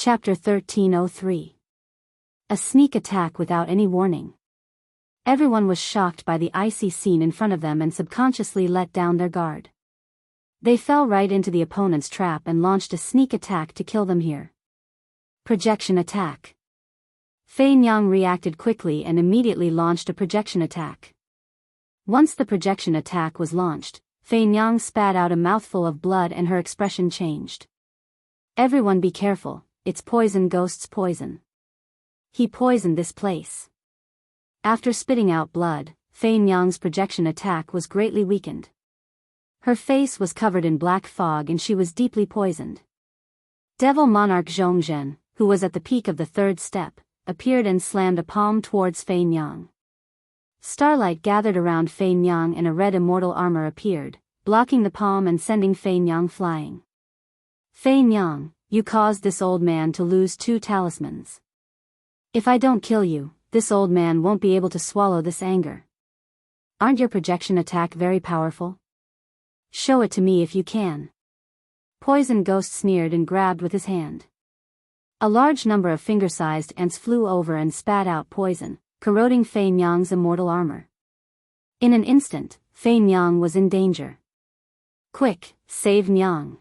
Chapter 1303. A sneak attack without any warning. Everyone was shocked by the icy scene in front of them and subconsciously let down their guard. They fell right into the opponent's trap and launched a sneak attack to kill them here. Projection attack. Fei Yang reacted quickly and immediately launched a projection attack. Once the projection attack was launched, Fei Yang spat out a mouthful of blood and her expression changed. Everyone be careful, it's poison, ghost's poison. He poisoned this place. After spitting out blood, Fei Yang's projection attack was greatly weakened. Her face was covered in black fog and she was deeply poisoned. Devil Monarch Zhongzhen, who was at the peak of the third step, appeared and slammed a palm towards Fei Yang. Starlight gathered around Fei Yang and a red immortal armor appeared, blocking the palm and sending Fei Yang flying. Fei Yang, you caused this old man to lose 2 talismans. If I don't kill you, this old man won't be able to swallow this anger. Aren't your projection attack very powerful? Show it to me if you can. Poison Ghost sneered and grabbed with his hand. A large number of finger-sized ants flew over and spat out poison, corroding Fei Yang's immortal armor. In an instant, Fei Yang was in danger. Quick, save Nyang.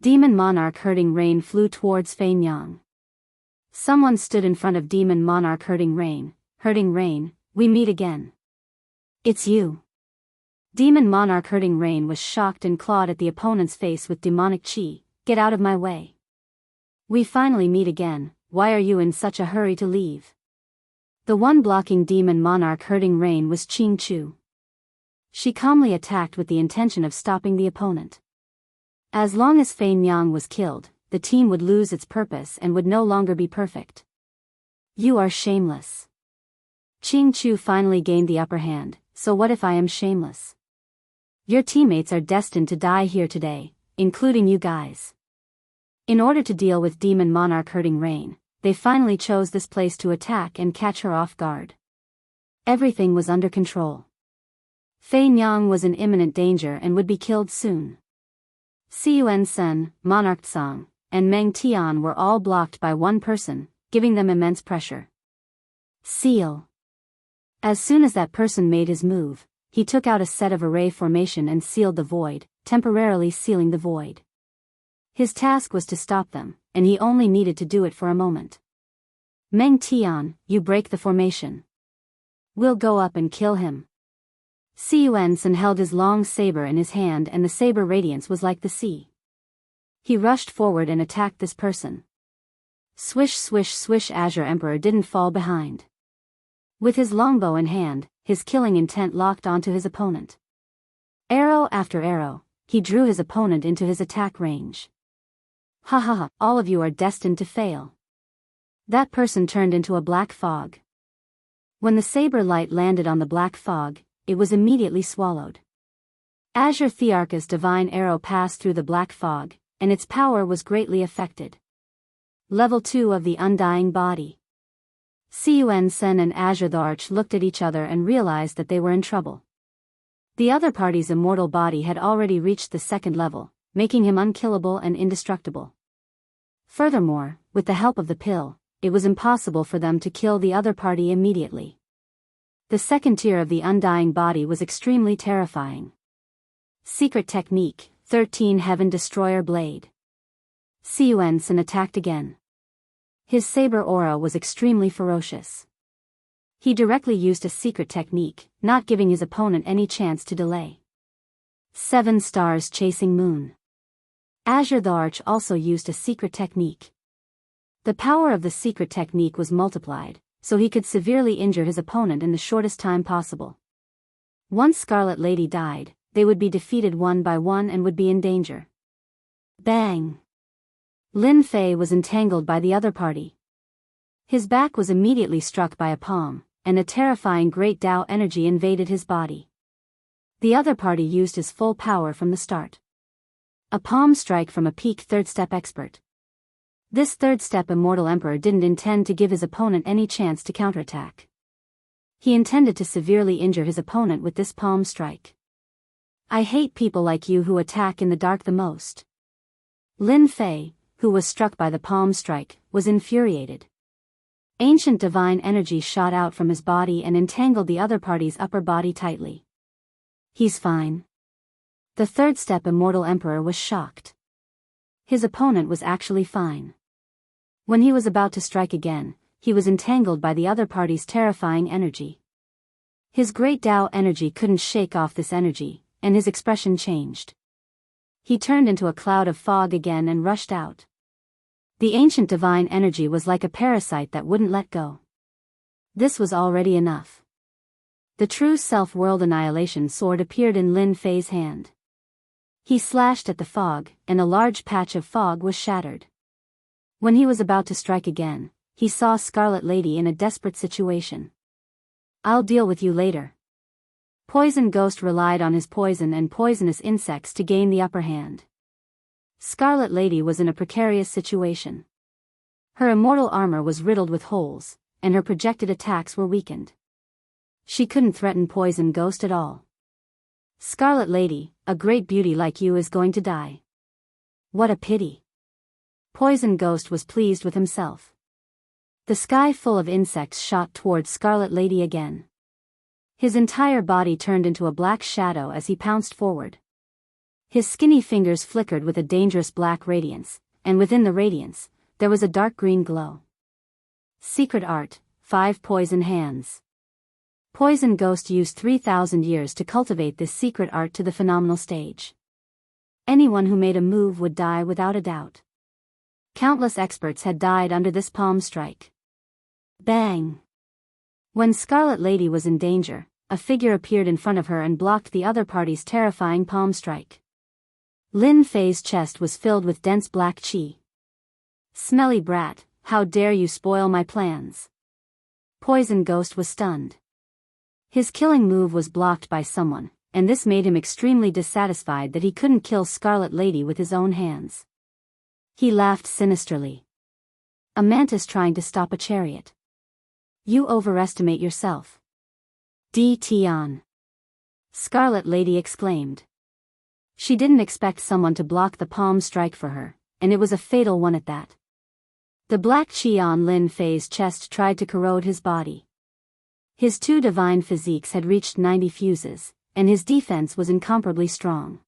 Demon Monarch Hurting Rain flew towards Fei Yang. Someone stood in front of Demon Monarch Hurting Rain, we meet again. It's you. Demon Monarch Hurting Rain was shocked and clawed at the opponent's face with demonic chi. Get out of my way. We finally meet again, why are you in such a hurry to leave? The one blocking Demon Monarch Hurting Rain was Qing Chu. She calmly attacked with the intention of stopping the opponent. As long as Fei Yang was killed, the team would lose its purpose and would no longer be perfect. You are shameless. Qing Chu finally gained the upper hand, so what if I am shameless? Your teammates are destined to die here today, including you guys. In order to deal with Demon Monarch Hurting Rain, they finally chose this place to attack and catch her off guard. Everything was under control. Fei Yang was in imminent danger and would be killed soon. Xiyuan Sen, Monarch Tsang, and Meng Tian were all blocked by one person, giving them immense pressure. Seal. As soon as that person made his move, he took out a set of array formation and sealed the void, temporarily sealing the void. His task was to stop them, and he only needed to do it for a moment. Meng Tian, you break the formation. We'll go up and kill him. Xiyuan Sen held his long saber in his hand and the saber radiance was like the sea. He rushed forward and attacked this person. Swish swish swish, Azure Emperor didn't fall behind. With his longbow in hand, his killing intent locked onto his opponent. Arrow after arrow, he drew his opponent into his attack range. Ha ha ha, all of you are destined to fail. That person turned into a black fog. When the saber light landed on the black fog, it was immediately swallowed. Azure Thearka's divine arrow passed through the black fog, and its power was greatly affected. Level 2 of the Undying Body. Xiyuan Sen and Azure the Arch looked at each other and realized that they were in trouble. The other party's immortal body had already reached the 2nd level, making him unkillable and indestructible. Furthermore, with the help of the pill, it was impossible for them to kill the other party immediately. The 2nd tier of the Undying Body was extremely terrifying. Secret Technique, 13 Heaven Destroyer Blade. Xiyuan Sen attacked again. His saber aura was extremely ferocious. He directly used a secret technique, not giving his opponent any chance to delay. 7 Stars Chasing Moon. Azure the Arch also used a secret technique. The power of the secret technique was multiplied, so he could severely injure his opponent in the shortest time possible. Once Scarlet Lady died, they would be defeated one by one and would be in danger. Bang! Lin Fei was entangled by the other party. His back was immediately struck by a palm, and a terrifying great Tao energy invaded his body. The other party used his full power from the start. A palm strike from a peak 3rd step expert. This 3rd step Immortal Emperor didn't intend to give his opponent any chance to counterattack. He intended to severely injure his opponent with this palm strike. I hate people like you who attack in the dark the most. Lin Fei, who was struck by the palm strike, was infuriated. Ancient divine energy shot out from his body and entangled the other party's upper body tightly. He's fine. The third step immortal emperor was shocked. His opponent was actually fine. When he was about to strike again, he was entangled by the other party's terrifying energy. His great Tao energy couldn't shake off this energy, and his expression changed. He turned into a cloud of fog again and rushed out. The ancient divine energy was like a parasite that wouldn't let go. This was already enough. The true self-world annihilation sword appeared in Lin Fei's hand. He slashed at the fog, and a large patch of fog was shattered. When he was about to strike again, he saw Scarlet Lady in a desperate situation. "I'll deal with you later." Poison Ghost relied on his poison and poisonous insects to gain the upper hand. Scarlet Lady was in a precarious situation. Her immortal armor was riddled with holes, and her projected attacks were weakened. She couldn't threaten Poison Ghost at all. "Scarlet Lady, a great beauty like you is going to die. What a pity." Poison Ghost was pleased with himself. The sky full of insects shot towards Scarlet Lady again. His entire body turned into a black shadow as he pounced forward. His skinny fingers flickered with a dangerous black radiance, and within the radiance, there was a dark green glow. Secret art, 5 poison hands. Poison Ghost used 3,000 years to cultivate this secret art to the phenomenal stage. Anyone who made a move would die without a doubt. Countless experts had died under this palm strike. Bang! When Scarlet Lady was in danger, a figure appeared in front of her and blocked the other party's terrifying palm strike. Lin Fei's chest was filled with dense black qi. "Smelly brat, how dare you spoil my plans." Poison Ghost was stunned. His killing move was blocked by someone, and this made him extremely dissatisfied that he couldn't kill Scarlet Lady with his own hands. He laughed sinisterly. A mantis trying to stop a chariot. "You overestimate yourself." "D. Tian." Scarlet Lady exclaimed. She didn't expect someone to block the palm strike for her, and it was a fatal one at that. The black qi on Lin Fei's chest tried to corrode his body. His 2 divine physiques had reached 90 fuses, and his defense was incomparably strong.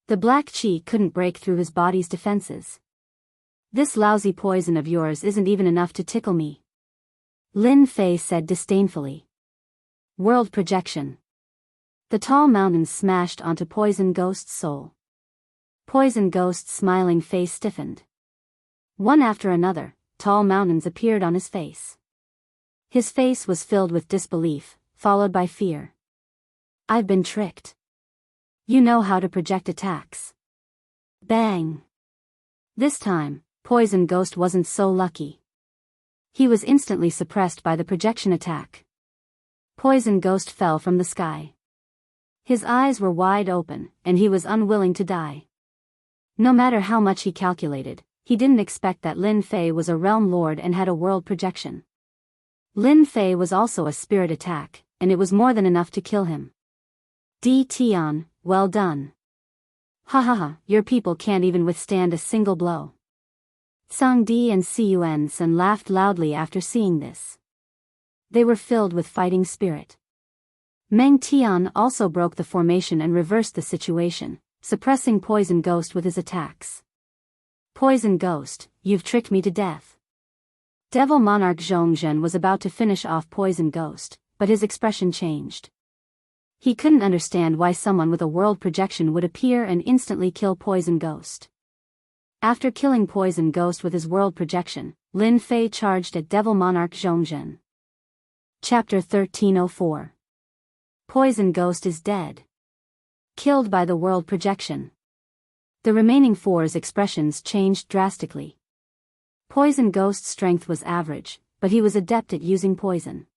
The black qi couldn't break through his body's defenses. "This lousy poison of yours isn't even enough to tickle me," Lin Fei said disdainfully. World projection. The tall mountains smashed onto Poison Ghost's soul. Poison Ghost's smiling face stiffened. One after another, tall mountains appeared on his face. His face was filled with disbelief, followed by fear. "I've been tricked. You know how to project attacks." Bang! This time, Poison Ghost wasn't so lucky. He was instantly suppressed by the projection attack. Poison Ghost fell from the sky. His eyes were wide open, and he was unwilling to die. No matter how much he calculated, he didn't expect that Lin Fei was a realm lord and had a world projection. Lin Fei was also a spirit attack, and it was more than enough to kill him. "D. Tian, well done. Ha ha ha, your people can't even withstand a single blow." Sang Di and Cun Sen laughed loudly after seeing this. They were filled with fighting spirit. Meng Tian also broke the formation and reversed the situation, suppressing Poison Ghost with his attacks. "Poison Ghost, you've tricked me to death." Devil Monarch Zhongzhen was about to finish off Poison Ghost, but his expression changed. He couldn't understand why someone with a world projection would appear and instantly kill Poison Ghost. After killing Poison Ghost with his world projection, Lin Fei charged at Devil Monarch Zhongzhen. Chapter 1304. Poison Ghost is dead. Killed by the world projection. The remaining 4's expressions changed drastically. Poison Ghost's strength was average, but he was adept at using poison.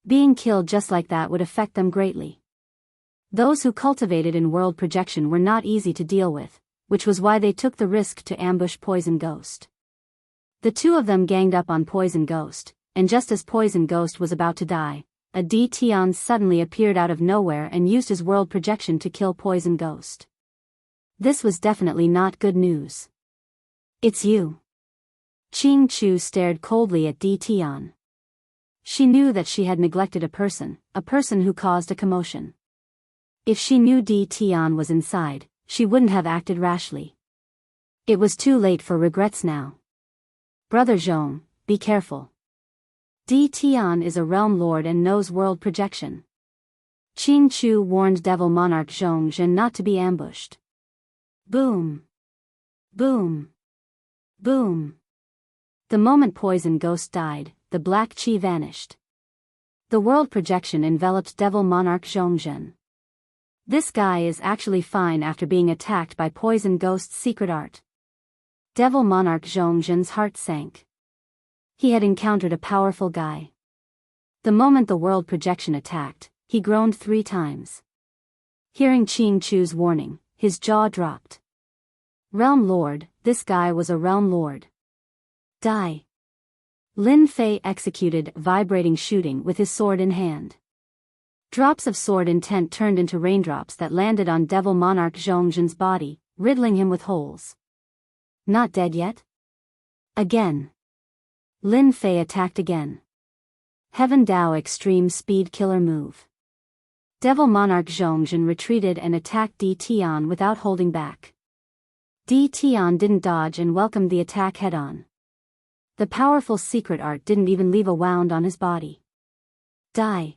Being killed just like that would affect them greatly. Those who cultivated in world projection were not easy to deal with, which was why they took the risk to ambush Poison Ghost. The 2 of them ganged up on Poison Ghost, and just as Poison Ghost was about to die, a D. Tian suddenly appeared out of nowhere and used his world projection to kill Poison Ghost. This was definitely not good news. It's you. Ching Chu stared coldly at Di Tian. She knew that she had neglected a person who caused a commotion. If she knew Di Tian was inside, she wouldn't have acted rashly. It was too late for regrets now. Brother Zhong, be careful. Di Tian is a realm lord and knows world projection. Ching Chu warned Devil Monarch Zhong Zhen not to be ambushed. Boom. Boom. Boom. The moment Poison Ghost died, the black chi vanished. The world projection enveloped Devil Monarch Zhong Zhen. This guy is actually fine after being attacked by Poison Ghost's secret art. Devil Monarch Zhong Zhen's heart sank. He had encountered a powerful guy. The moment the world projection attacked, he groaned 3 times. Hearing Ching Chu's warning, his jaw dropped. Realm Lord, this guy was a Realm Lord. Die. Lin Fei executed vibrating shooting with his sword in hand. Drops of sword intent turned into raindrops that landed on Devil Monarch Zhong Zhen's body, riddling him with holes. Not dead yet? Again. Lin Fei attacked again. Heaven Dao Extreme Speed Killer Move. Devil Monarch Zhong Zhen retreated and attacked Di Tian without holding back. Di Tian didn't dodge and welcomed the attack head-on. The powerful secret art didn't even leave a wound on his body. Die.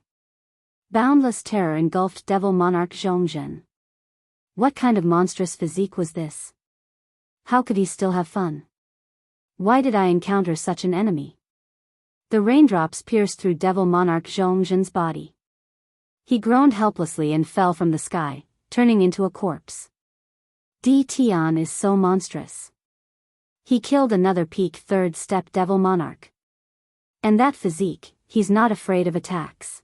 Boundless terror engulfed Devil Monarch Zhong Zhen. What kind of monstrous physique was this? How could he still have fun? Why did I encounter such an enemy? The raindrops pierced through Devil Monarch Zhong Zhen's body. He groaned helplessly and fell from the sky, turning into a corpse. Di Tian is so monstrous. He killed another peak 3rd step Devil Monarch. And that physique, he's not afraid of attacks.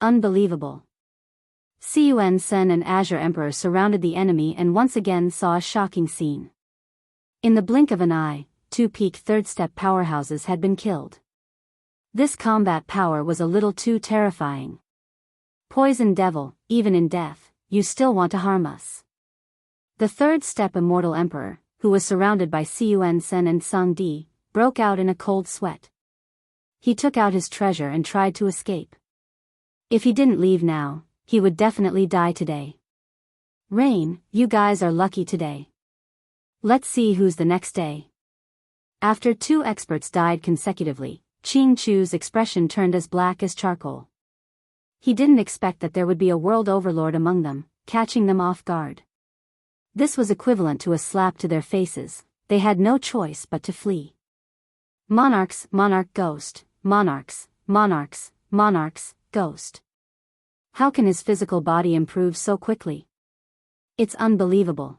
Unbelievable. Cun Sen and Azure Emperor surrounded the enemy and once again saw a shocking scene. In the blink of an eye, 2 peak 3rd step powerhouses had been killed. This combat power was a little too terrifying. Poison Devil, even in death, you still want to harm us. The 3rd step Immortal Emperor, who was surrounded by Cun Sen and Sung Di, broke out in a cold sweat. He took out his treasure and tried to escape. If he didn't leave now, he would definitely die today. Rain, you guys are lucky today. Let's see who's the next day. After 2 experts died consecutively, Ching Chu's expression turned as black as charcoal. He didn't expect that there would be a world overlord among them, catching them off guard. This was equivalent to a slap to their faces. They had no choice but to flee. Monarchs, Monarch Ghost, Monarchs, Monarchs, Monarchs, Ghost. How can his physical body improve so quickly? It's unbelievable.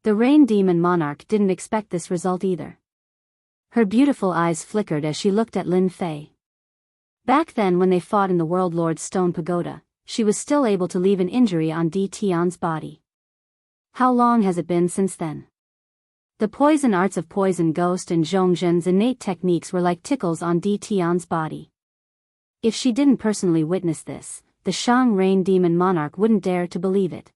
The Rain Demon Monarch didn't expect this result either. Her beautiful eyes flickered as she looked at Lin Fei. Back then when they fought in the World Lord's Stone Pagoda, she was still able to leave an injury on Di Tian's body. How long has it been since then? The poison arts of Poison Ghost and Zhong Zhen's innate techniques were like tickles on Di Tian's body. If she didn't personally witness this, the Shang Rain Demon Monarch wouldn't dare to believe it.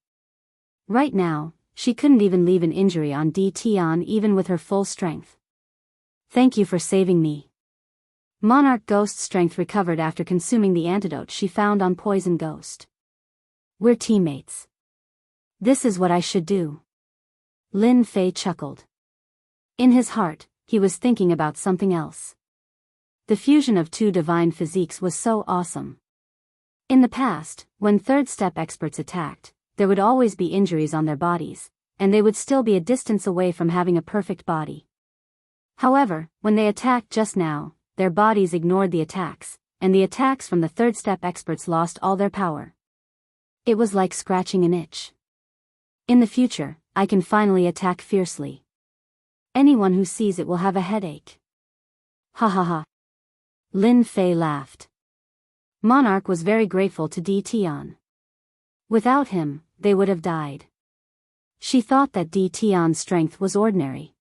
Right now, she couldn't even leave an injury on Di Tian even with her full strength. Thank you for saving me. Monarch Ghost's strength recovered after consuming the antidote she found on Poison Ghost. We're teammates. This is what I should do. Lin Fei chuckled. In his heart, he was thinking about something else. The fusion of 2 divine physiques was so awesome. In the past, when 3rd step experts attacked, there would always be injuries on their bodies, and they would still be a distance away from having a perfect body. However, when they attacked just now, their bodies ignored the attacks, and the attacks from the 3rd step experts lost all their power. It was like scratching an itch. In the future, I can finally attack fiercely. Anyone who sees it will have a headache. Ha ha ha. Lin Fei laughed. Monarch was very grateful to Di Tian. Without him, they would have died. She thought that Di Tian's strength was ordinary.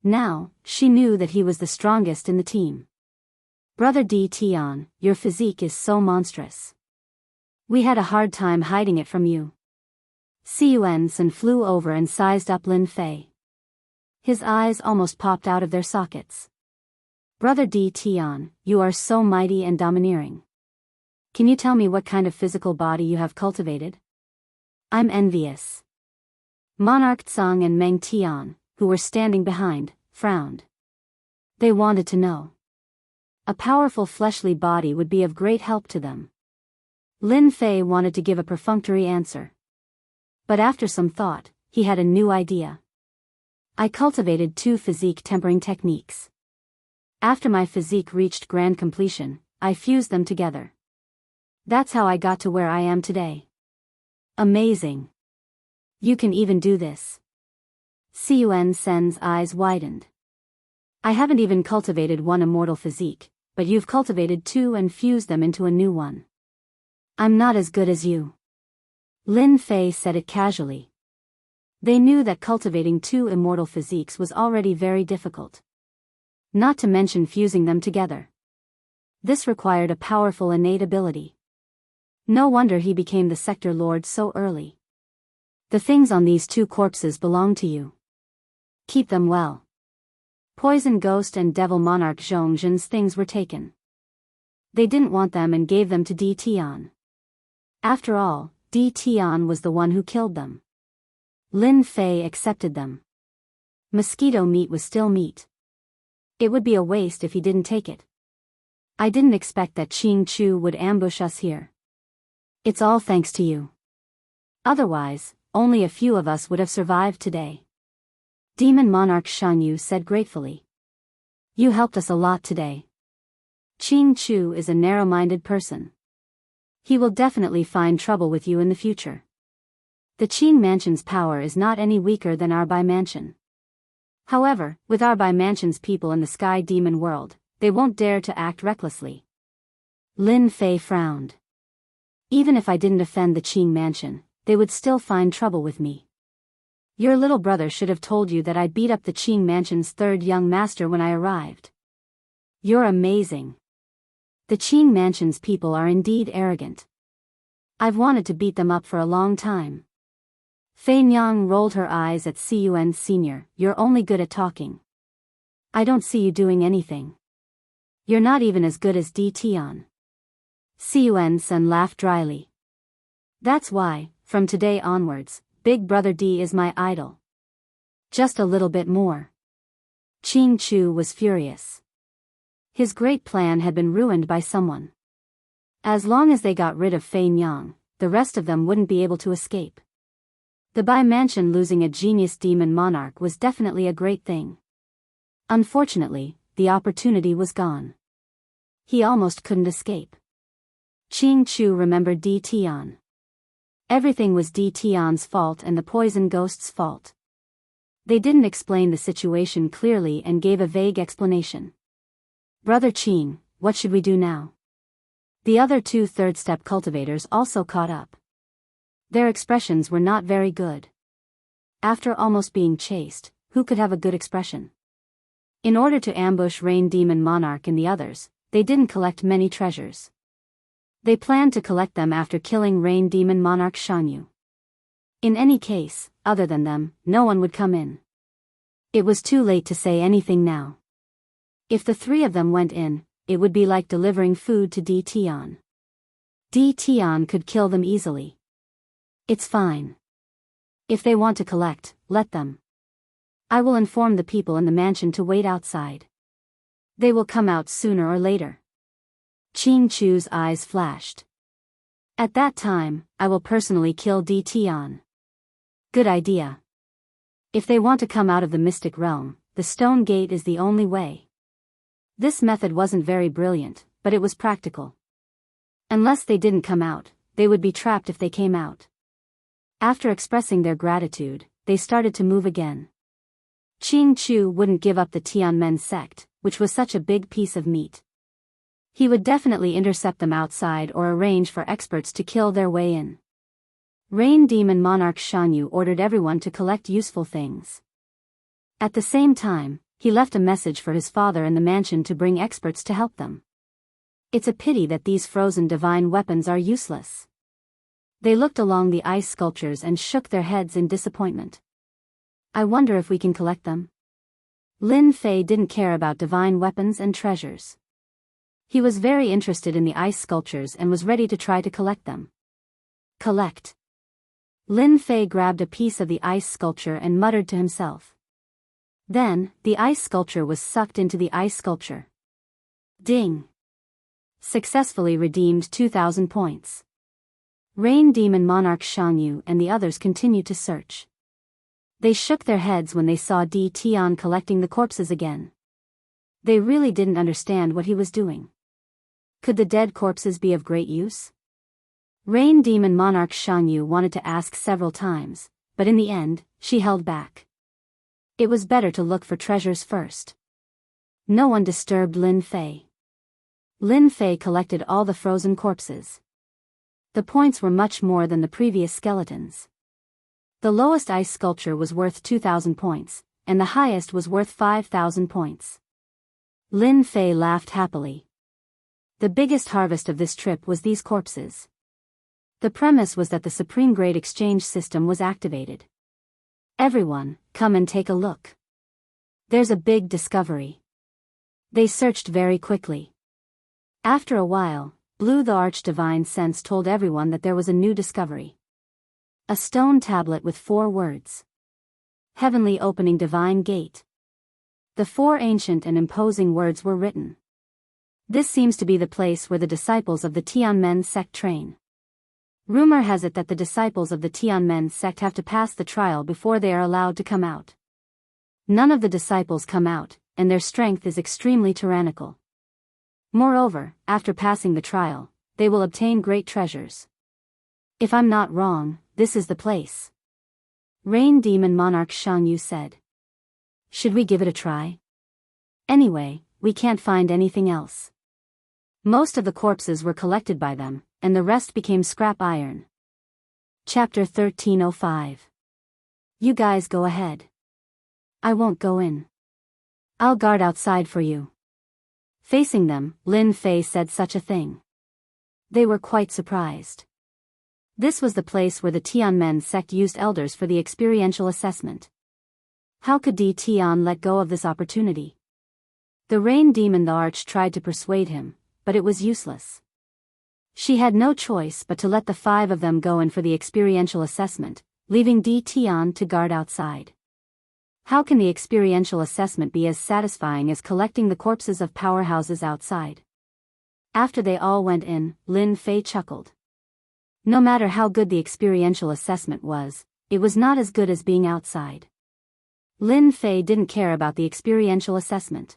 Now, she knew that he was the strongest in the team. Brother Di Tian, your physique is so monstrous. We had a hard time hiding it from you. Cun Sen flew over and sized up Lin Fei. His eyes almost popped out of their sockets. Brother D. Tian, you are so mighty and domineering. Can you tell me what kind of physical body you have cultivated? I'm envious. Monarch Tsang and Meng Tian, who were standing behind, frowned. They wanted to know. A powerful fleshly body would be of great help to them. Lin Fei wanted to give a perfunctory answer. But after some thought, he had a new idea. I cultivated 2 physique tempering techniques. After my physique reached grand completion, I fused them together. That's how I got to where I am today. Amazing. You can even do this. Cun Sen's eyes widened. I haven't even cultivated 1 immortal physique, but you've cultivated 2 and fused them into a new one. I'm not as good as you. Lin Fei said it casually. They knew that cultivating 2 immortal physiques was already very difficult. Not to mention fusing them together. This required a powerful innate ability. No wonder he became the sector lord so early. The things on these 2 corpses belong to you. Keep them well. Poison Ghost and Devil Monarch Zhongjin's things were taken. They didn't want them and gave them to D. Tian. After all, D. Tian was the one who killed them. Lin Fei accepted them. Mosquito meat was still meat. It would be a waste if he didn't take it. I didn't expect that Qing Chu would ambush us here. It's all thanks to you. Otherwise, only a few of us would have survived today. Demon Monarch Shan Yu said gratefully. You helped us a lot today. Qing Chu is a narrow-minded person. He will definitely find trouble with you in the future. The Qing Mansion's power is not any weaker than our Bai Mansion. However, with our Bai Mansion's people in the Sky Demon world, they won't dare to act recklessly. Lin Fei frowned. Even if I didn't offend the Qing Mansion, they would still find trouble with me. Your little brother should have told you that I beat up the Qing Mansion's 3rd young master when I arrived. You're amazing. The Qing Mansion's people are indeed arrogant. I've wanted to beat them up for a long time. Fei Nyang rolled her eyes at Cun Sr. You're only good at talking. I don't see you doing anything. You're not even as good as D. Tian. Cun Sen laughed dryly. That's why, from today onwards, Big Brother D is my idol. Just a little bit more. Qing Chu was furious. His great plan had been ruined by someone. As long as they got rid of Fei Nyang, the rest of them wouldn't be able to escape. The Bai Mansion losing a genius demon monarch was definitely a great thing. Unfortunately, the opportunity was gone. He almost couldn't escape. Qing Chu remembered D. Tian. Everything was D. Tian's fault and the poison ghost's fault. They didn't explain the situation clearly and gave a vague explanation. Brother Qing, what should we do now? The other 2 third-step cultivators also caught up. Their expressions were not very good. After almost being chased, who could have a good expression? In order to ambush Rain Demon Monarch and the others, they didn't collect many treasures. They planned to collect them after killing Rain Demon Monarch Shan Yu. In any case, other than them, no one would come in. It was too late to say anything now. If the 3 of them went in, it would be like delivering food to D. Tian. D. Tian could kill them easily. It's fine. If they want to collect, let them. I will inform the people in the mansion to wait outside. They will come out sooner or later. Qing Chu's eyes flashed. At that time, I will personally kill D. Tian. Good idea. If they want to come out of the mystic realm, the stone gate is the only way. This method wasn't very brilliant, but it was practical. Unless they didn't come out, they would be trapped if they came out. After expressing their gratitude, they started to move again. Qing Chu wouldn't give up the Tianmen sect, which was such a big piece of meat. He would definitely intercept them outside or arrange for experts to kill their way in. Rain Demon Monarch Shan Yu ordered everyone to collect useful things. At the same time, he left a message for his father in the mansion to bring experts to help them. It's a pity that these frozen divine weapons are useless. They looked along the ice sculptures and shook their heads in disappointment. I wonder if we can collect them. Lin Fei didn't care about divine weapons and treasures. He was very interested in the ice sculptures and was ready to try to collect them. Collect. Lin Fei grabbed a piece of the ice sculpture and muttered to himself. Then, the ice sculpture was sucked into the ice sculpture. Ding! Successfully redeemed 2,000 points. Rain Demon Monarch Shangyu and the others continued to search. They shook their heads when they saw Di Tian collecting the corpses again. They really didn't understand what he was doing. Could the dead corpses be of great use? Rain Demon Monarch Shangyu wanted to ask several times, but in the end, she held back. It was better to look for treasures first. No one disturbed Lin Fei. Lin Fei collected all the frozen corpses. The points were much more than the previous skeletons. The lowest ice sculpture was worth 2,000 points, and the highest was worth 5,000 points. Lin Fei laughed happily. The biggest harvest of this trip was these corpses. The premise was that the Supreme Grade exchange system was activated. Everyone, come and take a look. There's a big discovery. They searched very quickly. After a while, Blue the Archdivine Sense told everyone that there was a new discovery. A stone tablet with 4 words. Heavenly Opening Divine Gate. The 4 ancient and imposing words were written. This seems to be the place where the disciples of the Tianmen sect train. Rumor has it that the disciples of the Tianmen sect have to pass the trial before they are allowed to come out. None of the disciples come out, and their strength is extremely tyrannical. Moreover, after passing the trial, they will obtain great treasures. If I'm not wrong, this is the place. Rain Demon Monarch Shangyu said. Should we give it a try? Anyway, we can't find anything else. Most of the corpses were collected by them, and the rest became scrap iron. Chapter 1305. You guys go ahead. I won't go in. I'll guard outside for you. Facing them, Lin Fei said such a thing. They were quite surprised. This was the place where the Tianmen sect used elders for the experiential assessment. How could Di Tian let go of this opportunity? The Rain Demon the Arch tried to persuade him, but it was useless. She had no choice but to let the 5 of them go in for the experiential assessment, leaving Di Tian to guard outside. How can the experiential assessment be as satisfying as collecting the corpses of powerhouses outside? After they all went in, Lin Fei chuckled. No matter how good the experiential assessment was, it was not as good as being outside. Lin Fei didn't care about the experiential assessment.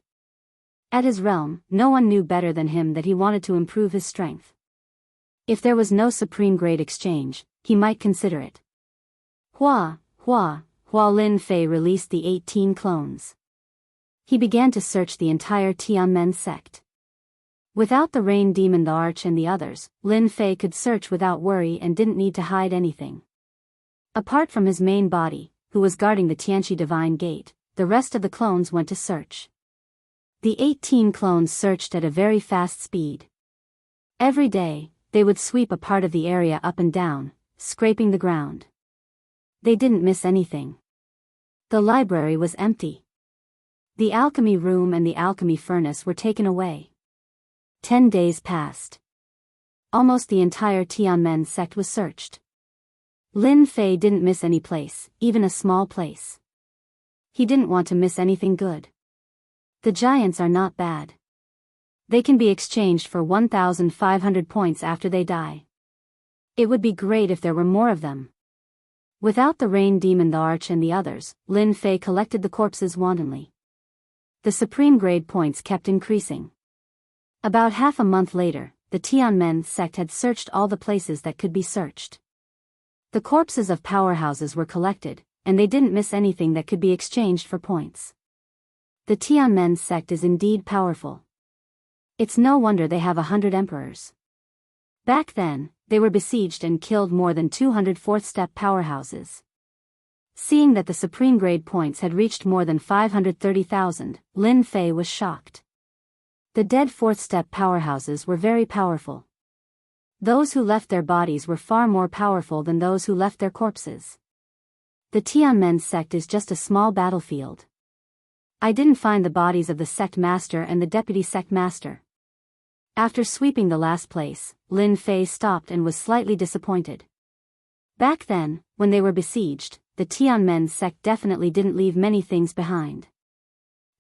At his realm, no one knew better than him that he wanted to improve his strength. If there was no supreme grade exchange, he might consider it. Hua Lin Fei released the 18 clones. He began to search the entire Tianmen sect. Without the Rain Demon the Arch and the others, Lin Fei could search without worry and didn't need to hide anything. Apart from his main body, who was guarding the Tianqi Divine Gate, the rest of the clones went to search. The 18 clones searched at a very fast speed. Every day, they would sweep a part of the area up and down, scraping the ground. They didn't miss anything. The library was empty. The alchemy room and the alchemy furnace were taken away. 10 days passed. Almost the entire Tianmen sect was searched. Lin Fei didn't miss any place, even a small place. He didn't want to miss anything good. The giants are not bad. They can be exchanged for 1,500 points after they die. It would be great if there were more of them. Without the Rain Demon the Arch and the others, Lin Fei collected the corpses wantonly. The supreme grade points kept increasing. About half a month later, the Tianmen sect had searched all the places that could be searched. The corpses of powerhouses were collected, and they didn't miss anything that could be exchanged for points. The Tianmen sect is indeed powerful. It's no wonder they have 100 emperors. Back then, they were besieged and killed more than 200 fourth-step powerhouses. Seeing that the supreme grade points had reached more than 530,000, Lin Fei was shocked. The dead fourth-step powerhouses were very powerful. Those who left their bodies were far more powerful than those who left their corpses. The Tianmen sect is just a small battlefield. I didn't find the bodies of the sect master and the deputy sect master. After sweeping the last place, Lin Fei stopped and was slightly disappointed. Back then, when they were besieged, the Tianmen sect definitely didn't leave many things behind.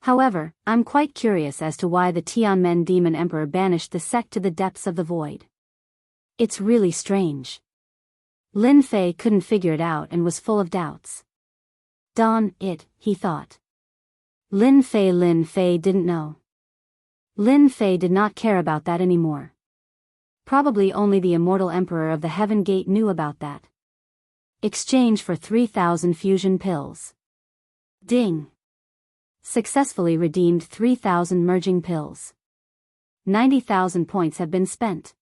However, I'm quite curious as to why the Tianmen demon emperor banished the sect to the depths of the void. It's really strange. Lin Fei couldn't figure it out and was full of doubts. He thought. Lin Fei didn't know. Lin Fei did not care about that anymore. Probably only the immortal emperor of the Heaven Gate knew about that. Exchange for 3,000 fusion pills. Ding. Successfully redeemed 3,000 merging pills. 90,000 points have been spent.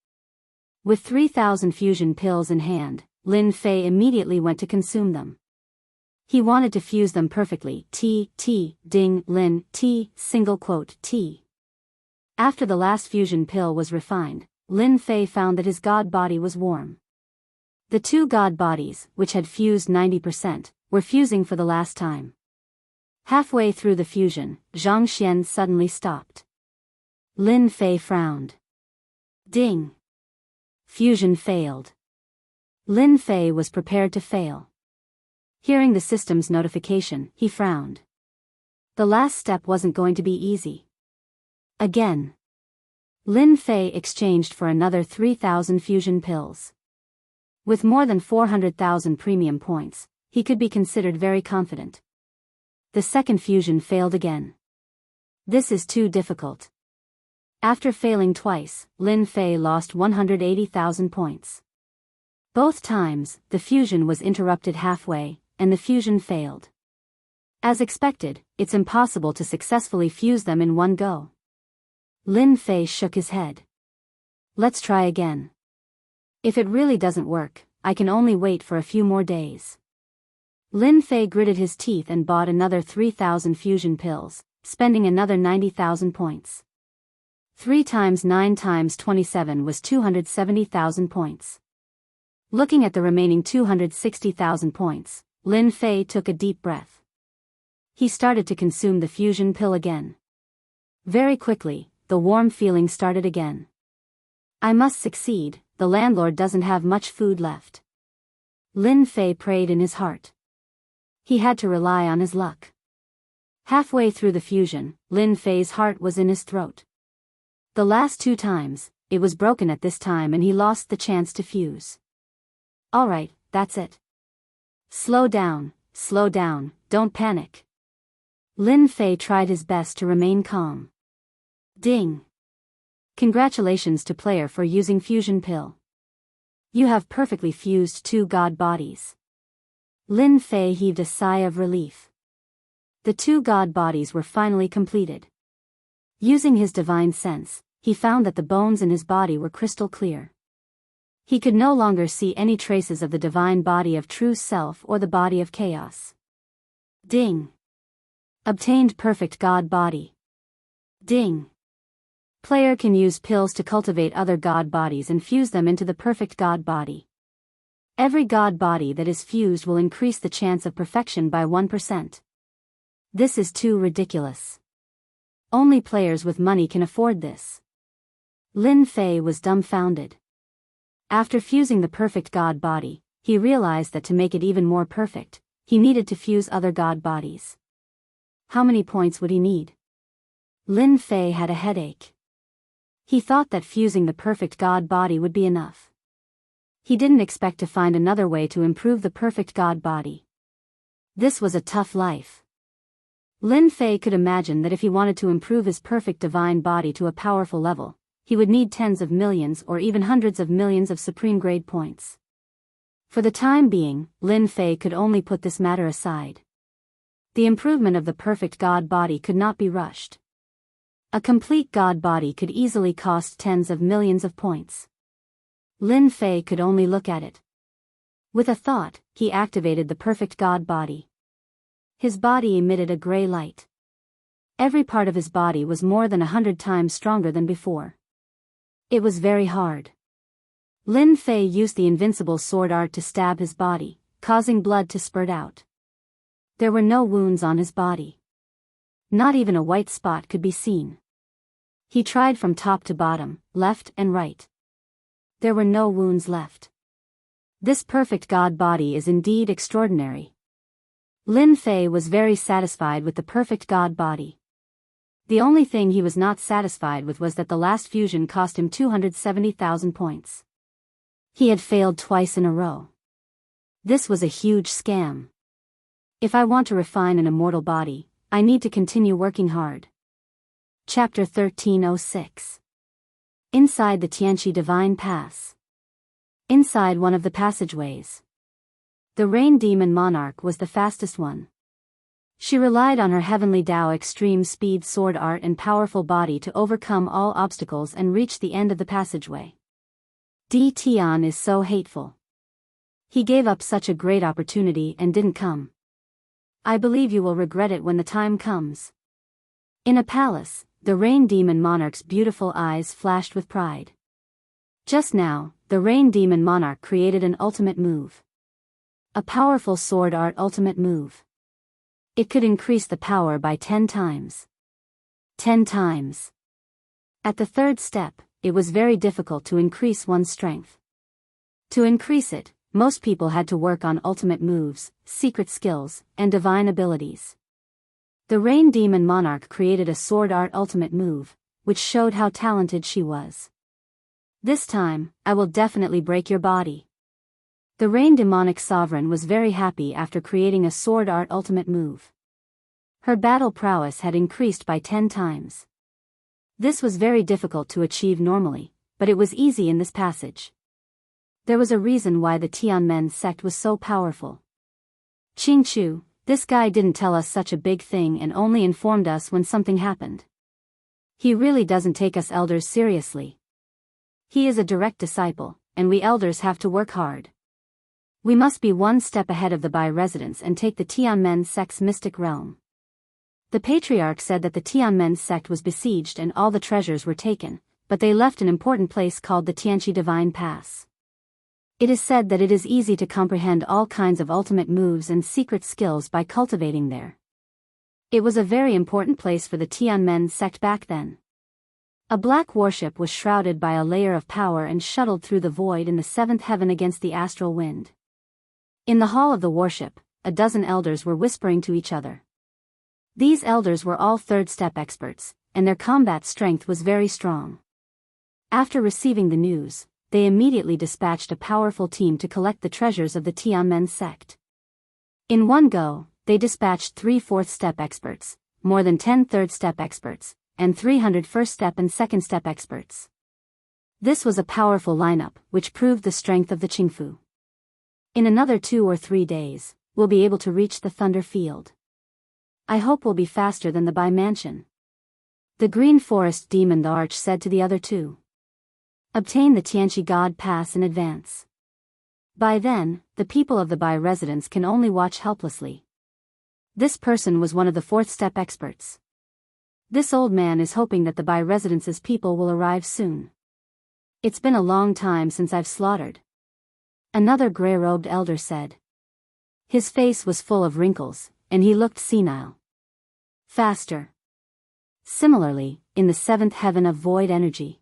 With 3,000 fusion pills in hand, Lin Fei immediately went to consume them. He wanted to fuse them perfectly. Ding, Lin, single quote, T. After the last fusion pill was refined, Lin Fei found that his god body was warm. The two god bodies, which had fused 90%, were fusing for the last time. Halfway through the fusion, Zhang Xian suddenly stopped. Lin Fei frowned. Ding. Fusion failed. Lin Fei was prepared to fail. Hearing the system's notification, he frowned. The last step wasn't going to be easy. Again. Lin Fei exchanged for another 3,000 fusion pills. With more than 400,000 premium points, he could be considered very confident. The second fusion failed again. This is too difficult. After failing twice, Lin Fei lost 180,000 points. Both times, the fusion was interrupted halfway, and the fusion failed. As expected, it's impossible to successfully fuse them in one go. Lin Fei shook his head. Let's try again. If it really doesn't work, I can only wait for a few more days. Lin Fei gritted his teeth and bought another 3,000 fusion pills, spending another 90,000 points. 3 times 9 times 27 was 270,000 points. Looking at the remaining 260,000 points, Lin Fei took a deep breath. He started to consume the fusion pill again. Very quickly, the warm feeling started again. I must succeed, the landlord doesn't have much food left. Lin Fei prayed in his heart. He had to rely on his luck. Halfway through the fusion, Lin Fei's heart was in his throat. The last 2 times, it was broken at this time and he lost the chance to fuse. Alright, that's it. Slow down, don't panic. Lin Fei tried his best to remain calm. Ding. Congratulations to player for using fusion pill. You have perfectly fused 2 god bodies. Lin Fei heaved a sigh of relief. The 2 god bodies were finally completed. Using his divine sense, he found that the bones in his body were crystal clear. He could no longer see any traces of the divine body of true self or the body of chaos. Ding. Obtained perfect god body. Ding. Player can use pills to cultivate other god bodies and fuse them into the perfect god body. Every god body that is fused will increase the chance of perfection by 1%. This is too ridiculous. Only players with money can afford this. Lin Fei was dumbfounded. After fusing the perfect god body, he realized that to make it even more perfect, he needed to fuse other god bodies. How many points would he need? Lin Fei had a headache. He thought that fusing the perfect god body would be enough. He didn't expect to find another way to improve the perfect god body. This was a tough life. Lin Fei could imagine that if he wanted to improve his perfect divine body to a powerful level, he would need tens of millions or even hundreds of millions of supreme grade points. For the time being, Lin Fei could only put this matter aside. The improvement of the perfect god body could not be rushed. A complete god body could easily cost tens of millions of points. Lin Fei could only look at it. With a thought, he activated the perfect god body. His body emitted a gray light. Every part of his body was more than 100 times stronger than before. It was very hard. Lin Fei used the invincible sword art to stab his body, causing blood to spurt out. There were no wounds on his body. Not even a white spot could be seen. He tried from top to bottom, left and right. There were no wounds left. This perfect god body is indeed extraordinary. Lin Fei was very satisfied with the perfect god body. The only thing he was not satisfied with was that the last fusion cost him 270,000 points. He had failed twice in a row. This was a huge scam. If I want to refine an immortal body, I need to continue working hard. Chapter 1306. Inside the Tianqi Divine Pass. Inside one of the passageways. The Rain Demon Monarch was the fastest one. She relied on her heavenly Tao extreme speed sword art and powerful body to overcome all obstacles and reach the end of the passageway. Di Tian is so hateful. He gave up such a great opportunity and didn't come. I believe you will regret it when the time comes. In a palace, the Rain Demon Monarch's beautiful eyes flashed with pride. Just now, the Rain Demon Monarch created an ultimate move. A powerful sword art ultimate move. It could increase the power by 10 times. 10 times. At the third step, it was very difficult to increase one's strength. To increase it, most people had to work on ultimate moves, secret skills, and divine abilities. The Rain Demon Monarch created a sword art ultimate move, which showed how talented she was. This time, I will definitely break your body. The Rain Demonic Sovereign was very happy after creating a sword art ultimate move. Her battle prowess had increased by 10 times. This was very difficult to achieve normally, but it was easy in this passage. There was a reason why the Tianmen sect was so powerful. Qingchu, this guy didn't tell us such a big thing and only informed us when something happened. He really doesn't take us elders seriously. He is a direct disciple, and we elders have to work hard. We must be one step ahead of the Bai residents and take the Tianmen sect's mystic realm. The patriarch said that the Tianmen sect was besieged and all the treasures were taken, but they left an important place called the Tianqi Divine Pass. It is said that it is easy to comprehend all kinds of ultimate moves and secret skills by cultivating there. It was a very important place for the Tianmen sect back then. A black warship was shrouded by a layer of power and shuttled through the void in the seventh heaven against the astral wind. In the hall of the warship, a dozen elders were whispering to each other. These elders were all third-step experts, and their combat strength was very strong. After receiving the news, they immediately dispatched a powerful team to collect the treasures of the Tianmen sect. In one go, they dispatched 3 fourth-step experts, more than 10 third-step experts, and 300 first-step and second-step experts. This was a powerful lineup, which proved the strength of the Qingfu. In another 2 or 3 days, we'll be able to reach the Thunder Field. I hope we'll be faster than the Bai Mansion. The Green Forest Demon the Arch said to the other 2. Obtain the Tianqi God Pass in advance. By then, the people of the Bai residence can only watch helplessly. This person was one of the fourth-step experts. This old man is hoping that the Bai residence's people will arrive soon. It's been a long time since I've slaughtered. Another gray-robed elder said. His face was full of wrinkles, and he looked senile. Faster. Similarly, in the seventh heaven of void energy.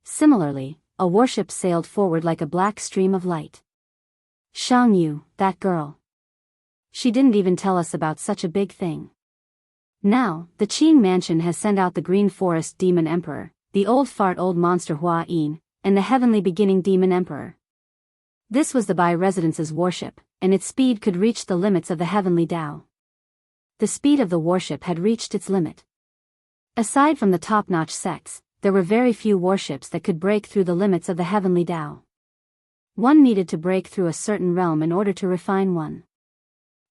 Similarly, a warship sailed forward like a black stream of light. Shang Yu, that girl. She didn't even tell us about such a big thing. Now, the Qing Mansion has sent out the Green Forest Demon Emperor, the old fart old monster Hua Yin, and the Heavenly Beginning Demon Emperor. This was the Bai residence's warship, and its speed could reach the limits of the Heavenly Tao. The speed of the warship had reached its limit. Aside from the top-notch sects, there were very few warships that could break through the limits of the Heavenly Tao. One needed to break through a certain realm in order to refine one.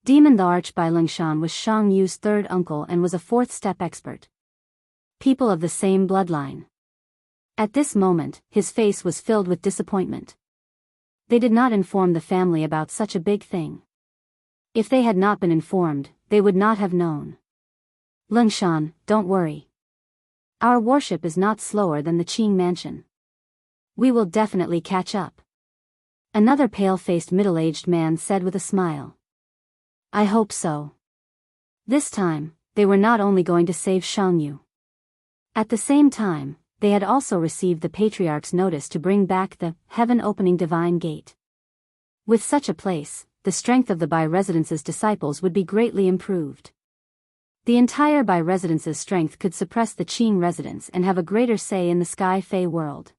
Demon the Arch by Lingshan was Shang Yu's third uncle and was a fourth-step expert. People of the same bloodline. At this moment, his face was filled with disappointment. They did not inform the family about such a big thing. If they had not been informed, they would not have known. Lingshan, don't worry. Our warship is not slower than the Qing Mansion. We will definitely catch up. Another pale-faced middle-aged man said with a smile. I hope so. This time, they were not only going to save Shangyu. At the same time, they had also received the Patriarch's notice to bring back the heaven-opening divine gate. With such a place, the strength of the Bai Residence's disciples would be greatly improved. The entire Bai Residence's strength could suppress the Qing residents and have a greater say in the Sky Fae world.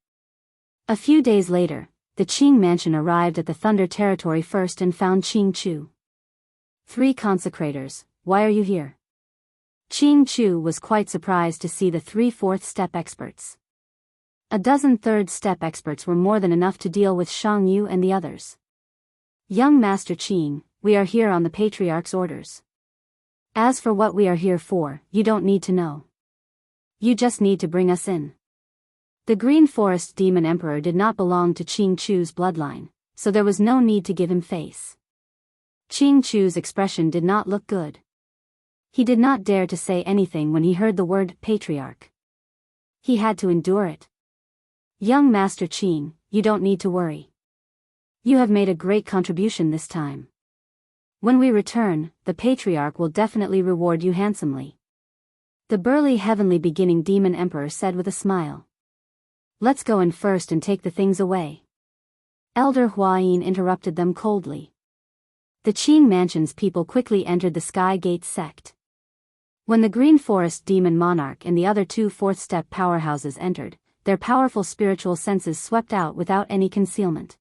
A few days later, the Qing mansion arrived at the Thunder Territory first and found Qing Chu. 3 consecrators, why are you here? Qing Chu was quite surprised to see the 3 fourth-step experts. A dozen third-step experts were more than enough to deal with Shang Yu and the others. Young Master Qing, we are here on the Patriarch's orders. As for what we are here for, you don't need to know. You just need to bring us in. The Green Forest Demon Emperor did not belong to Qing Chu's bloodline, so there was no need to give him face. Qing Chu's expression did not look good. He did not dare to say anything when he heard the word Patriarch. He had to endure it. Young Master Qing, you don't need to worry. You have made a great contribution this time. When we return, the Patriarch will definitely reward you handsomely. The burly heavenly beginning Demon Emperor said with a smile. Let's go in first and take the things away. Elder Huayin interrupted them coldly. The Qing Mansion's people quickly entered the Sky Gate sect. When the Green Forest Demon Monarch and the other 2 fourth-step powerhouses entered, their powerful spiritual senses swept out without any concealment.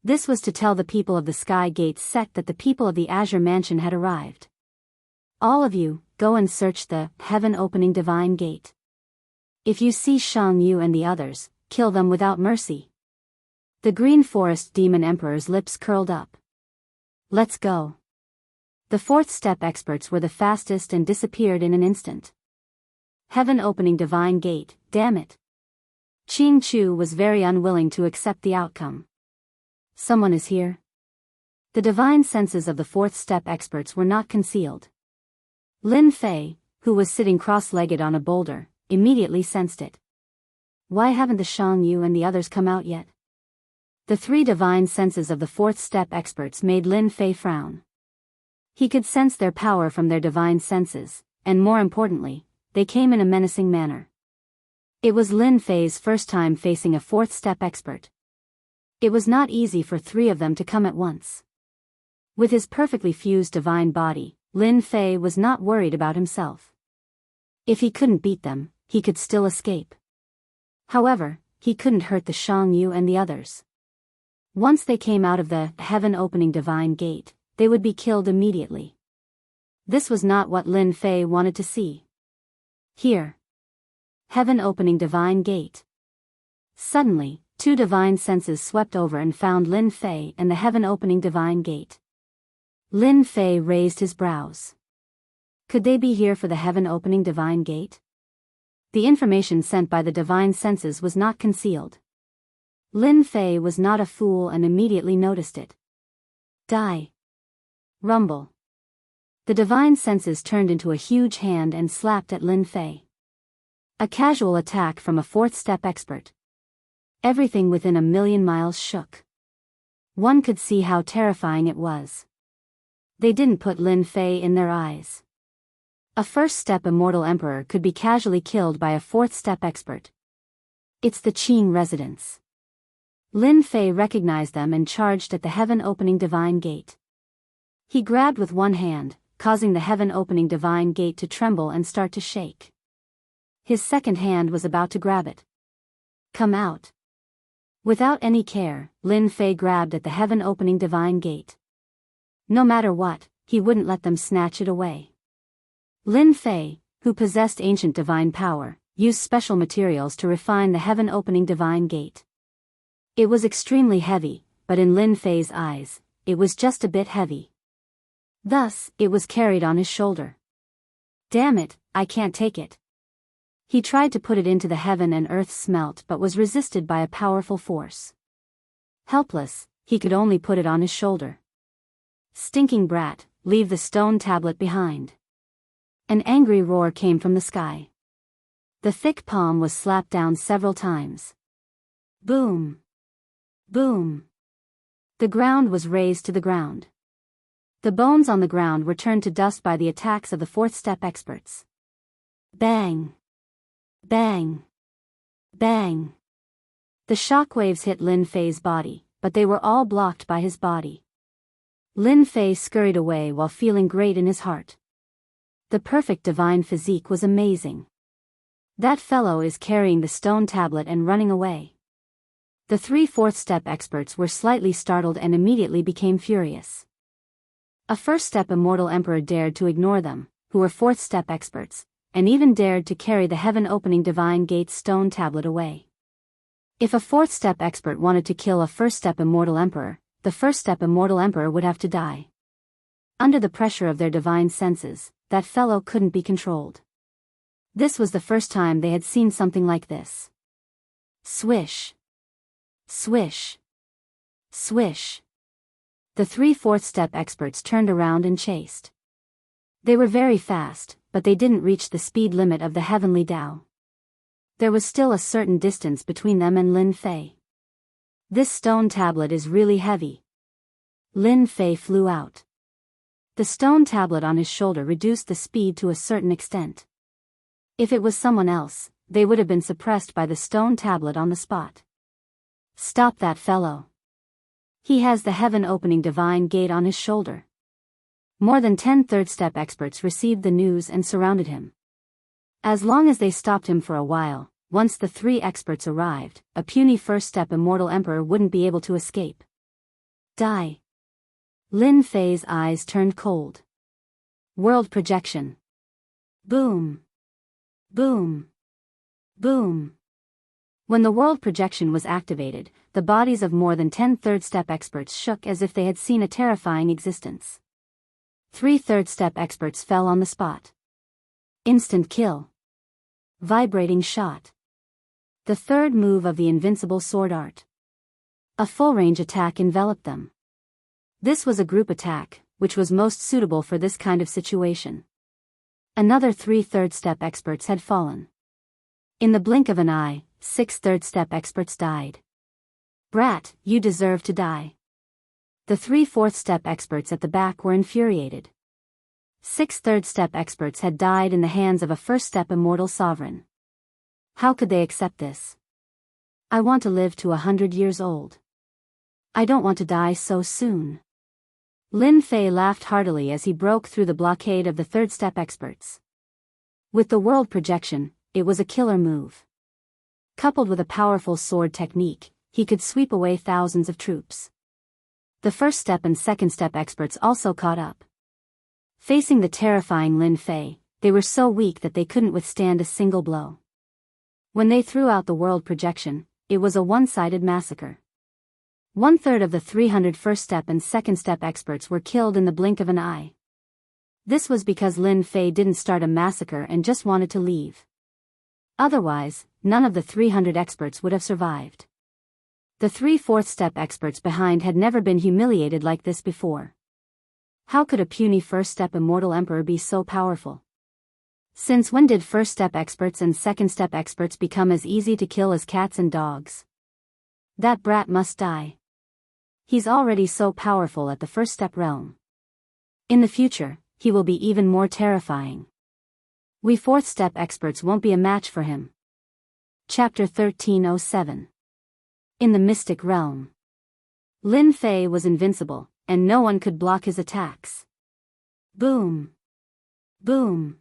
This was to tell the people of the Sky Gate sect that the people of the Azure Mansion had arrived. All of you, go and search the heaven-opening divine gate. If you see Shang Yu and the others, kill them without mercy. The Green Forest Demon Emperor's lips curled up. Let's go. The fourth-step experts were the fastest and disappeared in an instant. Heaven-opening divine gate, damn it. Qing Chu was very unwilling to accept the outcome. Someone is here. The divine senses of the fourth-step experts were not concealed. Lin Fei, who was sitting cross-legged on a boulder, immediately sensed it. Why haven't the Shang Yu and the others come out yet? The 3 divine senses of the fourth-step experts made Lin Fei frown. He could sense their power from their divine senses, and more importantly, they came in a menacing manner. It was Lin Fei's first time facing a fourth-step expert. It was not easy for 3 of them to come at once. With his perfectly fused divine body, Lin Fei was not worried about himself. If he couldn't beat them, he could still escape. However, he couldn't hurt the Shang Yu and the others. Once they came out of the heaven-opening divine gate, they would be killed immediately. This was not what Lin Fei wanted to see. Here. Heaven-opening divine gate. Suddenly, 2 divine senses swept over and found Lin Fei and the heaven-opening divine gate. Lin Fei raised his brows. Could they be here for the heaven-opening divine gate? The information sent by the divine senses was not concealed. Lin Fei was not a fool and immediately noticed it. Die. Rumble. The divine senses turned into a huge hand and slapped at Lin Fei. A casual attack from a fourth-step expert. Everything within a million miles shook. One could see how terrifying it was. They didn't put Lin Fei in their eyes. A first-step immortal emperor could be casually killed by a fourth-step expert. It's the Qing residents. Lin Fei recognized them and charged at the heaven-opening divine gate. He grabbed with one hand, causing the heaven-opening divine gate to tremble and start to shake. His second hand was about to grab it. Come out. Without any care, Lin Fei grabbed at the heaven-opening divine gate. No matter what, he wouldn't let them snatch it away. Lin Fei, who possessed ancient divine power, used special materials to refine the heaven-opening divine gate. It was extremely heavy, but in Lin Fei's eyes, it was just a bit heavy. Thus, it was carried on his shoulder. Damn it, I can't take it. He tried to put it into the heaven and earth smelt but was resisted by a powerful force. Helpless, he could only put it on his shoulder. Stinking brat, leave the stone tablet behind. An angry roar came from the sky. The thick palm was slapped down several times. Boom. Boom. The ground was razed to the ground. The bones on the ground were turned to dust by the attacks of the fourth step experts. Bang! Bang! Bang! The shockwaves hit Lin Fei's body, but they were all blocked by his body. Lin Fei scurried away while feeling great in his heart. The perfect divine physique was amazing. That fellow is carrying the stone tablet and running away. The three fourth step experts were slightly startled and immediately became furious. A first step immortal emperor dared to ignore them, who were fourth step experts, and even dared to carry the heaven-opening divine gate's stone tablet away. If a fourth step expert wanted to kill a first step immortal emperor, the first step immortal emperor would have to die. Under the pressure of their divine senses, that fellow couldn't be controlled. This was the first time they had seen something like this. Swish. Swish. Swish. The three fourth step experts turned around and chased. They were very fast, but they didn't reach the speed limit of the heavenly Tao. There was still a certain distance between them and Lin Fei. This stone tablet is really heavy. Lin Fei flew out. The stone tablet on his shoulder reduced the speed to a certain extent. If it was someone else, they would have been suppressed by the stone tablet on the spot. Stop that fellow. He has the heaven-opening divine gate on his shoulder. More than 10 third-step experts received the news and surrounded him. As long as they stopped him for a while, once the three experts arrived, a puny first-step immortal emperor wouldn't be able to escape. Die. Lin Fei's eyes turned cold. World projection. Boom. Boom. Boom. When the world projection was activated, the bodies of more than 10 third-step experts shook as if they had seen a terrifying existence. 3 third-step experts fell on the spot. Instant kill. Vibrating shot. The third move of the invincible sword art. A full-range attack enveloped them. This was a group attack, which was most suitable for this kind of situation. Another 3 third-step experts had fallen. In the blink of an eye, 6 third-step experts died. Brat, you deserve to die. The 3 fourth-step experts at the back were infuriated. 6 third-step experts had died in the hands of a first-step immortal sovereign. How could they accept this? I want to live to 100 years old. I don't want to die so soon. Lin Fei laughed heartily as he broke through the blockade of the third-step experts. With the world projection, it was a killer move. Coupled with a powerful sword technique, he could sweep away thousands of troops. The first step and second step experts also caught up. Facing the terrifying Lin Fei, they were so weak that they couldn't withstand a single blow. When they threw out the world projection, it was a one-sided massacre. 1/3 of the 300 first step and second step experts were killed in the blink of an eye. This was because Lin Fei didn't start a massacre and just wanted to leave. Otherwise, none of the 300 experts would have survived. The 3 fourth step experts behind had never been humiliated like this before. How could a puny first step immortal emperor be so powerful? Since when did first step experts and second step experts become as easy to kill as cats and dogs? That brat must die. He's already so powerful at the first step realm. In the future, he will be even more terrifying. We fourth step experts won't be a match for him. Chapter 1307. In the mystic realm. Lin Fei was invincible, and no one could block his attacks. Boom. Boom.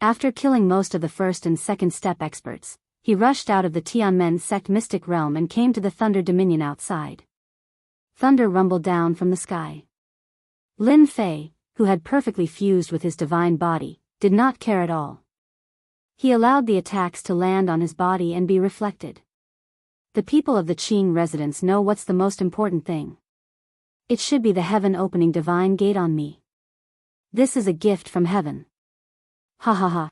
After killing most of the first and second step experts, he rushed out of the Tianmen sect mystic realm and came to the Thunder Dominion outside. Thunder rumbled down from the sky. Lin Fei, who had perfectly fused with his divine body, did not care at all. He allowed the attacks to land on his body and be reflected. The people of the Qing residence know what's the most important thing. It should be the heaven-opening divine gate on me. This is a gift from heaven. Ha ha ha.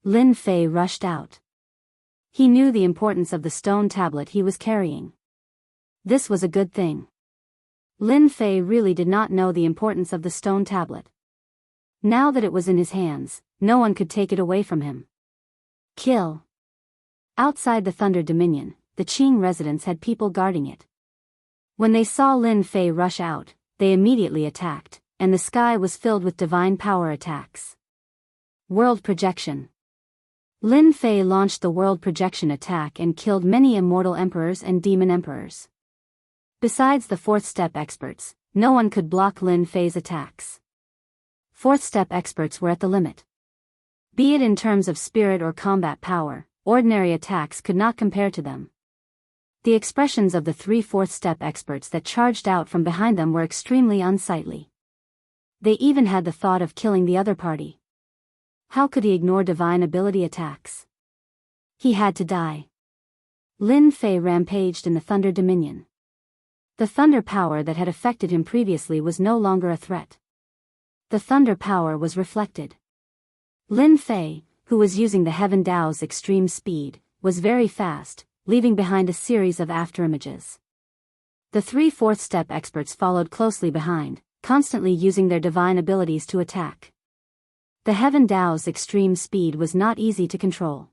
Lin Fei rushed out. He knew the importance of the stone tablet he was carrying. This was a good thing. Lin Fei really did not know the importance of the stone tablet. Now that it was in his hands, no one could take it away from him. Kill. Outside the Thunder Dominion, the Qing residents had people guarding it. When they saw Lin Fei rush out, they immediately attacked, and the sky was filled with divine power attacks. World projection. Lin Fei launched the world projection attack and killed many immortal emperors and demon emperors. Besides the fourth step experts, no one could block Lin Fei's attacks. Fourth step experts were at the limit. Be it in terms of spirit or combat power, ordinary attacks could not compare to them. The expressions of the three fourth step experts that charged out from behind them were extremely unsightly. They even had the thought of killing the other party. How could he ignore divine ability attacks? He had to die. Lin Fei rampaged in the Thunder Dominion. The thunder power that had affected him previously was no longer a threat. The thunder power was reflected. Lin Fei, who was using the Heaven Dao's extreme speed, was very fast, leaving behind a series of afterimages. The three fourth step experts followed closely behind, constantly using their divine abilities to attack. The Heaven Dao's extreme speed was not easy to control.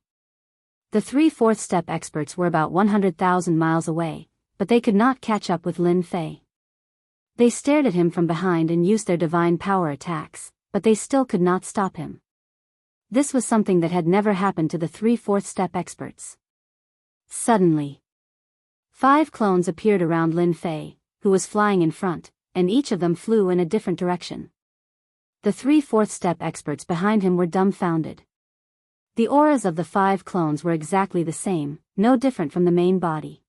The three fourth step experts were about 100,000 miles away, but they could not catch up with Lin Fei. They stared at him from behind and used their divine power attacks, but they still could not stop him. This was something that had never happened to the three fourth step experts. Suddenly, 5 clones appeared around Lin Fei, who was flying in front, and each of them flew in a different direction. The three fourth step experts behind him were dumbfounded. The auras of the 5 clones were exactly the same, no different from the main body.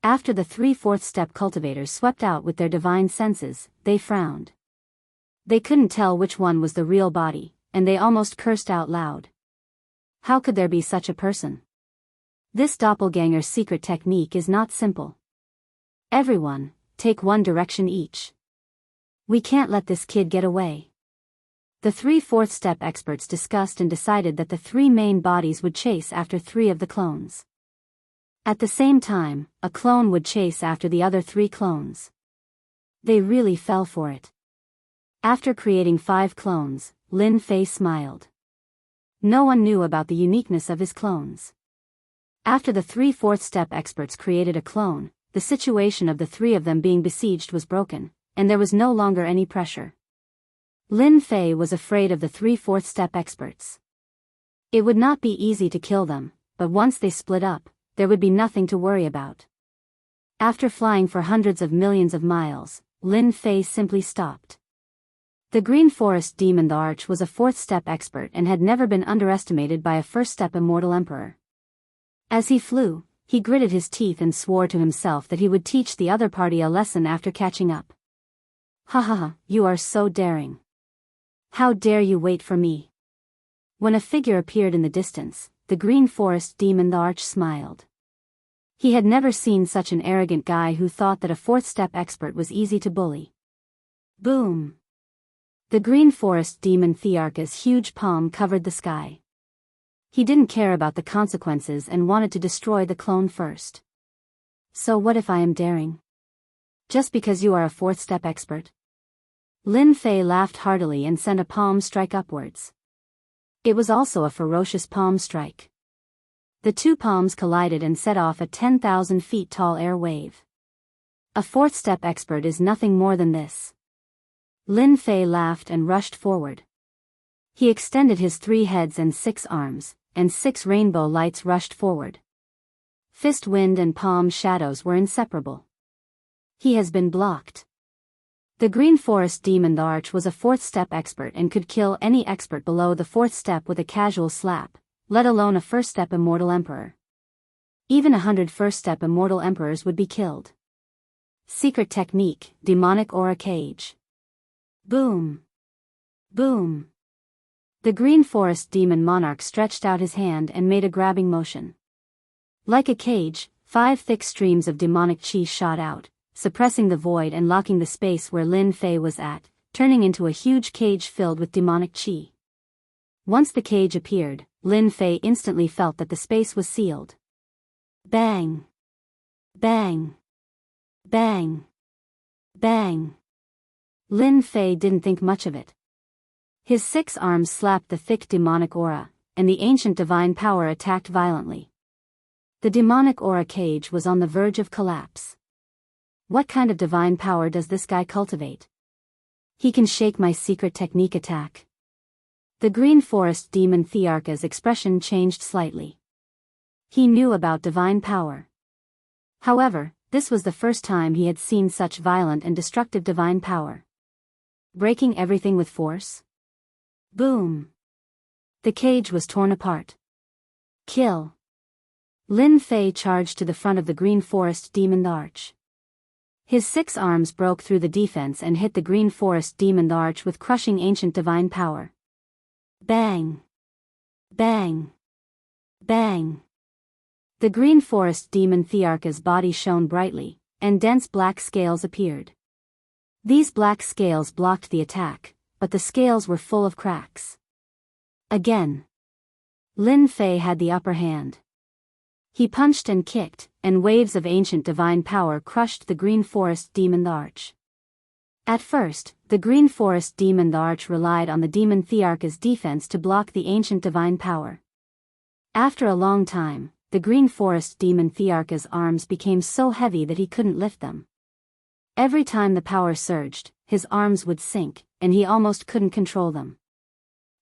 After the three fourth step cultivators swept out with their divine senses, they frowned. They couldn't tell which one was the real body, and they almost cursed out loud. How could there be such a person? This doppelganger secret technique is not simple. Everyone, take one direction each. We can't let this kid get away. The three fourth step experts discussed and decided that the 3 main bodies would chase after 3 of the clones. At the same time, a clone would chase after the other 3 clones. They really fell for it. After creating 5 clones, Lin Fei smiled. No one knew about the uniqueness of his clones. After the three fourth step experts created a clone, the situation of the 3 of them being besieged was broken, and there was no longer any pressure. Lin Fei was afraid of the three fourth step experts. It would not be easy to kill them, but once they split up, there would be nothing to worry about. After flying for hundreds of millions of miles, Lin Fei simply stopped. The Green Forest Demon the Arch was a fourth step expert and had never been underestimated by a first step immortal emperor. As he flew, he gritted his teeth and swore to himself that he would teach the other party a lesson after catching up. Ha ha ha, you are so daring. How dare you wait for me? When a figure appeared in the distance, the Green Forest Demon the Arch smiled. He had never seen such an arrogant guy who thought that a fourth step expert was easy to bully. Boom! The Green Forest Demon Thearcha's huge palm covered the sky. He didn't care about the consequences and wanted to destroy the clone first. So what if I am daring? Just because you are a fourth step expert? Lin Fei laughed heartily and sent a palm strike upwards. It was also a ferocious palm strike. The 2 palms collided and set off a 10,000 feet tall air wave. A fourth step expert is nothing more than this. Lin Fei laughed and rushed forward. He extended his 3 heads and 6 arms, and 6 rainbow lights rushed forward. Fist wind and palm shadows were inseparable. He has been blocked. The Green Forest Demon the Arch was a fourth step expert and could kill any expert below the fourth step with a casual slap, let alone a first step immortal emperor. Even 100 first step immortal emperors would be killed. Secret technique, demonic aura cage. Boom! Boom! The Green Forest Demon Monarch stretched out his hand and made a grabbing motion. Like a cage, 5 thick streams of demonic chi shot out, suppressing the void and locking the space where Lin Fei was at, turning into a huge cage filled with demonic chi. Once the cage appeared, Lin Fei instantly felt that the space was sealed. Bang! Bang! Bang! Bang! Lin Fei didn't think much of it. His 6 arms slapped the thick demonic aura, and the ancient divine power attacked violently. The demonic aura cage was on the verge of collapse. What kind of divine power does this guy cultivate? He can shake my secret technique attack. The Green Forest demon Thearka's expression changed slightly. He knew about divine power. However, this was the first time he had seen such violent and destructive divine power. Breaking everything with force? Boom! The cage was torn apart. Kill! Lin Fei charged to the front of the Green Forest demon arch. His 6 arms broke through the defense and hit the Green Forest demon arch with crushing ancient divine power. Bang! Bang! Bang! The Green Forest demon Thearka's body shone brightly, and dense black scales appeared. These black scales blocked the attack, but the scales were full of cracks. Again. Lin Fei had the upper hand. He punched and kicked, and waves of ancient divine power crushed the Green Forest demon arch. At first, the Green Forest demon arch relied on the demon Thearka's defense to block the ancient divine power. After a long time, the Green Forest demon Thearka's arms became so heavy that he couldn't lift them. Every time the power surged, his arms would sink, and he almost couldn't control them.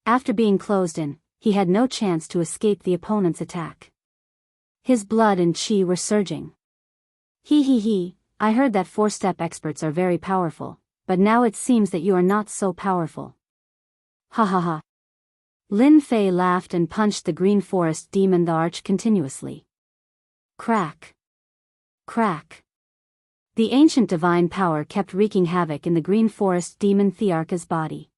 After being closed in, he had no chance to escape the opponent's attack. His blood and chi were surging. He, I heard that 4-step experts are very powerful, but now it seems that you are not so powerful. Ha ha ha. Lin Fei laughed and punched the Green Forest demon arch continuously. Crack. Crack. The ancient divine power kept wreaking havoc in the Green Forest demon Thearka's body.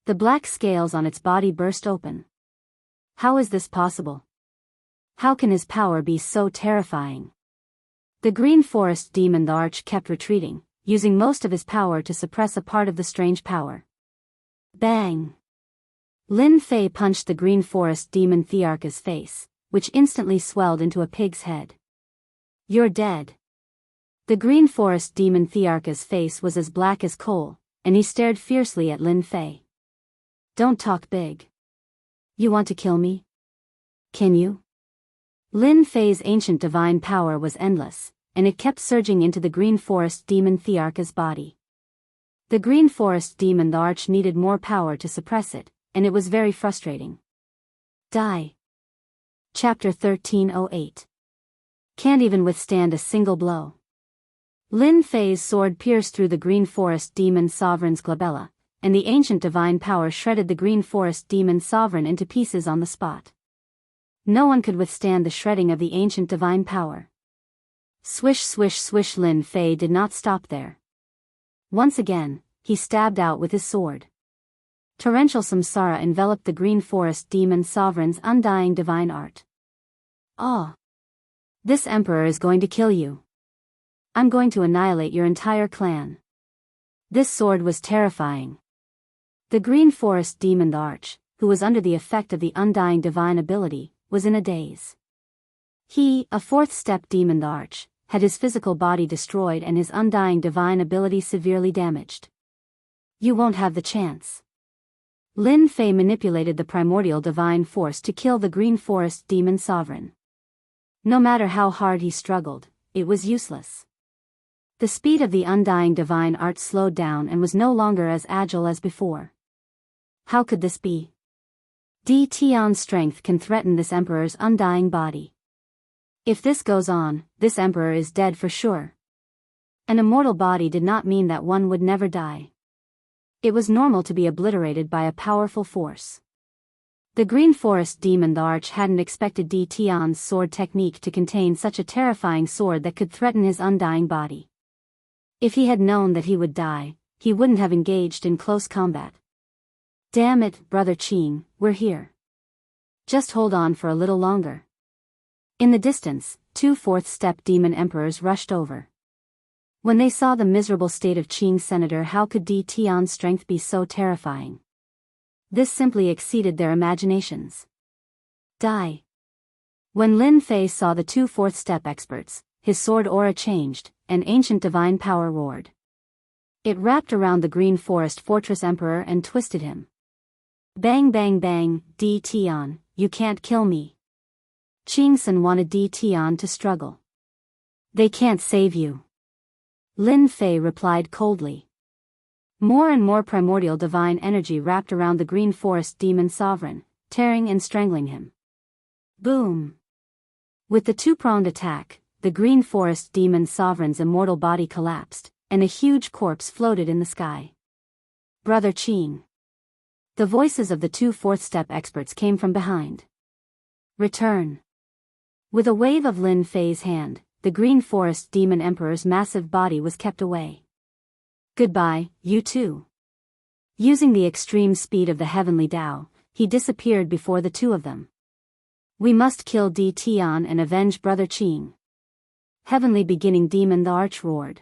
The black scales on its body burst open. How is this possible? How can his power be so terrifying? The Green Forest demon arch kept retreating, using most of his power to suppress a part of the strange power. Bang! Lin Fei punched the Green Forest demon Thearka's face, which instantly swelled into a pig's head. You're dead. The Green Forest demon Thearka's face was as black as coal, and he stared fiercely at Lin Fei. Don't talk big. You want to kill me? Can you? Lin Fei's ancient divine power was endless, and it kept surging into the Green Forest demon Thearka's body. The Green Forest demon arch needed more power to suppress it, and it was very frustrating. Die. Chapter 1308. Can't even withstand a single blow. Lin Fei's sword pierced through the Green Forest demon sovereign's glabella, and the ancient divine power shredded the Green Forest demon sovereign into pieces on the spot. No one could withstand the shredding of the ancient divine power. Swish swish swish. Lin Fei did not stop there. Once again, he stabbed out with his sword. Torrential samsara enveloped the Green Forest demon sovereign's undying divine art. Ah! This emperor is going to kill you. I'm going to annihilate your entire clan. This sword was terrifying. The Green Forest demon arch, who was under the effect of the undying divine ability, was in a daze. He, a 4th-step demon arch, had his physical body destroyed and his undying divine ability severely damaged. You won't have the chance. Lin Fei manipulated the primordial divine force to kill the Green Forest demon sovereign. No matter how hard he struggled, it was useless. The speed of the undying divine art slowed down and was no longer as agile as before. How could this be? Di Tian's strength can threaten this emperor's undying body. If this goes on, this emperor is dead for sure. An immortal body did not mean that one would never die. It was normal to be obliterated by a powerful force. The Green Forest demon arch hadn't expected Di Tian's sword technique to contain such a terrifying sword that could threaten his undying body. If he had known that he would die, he wouldn't have engaged in close combat. Damn it, Brother Qing, we're here. Just hold on for a little longer. In the distance, 2 4th-step demon emperors rushed over. When they saw the miserable state of Qing's senator, how could Di Tian's strength be so terrifying? This simply exceeded their imaginations. Die. When Lin Fei saw the 2 4th-step experts, his sword aura changed, and ancient divine power roared. It wrapped around the Green Forest Fortress Emperor and twisted him. Bang bang bang, Di Tian, you can't kill me. Qing San wanted Di Tian to struggle. They can't save you. Lin Fei replied coldly. More and more primordial divine energy wrapped around the green forest demon sovereign, tearing and strangling him. Boom! With the two-pronged attack, the green forest demon sovereign's immortal body collapsed, and a huge corpse floated in the sky. Brother Qing. The voices of the two fourth-step experts came from behind. Return. With a wave of Lin Fei's hand, the green forest demon emperor's massive body was kept away. Goodbye, you two. Using the extreme speed of the heavenly Tao, he disappeared before the two of them. We must kill Di Tian and avenge Brother Qing. Heavenly beginning demon the arch roared.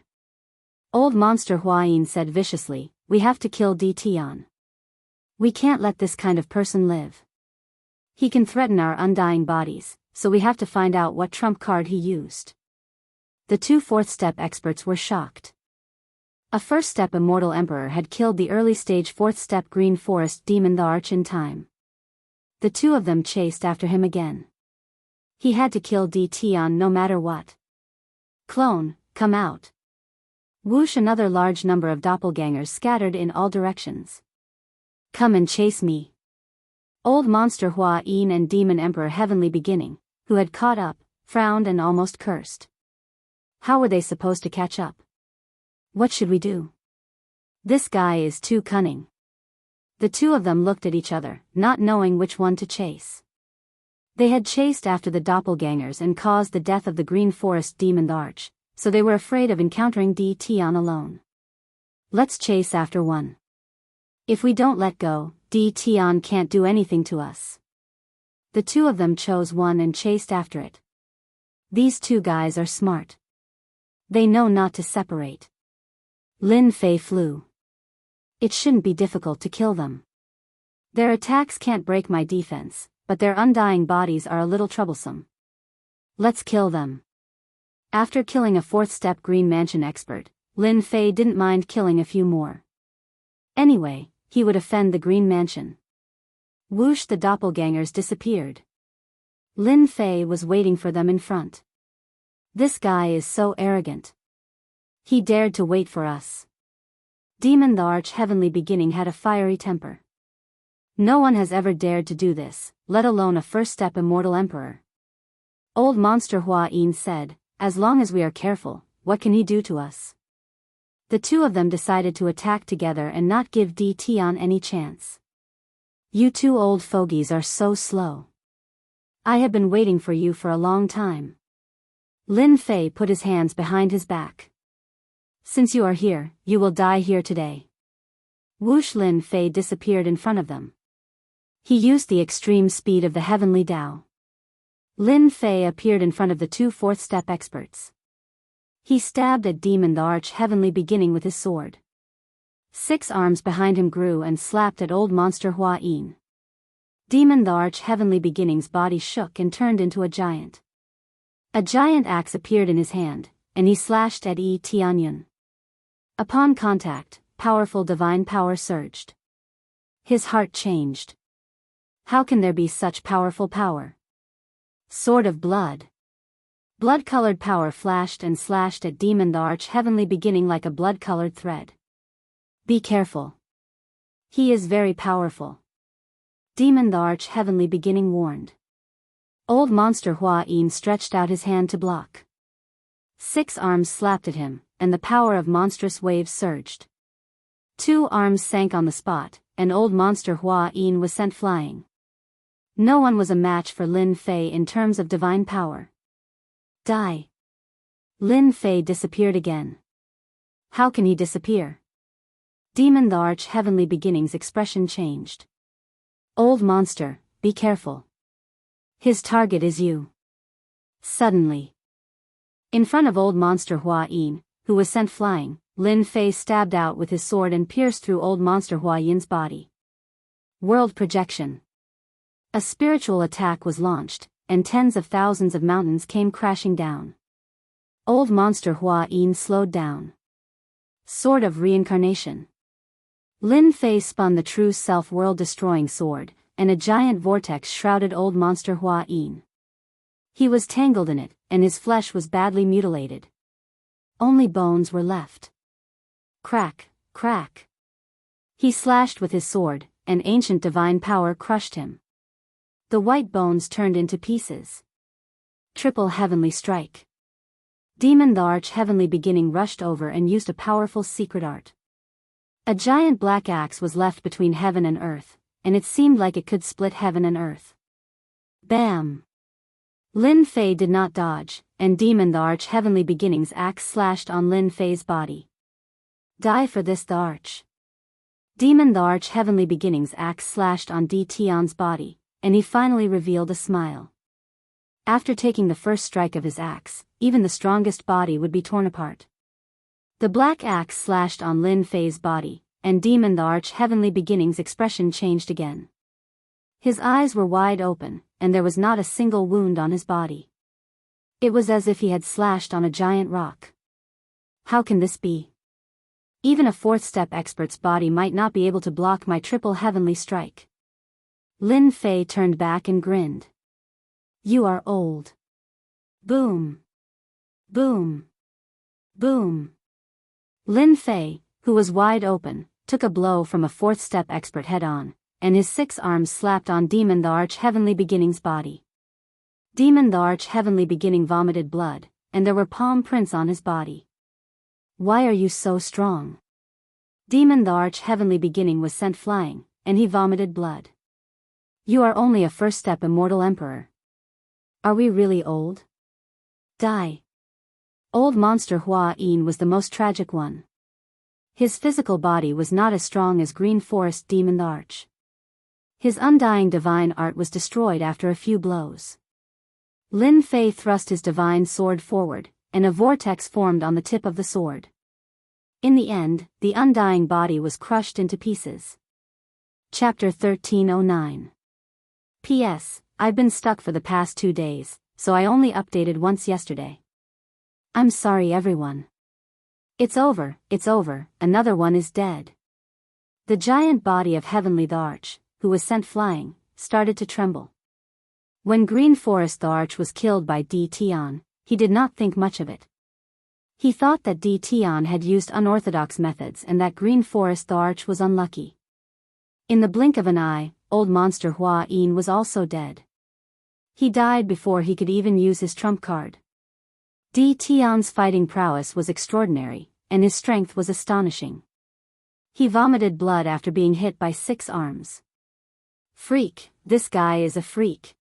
Old monster Huayin said viciously, we have to kill Di Tian. We can't let this kind of person live. He can threaten our undying bodies, so we have to find out what trump card he used. The two fourth-step experts were shocked. A first-step immortal emperor had killed the early-stage fourth-step green forest demon the arch in time. The two of them chased after him again. He had to kill Di Tian no matter what. Clone, come out. Whoosh! Another large number of doppelgangers scattered in all directions. Come and chase me. Old monster Hua Yin and demon emperor heavenly beginning, who had caught up, frowned and almost cursed. How were they supposed to catch up? What should we do? This guy is too cunning. The two of them looked at each other, not knowing which one to chase. They had chased after the doppelgangers and caused the death of the green forest demon arch, so they were afraid of encountering Di Tian alone. Let's chase after one. If we don't let go, Di Tian can't do anything to us. The two of them chose one and chased after it. These two guys are smart. They know not to separate. Lin Fei flew. It shouldn't be difficult to kill them. Their attacks can't break my defense, but their undying bodies are a little troublesome. Let's kill them. After killing a fourth-step green mansion expert, Lin Fei didn't mind killing a few more. Anyway, he would offend the green mansion. Whoosh! The doppelgangers disappeared. Lin Fei was waiting for them in front. This guy is so arrogant. He dared to wait for us. Demon the arch heavenly beginning had a fiery temper. No one has ever dared to do this, let alone a first-step immortal emperor. Old monster Hua Yin said, as long as we are careful, what can he do to us? The two of them decided to attack together and not give Di Tian any chance. You two old fogies are so slow. I have been waiting for you for a long time. Lin Fei put his hands behind his back. Since you are here, you will die here today. Whoosh! Lin Fei disappeared in front of them. He used the extreme speed of the heavenly Tao. Lin Fei appeared in front of the two fourth-step experts. He stabbed at demon the arch heavenly beginning with his sword. 6 arms behind him grew and slapped at old monster Hua Yin. Demon the arch heavenly beginning's body shook and turned into a giant. A giant axe appeared in his hand, and he slashed at Yi Tianyun. Upon contact, powerful divine power surged. His heart changed. How can there be such powerful power? Sword of blood. Blood-colored power flashed and slashed at demon the arch heavenly beginning like a blood-colored thread. Be careful. He is very powerful. Demon the arch heavenly beginning warned. Old monster Hua Yin stretched out his hand to block. 6 arms slapped at him, and the power of monstrous waves surged. 2 arms sank on the spot, and old monster Hua Yin was sent flying. No one was a match for Lin Fei in terms of divine power. Die. Lin Fei disappeared again. How can he disappear? Demon the arch heavenly beginning's expression changed. Old monster, be careful. His target is you. Suddenly. In front of old monster Hua Yin, who was sent flying, Lin Fei stabbed out with his sword and pierced through old monster Hua Yin's body. World projection. A spiritual attack was launched, and tens of thousands of mountains came crashing down. Old monster Hua Yin slowed down. Sword of reincarnation. Lin Fei spun the true self world-destroying sword, and a giant vortex shrouded old monster Hua Yin. He was tangled in it, and his flesh was badly mutilated. Only bones were left. Crack, crack. He slashed with his sword, and ancient divine power crushed him. The white bones turned into pieces. Triple heavenly strike. Demon the arch-heavenly beginning rushed over and used a powerful secret art. A giant black axe was left between heaven and earth, and it seemed like it could split heaven and earth. Bam! Lin Fei did not dodge, and Demon the arch-heavenly beginning's axe slashed on Lin Fei's body. Die for this the arch. Demon the arch-heavenly beginning's axe slashed on Di Tian's body, and he finally revealed a smile. After taking the first strike of his axe, even the strongest body would be torn apart. The black axe slashed on Lin Fei's body, and Demon the arch-heavenly beginning's expression changed again. His eyes were wide open, and there was not a single wound on his body. It was as if he had slashed on a giant rock. How can this be? Even a fourth-step expert's body might not be able to block my triple heavenly strike. Lin Fei turned back and grinned. You are old. Boom. Boom. Boom. Lin Fei, who was wide open, took a blow from a fourth-step expert head-on, and his 6 arms slapped on Demon the arch-heavenly beginning's body. Demon the arch-heavenly beginning vomited blood, and there were palm prints on his body. Why are you so strong? Demon the arch-heavenly beginning was sent flying, and he vomited blood. You are only a first-step immortal emperor. Are we really old? Die. Old monster Hua Yin was the most tragic one. His physical body was not as strong as Green Forest Demon the Arch. His undying divine art was destroyed after a few blows. Lin Fei thrust his divine sword forward, and a vortex formed on the tip of the sword. In the end, the undying body was crushed into pieces. Chapter 1309. P.S. I've been stuck for the past 2 days, so I only updated once yesterday. I'm sorry everyone. It's over, another one is dead. The giant body of Heavenly the Arch, who was sent flying, started to tremble. When Green Forest the Arch was killed by Di Tian, he did not think much of it. He thought that Di Tian had used unorthodox methods and that Green Forest the Arch was unlucky. In the blink of an eye, old monster Hua Yin was also dead. He died before he could even use his trump card. Di Tian's fighting prowess was extraordinary, and his strength was astonishing. He vomited blood after being hit by 6 arms. Freak, this guy is a freak.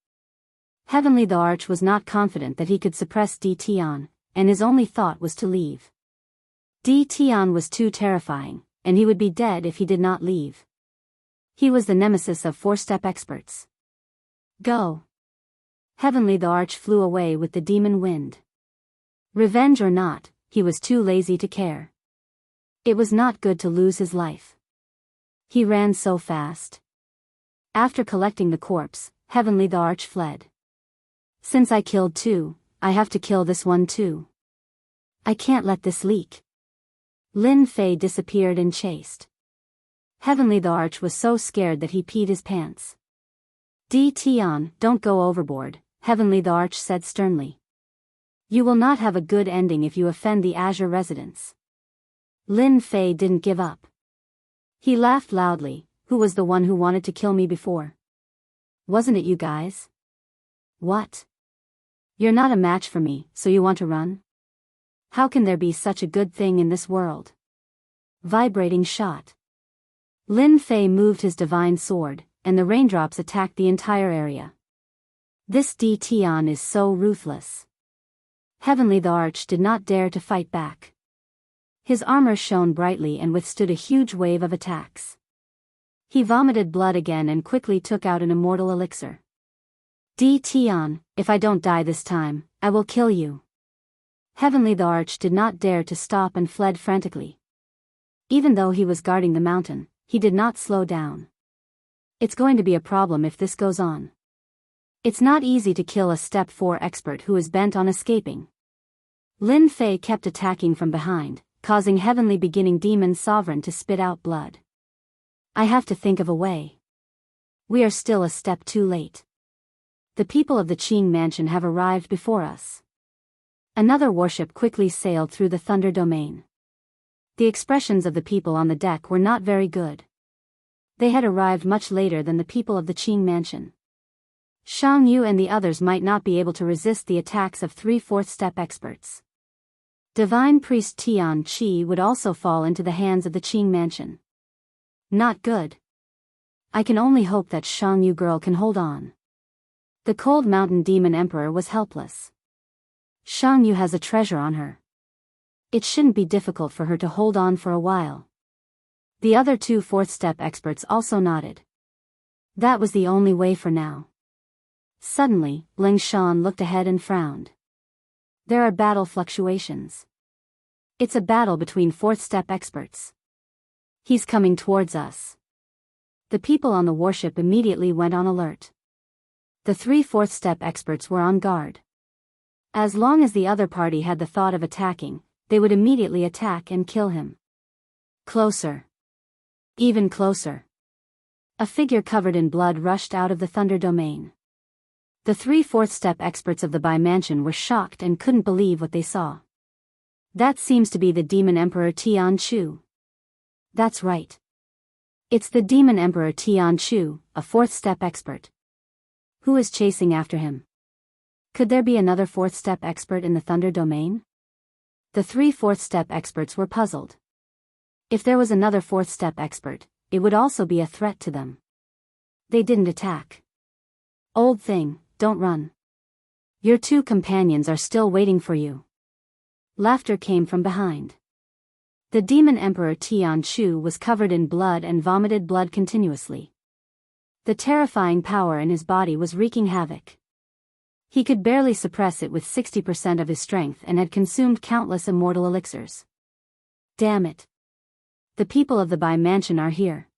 Heavenly the Arch was not confident that he could suppress Di Tian, and his only thought was to leave. Di Tian was too terrifying, and he would be dead if he did not leave. He was the nemesis of 4-step experts. Go. Heavenly the Arch flew away with the demon wind. Revenge or not, he was too lazy to care. It was not good to lose his life. He ran so fast. After collecting the corpse, Heavenly the Arch fled. Since I killed 2, I have to kill this one too. I can't let this leak. Lin Fei disappeared and chased. Heavenly the Arch was so scared that he peed his pants. Di Tian, don't go overboard, Heavenly the Arch said sternly. You will not have a good ending if you offend the Azure residents. Lin Fei didn't give up. He laughed loudly. Who was the one who wanted to kill me before? Wasn't it you guys? What? You're not a match for me, so you want to run? How can there be such a good thing in this world? Vibrating shot. Lin Fei moved his divine sword, and the raindrops attacked the entire area. This Di Tian is so ruthless. Heavenly the Arch did not dare to fight back. His armor shone brightly and withstood a huge wave of attacks. He vomited blood again and quickly took out an immortal elixir. Di Tian, if I don't die this time, I will kill you. Heavenly the Arch did not dare to stop and fled frantically. Even though he was guarding the mountain, he did not slow down. It's going to be a problem if this goes on. It's not easy to kill a Step 4 expert who is bent on escaping. Lin Fei kept attacking from behind, causing Heavenly Beginning Demon Sovereign to spit out blood. I have to think of a way. We are still a step too late. The people of the Qing Mansion have arrived before us. Another warship quickly sailed through the Thunder Domain. The expressions of the people on the deck were not very good. They had arrived much later than the people of the Qing mansion. Shang Yu and the others might not be able to resist the attacks of 3 fourth-step experts. Divine Priest Tian Qi would also fall into the hands of the Qing mansion. Not good. I can only hope that Shang Yu girl can hold on. The Cold Mountain Demon Emperor was helpless. Shang Yu has a treasure on her. It shouldn't be difficult for her to hold on for a while. The other 2 fourth-step experts also nodded. That was the only way for now. Suddenly, Ling Shan looked ahead and frowned. There are battle fluctuations. It's a battle between fourth-step experts. He's coming towards us. The people on the warship immediately went on alert. The 3 fourth-step experts were on guard. As long as the other party had the thought of attacking, they would immediately attack and kill him. Closer. Even closer. A figure covered in blood rushed out of the Thunder Domain. The 3 fourth-step experts of the Bai Mansion were shocked and couldn't believe what they saw. That seems to be the Demon Emperor Tian Chu. That's right. It's the Demon Emperor Tian Chu, a fourth-step expert. Who is chasing after him? Could there be another fourth-step expert in the Thunder Domain? The 3 fourth-step experts were puzzled. If there was another fourth-step expert, it would also be a threat to them. They didn't attack. Old thing, don't run. Your 2 companions are still waiting for you. Laughter came from behind. The Demon Emperor Tian Chu was covered in blood and vomited blood continuously. The terrifying power in his body was wreaking havoc. He could barely suppress it with 60% of his strength and had consumed countless immortal elixirs. Damn it. The people of the Bai Mansion are here.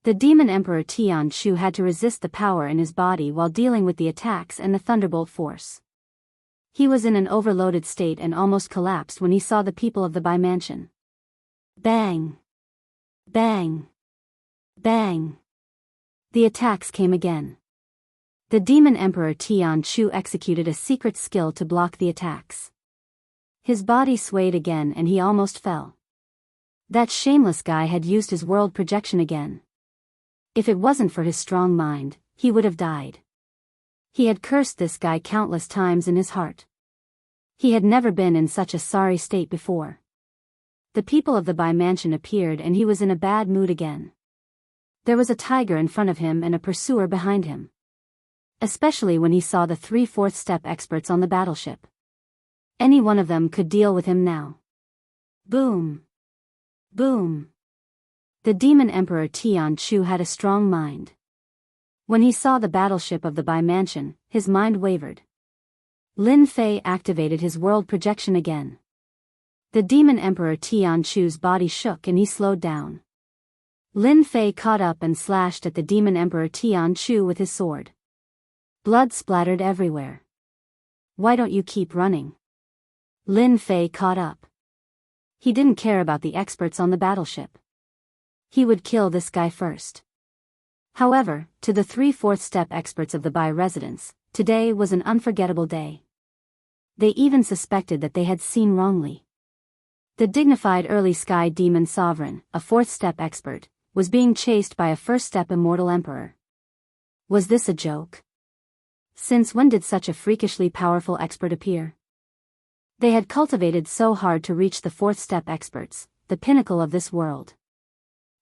The Demon Emperor Tian Chu had to resist the power in his body while dealing with the attacks and the thunderbolt force. He was in an overloaded state and almost collapsed when he saw the people of the Bai Mansion. Bang! Bang! Bang! The attacks came again. The Demon Emperor Tian Chu executed a secret skill to block the attacks. His body swayed again and he almost fell. That shameless guy had used his world projection again. If it wasn't for his strong mind, he would have died. He had cursed this guy countless times in his heart. He had never been in such a sorry state before. The people of the Bai Mansion appeared and he was in a bad mood again. There was a tiger in front of him and a pursuer behind him. Especially when he saw the 3 fourth-step experts on the battleship. Any one of them could deal with him now. Boom! Boom! The Demon Emperor Tian Chu had a strong mind. When he saw the battleship of the Bai Mansion, his mind wavered. Lin Fei activated his world projection again. The Demon Emperor Tian Chu's body shook and he slowed down. Lin Fei caught up and slashed at the Demon Emperor Tian Chu with his sword. Blood splattered everywhere. Why don't you keep running? Lin Fei caught up. He didn't care about the experts on the battleship. He would kill this guy first. However, to the 3 fourth-step experts of the Bai residence, today was an unforgettable day. They even suspected that they had seen wrongly. The dignified early sky demon sovereign, a 4th-step expert, was being chased by a 1st-step immortal emperor. Was this a joke? Since when did such a freakishly powerful expert appear? They had cultivated so hard to reach the 4th-step experts, the pinnacle of this world.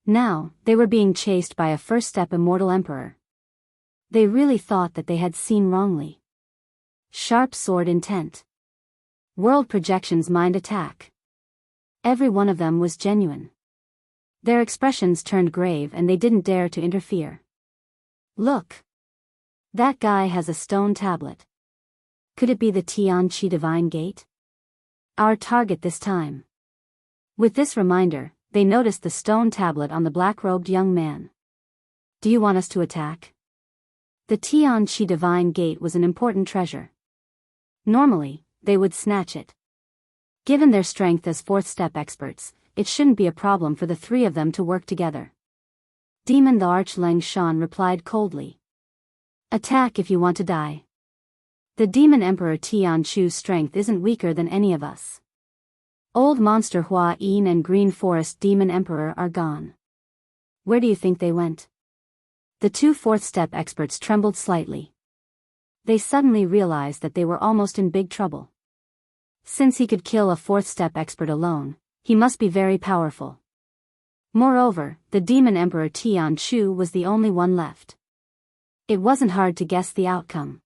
Now, they were being chased by a 1st-step immortal emperor. They really thought that they had seen wrongly. Sharp sword intent. World projections mind attack. Every one of them was genuine. Their expressions turned grave and they didn't dare to interfere. Look! That guy has a stone tablet. Could it be the Tian Qi Divine Gate? Our target this time. With this reminder, they noticed the stone tablet on the black-robed young man. Do you want us to attack? The Tian Qi Divine Gate was an important treasure. Normally, they would snatch it. Given their strength as 4th-step experts, it shouldn't be a problem for the 3 of them to work together. Demon the Arch-Lang Shan replied coldly. Attack if you want to die. The Demon Emperor Tian Chu's strength isn't weaker than any of us. Old Monster Hua Yin and Green Forest Demon Emperor are gone. Where do you think they went? The two fourth-step experts trembled slightly. They suddenly realized that they were almost in big trouble. Since he could kill a fourth-step expert alone, he must be very powerful. Moreover, the Demon Emperor Tian Chu was the only one left. It wasn't hard to guess the outcome.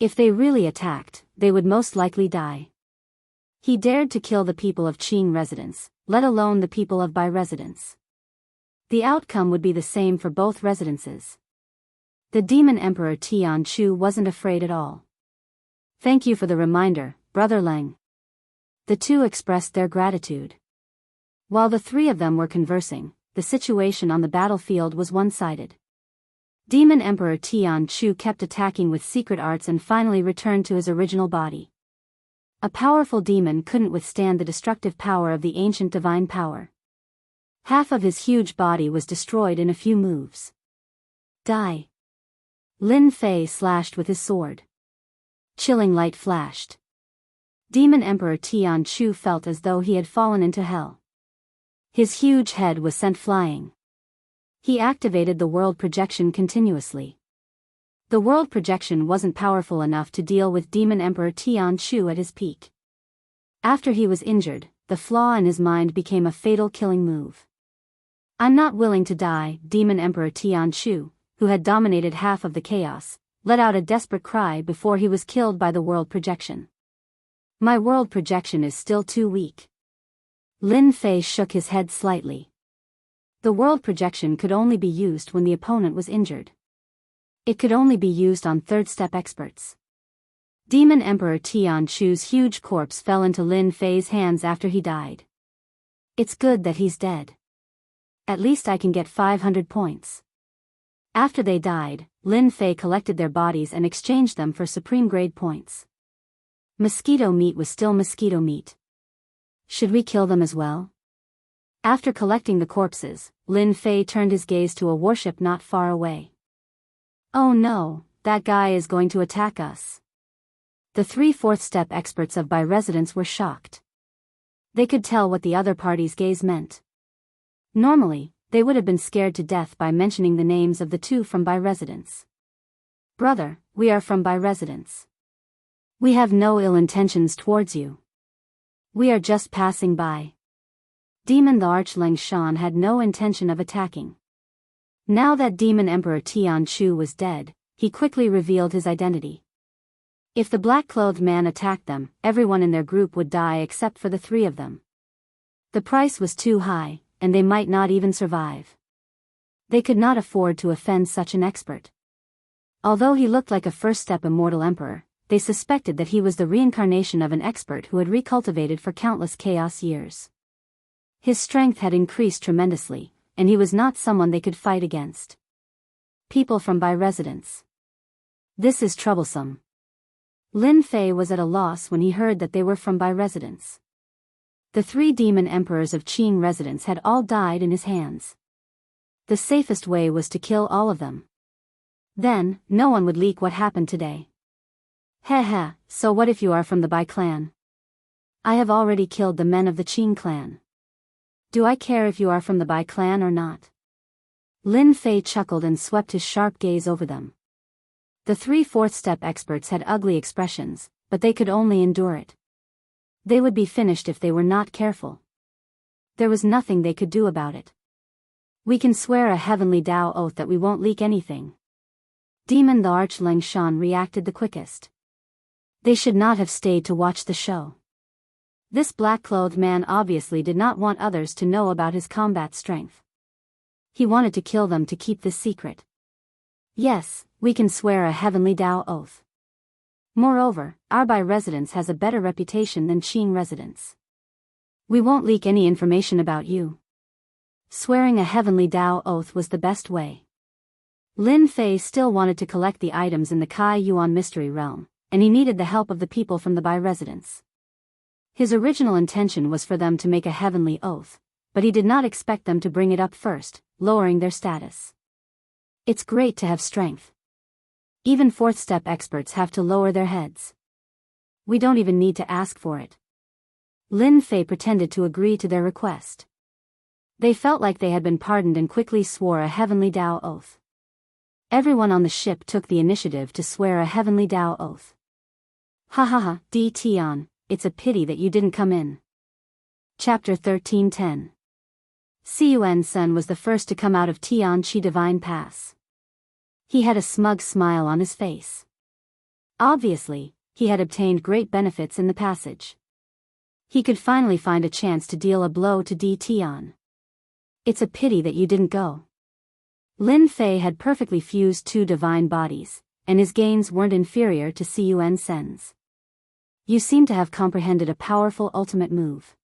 If they really attacked, they would most likely die. He dared to kill the people of Qing residence, let alone the people of Bai residence. The outcome would be the same for both residences. The Demon Emperor Tian Chu wasn't afraid at all. Thank you for the reminder, Brother Leng. The two expressed their gratitude. While the three of them were conversing, the situation on the battlefield was one-sided. Demon Emperor Tian Chu kept attacking with secret arts and finally returned to his original body. A powerful demon couldn't withstand the destructive power of the ancient divine power. Half of his huge body was destroyed in a few moves. Die! Lin Fei slashed with his sword. Chilling light flashed. Demon Emperor Tian Chu felt as though he had fallen into hell. His huge head was sent flying. He activated the world projection continuously. The world projection wasn't powerful enough to deal with Demon Emperor Tian Chu at his peak. After he was injured, the flaw in his mind became a fatal killing move. I'm not willing to die, Demon Emperor Tian Chu, who had dominated half of the chaos, let out a desperate cry before he was killed by the world projection. My world projection is still too weak. Lin Fei shook his head slightly. The world projection could only be used when the opponent was injured. It could only be used on third-step experts. Demon Emperor Tian Chu's huge corpse fell into Lin Fei's hands after he died. It's good that he's dead. At least I can get 500 points. After they died, Lin Fei collected their bodies and exchanged them for supreme grade points. Mosquito meat was still mosquito meat. Should we kill them as well? After collecting the corpses, Lin Fei turned his gaze to a warship not far away. Oh no, that guy is going to attack us. The three fourth-step experts of Bai residence were shocked. They could tell what the other party's gaze meant. Normally, they would have been scared to death by mentioning the names of the two from Bai residence. Brother, we are from Bai residence. We have no ill intentions towards you. We are just passing by. Demon the Archleng Shan had no intention of attacking. Now that Demon Emperor Tian Chu was dead, he quickly revealed his identity. If the black-clothed man attacked them, everyone in their group would die except for the three of them. The price was too high, and they might not even survive. They could not afford to offend such an expert. Although he looked like a first-step immortal emperor, they suspected that he was the reincarnation of an expert who had recultivated for countless chaos years. His strength had increased tremendously, and he was not someone they could fight against. People from Bai residence. This is troublesome. Lin Fei was at a loss when he heard that they were from Bai residence. The three demon emperors of Qing residence had all died in his hands. The safest way was to kill all of them. Then, no one would leak what happened today. Heh, so what if you are from the Bai clan? I have already killed the men of the Qing clan. Do I care if you are from the Bai clan or not? Lin Fei chuckled and swept his sharp gaze over them. The three fourth-step experts had ugly expressions, but they could only endure it. They would be finished if they were not careful. There was nothing they could do about it. We can swear a heavenly Tao oath that we won't leak anything. Demon the Archleng Shan reacted the quickest. They should not have stayed to watch the show. This black-clothed man obviously did not want others to know about his combat strength. He wanted to kill them to keep this secret. Yes, we can swear a heavenly Tao oath. Moreover, our Bai residence has a better reputation than Qing residence. We won't leak any information about you. Swearing a heavenly Tao oath was the best way. Lin Fei still wanted to collect the items in the Kai Yuan mystery realm, and he needed the help of the people from the Bai residence. His original intention was for them to make a heavenly oath, but he did not expect them to bring it up first, lowering their status. It's great to have strength. Even fourth-step experts have to lower their heads. We don't even need to ask for it. Lin Fei pretended to agree to their request. They felt like they had been pardoned and quickly swore a heavenly Tao oath. Everyone on the ship took the initiative to swear a heavenly Tao oath. Ha ha ha, D. Tian, it's a pity that you didn't come in. Chapter 13:10. Cun Sun was the first to come out of Tian Chi Divine Pass. He had a smug smile on his face. Obviously, he had obtained great benefits in the passage. He could finally find a chance to deal a blow to D. Tian. It's a pity that you didn't go. Lin Fei had perfectly fused two divine bodies, and his gains weren't inferior to Cun Sen's. You seem to have comprehended a powerful ultimate move.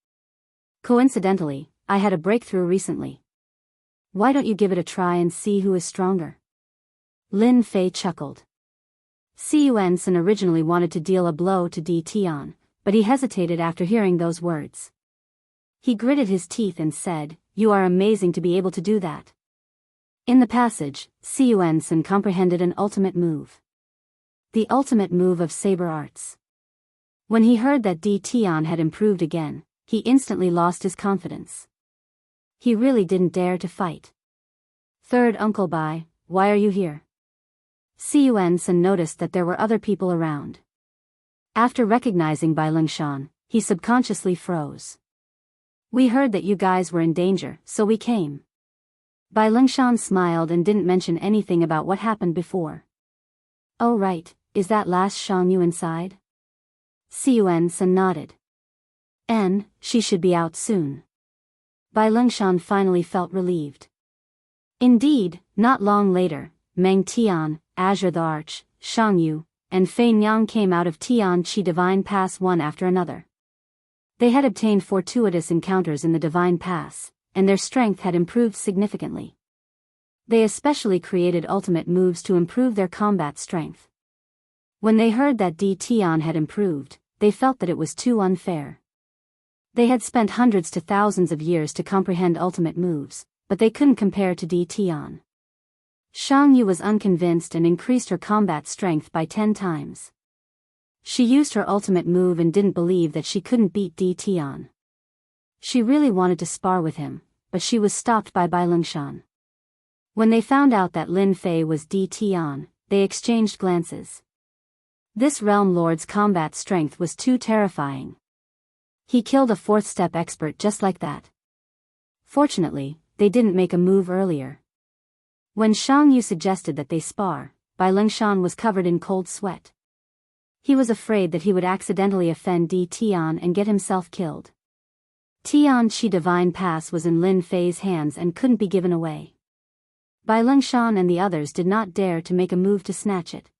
Coincidentally, I had a breakthrough recently. Why don't you give it a try and see who is stronger? Lin Fei chuckled. Cun Sen originally wanted to deal a blow to D. Tian, but he hesitated after hearing those words. He gritted his teeth and said, "You are amazing to be able to do that." In the passage, Cun Sen comprehended an ultimate move. The ultimate move of saber arts. When he heard that D. Tian had improved again, he instantly lost his confidence. He really didn't dare to fight. Third Uncle Bai, why are you here? Cun Sen noticed that there were other people around. After recognizing Bai Lingshan, he subconsciously froze. We heard that you guys were in danger, so we came. Bai Lingshan smiled and didn't mention anything about what happened before. Oh right, is that last Shang Yu inside? Cun Sen nodded. She should be out soon. Bai Lingshan finally felt relieved. Indeed, not long later, Meng Tian, Azure the Arch, Shang Yu, and Fei Nyang came out of Tian Chi Divine Pass one after another. They had obtained fortuitous encounters in the Divine Pass, and their strength had improved significantly. They especially created ultimate moves to improve their combat strength. When they heard that D. Tian had improved, they felt that it was too unfair. They had spent hundreds to thousands of years to comprehend ultimate moves, but they couldn't compare to D. Tian. Shang Yu was unconvinced and increased her combat strength by 10 times. She used her ultimate move and didn't believe that she couldn't beat D. Tian. She really wanted to spar with him, but she was stopped by Bai Lingshan. When they found out that Lin Fei was D. Tian, they exchanged glances. This realm lord's combat strength was too terrifying. He killed a fourth-step expert just like that. Fortunately, they didn't make a move earlier. When Shang Yu suggested that they spar, Bai Lingshan was covered in cold sweat. He was afraid that he would accidentally offend D. Tian and get himself killed. Tian Chi Divine Pass was in Lin Fei's hands and couldn't be given away. Bai Lingshan and the others did not dare to make a move to snatch it.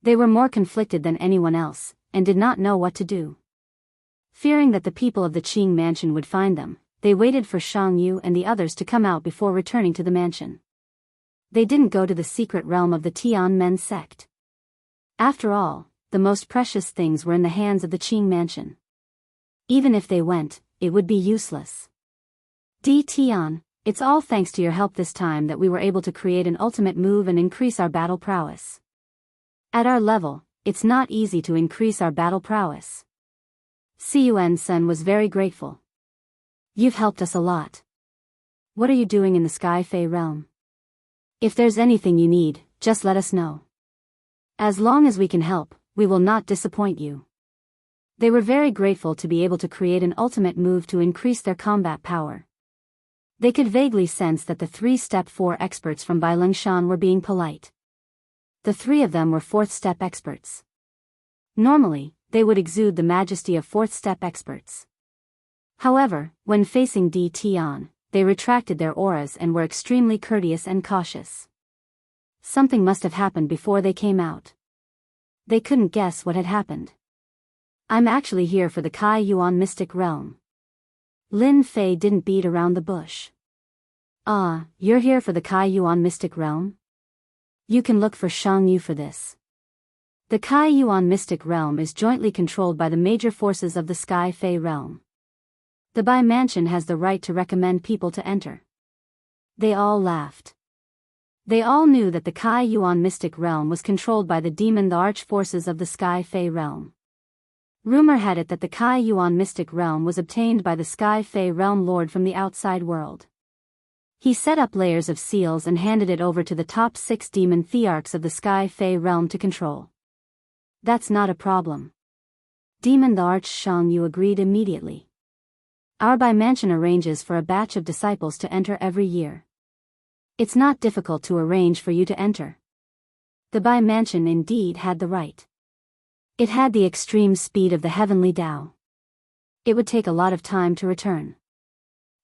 They were more conflicted than anyone else, and did not know what to do. Fearing that the people of the Qing mansion would find them, they waited for Shang Yu and the others to come out before returning to the mansion. They didn't go to the secret realm of the Tian Men sect. After all, the most precious things were in the hands of the Qing mansion. Even if they went, it would be useless. D. Tian, it's all thanks to your help this time that we were able to create an ultimate move and increase our battle prowess. At our level, it's not easy to increase our battle prowess. Cun Sen was very grateful. You've helped us a lot. What are you doing in the Sky Fey realm? If there's anything you need, just let us know. As long as we can help, we will not disappoint you. They were very grateful to be able to create an ultimate move to increase their combat power. They could vaguely sense that the 3-step 4 experts from Bai Lingshan were being polite. The 3 of them were 4th-step experts. Normally, they would exude the majesty of 4th-step experts. However, when facing D. Tian, they retracted their auras and were extremely courteous and cautious. Something must have happened before they came out. They couldn't guess what had happened. I'm actually here for the Kai Yuan Mystic Realm. Lin Fei didn't beat around the bush. You're here for the Kai Yuan Mystic Realm? You can look for Shang Yu for this. The Kai Yuan Mystic Realm is jointly controlled by the major forces of the Sky Fey Realm. The Bai Mansion has the right to recommend people to enter. They all laughed. They all knew that the Kai Yuan Mystic Realm was controlled by the demon the arch forces of the Sky Fey Realm. Rumor had it that the Kai Yuan mystic realm was obtained by the Sky Fae realm lord from the outside world. He set up layers of seals and handed it over to the top 6 demon thearchs of the Sky Fae realm to control. That's not a problem. Demon Thearch Shang Yu agreed immediately. Our Bai Mansion arranges for a batch of disciples to enter every year. It's not difficult to arrange for you to enter. The Bai Mansion indeed had the right. It had the extreme speed of the heavenly Tao. It would take a lot of time to return.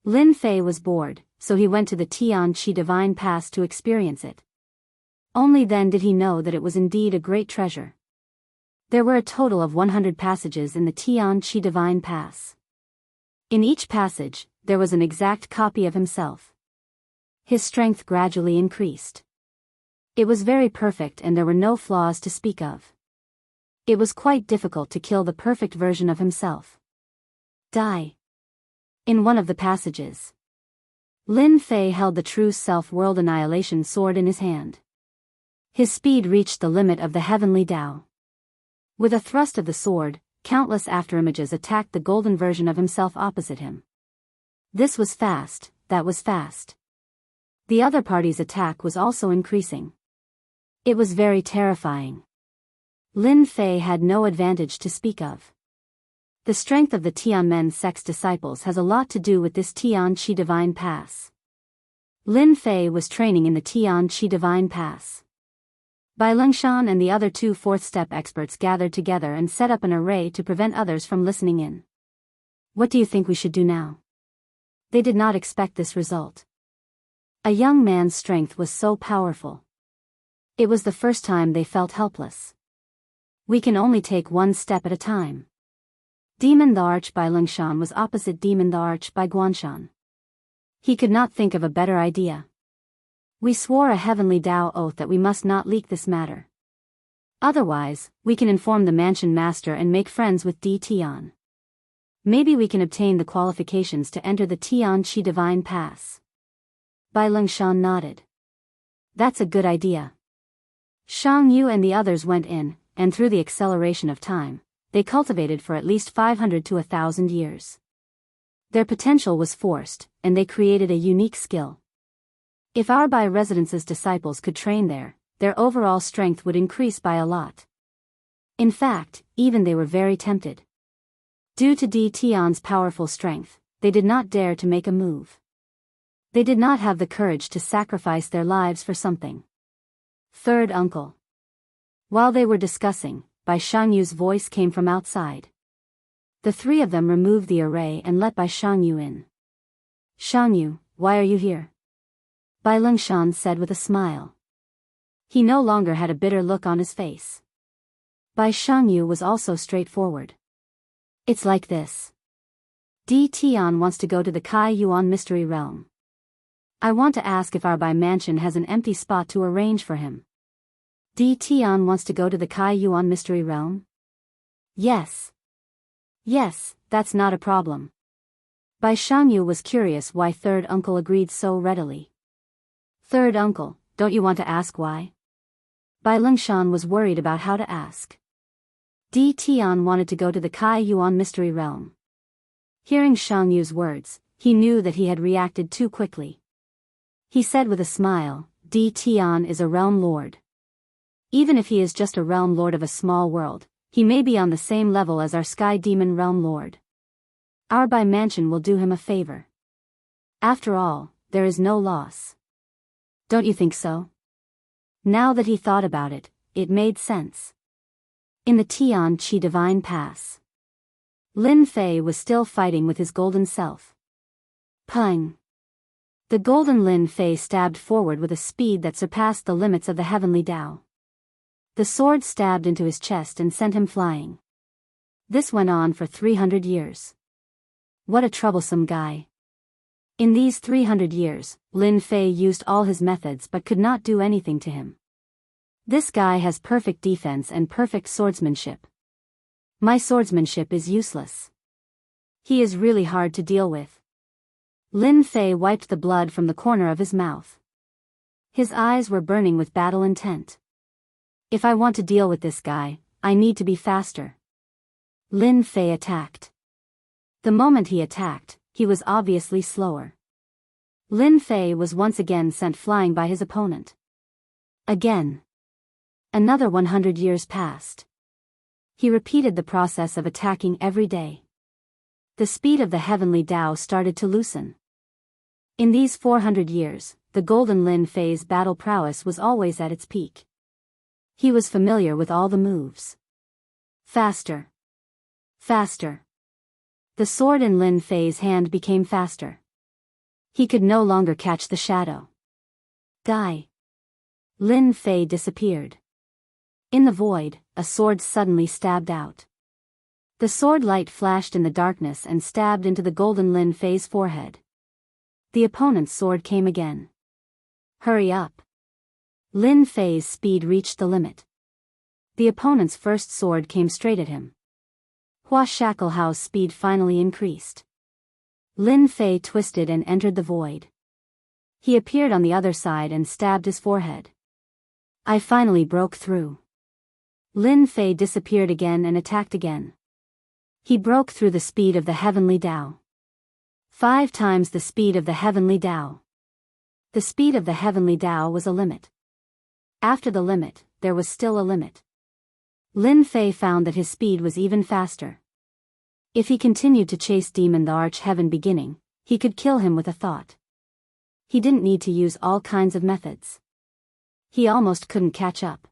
Lin Fei was bored, so he went to the Tian Qi Divine Pass to experience it. Only then did he know that it was indeed a great treasure. There were a total of 100 passages in the Tian Qi Divine Pass. In each passage, there was an exact copy of himself. His strength gradually increased. It was very perfect and there were no flaws to speak of. It was quite difficult to kill the perfect version of himself. Die. In one of the passages, Lin Fei held the true self-world annihilation sword in his hand. His speed reached the limit of the heavenly Tao. With a thrust of the sword, countless afterimages attacked the golden version of himself opposite him. This was fast, that was fast. The other party's attack was also increasing. It was very terrifying. Lin Fei had no advantage to speak of. The strength of the Tianmen sect's disciples has a lot to do with this Tian Qi Divine Pass. Lin Fei was training in the Tian Qi Divine Pass. Bai Lingshan and the other 2 fourth-step experts gathered together and set up an array to prevent others from listening in. What do you think we should do now? They did not expect this result. A young man's strength was so powerful. It was the first time they felt helpless. We can only take one step at a time. Demon the Arch Bai Lingshan was opposite Demon the Arch Bai Guanshan. He could not think of a better idea. We swore a heavenly Tao oath that we must not leak this matter. Otherwise, we can inform the mansion master and make friends with Di Tian. Maybe we can obtain the qualifications to enter the Tian Qi Divine Pass. Bai Lingshan nodded. That's a good idea. Shang Yu and the others went in, and through the acceleration of time, they cultivated for at least 500 to 1,000 years. Their potential was forced, and they created a unique skill. If our Bai Residence's disciples could train there, their overall strength would increase by a lot. In fact, even they were very tempted. Due to Di Tian's powerful strength, they did not dare to make a move. They did not have the courage to sacrifice their lives for something. Third uncle. While they were discussing, Bai Shangyu's voice came from outside. The 3 of them removed the array and let Bai Shangyu in. Shangyu, why are you here? Bai Lingshan said with a smile. He no longer had a bitter look on his face. Bai Shangyu was also straightforward. It's like this. Di Tian wants to go to the Kai Yuan mystery realm. I want to ask if our Bai Mansion has an empty spot to arrange for him. Di Tian wants to go to the Kai Yuan mystery realm? Yes. Yes, that's not a problem. Bai Shangyu was curious why third uncle agreed so readily. Third uncle, don't you want to ask why? Bai Lingshan was worried about how to ask. Di Tian wanted to go to the Kai Yuan mystery realm. Hearing Shangyu's words, he knew that he had reacted too quickly. He said with a smile, Di Tian is a realm lord. Even if he is just a realm lord of a small world, he may be on the same level as our Sky Demon realm lord. Our Bai Mansion will do him a favor. After all, there is no loss. Don't you think so? Now that he thought about it, it made sense. In the Tian Qi Divine Pass, Lin Fei was still fighting with his golden self. Pung! The golden Lin Fei stabbed forward with a speed that surpassed the limits of the heavenly Tao. The sword stabbed into his chest and sent him flying. This went on for 300 years. What a troublesome guy. In these 300 years, Lin Fei used all his methods but could not do anything to him. This guy has perfect defense and perfect swordsmanship. My swordsmanship is useless. He is really hard to deal with. Lin Fei wiped the blood from the corner of his mouth. His eyes were burning with battle intent. If I want to deal with this guy, I need to be faster. Lin Fei attacked. The moment he attacked, he was obviously slower. Lin Fei was once again sent flying by his opponent. Again. Another 100 years passed. He repeated the process of attacking every day. The speed of the heavenly Tao started to loosen. In these 400 years, the golden Lin Fei's battle prowess was always at its peak. He was familiar with all the moves. Faster. Faster. The sword in Lin Fei's hand became faster. He could no longer catch the shadow. Die. Lin Fei disappeared. In the void, a sword suddenly stabbed out. The sword light flashed in the darkness and stabbed into the golden Lin Fei's forehead. The opponent's sword came again. Hurry up. Lin Fei's speed reached the limit. The opponent's first sword came straight at him. Hua Shacklehouse speed finally increased. Lin Fei twisted and entered the void. He appeared on the other side and stabbed his forehead. I finally broke through. Lin Fei disappeared again and attacked again. He broke through the speed of the heavenly Tao. 5 times the speed of the heavenly Tao. The speed of the heavenly Tao was a limit. After the limit, there was still a limit. Lin Fei found that his speed was even faster. If he continued to chase Demon the Arch-Heaven beginning, he could kill him with a thought. He didn't need to use all kinds of methods. He almost couldn't catch up.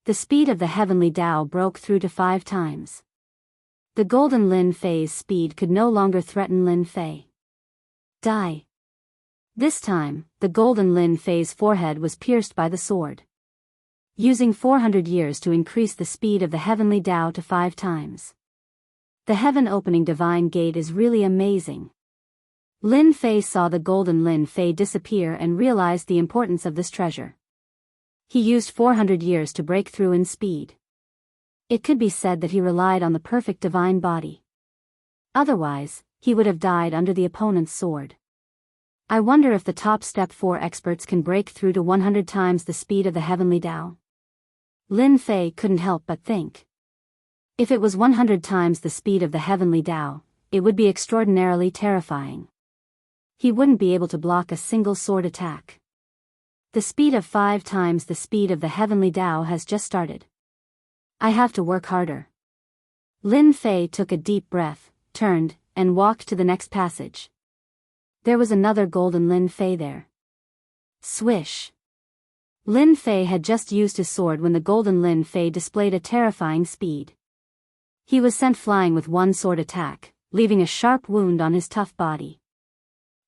The speed of the heavenly Tao broke through to 5 times. The golden Lin Fei's speed could no longer threaten Lin Fei. Die. This time, the golden Lin Fei's forehead was pierced by the sword. Using 400 years to increase the speed of the heavenly Tao to 5 times. The heaven-opening divine gate is really amazing. Lin Fei saw the golden Lin Fei disappear and realized the importance of this treasure. He used 400 years to break through in speed. It could be said that he relied on the perfect divine body. Otherwise, he would have died under the opponent's sword. I wonder if the top step 4 experts can break through to 100 times the speed of the heavenly Tao. Lin Fei couldn't help but think. If it was 100 times the speed of the heavenly Tao, it would be extraordinarily terrifying. He wouldn't be able to block a single sword attack. The speed of 5 times the speed of the heavenly Tao has just started. I have to work harder. Lin Fei took a deep breath, turned, and walked to the next passage. There was another golden Lin Fei there. Swish. Lin Fei had just used his sword when the golden Lin Fei displayed a terrifying speed. He was sent flying with one sword attack, leaving a sharp wound on his tough body.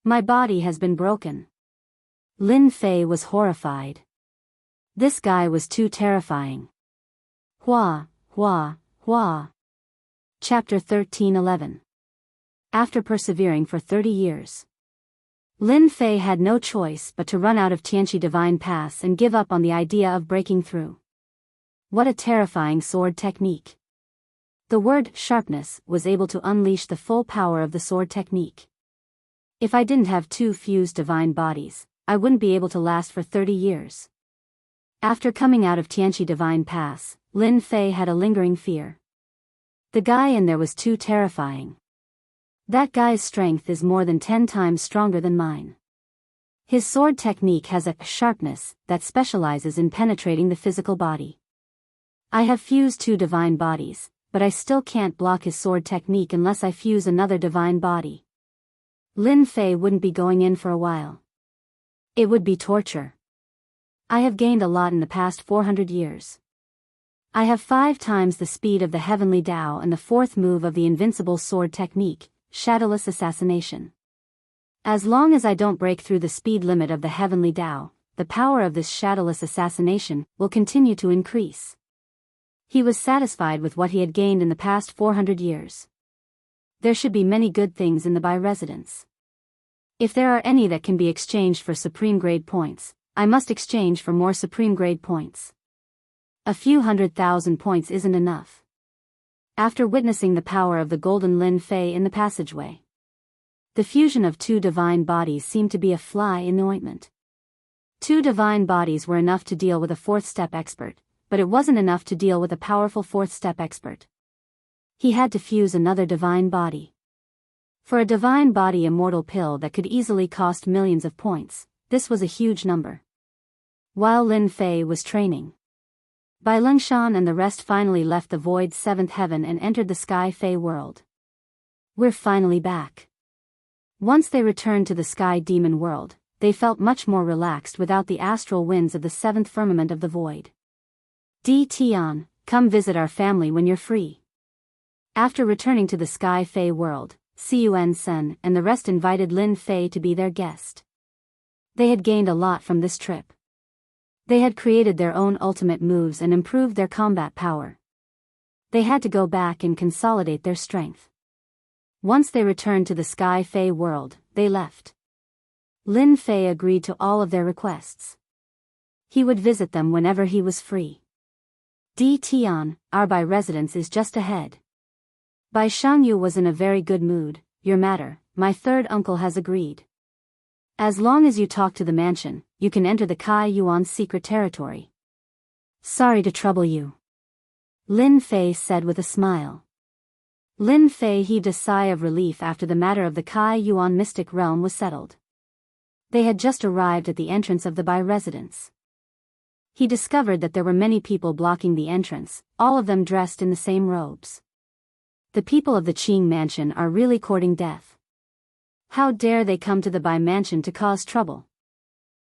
My body has been broken. Lin Fei was horrified. This guy was too terrifying. Hua. Chapter 13:11. After persevering for 30 years. Lin Fei had no choice but to run out of Tianqi Divine Pass and give up on the idea of breaking through. What a terrifying sword technique. The word sharpness was able to unleash the full power of the sword technique. If I didn't have 2 fused divine bodies, I wouldn't be able to last for 30 years. After coming out of Tianqi Divine Pass, Lin Fei had a lingering fear. The guy in there was too terrifying. That guy's strength is more than 10 times stronger than mine. His sword technique has a sharpness that specializes in penetrating the physical body. I have fused 2 divine bodies, but I still can't block his sword technique unless I fuse another divine body. Lin Fei wouldn't be going in for a while. It would be torture. I have gained a lot in the past 400 years. I have 5 times the speed of the heavenly Tao and the 4th move of the invincible sword technique, shadowless assassination. As long as I don't break through the speed limit of the heavenly Tao, the power of this shadowless assassination will continue to increase. He was satisfied with what he had gained in the past 400 years. There should be many good things in the Bai residence. If there are any that can be exchanged for supreme grade points, I must exchange for more supreme grade points. A few 100,000 points isn't enough. After witnessing the power of the golden Lin Fei in the passageway, the fusion of 2 divine bodies seemed to be a fly in the ointment. 2 divine bodies were enough to deal with a 4th step expert, but it wasn't enough to deal with a powerful 4th step expert. He had to fuse another divine body. For a divine body immortal pill that could easily cost millions of points, this was a huge number. While Lin Fei was training, Bai Lengshan and the rest finally left the Void's seventh heaven and entered the Sky Fei world. We're finally back. Once they returned to the Sky Demon world, they felt much more relaxed without the astral winds of the seventh firmament of the Void. Di Tian, come visit our family when you're free. After returning to the Sky Fei world, Cun Sen and the rest invited Lin Fei to be their guest. They had gained a lot from this trip. They had created their own ultimate moves and improved their combat power. They had to go back and consolidate their strength. Once they returned to the Sky Fei world, they left. Lin Fei agreed to all of their requests. He would visit them whenever he was free. Di Tian, our Bai residence is just ahead. Bai Shangyu was in a very good mood. Your matter, my third uncle has agreed. As long as you talk to the mansion, you can enter the Kai Yuan's secret territory. Sorry to trouble you, Lin Fei said with a smile. Lin Fei heaved a sigh of relief after the matter of the Kai Yuan mystic realm was settled. They had just arrived at the entrance of the Bai residence. He discovered that there were many people blocking the entrance, all of them dressed in the same robes. The people of the Qing mansion are really courting death. How dare they come to the Bai mansion to cause trouble?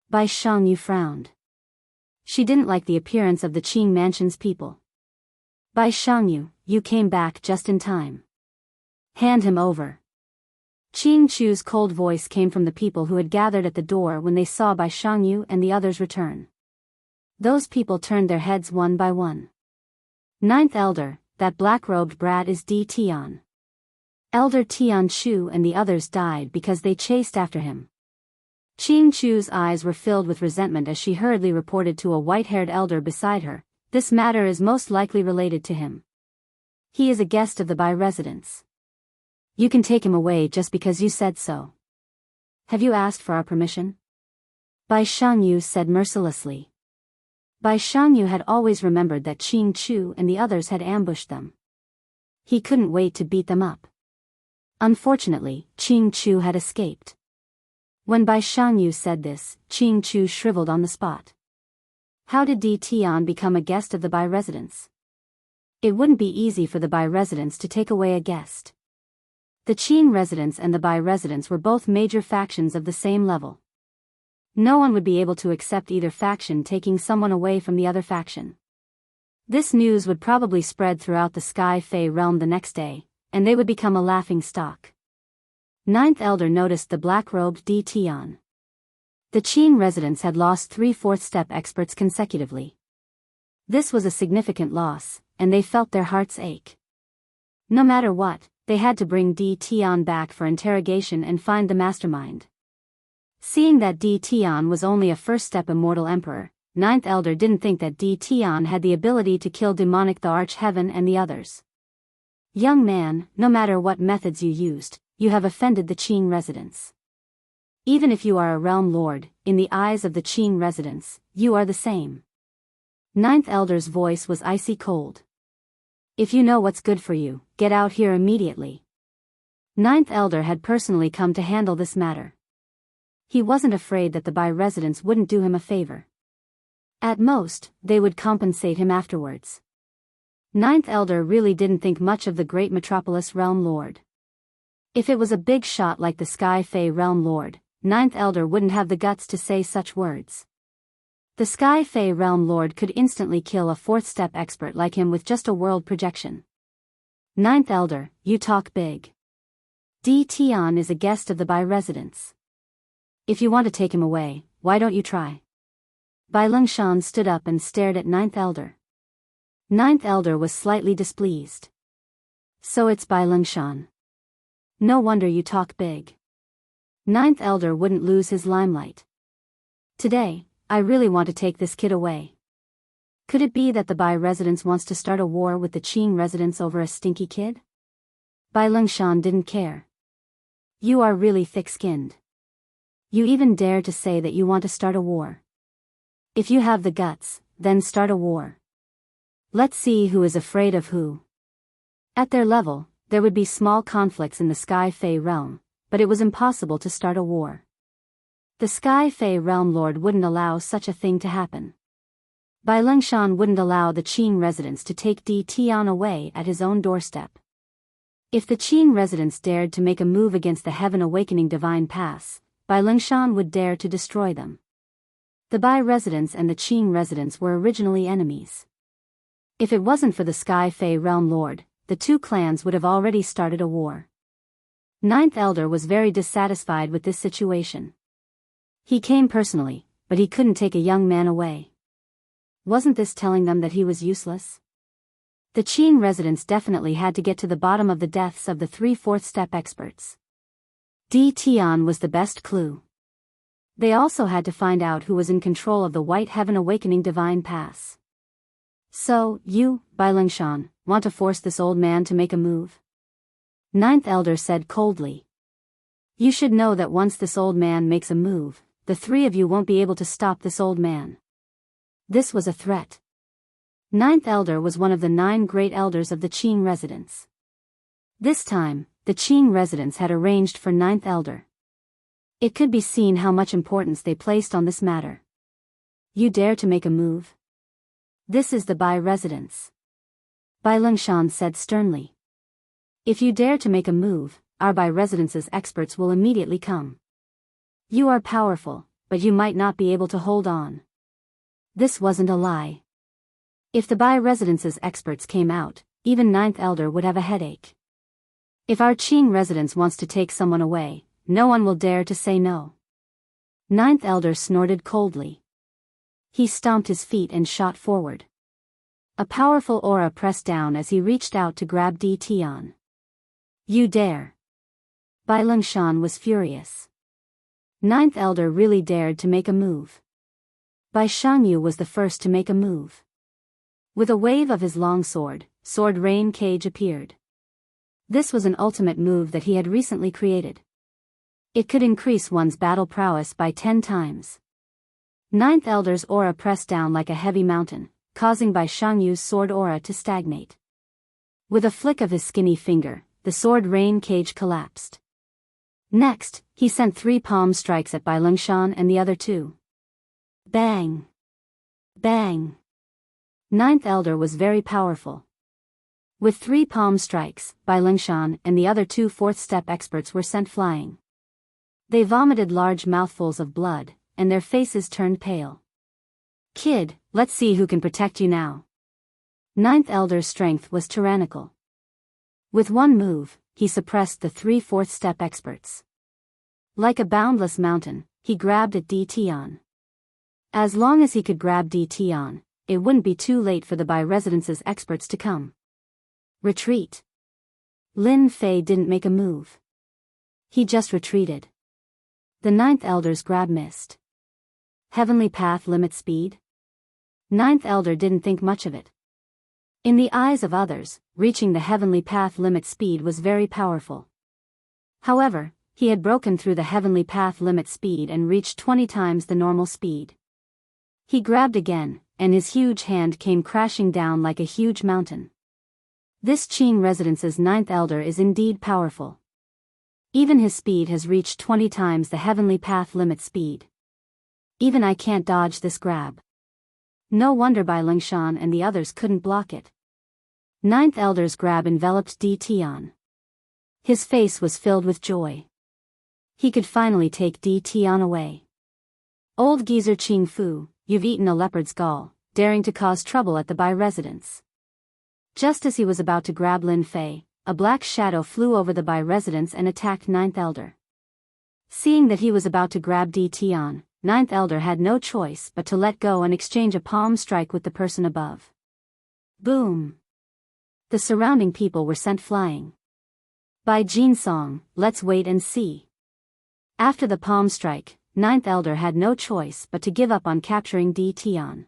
Bai Shangyu frowned. She didn't like the appearance of the Qing mansion's people. Bai Shangyu, you came back just in time. Hand him over. Qing Chu's cold voice came from the people who had gathered at the door when they saw Bai Shangyu and the others return. Those people turned their heads one by one. Ninth Elder, that black-robed brat is Di Tian. Elder Tian Chu and the others died because they chased after him. Qing Chu's eyes were filled with resentment as she hurriedly reported to a white-haired elder beside her, this matter is most likely related to him. He is a guest of the Bai residence. You can take him away just because you said so. Have you asked for our permission? Bai Shangyu said mercilessly. Bai Shangyu had always remembered that Qing Chu and the others had ambushed them. He couldn't wait to beat them up. Unfortunately, Qing Chu had escaped. When Bai Shangyu said this, Qing Chu shriveled on the spot. How did Di Tian become a guest of the Bai residence? It wouldn't be easy for the Bai residence to take away a guest. The Qing residence and the Bai residence were both major factions of the same level. No one would be able to accept either faction taking someone away from the other faction. This news would probably spread throughout the Sky Fei realm the next day, and they would become a laughing stock. Ninth Elder noticed the black-robed Di Tian. The Qing residence had lost 3 fourth-step experts consecutively. This was a significant loss, and they felt their hearts ache. No matter what, they had to bring Di Tian back for interrogation and find the mastermind. Seeing that Di Tian was only a first-step immortal emperor, Ninth Elder didn't think that Di Tian had the ability to kill demonic the Arch-Heaven and the others. Young man, no matter what methods you used, you have offended the Qing residence. Even if you are a realm lord, in the eyes of the Qing residence, you are the same. Ninth Elder's voice was icy cold. If you know what's good for you, get out here immediately. Ninth Elder had personally come to handle this matter. He wasn't afraid that the Bai residents wouldn't do him a favor. At most, they would compensate him afterwards. Ninth Elder really didn't think much of the great metropolis realm lord. If it was a big shot like the Sky Fei realm lord, Ninth Elder wouldn't have the guts to say such words. The Sky Fei realm lord could instantly kill a fourth-step expert like him with just a world projection. Ninth Elder, you talk big. Di Tian is a guest of the Bai residence. If you want to take him away, why don't you try? Bai Lengshan stood up and stared at Ninth Elder. Ninth Elder was slightly displeased. So it's Bai Lengshan. No wonder you talk big. Ninth Elder wouldn't lose his limelight. Today, I really want to take this kid away. Could it be that the Bai residence wants to start a war with the Qing residence over a stinky kid? Bai Lengshan didn't care. You are really thick-skinned. You even dare to say that you want to start a war. If you have the guts, then start a war. Let's see who is afraid of who. At their level, there would be small conflicts in the Sky Fae realm, but it was impossible to start a war. The Sky Fae realm lord wouldn't allow such a thing to happen. Bai Lengshan wouldn't allow the Qing residents to take Di Tian away at his own doorstep. If the Qing residents dared to make a move against the Heaven Awakening Divine Pass, Bai Lengshan would dare to destroy them. The Bai residents and the Qing residents were originally enemies. If it wasn't for the Sky Fae realm lord, the two clans would have already started a war. Ninth Elder was very dissatisfied with this situation. He came personally, but he couldn't take a young man away. Wasn't this telling them that he was useless? The Qing residents definitely had to get to the bottom of the deaths of the 3/4 step experts. Di Tian was the best clue. They also had to find out who was in control of the White Heaven Awakening Divine Pass. So, you, Bai Lengshan, want to force this old man to make a move? Ninth Elder said coldly. You should know that once this old man makes a move, the three of you won't be able to stop this old man. This was a threat. Ninth Elder was one of the 9 great elders of the Qing residents. This time, the Qing residents had arranged for Ninth Elder. It could be seen how much importance they placed on this matter. You dare to make a move? This is the Bai residence. Bai Lengshan said sternly. If you dare to make a move, our Bai residence's experts will immediately come. You are powerful, but you might not be able to hold on. This wasn't a lie. If the Bai residence's experts came out, even Ninth Elder would have a headache. If our Qing residence wants to take someone away, no one will dare to say no. Ninth Elder snorted coldly. He stomped his feet and shot forward. A powerful aura pressed down as he reached out to grab Di Tian. You dare. Bai Lengshan was furious. Ninth Elder really dared to make a move. Bai Shangyu was the first to make a move. With a wave of his long sword, Sword Rain Cage appeared. This was an ultimate move that he had recently created. It could increase one's battle prowess by 10 times. Ninth Elder's aura pressed down like a heavy mountain, causing Bai Shangyu's sword aura to stagnate. With a flick of his skinny finger, the Sword Rain Cage collapsed. Next, he sent 3 palm strikes at Bai Lengshan and the other 2. Bang! Bang! Ninth Elder was very powerful. With 3 palm strikes, Bai Lengshan and the other 2 4th step experts were sent flying. They vomited large mouthfuls of blood, and their faces turned pale. Kid, let's see who can protect you now. Ninth Elder's strength was tyrannical. With one move, he suppressed the 3 4th step experts. Like a boundless mountain, he grabbed at Di Tian. As long as he could grab Di Tian, it wouldn't be too late for the Bai residence's experts to come. Retreat. Lin Fei didn't make a move. He just retreated. The Ninth Elder's grab missed. Heavenly Path limit speed? Ninth Elder didn't think much of it. In the eyes of others, reaching the Heavenly Path limit speed was very powerful. However, he had broken through the Heavenly Path limit speed and reached 20 times the normal speed. He grabbed again, and his huge hand came crashing down like a huge mountain. This Qing residence's Ninth Elder is indeed powerful. Even his speed has reached 20 times the Heavenly Path limit speed. Even I can't dodge this grab. No wonder Bai Lengshan and the others couldn't block it. Ninth Elder's grab enveloped Di Tian. His face was filled with joy. He could finally take Di Tian away. Old geezer Qing Fu, you've eaten a leopard's gall, daring to cause trouble at the Bai residence. Just as he was about to grab Lin Fei, a black shadow flew over the Bai residence and attacked Ninth Elder. Seeing that he was about to grab Di Tian, Ninth Elder had no choice but to let go and exchange a palm strike with the person above. Boom! The surrounding people were sent flying. By Jin Song, let's wait and see. After the palm strike, Ninth Elder had no choice but to give up on capturing Di Tian.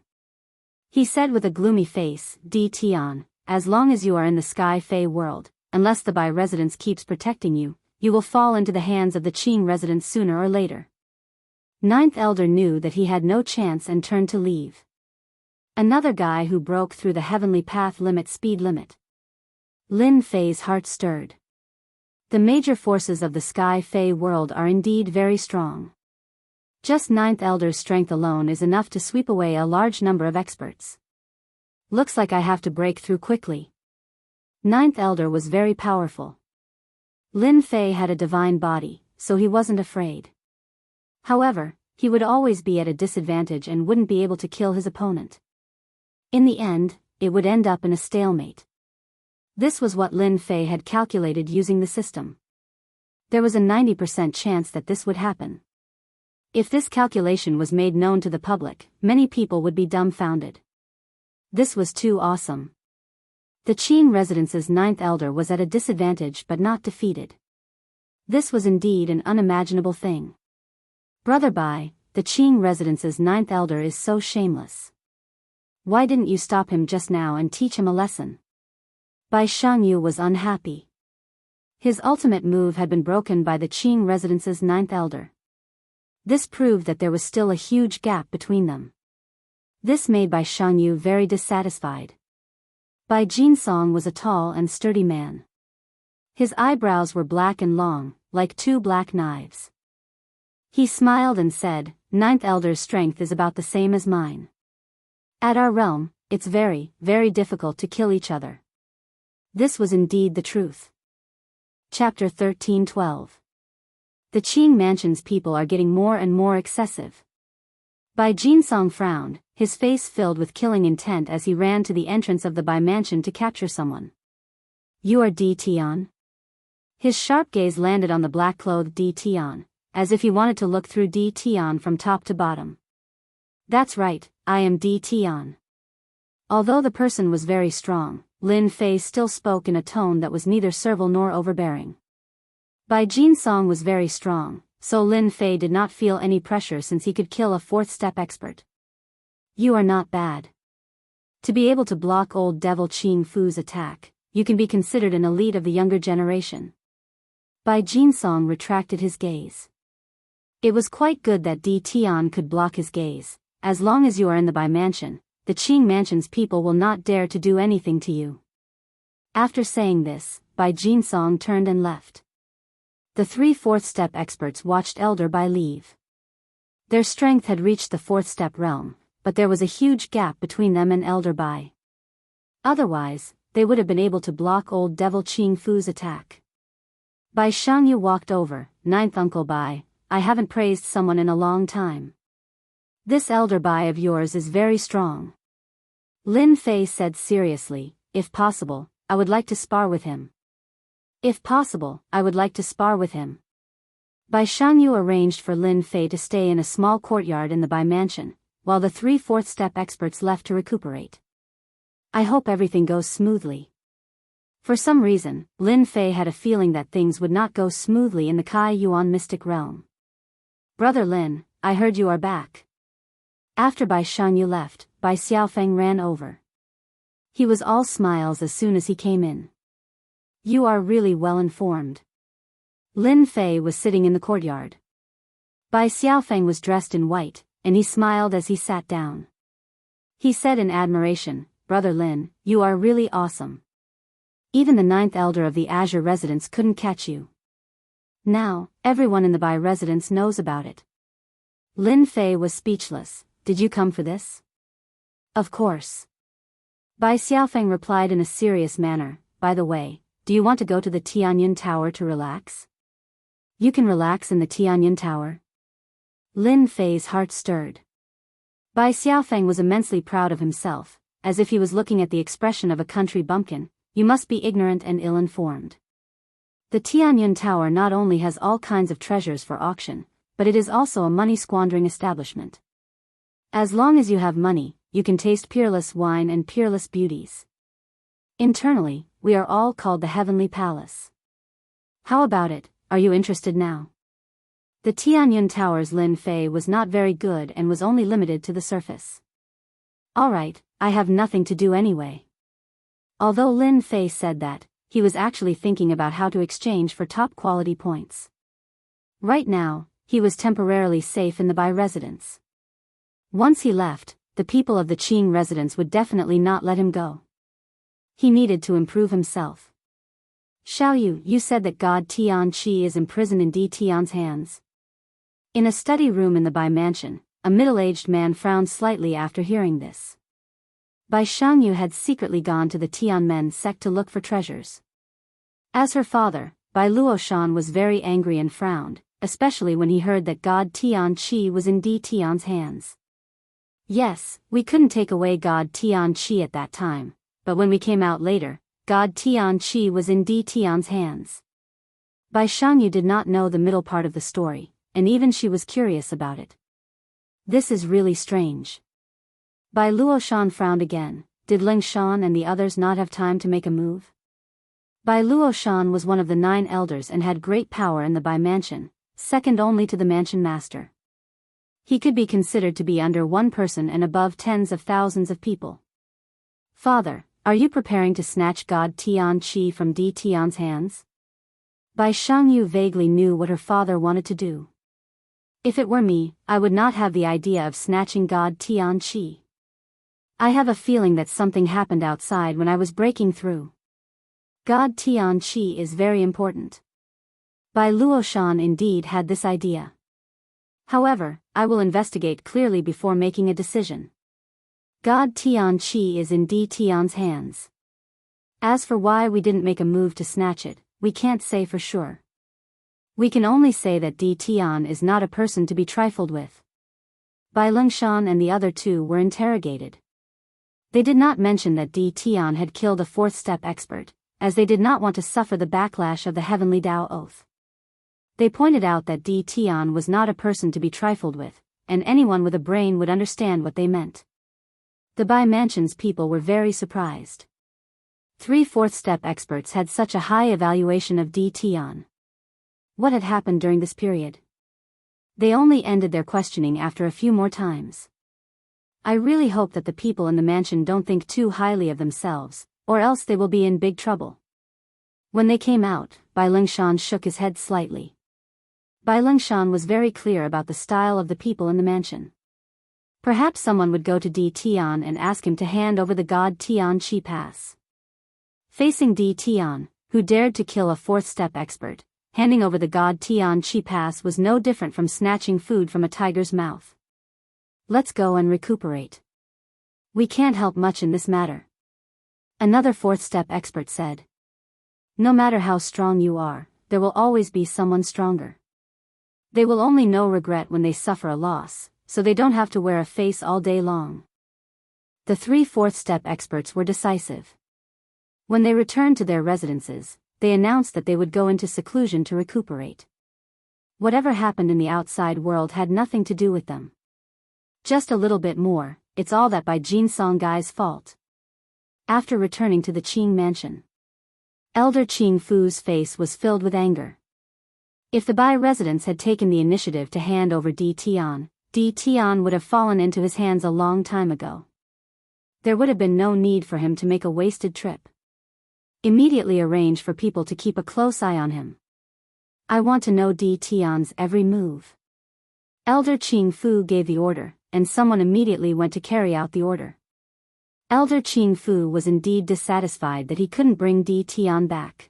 He said with a gloomy face, Di Tian, as long as you are in the Sky Fae world, unless the Bai residence keeps protecting you, you will fall into the hands of the Qing residents sooner or later. Ninth Elder knew that he had no chance and turned to leave. Another guy who broke through the Heavenly Path limit speed limit. Lin Fei's heart stirred. The major forces of the Sky Fae world are indeed very strong. Just Ninth Elder's strength alone is enough to sweep away a large number of experts. Looks like I have to break through quickly. Ninth Elder was very powerful. Lin Fei had a divine body, so he wasn't afraid. However, he would always be at a disadvantage and wouldn't be able to kill his opponent. In the end, it would end up in a stalemate. This was what Lin Fei had calculated using the system. There was a 90% chance that this would happen. If this calculation was made known to the public, many people would be dumbfounded. This was too awesome. The Qing Residence's Ninth Elder was at a disadvantage but not defeated. This was indeed an unimaginable thing. Brother Bai, the Qing Residence's Ninth Elder is so shameless. Why didn't you stop him just now and teach him a lesson? Bai Shangyu was unhappy. His ultimate move had been broken by the Qing Residence's Ninth Elder. This proved that there was still a huge gap between them. This made Bai Shangyu very dissatisfied. Bai Jinsong was a tall and sturdy man. His eyebrows were black and long, like two black knives. He smiled and said, Ninth Elder's strength is about the same as mine. At our realm, it's very, very difficult to kill each other. This was indeed the truth. Chapter 13:12. The Qing Mansion's people are getting more and more excessive. Bai Jinsong frowned, his face filled with killing intent as he ran to the entrance of the Bai Mansion to capture someone. You are Di Tian? His sharp gaze landed on the black-clothed Di Tian, as if he wanted to look through Di Tian from top to bottom. That's right, I am Di Tian. Although the person was very strong, Lin Fei still spoke in a tone that was neither servile nor overbearing. Bai Jinsong was very strong, so Lin Fei did not feel any pressure since he could kill a fourth-step expert. You are not bad. To be able to block old devil Qing Fu's attack, you can be considered an elite of the younger generation. Bai Jinsong retracted his gaze. It was quite good that Di Tian could block his gaze. As long as you are in the Bai Mansion, the Qing Mansion's people will not dare to do anything to you. After saying this, Bai Jinsong turned and left. The three fourth-step experts watched Elder Bai leave. Their strength had reached the fourth-step realm, but there was a huge gap between them and Elder Bai. Otherwise, they would have been able to block old devil Qing Fu's attack. Bai Shangyu walked over. Ninth Uncle Bai, I haven't praised someone in a long time. This Elder Bai of yours is very strong. Lin Fei said seriously, if possible, I would like to spar with him. If possible, I would like to spar with him. Bai Shangyu arranged for Lin Fei to stay in a small courtyard in the Bai Mansion, while the three fourth-step experts left to recuperate. I hope everything goes smoothly. For some reason, Lin Fei had a feeling that things would not go smoothly in the Kai Yuan mystic realm. Brother Lin, I heard you are back. After Bai Shangyu left, Bai Xiaofeng ran over. He was all smiles as soon as he came in. You are really well informed. Lin Fei was sitting in the courtyard. Bai Xiaofeng was dressed in white, and he smiled as he sat down. He said in admiration, Brother Lin, you are really awesome. Even the Ninth Elder of the Azure Residence couldn't catch you. Now, everyone in the Bai Residence knows about it. Lin Fei was speechless. Did you come for this? Of course. Bai Xiaofeng replied in a serious manner, by the way, do you want to go to the Tianyun Tower to relax? You can relax in the Tianyun Tower. Lin Fei's heart stirred. Bai Xiaofeng was immensely proud of himself, as if he was looking at the expression of a country bumpkin. You must be ignorant and ill-informed. The Tianyun Tower not only has all kinds of treasures for auction, but it is also a money-squandering establishment. As long as you have money, you can taste peerless wine and peerless beauties. Internally, we are all called the Heavenly Palace. How about it, are you interested now? The Tianyun Tower's Lin Fei was not very good and was only limited to the surface. Alright, I have nothing to do anyway. Although Lin Fei said that, he was actually thinking about how to exchange for top-quality points. Right now, he was temporarily safe in the Bai residence. Once he left, the people of the Qing residence would definitely not let him go. He needed to improve himself. Xiaoyu, you said that God Tianqi is imprisoned in Di Tian's hands. In a study room in the Bai mansion, a middle-aged man frowned slightly after hearing this. Bai Shangyu had secretly gone to the Tianmen sect to look for treasures. As her father, Bai Luoshan was very angry and frowned, especially when he heard that God Tianqi was in Di Tian's hands. Yes, we couldn't take away God Tianqi at that time, but when we came out later, God Tianqi was in Di Tian's hands. Bai Shangyu did not know the middle part of the story, and even she was curious about it. This is really strange. Bai Luoshan frowned again. Did Ling Shan and the others not have time to make a move? Bai Luoshan was one of the 9 elders and had great power in the Bai mansion, second only to the mansion master. He could be considered to be under one person and above tens of thousands of people. Father, are you preparing to snatch God Tianqi from Di Tian's hands? Bai Shangyu vaguely knew what her father wanted to do. If it were me, I would not have the idea of snatching God Tianqi. I have a feeling that something happened outside when I was breaking through. God Tianqi is very important. Bai Luoshan indeed had this idea. However, I will investigate clearly before making a decision. God Tianqi is in Di Tian's hands. As for why we didn't make a move to snatch it, we can't say for sure. We can only say that Di Tian is not a person to be trifled with. Bai Lingshan and the other 2 were interrogated. They did not mention that Di Tian had killed a 4th step expert, as they did not want to suffer the backlash of the Heavenly Tao Oath. They pointed out that Di Tian was not a person to be trifled with, and anyone with a brain would understand what they meant. The Bai Mansion's people were very surprised. 3 4th step experts had such a high evaluation of Di Tian. What had happened during this period? They only ended their questioning after a few more times. I really hope that the people in the mansion don't think too highly of themselves, or else they will be in big trouble. When they came out, Bai Lingshan shook his head slightly. Bai Lingshan was very clear about the style of the people in the mansion. Perhaps someone would go to Di Tian and ask him to hand over the God Tianqi pass. Facing Di Tian, who dared to kill a 4th step expert, handing over the God Tianqi pass was no different from snatching food from a tiger's mouth. Let's go and recuperate. We can't help much in this matter. Another 4th step expert said. No matter how strong you are, there will always be someone stronger. They will only know regret when they suffer a loss, so they don't have to wear a face all day long. The 3 4th step experts were decisive. When they returned to their residences, they announced that they would go into seclusion to recuperate. Whatever happened in the outside world had nothing to do with them. Just a little bit more, it's all that Bai Jinsong guy's fault. After returning to the Qing mansion, Elder Qing Fu's face was filled with anger. If the Bai residents had taken the initiative to hand over Di Tian would have fallen into his hands a long time ago. There would have been no need for him to make a wasted trip. Immediately arrange for people to keep a close eye on him. I want to know Di Tian's every move. Elder Qing Fu gave the order, and someone immediately went to carry out the order. Elder Qing Fu was indeed dissatisfied that he couldn't bring Di Tian back.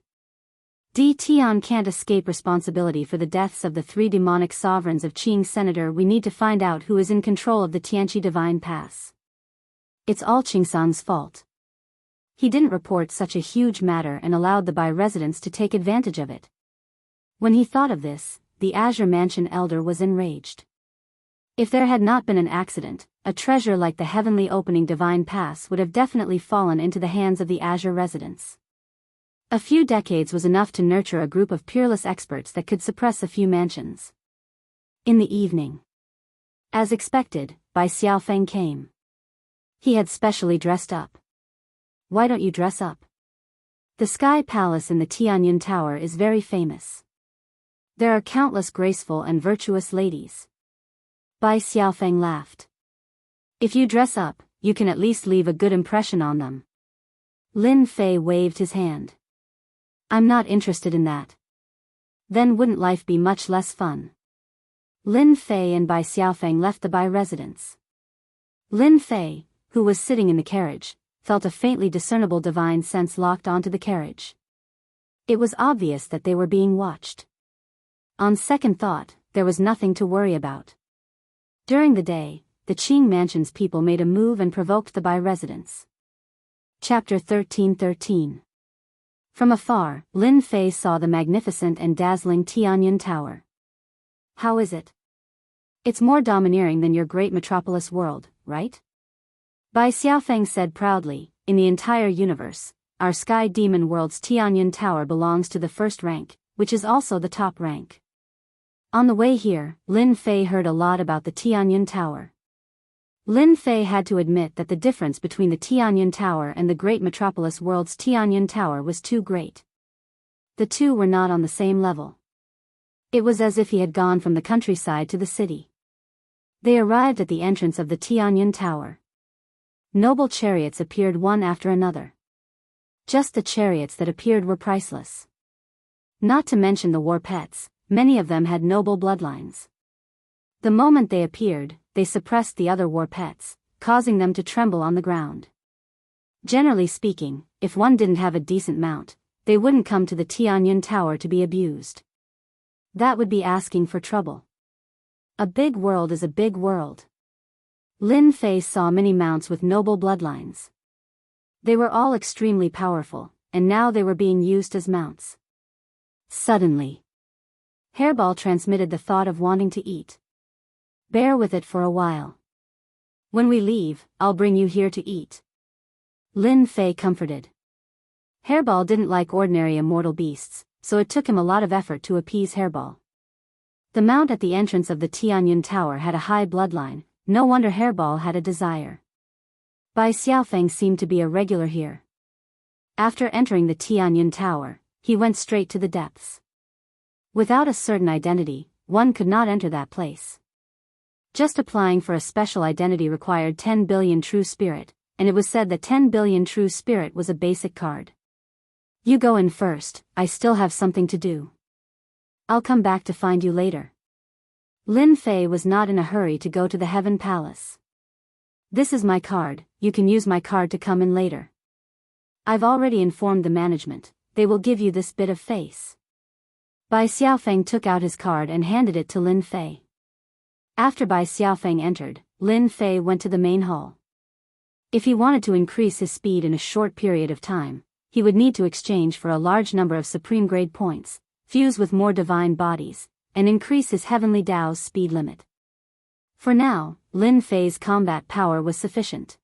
Di Tian can't escape responsibility for the deaths of the 3 demonic sovereigns of Qing. Senator, we need to find out who is in control of the Tianqi Divine Pass. It's all Qingsang's fault. He didn't report such a huge matter and allowed the Bai residents to take advantage of it. When he thought of this, the Azure Mansion elder was enraged. If there had not been an accident, a treasure like the Heavenly Opening Divine Pass would have definitely fallen into the hands of the Azure residents. A few decades was enough to nurture a group of peerless experts that could suppress a few mansions. In the evening, as expected, Bai Xiaofeng came. He had specially dressed up. Why don't you dress up? The Sky Palace in the Tianyun Tower is very famous. There are countless graceful and virtuous ladies. Bai Xiaofeng laughed. If you dress up, you can at least leave a good impression on them. Lin Fei waved his hand. I'm not interested in that. Then wouldn't life be much less fun? Lin Fei and Bai Xiaofeng left the Bai residence. Lin Fei, who was sitting in the carriage, felt a faintly discernible divine sense locked onto the carriage. It was obvious that they were being watched. On second thought, there was nothing to worry about. During the day, the Qing Mansion's people made a move and provoked the Bai residents. Chapter 13:13. From afar, Lin Fei saw the magnificent and dazzling Tianyun Tower. How is it? It's more domineering than your great metropolis world, right? Bai Xiaofeng said proudly, in the entire universe, our Sky Demon World's Tianyun Tower belongs to the first rank, which is also the top rank. On the way here, Lin Fei heard a lot about the Tianyun Tower. Lin Fei had to admit that the difference between the Tianyun Tower and the great metropolis world's Tianyun Tower was too great. The two were not on the same level. It was as if he had gone from the countryside to the city. They arrived at the entrance of the Tianyun Tower. Noble chariots appeared one after another. Just the chariots that appeared were priceless. Not to mention the war pets, many of them had noble bloodlines. The moment they appeared, they suppressed the other war pets, causing them to tremble on the ground. Generally speaking, if one didn't have a decent mount, they wouldn't come to the Tianyun Tower to be abused. That would be asking for trouble. A big world is a big world. Lin Fei saw many mounts with noble bloodlines. They were all extremely powerful, and now they were being used as mounts. Suddenly, Hairball transmitted the thought of wanting to eat. Bear with it for a while. When we leave, I'll bring you here to eat. Lin Fei comforted. Hairball didn't like ordinary immortal beasts, so it took him a lot of effort to appease Hairball. The mount at the entrance of the Tianyun Tower had a high bloodline, no wonder Hairball had a desire. Bai Xiaofeng seemed to be a regular here. After entering the Tianyun Tower, he went straight to the depths. Without a certain identity, one could not enter that place. Just applying for a special identity required 10 billion true spirit, and it was said that 10 billion true spirit was a basic card. You go in first, I still have something to do. I'll come back to find you later. Lin Fei was not in a hurry to go to the Heaven Palace. This is my card, you can use my card to come in later. I've already informed the management, they will give you this bit of face. Bai Xiaofeng took out his card and handed it to Lin Fei. After Bai Xiaofeng entered, Lin Fei went to the main hall. If he wanted to increase his speed in a short period of time, he would need to exchange for a large number of supreme grade points, fuse with more divine bodies, and increase his heavenly Tao's speed limit. For now, Lin Fei's combat power was sufficient.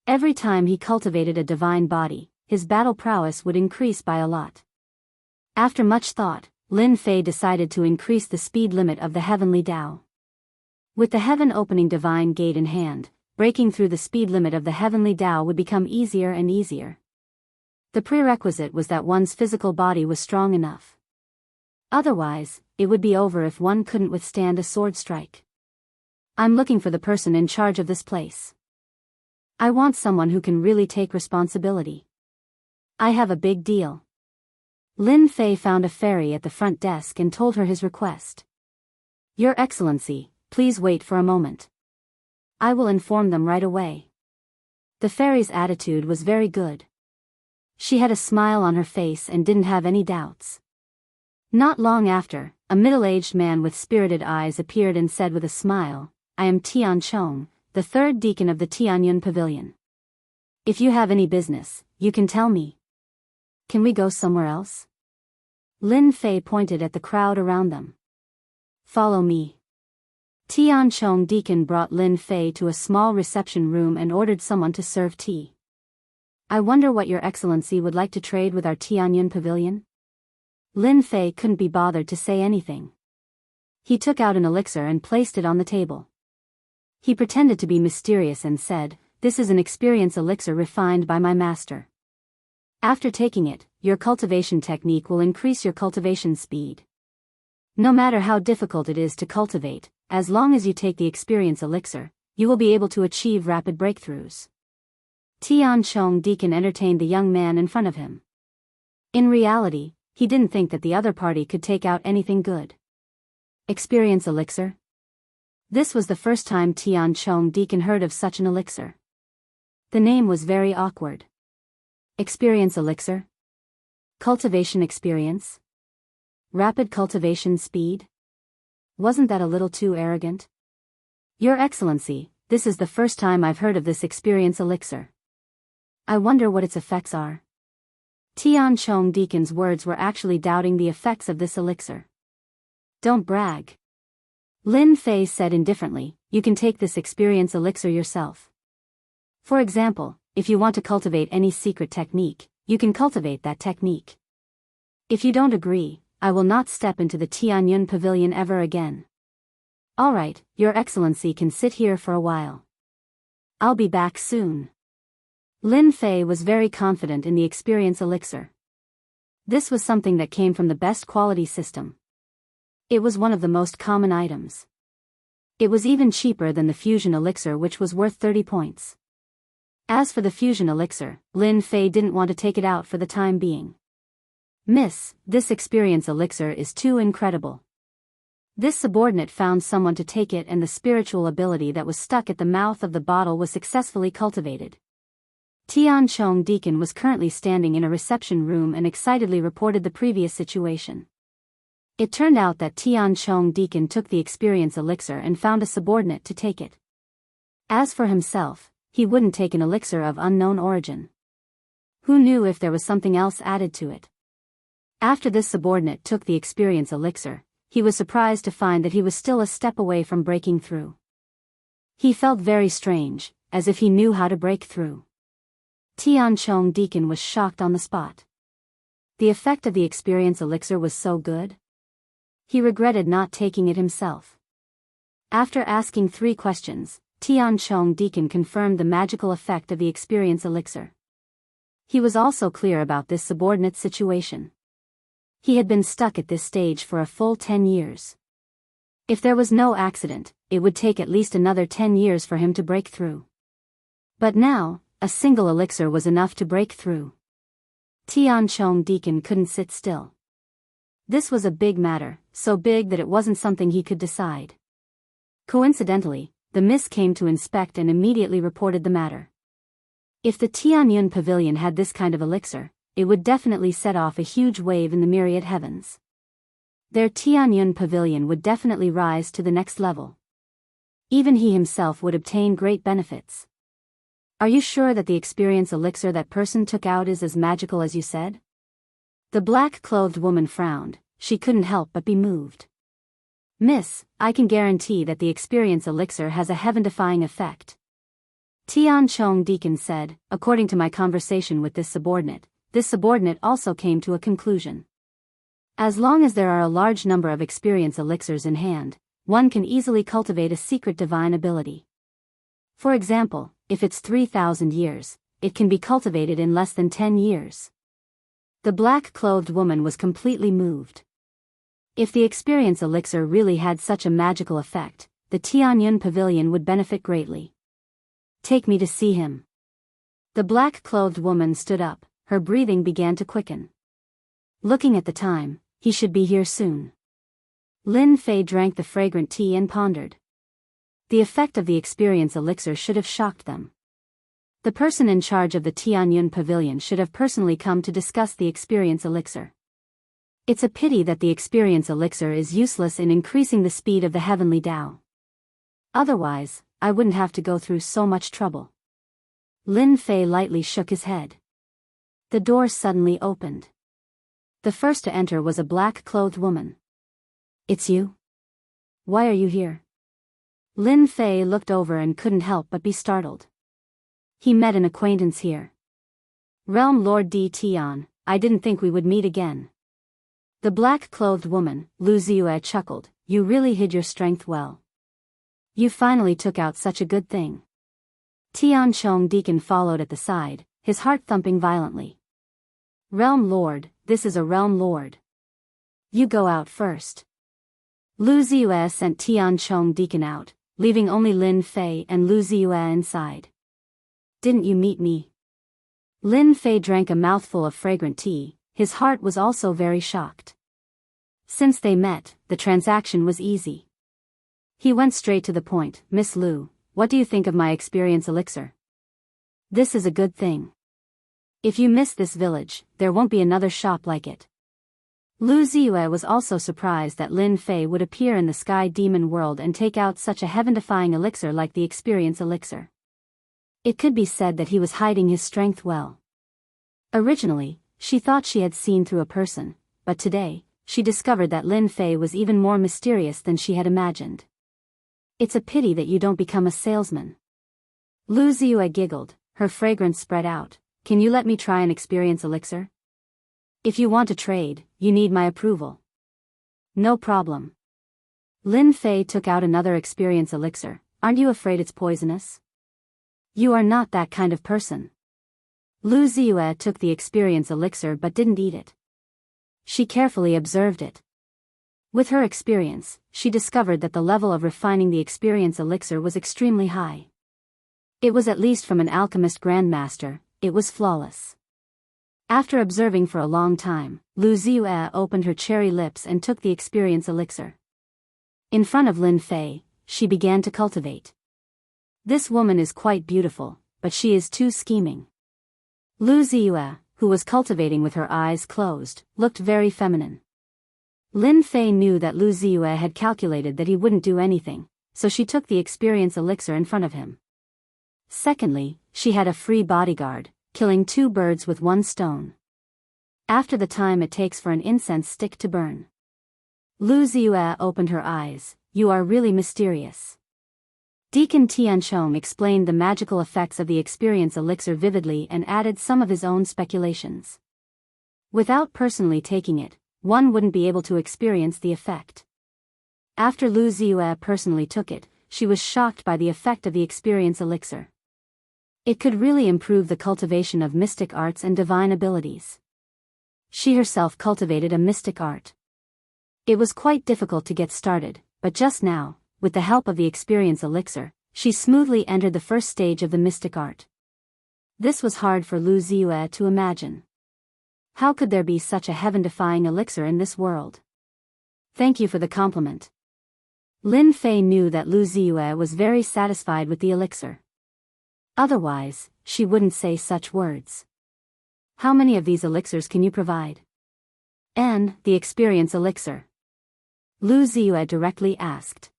Every time he cultivated a divine body, his battle prowess would increase by a lot. After much thought, Lin Fei decided to increase the speed limit of the heavenly Tao. With the heaven-opening divine gate in hand, breaking through the speed limit of the heavenly Tao would become easier and easier. The prerequisite was that one's physical body was strong enough. Otherwise, it would be over if one couldn't withstand a sword strike. I'm looking for the person in charge of this place. I want someone who can really take responsibility. I have a big deal. Lin Fei found a fairy at the front desk and told her his request. Your Excellency, please wait for a moment. I will inform them right away. The fairy's attitude was very good. She had a smile on her face and didn't have any doubts. Not long after, a middle-aged man with spirited eyes appeared and said with a smile, I am Tian Chong, the third deacon of the Tianyun Pavilion. If you have any business, you can tell me. Can we go somewhere else? Lin Fei pointed at the crowd around them. Follow me. Tian Chong deacon brought Lin Fei to a small reception room and ordered someone to serve tea. I wonder what your Excellency would like to trade with our Tianyun Pavilion? Lin Fei couldn't be bothered to say anything. He took out an elixir and placed it on the table. He pretended to be mysterious and said, This is an experience elixir refined by my master. After taking it, your cultivation technique will increase your cultivation speed. No matter how difficult it is to cultivate, as long as you take the experience elixir, you will be able to achieve rapid breakthroughs. Tian Chong deacon entertained the young man in front of him. In reality, he didn't think that the other party could take out anything good. Experience elixir? This was the first time Tian Chong deacon heard of such an elixir. The name was very awkward. Experience elixir? Cultivation experience? Rapid cultivation speed? Wasn't that a little too arrogant? Your Excellency, this is the first time I've heard of this experience elixir. I wonder what its effects are. Tian Chong Deacon's words were actually doubting the effects of this elixir. Don't brag. Lin Fei said indifferently, you can take this experience elixir yourself. For example, if you want to cultivate any secret technique, you can cultivate that technique. If you don't agree, I will not step into the Tianyun Pavilion ever again. Alright, Your Excellency can sit here for a while. I'll be back soon. Lin Fei was very confident in the experience elixir. This was something that came from the best quality system. It was one of the most common items. It was even cheaper than the fusion elixir, which was worth 30 points. As for the fusion elixir, Lin Fei didn't want to take it out for the time being. Miss, this experience elixir is too incredible. This subordinate found someone to take it, and the spiritual ability that was stuck at the mouth of the bottle was successfully cultivated. Tian Chong Deacon was currently standing in a reception room and excitedly reported the previous situation. It turned out that Tian Chong Deacon took the experience elixir and found a subordinate to take it. As for himself, he wouldn't take an elixir of unknown origin. Who knew if there was something else added to it? After this subordinate took the experience elixir, he was surprised to find that he was still a step away from breaking through. He felt very strange, as if he knew how to break through. Tian Chong Deacon was shocked on the spot. The effect of the experience elixir was so good. He regretted not taking it himself. After asking 3 questions, Tian Chong Deacon confirmed the magical effect of the experience elixir. He was also clear about this subordinate situation. He had been stuck at this stage for a full 10 years. If there was no accident, it would take at least another 10 years for him to break through. But now, a single elixir was enough to break through. Tian Chong Deacon couldn't sit still. This was a big matter, so big that it wasn't something he could decide. Coincidentally, the miss came to inspect and immediately reported the matter. If the Tianyun Pavilion had this kind of elixir, it would definitely set off a huge wave in the myriad heavens. Their Tianyun Pavilion would definitely rise to the next level. Even he himself would obtain great benefits. Are you sure that the experience elixir that person took out is as magical as you said? The black-clothed woman frowned. She couldn't help but be moved. Miss, I can guarantee that the experience elixir has a heaven-defying effect. Tian Chong Deacon said, according to my conversation with this subordinate also came to a conclusion. As long as there are a large number of experience elixirs in hand, one can easily cultivate a secret divine ability. For example, if it's 3,000 years, it can be cultivated in less than 10 years. The black-clothed woman was completely moved. If the experience elixir really had such a magical effect, the Tianyun Pavilion would benefit greatly. Take me to see him. The black-clothed woman stood up, her breathing began to quicken. Looking at the time, he should be here soon. Lin Fei drank the fragrant tea and pondered. The effect of the experience elixir should have shocked them. The person in charge of the Tianyun Pavilion should have personally come to discuss the experience elixir. It's a pity that the experience elixir is useless in increasing the speed of the heavenly Tao. Otherwise, I wouldn't have to go through so much trouble. Lin Fei lightly shook his head. The door suddenly opened. The first to enter was a black-clothed woman. It's you? Why are you here? Lin Fei looked over and couldn't help but be startled. He met an acquaintance here. Realm Lord D. Tian, I didn't think we would meet again. The black-clothed woman, Lu Ziyue, chuckled, you really hid your strength well. You finally took out such a good thing. Tian Chong Deacon followed at the side, his heart thumping violently. Realm Lord, this is a Realm Lord. You go out first. Lu Ziyue sent Tian Chong Deacon out, leaving only Lin Fei and Lu Ziyue inside. Didn't you meet me? Lin Fei drank a mouthful of fragrant tea, his heart was also very shocked. Since they met, the transaction was easy. He went straight to the point, Miss Lu, what do you think of my experience elixir? This is a good thing. If you miss this village, there won't be another shop like it. Lu Ziyue was also surprised that Lin Fei would appear in the Sky Demon world and take out such a heaven-defying elixir like the Experience Elixir. It could be said that he was hiding his strength well. Originally, she thought she had seen through a person, but today, she discovered that Lin Fei was even more mysterious than she had imagined. It's a pity that you don't become a salesman. Lu Ziyue giggled, her fragrance spread out. Can you let me try an Experience Elixir? If you want to trade, you need my approval. No problem. Lin Fei took out another Experience Elixir. Aren't you afraid it's poisonous? You are not that kind of person. Lu Ziyue took the Experience Elixir but didn't eat it. She carefully observed it. With her experience, she discovered that the level of refining the Experience Elixir was extremely high. It was at least from an alchemist grandmaster. It was flawless. After observing for a long time, Lu Ziyue opened her cherry lips and took the Experience Elixir. In front of Lin Fei, she began to cultivate. This woman is quite beautiful, but she is too scheming. Lu Ziyue, who was cultivating with her eyes closed, looked very feminine. Lin Fei knew that Lu Ziyue had calculated that he wouldn't do anything, so she took the Experience Elixir in front of him. Secondly, she had a free bodyguard, killing 2 birds with 1 stone. After the time it takes for an incense stick to burn. Lu Ziyue opened her eyes. You are really mysterious. Deacon Tianchong explained the magical effects of the Experience Elixir vividly and added some of his own speculations. Without personally taking it, one wouldn't be able to experience the effect. After Lu Ziyue personally took it, she was shocked by the effect of the Experience Elixir. It could really improve the cultivation of mystic arts and divine abilities. She herself cultivated a mystic art. It was quite difficult to get started, but just now, with the help of the Experience Elixir, she smoothly entered the first stage of the mystic art. This was hard for Lu Ziyue to imagine. How could there be such a heaven-defying elixir in this world? Thank you for the compliment. Lin Fei knew that Lu Ziyue was very satisfied with the elixir. Otherwise, she wouldn't say such words. How many of these elixirs can you provide? And the Experience Elixir? Lu Ziyue directly asked.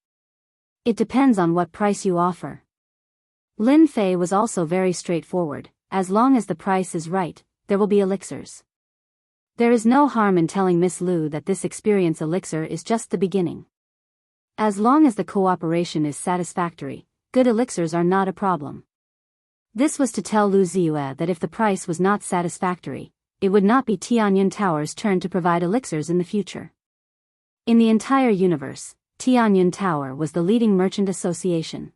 It depends on what price you offer. Lin Fei was also very straightforward. As long as the price is right, there will be elixirs. There is no harm in telling Miss Lu that this Experience Elixir is just the beginning. As long as the cooperation is satisfactory, good elixirs are not a problem. This was to tell Lu Ziyue that if the price was not satisfactory, it would not be Tianyun Tower's turn to provide elixirs in the future. In the entire universe, Tianyun Tower was the leading merchant association.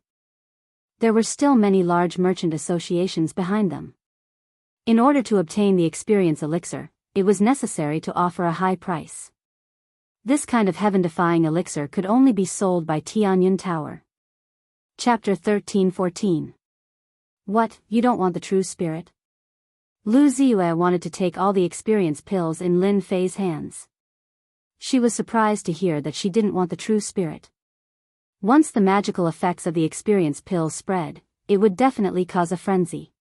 There were still many large merchant associations behind them. In order to obtain the Experience Elixir, it was necessary to offer a high price. This kind of heaven-defying elixir could only be sold by Tianyun Tower. Chapter 13-14. What, you don't want the true spirit? Lu Ziyue wanted to take all the experience pills in Lin Fei's hands. She was surprised to hear that she didn't want the true spirit. Once the magical effects of the experience pills spread, it would definitely cause a frenzy.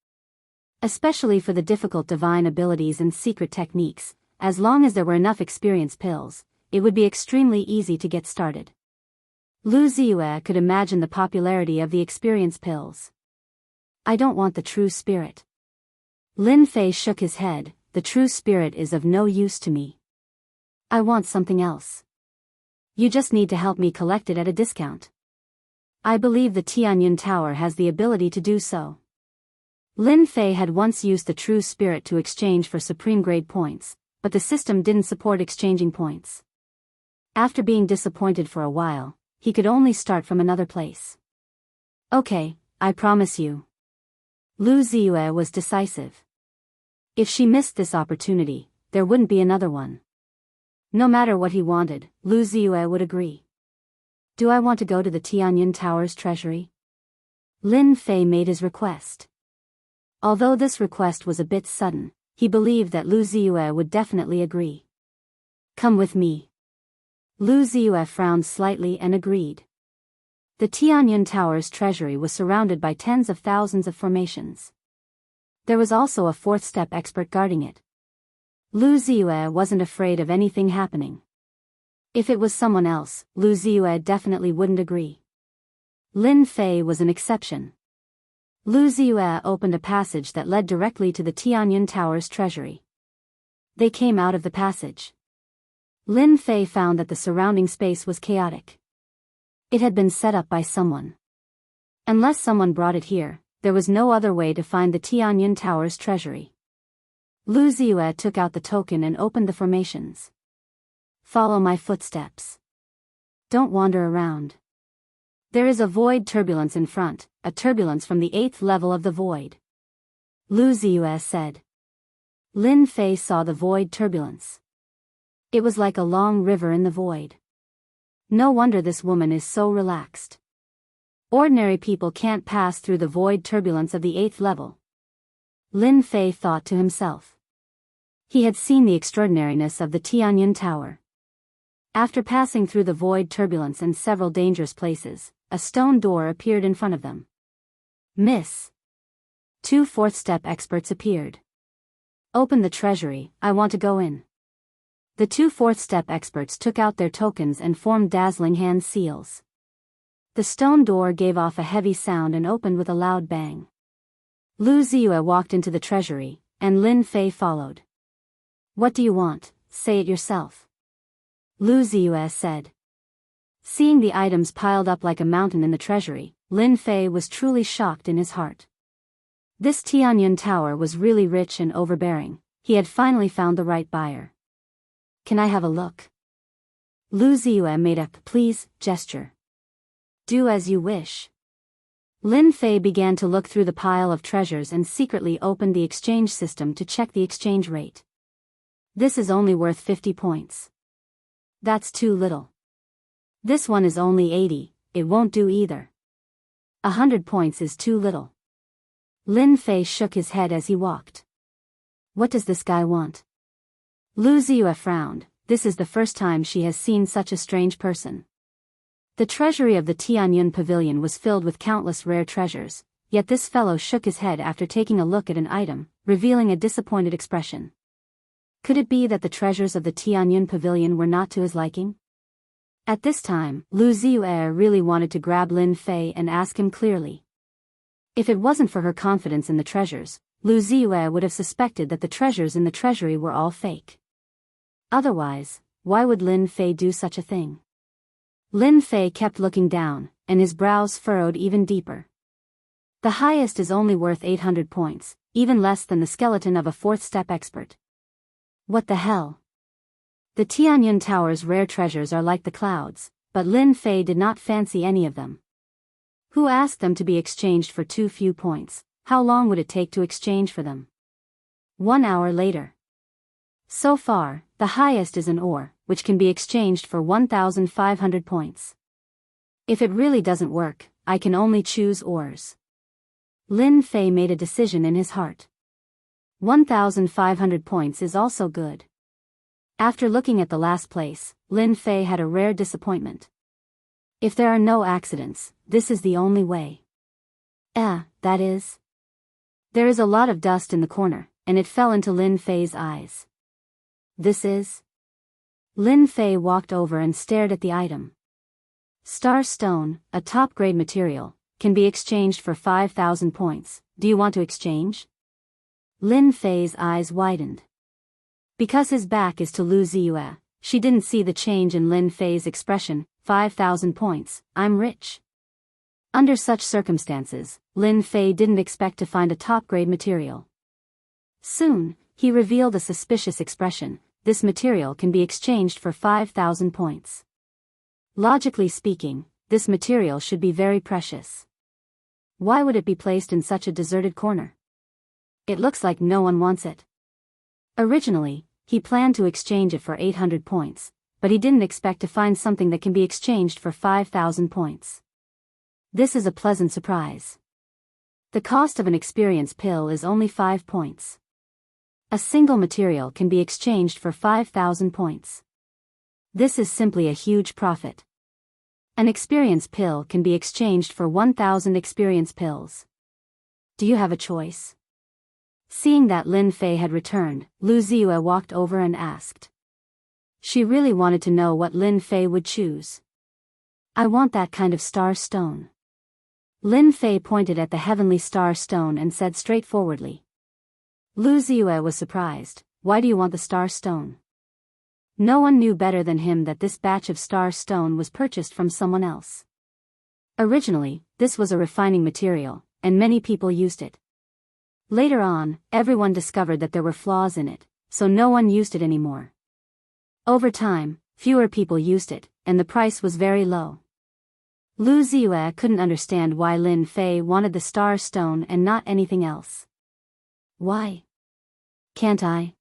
Especially for the difficult divine abilities and secret techniques, as long as there were enough experience pills, it would be extremely easy to get started. Lu Ziyue could imagine the popularity of the experience pills. I don't want the true spirit. Lin Fei shook his head. The true spirit is of no use to me. I want something else. You just need to help me collect it at a discount. I believe the Tianyun Tower has the ability to do so. Lin Fei had once used the true spirit to exchange for supreme grade points, but the system didn't support exchanging points. After being disappointed for a while, he could only start from another place. Okay, I promise you. Lu Ziyue was decisive. If she missed this opportunity, there wouldn't be another one. No matter what he wanted, Lu Ziyue would agree. Do I want to go to the Tianyun Tower's treasury? Lin Fei made his request. Although this request was a bit sudden, he believed that Lu Ziyue would definitely agree. Come with me. Lu Ziyue frowned slightly and agreed. The Tianyun Tower's treasury was surrounded by tens of thousands of formations. There was also a fourth-step expert guarding it. Lu Ziyue wasn't afraid of anything happening. If it was someone else, Lu Ziyue definitely wouldn't agree. Lin Fei was an exception. Lu Ziyue opened a passage that led directly to the Tianyun Tower's treasury. They came out of the passage. Lin Fei found that the surrounding space was chaotic. It had been set up by someone. Unless someone brought it here, there was no other way to find the Tianyun Tower's treasury. Lu Ziyue took out the token and opened the formations. Follow my footsteps. Don't wander around. There is a void turbulence in front, a turbulence from the 8th level of the void. Lu Ziyue said. Lin Fei saw the void turbulence. It was like a long river in the void. No wonder this woman is so relaxed. Ordinary people can't pass through the void turbulence of the 8th level. Lin Fei thought to himself. He had seen the extraordinariness of the Tianyun Tower. After passing through the void turbulence and several dangerous places, a stone door appeared in front of them. Miss. 2 fourth-step experts appeared. Open the treasury, I want to go in. The 2 fourth-step experts took out their tokens and formed dazzling hand seals. The stone door gave off a heavy sound and opened with a loud bang. Lu Ziyue walked into the treasury, and Lin Fei followed. What do you want? Say it yourself. Lu Ziyue said. Seeing the items piled up like a mountain in the treasury, Lin Fei was truly shocked in his heart. This Tianyun Tower was really rich and overbearing. He had finally found the right buyer. Can I have a look? Lu Ziyue made a please gesture. Do as you wish. Lin Fei began to look through the pile of treasures and secretly opened the exchange system to check the exchange rate. This is only worth 50 points. That's too little. This one is only 80, it won't do either. 100 points is too little. Lin Fei shook his head as he walked. What does this guy want? Lu Ziyue frowned. This is the first time she has seen such a strange person. The treasury of the Tianyun Pavilion was filled with countless rare treasures, yet this fellow shook his head after taking a look at an item, revealing a disappointed expression. Could it be that the treasures of the Tianyun Pavilion were not to his liking? At this time, Lu Ziyue really wanted to grab Lin Fei and ask him clearly. If it wasn't for her confidence in the treasures, Lu Ziyue would have suspected that the treasures in the treasury were all fake. Otherwise, why would Lin Fei do such a thing? Lin Fei kept looking down, and his brows furrowed even deeper. The highest is only worth 800 points, even less than the skeleton of a fourth-step expert. What the hell? The Tianyun Tower's rare treasures are like the clouds, but Lin Fei did not fancy any of them. Who asked them to be exchanged for too few points? How long would it take to exchange for them? 1 hour later. So far, the highest is an ore, which can be exchanged for 1,500 points. If it really doesn't work, I can only choose ores. Lin Fei made a decision in his heart. 1,500 points is also good. After looking at the last place, Lin Fei had a rare disappointment. If there are no accidents, this is the only way. That is. There is a lot of dust in the corner, and it fell into Lin Fei's eyes. This is. Lin Fei walked over and stared at the item. Star stone, a top-grade material, can be exchanged for 5,000 points. Do you want to exchange? Lin Fei's eyes widened. Because his back is to Lu Ziyue, she didn't see the change in Lin Fei's expression. 5,000 points, I'm rich. Under such circumstances, Lin Fei didn't expect to find a top-grade material. Soon, he revealed a suspicious expression. This material can be exchanged for 5,000 points. Logically speaking, this material should be very precious. Why would it be placed in such a deserted corner? It looks like no one wants it. Originally, he planned to exchange it for 800 points, but he didn't expect to find something that can be exchanged for 5,000 points. This is a pleasant surprise. The cost of an experience pill is only 5 points. A single material can be exchanged for 5,000 points. This is simply a huge profit. An experience pill can be exchanged for 1,000 experience pills. Do you have a choice? Seeing that Lin Fei had returned, Lu Ziyue walked over and asked. She really wanted to know what Lin Fei would choose. I want that kind of star stone. Lin Fei pointed at the heavenly star stone and said straightforwardly. Lu Ziyue was surprised. Why do you want the star stone? No one knew better than him that this batch of star stone was purchased from someone else. Originally, this was a refining material, and many people used it. Later on, everyone discovered that there were flaws in it, so no one used it anymore. Over time, fewer people used it, and the price was very low. Lu Ziyue couldn't understand why Lin Fei wanted the star stone and not anything else. Why? Can't I?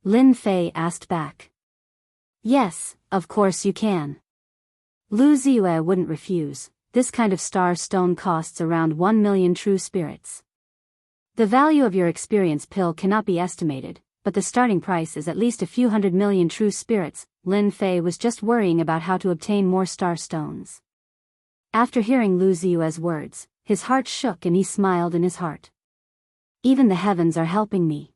Lin Fei asked back. Yes, of course you can. Lu Ziyue wouldn't refuse. This kind of star stone costs around 1 million true spirits. The value of your experience pill cannot be estimated, but the starting price is at least a few 100 million true spirits. Lin Fei was just worrying about how to obtain more star stones. After hearing Lu Ziyue's words, his heart shook and he smiled in his heart. Even the heavens are helping me.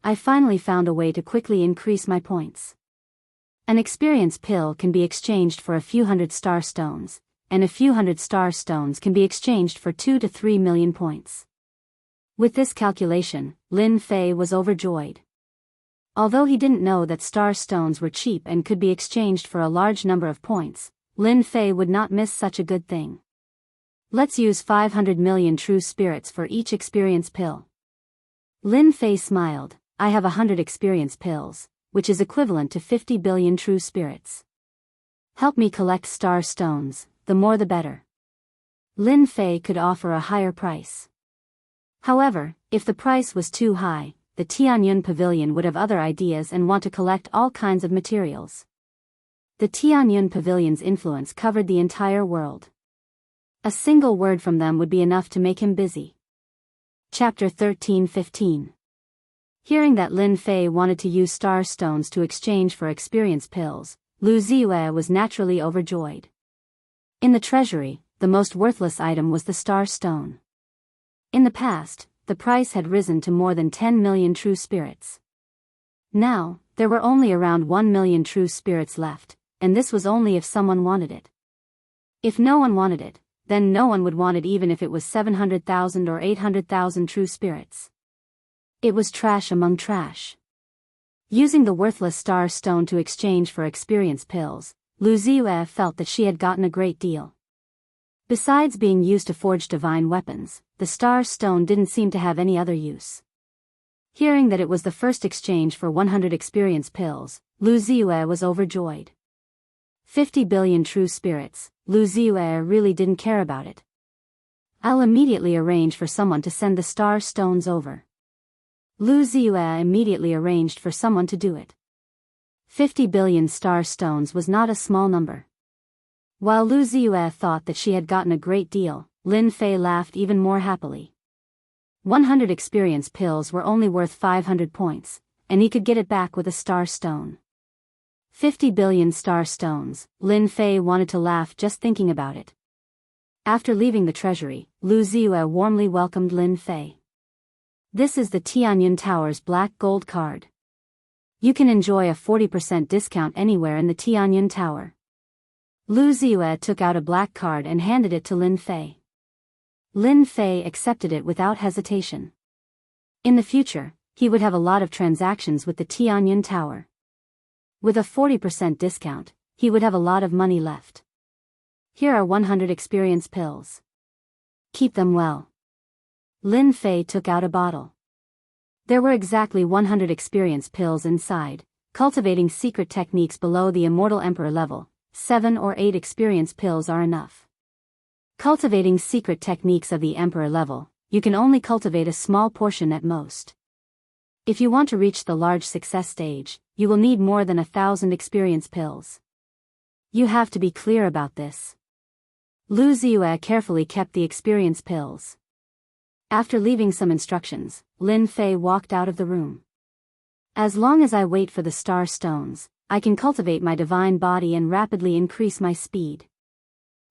I finally found a way to quickly increase my points. An experience pill can be exchanged for a few hundred star stones, and a few hundred star stones can be exchanged for 2 to 3 million points. With this calculation, Lin Fei was overjoyed. Although he didn't know that star stones were cheap and could be exchanged for a large number of points, Lin Fei would not miss such a good thing. Let's use 500 million true spirits for each experience pill. Lin Fei smiled. I have 100 experience pills, which is equivalent to 50 billion true spirits. Help me collect star stones, the more the better. Lin Fei could offer a higher price. However, if the price was too high, the Tianyun Pavilion would have other ideas and want to collect all kinds of materials. The Tianyun Pavilion's influence covered the entire world. A single word from them would be enough to make him busy. Chapter 13-15. Hearing that Lin Fei wanted to use star stones to exchange for experience pills, Lu Ziyue was naturally overjoyed. In the treasury, the most worthless item was the star stone. In the past, the price had risen to more than 10 million true spirits. Now, there were only around 1 million true spirits left, and this was only if someone wanted it. If no one wanted it, then no one would want it even if it was 700,000 or 800,000 true spirits. It was trash among trash. Using the worthless star stone to exchange for experience pills, Lu Ziyue felt that she had gotten a great deal. Besides being used to forge divine weapons, the star stone didn't seem to have any other use. Hearing that it was the first exchange for 100 experience pills, Lu Ziyue was overjoyed. 50 billion true spirits, Lu Ziyue really didn't care about it. I'll immediately arrange for someone to send the star stones over. Lu Ziyue immediately arranged for someone to do it. 50 billion star stones was not a small number. While Lu Ziyue thought that she had gotten a great deal, Lin Fei laughed even more happily. 100 experience pills were only worth 500 points, and he could get it back with a star stone. 50 billion star stones, Lin Fei wanted to laugh just thinking about it. After leaving the treasury, Lu Ziyue warmly welcomed Lin Fei. This is the Tianyun Tower's black gold card. You can enjoy a 40% discount anywhere in the Tianyun Tower. Lu Ziyue took out a black card and handed it to Lin Fei. Lin Fei accepted it without hesitation. In the future, he would have a lot of transactions with the Tianyun Tower. With a 40% discount, he would have a lot of money left. Here are 100 experience pills. Keep them well. Lin Fei took out a bottle. There were exactly 100 experience pills inside, cultivating secret techniques below the Immortal Emperor level. 7 or 8 experience pills are enough. Cultivating secret techniques of the Emperor level, you can only cultivate a small portion at most. If you want to reach the large success stage, you will need more than 1,000 experience pills. You have to be clear about this. Lu Ziyue carefully kept the experience pills. After leaving some instructions, Lin Fei walked out of the room. As long as I wait for the star stones, I can cultivate my divine body and rapidly increase my speed.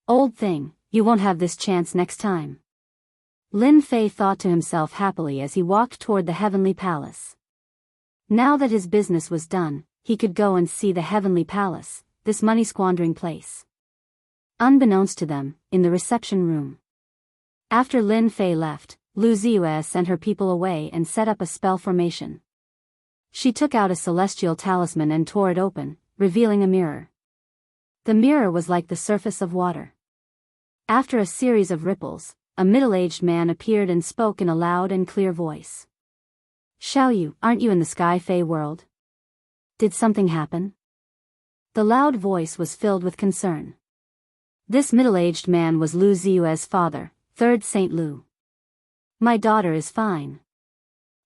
Old thing, you won't have this chance next time. Lin Fei thought to himself happily as he walked toward the heavenly palace. Now that his business was done, he could go and see the heavenly palace, this money-squandering place. Unbeknownst to them, in the reception room. After Lin Fei left, Lu Ziyue sent her people away and set up a spell formation. She took out a celestial talisman and tore it open, revealing a mirror. The mirror was like the surface of water. After a series of ripples, a middle-aged man appeared and spoke in a loud and clear voice. "Xiao Yu, aren't you in the Sky Fey world? Did something happen?" The loud voice was filled with concern. This middle-aged man was Lu Ziyue's father, Third Saint Lu. "My daughter is fine."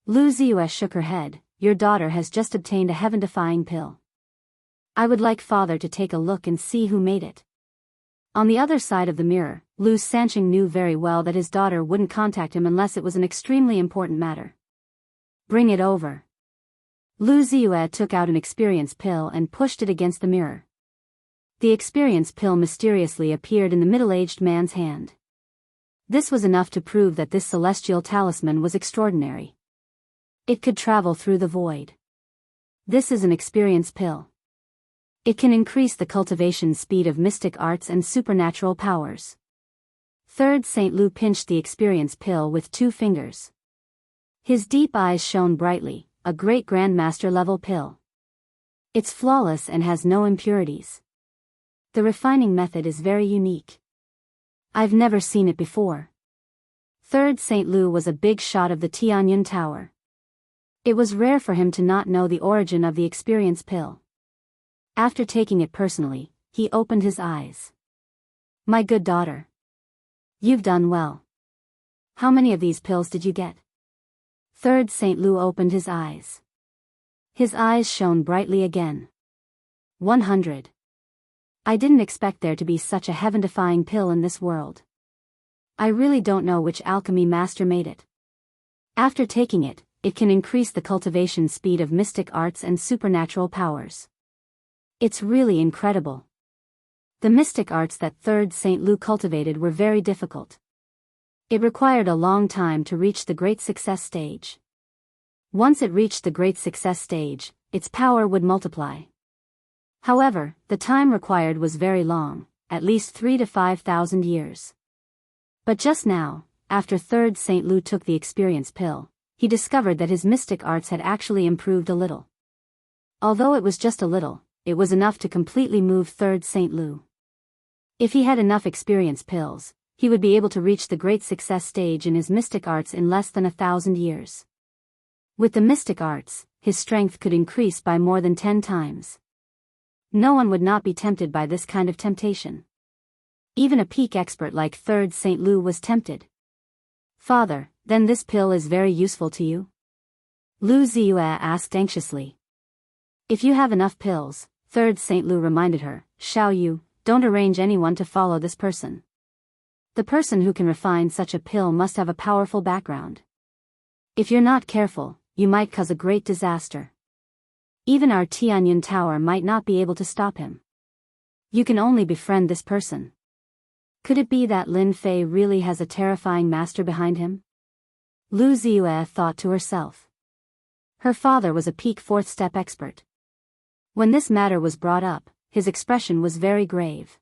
Lu Ziyue shook her head. "Your daughter has just obtained a heaven-defying pill. I would like father to take a look and see who made it." On the other side of the mirror, Lu Sanqing knew very well that his daughter wouldn't contact him unless it was an extremely important matter. "Bring it over." Lu Ziyue took out an experience pill and pushed it against the mirror. The experience pill mysteriously appeared in the middle-aged man's hand. This was enough to prove that this celestial talisman was extraordinary. It could travel through the void. This is an experience pill. It can increase the cultivation speed of mystic arts and supernatural powers. Third Saint Lu pinched the experience pill with 2 fingers. His deep eyes shone brightly, a great grandmaster level pill. It's flawless and has no impurities. The refining method is very unique. I've never seen it before. Third Saint Lu was a big shot of the Tianyun Tower. It was rare for him to not know the origin of the experience pill. After taking it personally, he opened his eyes. "My good daughter. You've done well. How many of these pills did you get?" Third Saint Lu opened his eyes. His eyes shone brightly again. 100. I didn't expect there to be such a heaven-defying pill in this world. I really don't know which alchemy master made it. After taking it, it can increase the cultivation speed of mystic arts and supernatural powers. It's really incredible. The mystic arts that Third Saint Lu cultivated were very difficult. It required a long time to reach the great success stage. Once it reached the great success stage, its power would multiply. However, the time required was very long, at least 3,000 to 5,000 years. But just now, after Third Saint Lu took the experience pill, he discovered that his mystic arts had actually improved a little. Although it was just a little, it was enough to completely move Third Saint Lu. If he had enough experience pills, he would be able to reach the great success stage in his mystic arts in less than 1,000 years. With the mystic arts, his strength could increase by more than 10 times. No one would not be tempted by this kind of temptation. Even a peak expert like Third Saint Lu was tempted. "Father, then this pill is very useful to you?" Lu Ziyue asked anxiously. "If you have enough pills," Third Saint Lu reminded her, "Xiao Yu, don't arrange anyone to follow this person. The person who can refine such a pill must have a powerful background. If you're not careful, you might cause a great disaster. Even our Tianyun Tower might not be able to stop him. You can only befriend this person." Could it be that Lin Fei really has a terrifying master behind him? Lu Ziyue thought to herself. Her father was a peak 4th step expert. When this matter was brought up, his expression was very grave.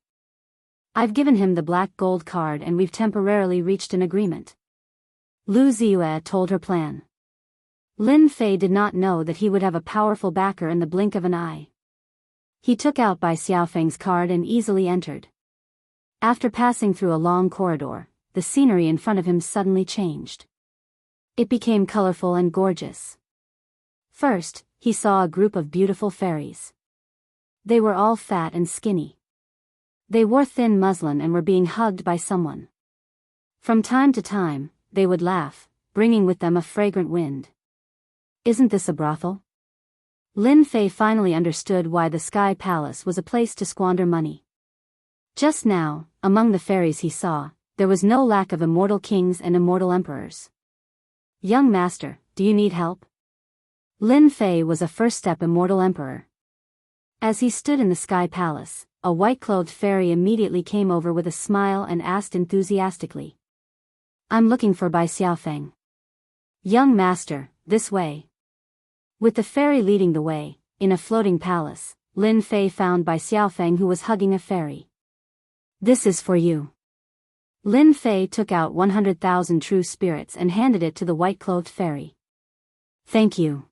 "I've given him the black gold card and we've temporarily reached an agreement." Lu Ziyue told her plan. Lin Fei did not know that he would have a powerful backer in the blink of an eye. He took out Bai Xiaofeng's card and easily entered. After passing through a long corridor, the scenery in front of him suddenly changed. It became colorful and gorgeous. First, he saw a group of beautiful fairies. They were all fat and skinny. They wore thin muslin and were being hugged by someone. From time to time, they would laugh, bringing with them a fragrant wind. Isn't this a brothel? Lin Fei finally understood why the Sky Palace was a place to squander money. Just now, among the fairies he saw, there was no lack of immortal kings and immortal emperors. "Young master, do you need help?" Lin Fei was a first-step immortal emperor. As he stood in the Sky Palace, a white-clothed fairy immediately came over with a smile and asked enthusiastically. I'm looking for Bai Xiaofeng. Young master, this way. With the fairy leading the way, in a floating palace, Lin Fei found Bai Xiaofeng, who was hugging a fairy. This is for you. Lin Fei took out 100,000 true spirits and handed it to the white-clothed fairy. Thank you.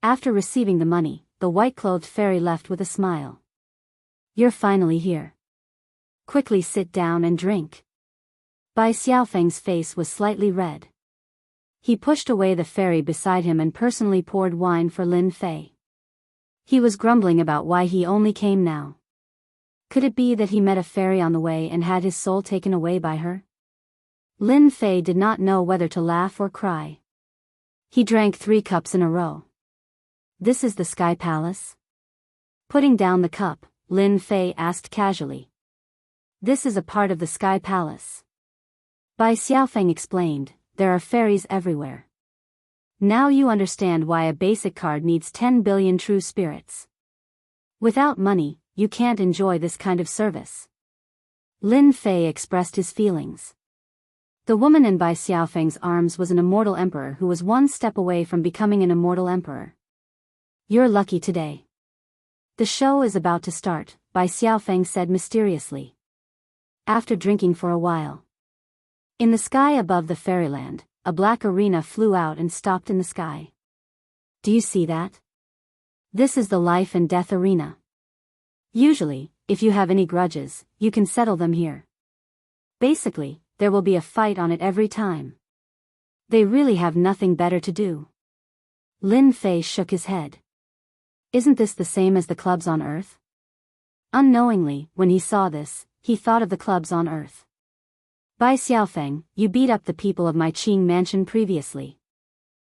After receiving the money, the white-clothed fairy left with a smile. You're finally here. Quickly sit down and drink. Bai Xiaofeng's face was slightly red. He pushed away the fairy beside him and personally poured wine for Lin Fei. He was grumbling about why he only came now. Could it be that he met a fairy on the way and had his soul taken away by her? Lin Fei did not know whether to laugh or cry. He drank 3 cups in a row. This is the Sky Palace? Putting down the cup, Lin Fei asked casually. This is a part of the Sky Palace. Bai Xiaofeng explained, there are fairies everywhere. Now you understand why a basic card needs 10 billion true spirits. Without money, you can't enjoy this kind of service. Lin Fei expressed his feelings. The woman in Bai Xiaofeng's arms was an immortal emperor who was one step away from becoming an immortal emperor. You're lucky today. The show is about to start, Bai Xiaofeng said mysteriously. After drinking for a while. In the sky above the fairyland, a black arena flew out and stopped in the sky. Do you see that? This is the life and death arena. Usually, if you have any grudges, you can settle them here. Basically, there will be a fight on it every time. They really have nothing better to do. Lin Fei shook his head. Isn't this the same as the clubs on Earth? Unknowingly, when he saw this, he thought of the clubs on Earth. Bai Xiaofeng, you beat up the people of my Qing mansion previously.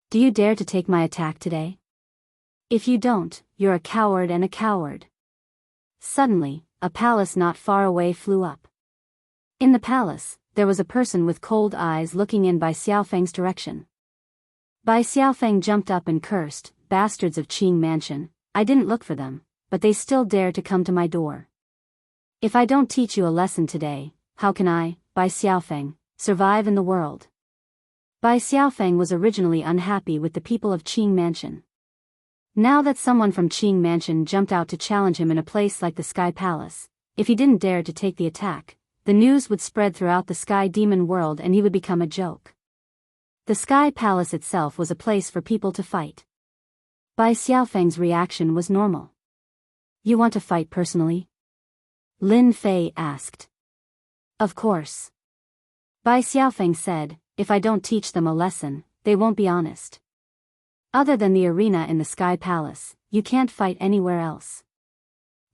Do you dare to take my attack today? If you don't, you're a coward and a coward. Suddenly, a palace not far away flew up. In the palace, there was a person with cold eyes looking in Bai Xiaofeng's direction. Bai Xiaofeng jumped up and cursed, bastards of Qing mansion, I didn't look for them, but they still dare to come to my door. If I don't teach you a lesson today, how can I, Bai Xiaofeng, survive in the world? Bai Xiaofeng was originally unhappy with the people of Qing Mansion. Now that someone from Qing Mansion jumped out to challenge him in a place like the Sky Palace, if he didn't dare to take the attack, the news would spread throughout the Sky Demon world and he would become a joke. The Sky Palace itself was a place for people to fight. Bai Xiaofeng's reaction was normal. You want to fight personally? Lin Fei asked. Of course. Bai Xiaofeng said, if I don't teach them a lesson, they won't be honest. Other than the arena in the Sky Palace, you can't fight anywhere else.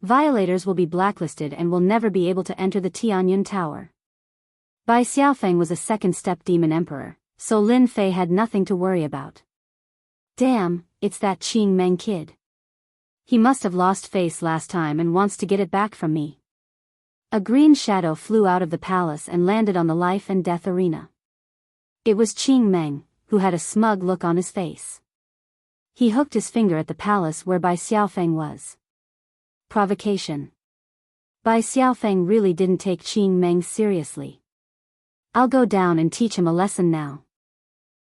Violators will be blacklisted and will never be able to enter the Tianyun Tower. Bai Xiaofeng was a second-step demon emperor, so Lin Fei had nothing to worry about. Damn, it's that Qing Meng kid. He must have lost face last time and wants to get it back from me. A green shadow flew out of the palace and landed on the life and death arena. It was Qing Meng, who had a smug look on his face. He hooked his finger at the palace where Bai Xiaofeng was. Provocation. Bai Xiaofeng really didn't take Qing Meng seriously. I'll go down and teach him a lesson now.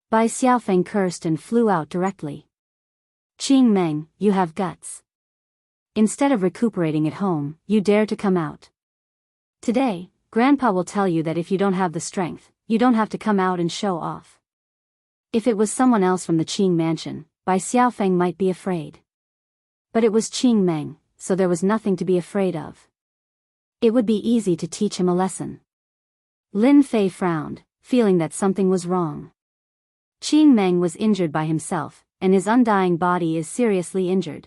Bai Xiaofeng cursed and flew out directly. Qing Meng, you have guts. Instead of recuperating at home, you dare to come out. Today, Grandpa will tell you that if you don't have the strength, you don't have to come out and show off. If it was someone else from the Qing mansion, Bai Xiaofeng might be afraid. But it was Qing Meng, so there was nothing to be afraid of. It would be easy to teach him a lesson. Lin Fei frowned, feeling that something was wrong. Qing Meng was injured by himself, and his undying body is seriously injured.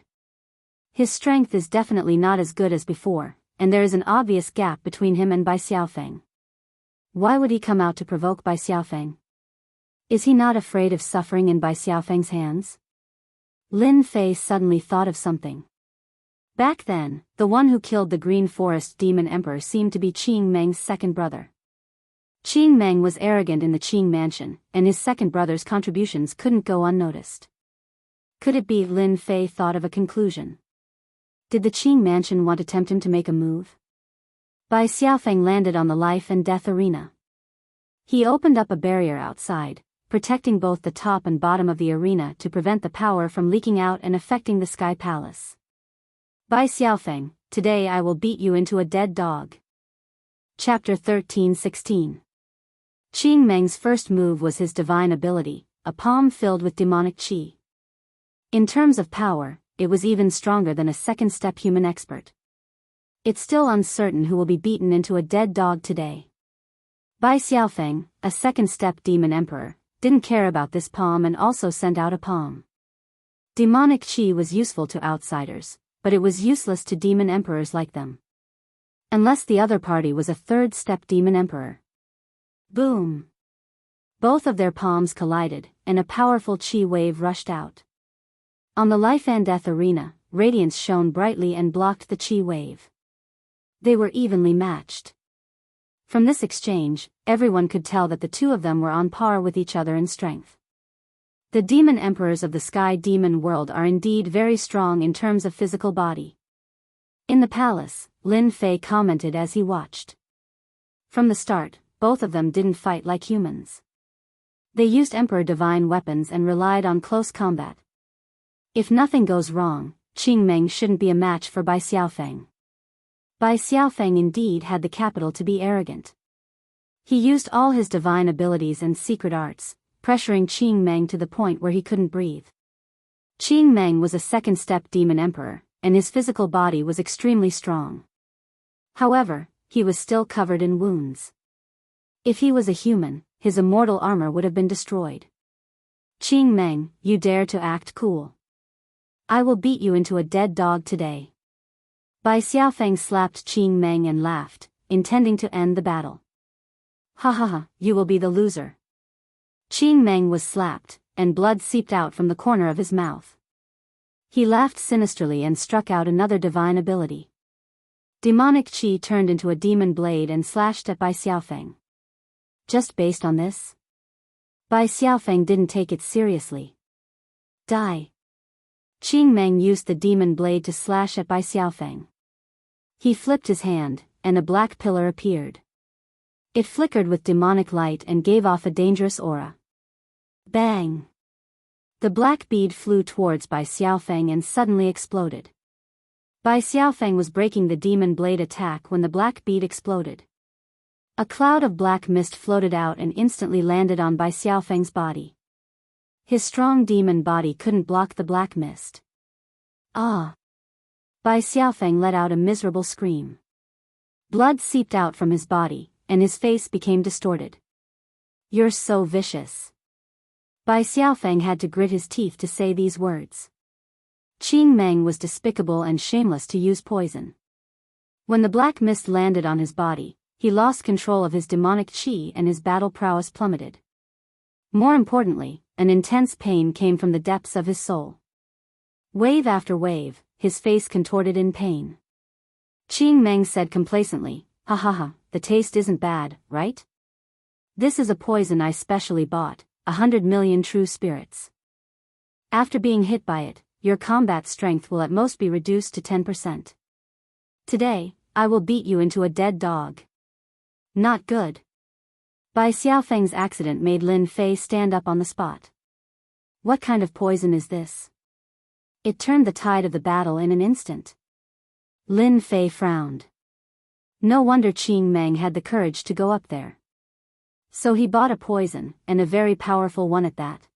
His strength is definitely not as good as before, and there is an obvious gap between him and Bai Xiaofeng. Why would he come out to provoke Bai Xiaofeng? Is he not afraid of suffering in Bai Xiaofeng's hands? Lin Fei suddenly thought of something. Back then, the one who killed the Green Forest Demon Emperor seemed to be Qing Meng's second brother. Qing Meng was arrogant in the Qing mansion, and his second brother's contributions couldn't go unnoticed. Could it be? Lin Fei thought of a conclusion. Did the Qing mansion want to tempt him to make a move? Bai Xiaofeng landed on the life and death arena. He opened up a barrier outside, protecting both the top and bottom of the arena to prevent the power from leaking out and affecting the Sky Palace. Bai Xiaofeng, today I will beat you into a dead dog. Chapter 13:16. Qing Meng's first move was his divine ability, a palm filled with demonic qi. In terms of power, it was even stronger than a second-step human expert. It's still uncertain who will be beaten into a dead dog today. Bai Xiaofeng, a second-step demon emperor, didn't care about this palm and also sent out a palm. Demonic qi was useful to outsiders, but it was useless to demon emperors like them. Unless the other party was a third-step demon emperor. Boom! Both of their palms collided, and a powerful qi wave rushed out. On the life and death arena, radiance shone brightly and blocked the qi wave. They were evenly matched. From this exchange, everyone could tell that the two of them were on par with each other in strength. The demon emperors of the sky demon world are indeed very strong in terms of physical body. In the palace, Lin Fei commented as he watched. From the start, both of them didn't fight like humans. They used emperor divine weapons and relied on close combat. If nothing goes wrong, Qing Meng shouldn't be a match for Bai Xiaofeng. Bai Xiaofeng indeed had the capital to be arrogant. He used all his divine abilities and secret arts, pressuring Qing Meng to the point where he couldn't breathe. Qing Meng was a second-step demon emperor, and his physical body was extremely strong. However, he was still covered in wounds. If he was a human, his immortal armor would have been destroyed. Qing Meng, you dare to act cool. I will beat you into a dead dog today. Bai Xiaofeng slapped Qing Meng and laughed, intending to end the battle. Ha ha ha, you will be the loser. Qing Meng was slapped, and blood seeped out from the corner of his mouth. He laughed sinisterly and struck out another divine ability. Demonic qi turned into a demon blade and slashed at Bai Xiaofeng. Just based on this? Bai Xiaofeng didn't take it seriously. Die. Qing Meng used the demon blade to slash at Bai Xiaofeng. He flipped his hand, and a black pillar appeared. It flickered with demonic light and gave off a dangerous aura. Bang! The black bead flew towards Bai Xiaofeng and suddenly exploded. Bai Xiaofeng was breaking the demon blade attack when the black bead exploded. A cloud of black mist floated out and instantly landed on Bai Xiaofeng's body. His strong demon body couldn't block the black mist. Ah! Bai Xiaofeng let out a miserable scream. Blood seeped out from his body, and his face became distorted. You're so vicious. Bai Xiaofeng had to grit his teeth to say these words. Qing Meng was despicable and shameless to use poison. When the black mist landed on his body, he lost control of his demonic qi and his battle prowess plummeted. More importantly, an intense pain came from the depths of his soul. Wave after wave, his face contorted in pain. Qing Meng said complacently, ha ha ha, the taste isn't bad, right? This is a poison I specially bought, 100 million true spirits. After being hit by it, your combat strength will at most be reduced to 10%. Today, I will beat you into a dead dog. Not good. Bai Xiaofeng's accident made Lin Fei stand up on the spot. What kind of poison is this? It turned the tide of the battle in an instant. Lin Fei frowned. No wonder Qing Meng had the courage to go up there. So he bought a poison, and a very powerful one at that.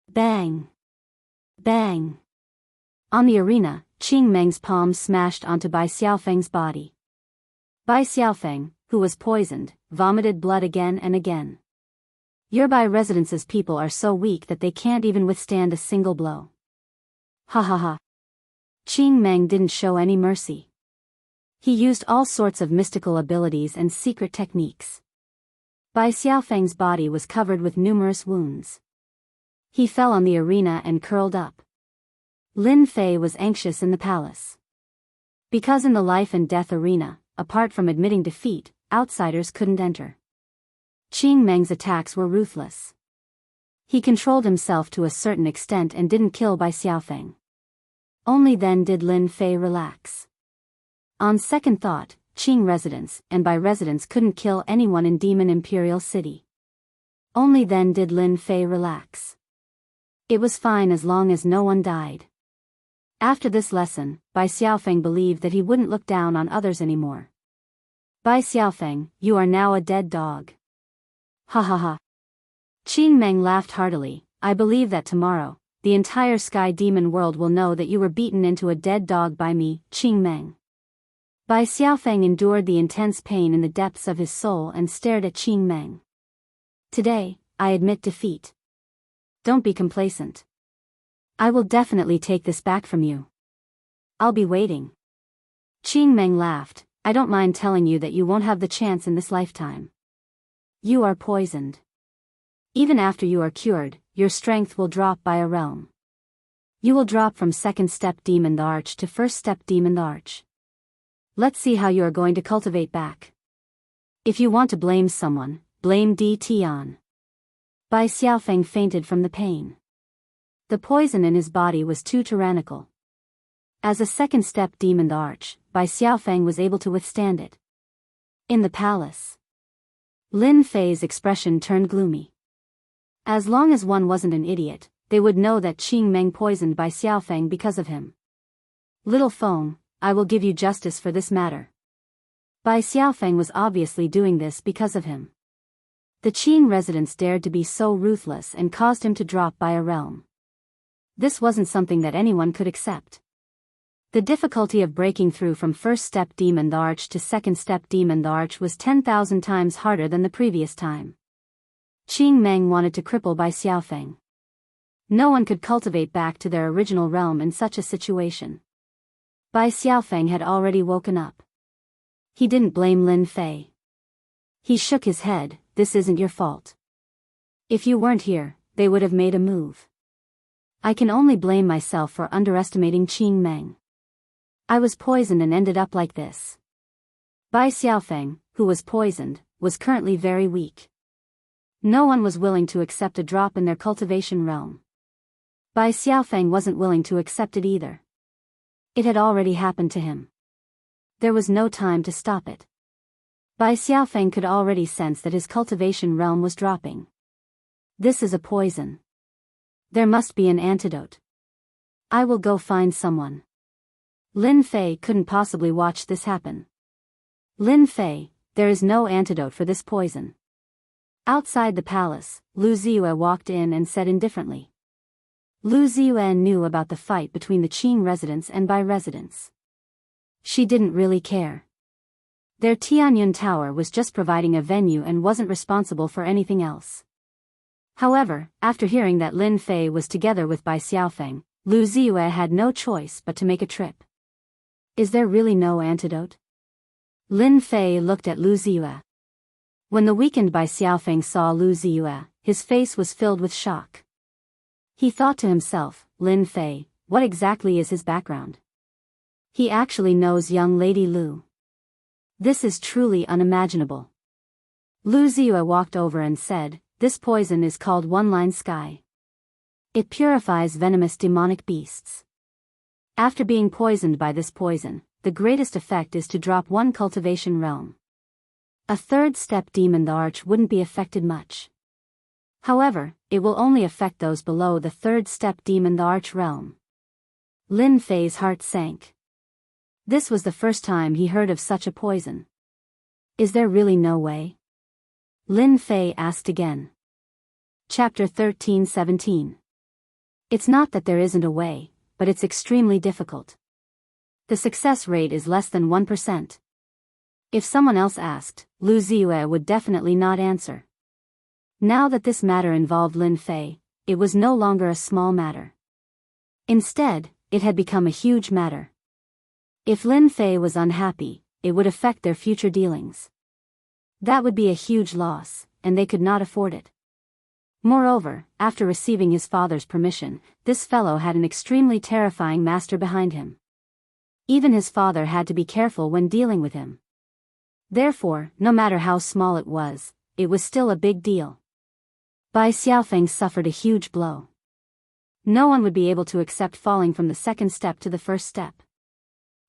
Bang! Bang! On the arena, Qing Meng's palm smashed onto Bai Xiaofeng's body. Bai Xiaofeng, who was poisoned, vomited blood again and again. Your Bai residence's people are so weak that they can't even withstand a single blow. Ha ha ha. Qing Meng didn't show any mercy. He used all sorts of mystical abilities and secret techniques. Bai Xiaofeng's body was covered with numerous wounds. He fell on the arena and curled up. Lin Fei was anxious in the palace. Because in the life and death arena, apart from admitting defeat, outsiders couldn't enter. Qing Meng's attacks were ruthless. He controlled himself to a certain extent and didn't kill Bai Xiaofeng. Only then did Lin Fei relax. On second thought, Qing residents and Bai residents couldn't kill anyone in Demon Imperial City. Only then did Lin Fei relax. It was fine as long as no one died. After this lesson, Bai Xiaofeng believed that he wouldn't look down on others anymore. Bai Xiaofeng, you are now a dead dog. Ha ha ha. Qing Meng laughed heartily. I believe that tomorrow, the entire sky demon world will know that you were beaten into a dead dog by me, Qing Meng. Bai Xiaofeng endured the intense pain in the depths of his soul and stared at Qing Meng. Today, I admit defeat. Don't be complacent. I will definitely take this back from you. I'll be waiting. Qing Meng laughed. I don't mind telling you that you won't have the chance in this lifetime. You are poisoned. Even after you are cured, your strength will drop by a realm. You will drop from second step demon the arch to first step demon the arch. Let's see how you are going to cultivate back. If you want to blame someone, blame Di Tian. Bai Xiaofeng fainted from the pain. The poison in his body was too tyrannical. As a second step demon the arch, Bai Xiaofeng was able to withstand it. In the palace, Lin Fei's expression turned gloomy. As long as one wasn't an idiot, they would know that Qing Meng poisoned Bai Xiaofeng because of him. Little Feng, I will give you justice for this matter. Bai Xiaofeng was obviously doing this because of him. The Qing residents dared to be so ruthless and caused him to drop by a realm. This wasn't something that anyone could accept. The difficulty of breaking through from first step demon the arch to second step demon the arch was 10,000 times harder than the previous time. Qing Meng wanted to cripple Bai Xiaofeng. No one could cultivate back to their original realm in such a situation. Bai Xiaofeng had already woken up. He didn't blame Lin Fei. He shook his head. This isn't your fault. If you weren't here, they would have made a move. I can only blame myself for underestimating Qing Meng. I was poisoned and ended up like this. Bai Xiaofeng, who was poisoned, was currently very weak. No one was willing to accept a drop in their cultivation realm. Bai Xiaofeng wasn't willing to accept it either. It had already happened to him. There was no time to stop it. Bai Xiaofeng could already sense that his cultivation realm was dropping. This is a poison. There must be an antidote. I will go find someone. Lin Fei couldn't possibly watch this happen. Lin Fei, there is no antidote for this poison. Outside the palace, Lu Ziyue walked in and said indifferently. Lu Ziyue knew about the fight between the Qing residents and Bai residents. She didn't really care. Their Tianyun Tower was just providing a venue and wasn't responsible for anything else. However, after hearing that Lin Fei was together with Bai Xiaofeng, Lu Ziyue had no choice but to make a trip. Is there really no antidote? Lin Fei looked at Lu Ziyue. When the weakened Bai Xiaofeng saw Lu Ziyue, his face was filled with shock. He thought to himself, Lin Fei, what exactly is his background? He actually knows young Lady Lu. This is truly unimaginable. Lu Ziyue walked over and said, this poison is called one-line sky. It purifies venomous demonic beasts. After being poisoned by this poison, the greatest effect is to drop one cultivation realm. A third step demon the arch wouldn't be affected much. However, it will only affect those below the third step demon the arch realm. Lin Fei's heart sank. This was the first time he heard of such a poison. Is there really no way? Lin Fei asked again. Chapter 13-17. It's not that there isn't a way, but it's extremely difficult. The success rate is less than 1%. If someone else asked, Lu Ziyue would definitely not answer. Now that this matter involved Lin Fei, it was no longer a small matter. Instead, it had become a huge matter. If Lin Fei was unhappy, it would affect their future dealings. That would be a huge loss, and they could not afford it. Moreover, after receiving his father's permission, this fellow had an extremely terrifying master behind him. Even his father had to be careful when dealing with him. Therefore, no matter how small it was still a big deal. Bai Xiaofeng suffered a huge blow. No one would be able to accept falling from the second step to the first step.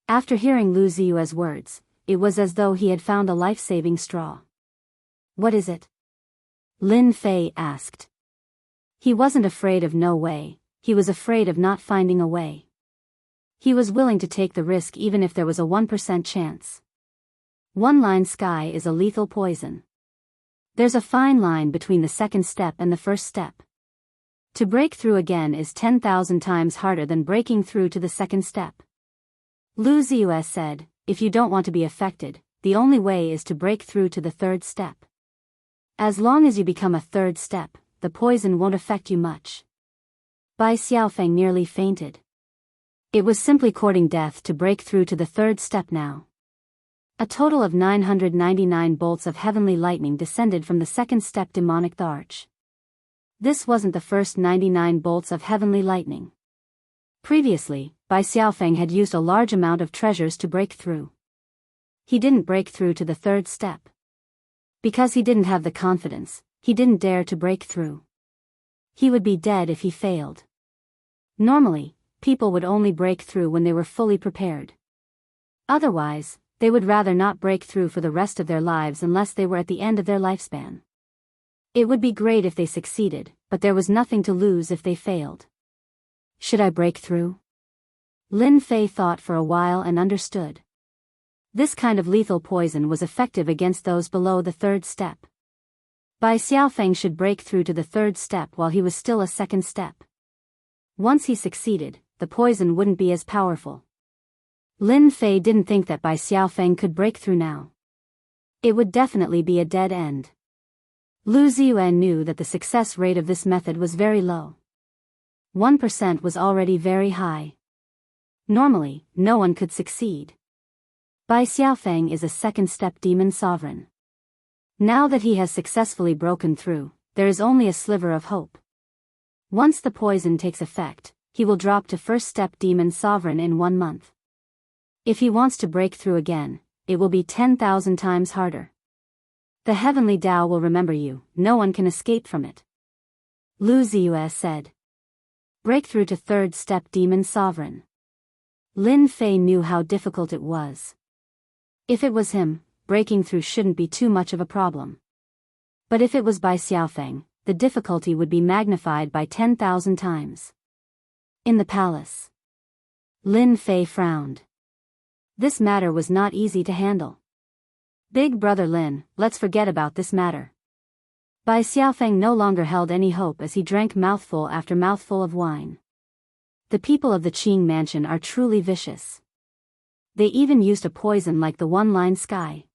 After hearing Lu Ziyue's words, it was as though he had found a life-saving straw. What is it? Lin Fei asked. He wasn't afraid of no way, he was afraid of not finding a way. He was willing to take the risk even if there was a 1% chance. One-line sky is a lethal poison. There's a fine line between the second step and the first step. To break through again is 10,000 times harder than breaking through to the second step. Lu Ziyu said, if you don't want to be affected, the only way is to break through to the third step. As long as you become a third step, the poison won't affect you much. Bai Xiaofeng nearly fainted. It was simply courting death to break through to the third step now. A total of 999 bolts of heavenly lightning descended from the second step demonic arch. This wasn't the first 99 bolts of heavenly lightning. Previously, Bai Xiaofeng had used a large amount of treasures to break through. He didn't break through to the third step. Because he didn't have the confidence, he didn't dare to break through. He would be dead if he failed. Normally, people would only break through when they were fully prepared. Otherwise, they would rather not break through for the rest of their lives unless they were at the end of their lifespan. It would be great if they succeeded, but there was nothing to lose if they failed. Should I break through? Lin Fei thought for a while and understood. This kind of lethal poison was effective against those below the third step. Bai Xiaofeng should break through to the third step while he was still a second step. Once he succeeded, the poison wouldn't be as powerful. Lin Fei didn't think that Bai Xiaofeng could break through now. It would definitely be a dead end. Lu Ziyu knew that the success rate of this method was very low. 1% was already very high. Normally, no one could succeed. Bai Xiaofeng is a second-step demon sovereign. Now that he has successfully broken through, there is only a sliver of hope. Once the poison takes effect, he will drop to first-step demon sovereign in 1 month. If he wants to break through again, it will be 10,000 times harder. The heavenly Tao will remember you, no one can escape from it. Lu Ziyu said. Breakthrough to third-step demon sovereign. Lin Fei knew how difficult it was. If it was him, breaking through shouldn't be too much of a problem. But if it was Bai Xiaofeng, the difficulty would be magnified by 10,000 times. In the palace. Lin Fei frowned. This matter was not easy to handle. Big brother Lin, let's forget about this matter. Bai Xiaofeng no longer held any hope as he drank mouthful after mouthful of wine. The people of the Qing mansion are truly vicious. They even used a poison like the one-line sky.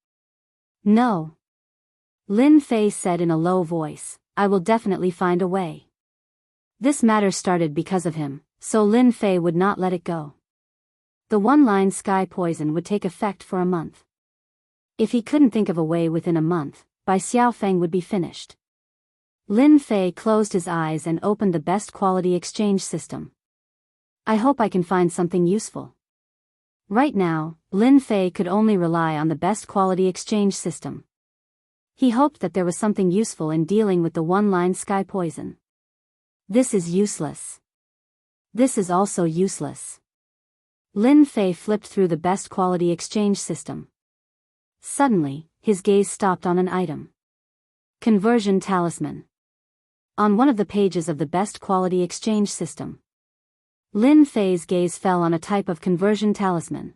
No. Lin Fei said in a low voice, I will definitely find a way. This matter started because of him, so Lin Fei would not let it go. The one-line sky poison would take effect for a month. If he couldn't think of a way within a month, Bai Xiaofeng would be finished. Lin Fei closed his eyes and opened the best quality exchange system. I hope I can find something useful. Right now, Lin Fei could only rely on the best quality exchange system. He hoped that there was something useful in dealing with the one-line sky poison. This is useless. This is also useless. Lin Fei flipped through the best quality exchange system. Suddenly, his gaze stopped on an item. Conversion talisman. On one of the pages of the best quality exchange system. Lin Fei's gaze fell on a type of conversion talisman.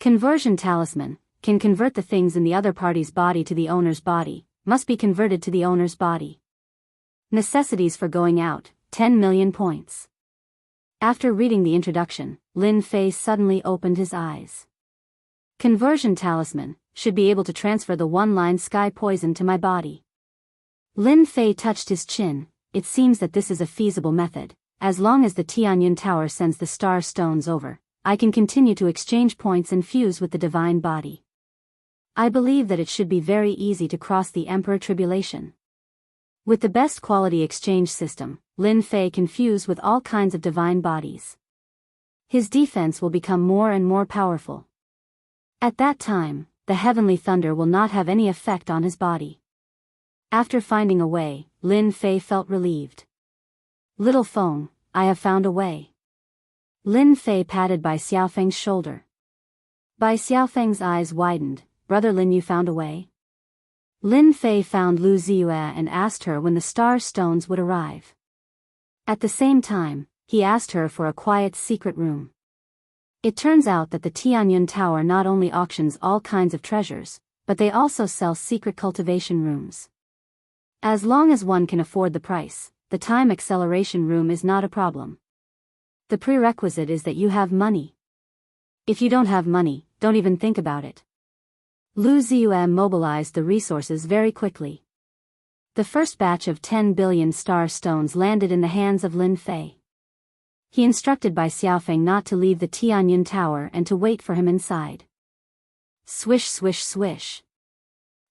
Conversion talisman can convert the things in the other party's body to the owner's body, must be converted to the owner's body. Necessities for going out, 10 million points. After reading the introduction, Lin Fei suddenly opened his eyes. Conversion talisman should be able to transfer the one-line sky poison to my body. Lin Fei touched his chin. It seems that this is a feasible method. As long as the Tianyun Tower sends the star stones over, I can continue to exchange points and fuse with the divine body. I believe that it should be very easy to cross the Emperor Tribulation. With the best quality exchange system, Lin Fei can fuse with all kinds of divine bodies. His defense will become more and more powerful. At that time, the heavenly thunder will not have any effect on his body. After finding a way, Lin Fei felt relieved. Little Feng, I have found a way. Lin Fei patted Bai Xiaofeng's shoulder. Bai Xiaofeng's eyes widened. Brother Lin, you found a way? Lin Fei found Lu Ziyue and asked her when the star stones would arrive. At the same time, he asked her for a quiet secret room. It turns out that the Tianyun Tower not only auctions all kinds of treasures, but they also sell secret cultivation rooms. As long as one can afford the price, the time acceleration room is not a problem. The prerequisite is that you have money. If you don't have money, don't even think about it. Lu Ziyue mobilized the resources very quickly. The first batch of 10 billion star stones landed in the hands of Lin Fei. He instructed Bai Xiaofeng not to leave the Tianyun Tower and to wait for him inside. Swish swish swish.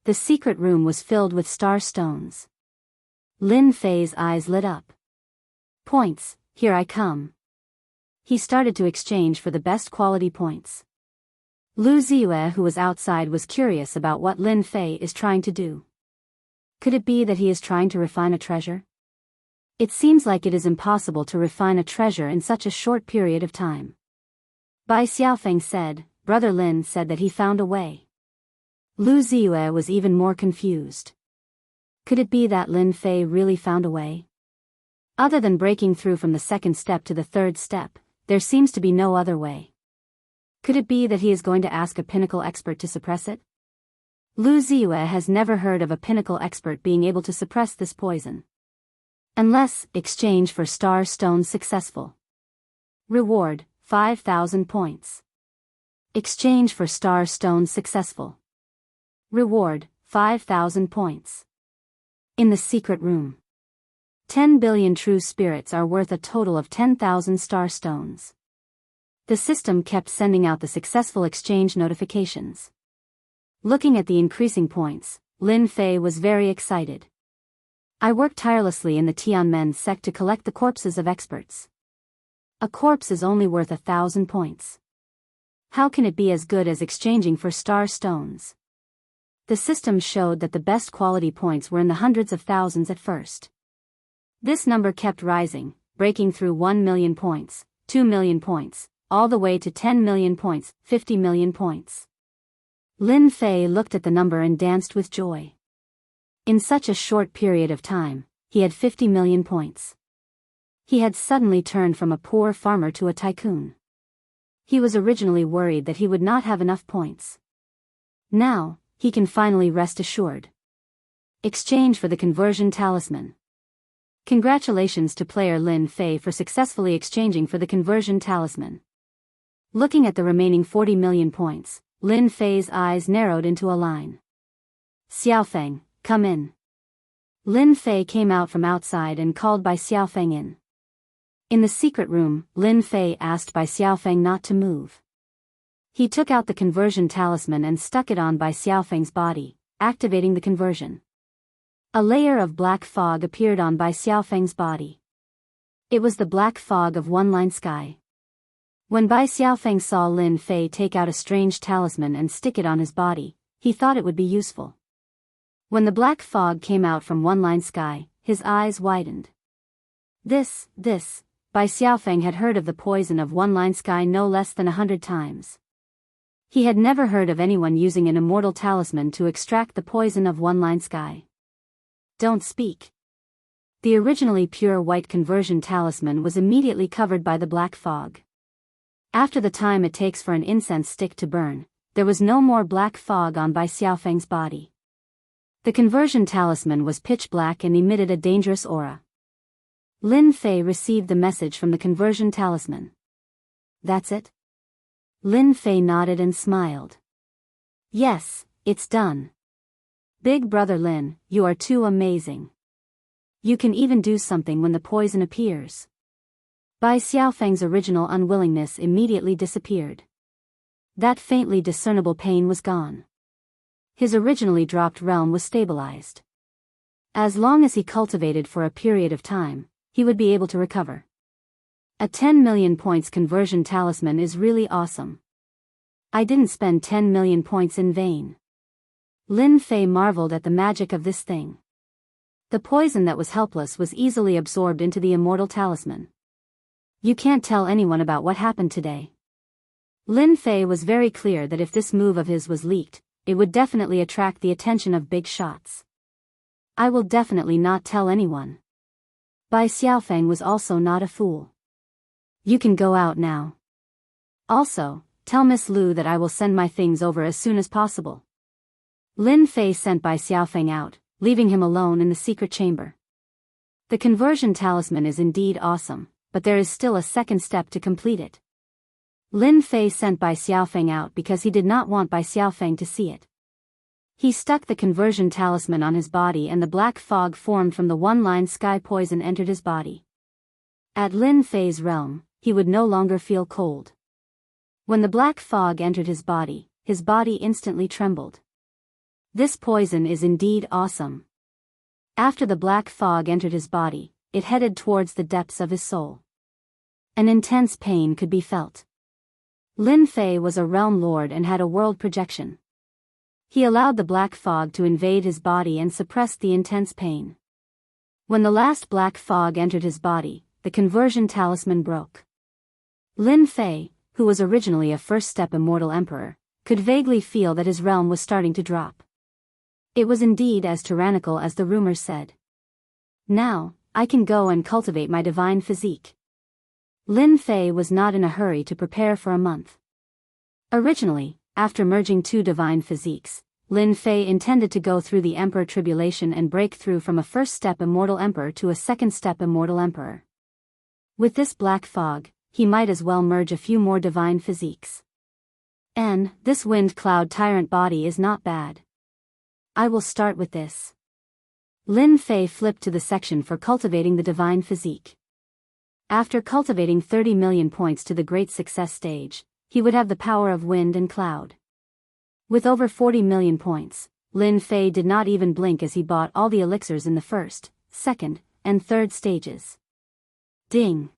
The secret room was filled with star stones. Lin Fei's eyes lit up. Points, here I come. He started to exchange for the best quality points. Lu Ziyue, who was outside, was curious about what Lin Fei is trying to do. Could it be that he is trying to refine a treasure? It seems like it is impossible to refine a treasure in such a short period of time. Bai Xiaofeng said, Brother Lin said that he found a way. Lu Ziyue was even more confused. Could it be that Lin Fei really found a way? Other than breaking through from the second step to the third step, there seems to be no other way. Could it be that he is going to ask a pinnacle expert to suppress it? Lu Ziyue has never heard of a pinnacle expert being able to suppress this poison. Unless, exchange for star stones successful. Reward, 5,000 points. Exchange for star stones successful. Reward, 5,000 points. In the secret room. 10 billion true spirits are worth a total of 10,000 star stones. The system kept sending out the successful exchange notifications. Looking at the increasing points, Lin Fei was very excited. I worked tirelessly in the Tianmen sect to collect the corpses of experts. A corpse is only worth 1,000 points. How can it be as good as exchanging for star stones? The system showed that the best quality points were in the hundreds of thousands at first. This number kept rising, breaking through 1 million points, 2 million points, all the way to 10 million points, 50 million points. Lin Fei looked at the number and danced with joy. In such a short period of time, he had 50 million points. He had suddenly turned from a poor farmer to a tycoon. He was originally worried that he would not have enough points. Now, he can finally rest assured. Exchange for the conversion talisman. Congratulations to player Lin Fei for successfully exchanging for the conversion talisman. Looking at the remaining 40 million points, Lin Fei's eyes narrowed into a line. Xiaofeng, come in. Lin Fei came out from outside and called Bai Xiaofeng in. In the secret room, Lin Fei asked Bai Xiaofeng not to move. He took out the conversion talisman and stuck it on Bai Xiaofeng's body, activating the conversion. A layer of black fog appeared on Bai Xiaofeng's body. It was the black fog of one-line sky. When Bai Xiaofeng saw Lin Fei take out a strange talisman and stick it on his body, he thought it would be useful. When the black fog came out from one-line sky, his eyes widened. This, Bai Xiaofeng had heard of the poison of one-line sky no less than 100 times. He had never heard of anyone using an immortal talisman to extract the poison of one-line sky. Don't speak. The originally pure white conversion talisman was immediately covered by the black fog. After the time it takes for an incense stick to burn, there was no more black fog on Bai Xiaofeng's body. The conversion talisman was pitch black and emitted a dangerous aura. Lin Fei received the message from the conversion talisman. That's it? Lin Fei nodded and smiled. Yes, it's done. Big brother Lin, you are too amazing. You can even do something when the poison appears. Bai Xiaofeng's original unwillingness immediately disappeared. That faintly discernible pain was gone. His originally dropped realm was stabilized. As long as he cultivated for a period of time, he would be able to recover. A 10 million points conversion talisman is really awesome. I didn't spend 10 million points in vain. Lin Fei marveled at the magic of this thing. The poison that was helpless was easily absorbed into the immortal talisman. You can't tell anyone about what happened today. Lin Fei was very clear that if this move of his was leaked, it would definitely attract the attention of big shots. I will definitely not tell anyone. Bai Xiaofeng was also not a fool. You can go out now. Also, tell Miss Lu that I will send my things over as soon as possible. Lin Fei sent Bai Xiaofeng out, leaving him alone in the secret chamber. The conversion talisman is indeed awesome, but there is still a second step to complete it. Lin Fei sent Bai Xiaofeng out because he did not want Bai Xiaofeng to see it. He stuck the conversion talisman on his body and the black fog formed from the one-line sky poison entered his body. At Lin Fei's realm, he would no longer feel cold. When the black fog entered his body instantly trembled. This poison is indeed awesome. After the black fog entered his body, it headed towards the depths of his soul. An intense pain could be felt. Lin Fei was a realm lord and had a world projection. He allowed the black fog to invade his body and suppressed the intense pain. When the last black fog entered his body, the conversion talisman broke. Lin Fei, who was originally a first-step immortal emperor, could vaguely feel that his realm was starting to drop. It was indeed as tyrannical as the rumors said. Now, I can go and cultivate my divine physique. Lin Fei was not in a hurry to prepare for a month. Originally, after merging two divine physiques, Lin Fei intended to go through the emperor tribulation and break through from a first-step immortal emperor to a second-step immortal emperor. With this black fog, he might as well merge a few more divine physiques. And this wind cloud tyrant body is not bad. I will start with this. Lin Fei flipped to the section for cultivating the divine physique. After cultivating 30 million points to the great success stage, he would have the power of wind and cloud. With over 40 million points, Lin Fei did not even blink as he bought all the elixirs in the first, second, and third stages. Ding!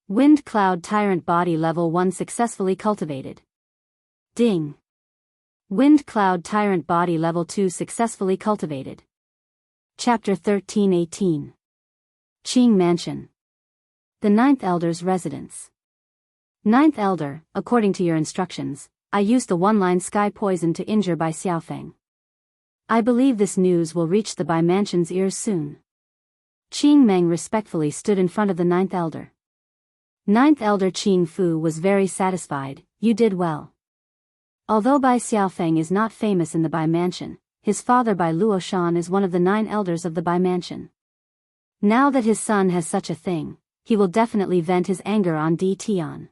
Wind Cloud Tyrant Body Level 1 successfully cultivated. Ding! Wind Cloud Tyrant Body Level 2 successfully cultivated. Chapter 1318. Qing Mansion. The Ninth Elder's Residence. Ninth Elder, according to your instructions, I used the one-line sky poison to injure Bai Xiaofeng. I believe this news will reach the Bai Mansion's ears soon. Qing Meng respectfully stood in front of the Ninth Elder. Ninth Elder Qing Fu was very satisfied. You did well. Although Bai Xiaofeng is not famous in the Bai Mansion, his father Bai Luoshan is one of the 9 elders of the Bai Mansion. Now that his son has such a thing, he will definitely vent his anger on Di Tian.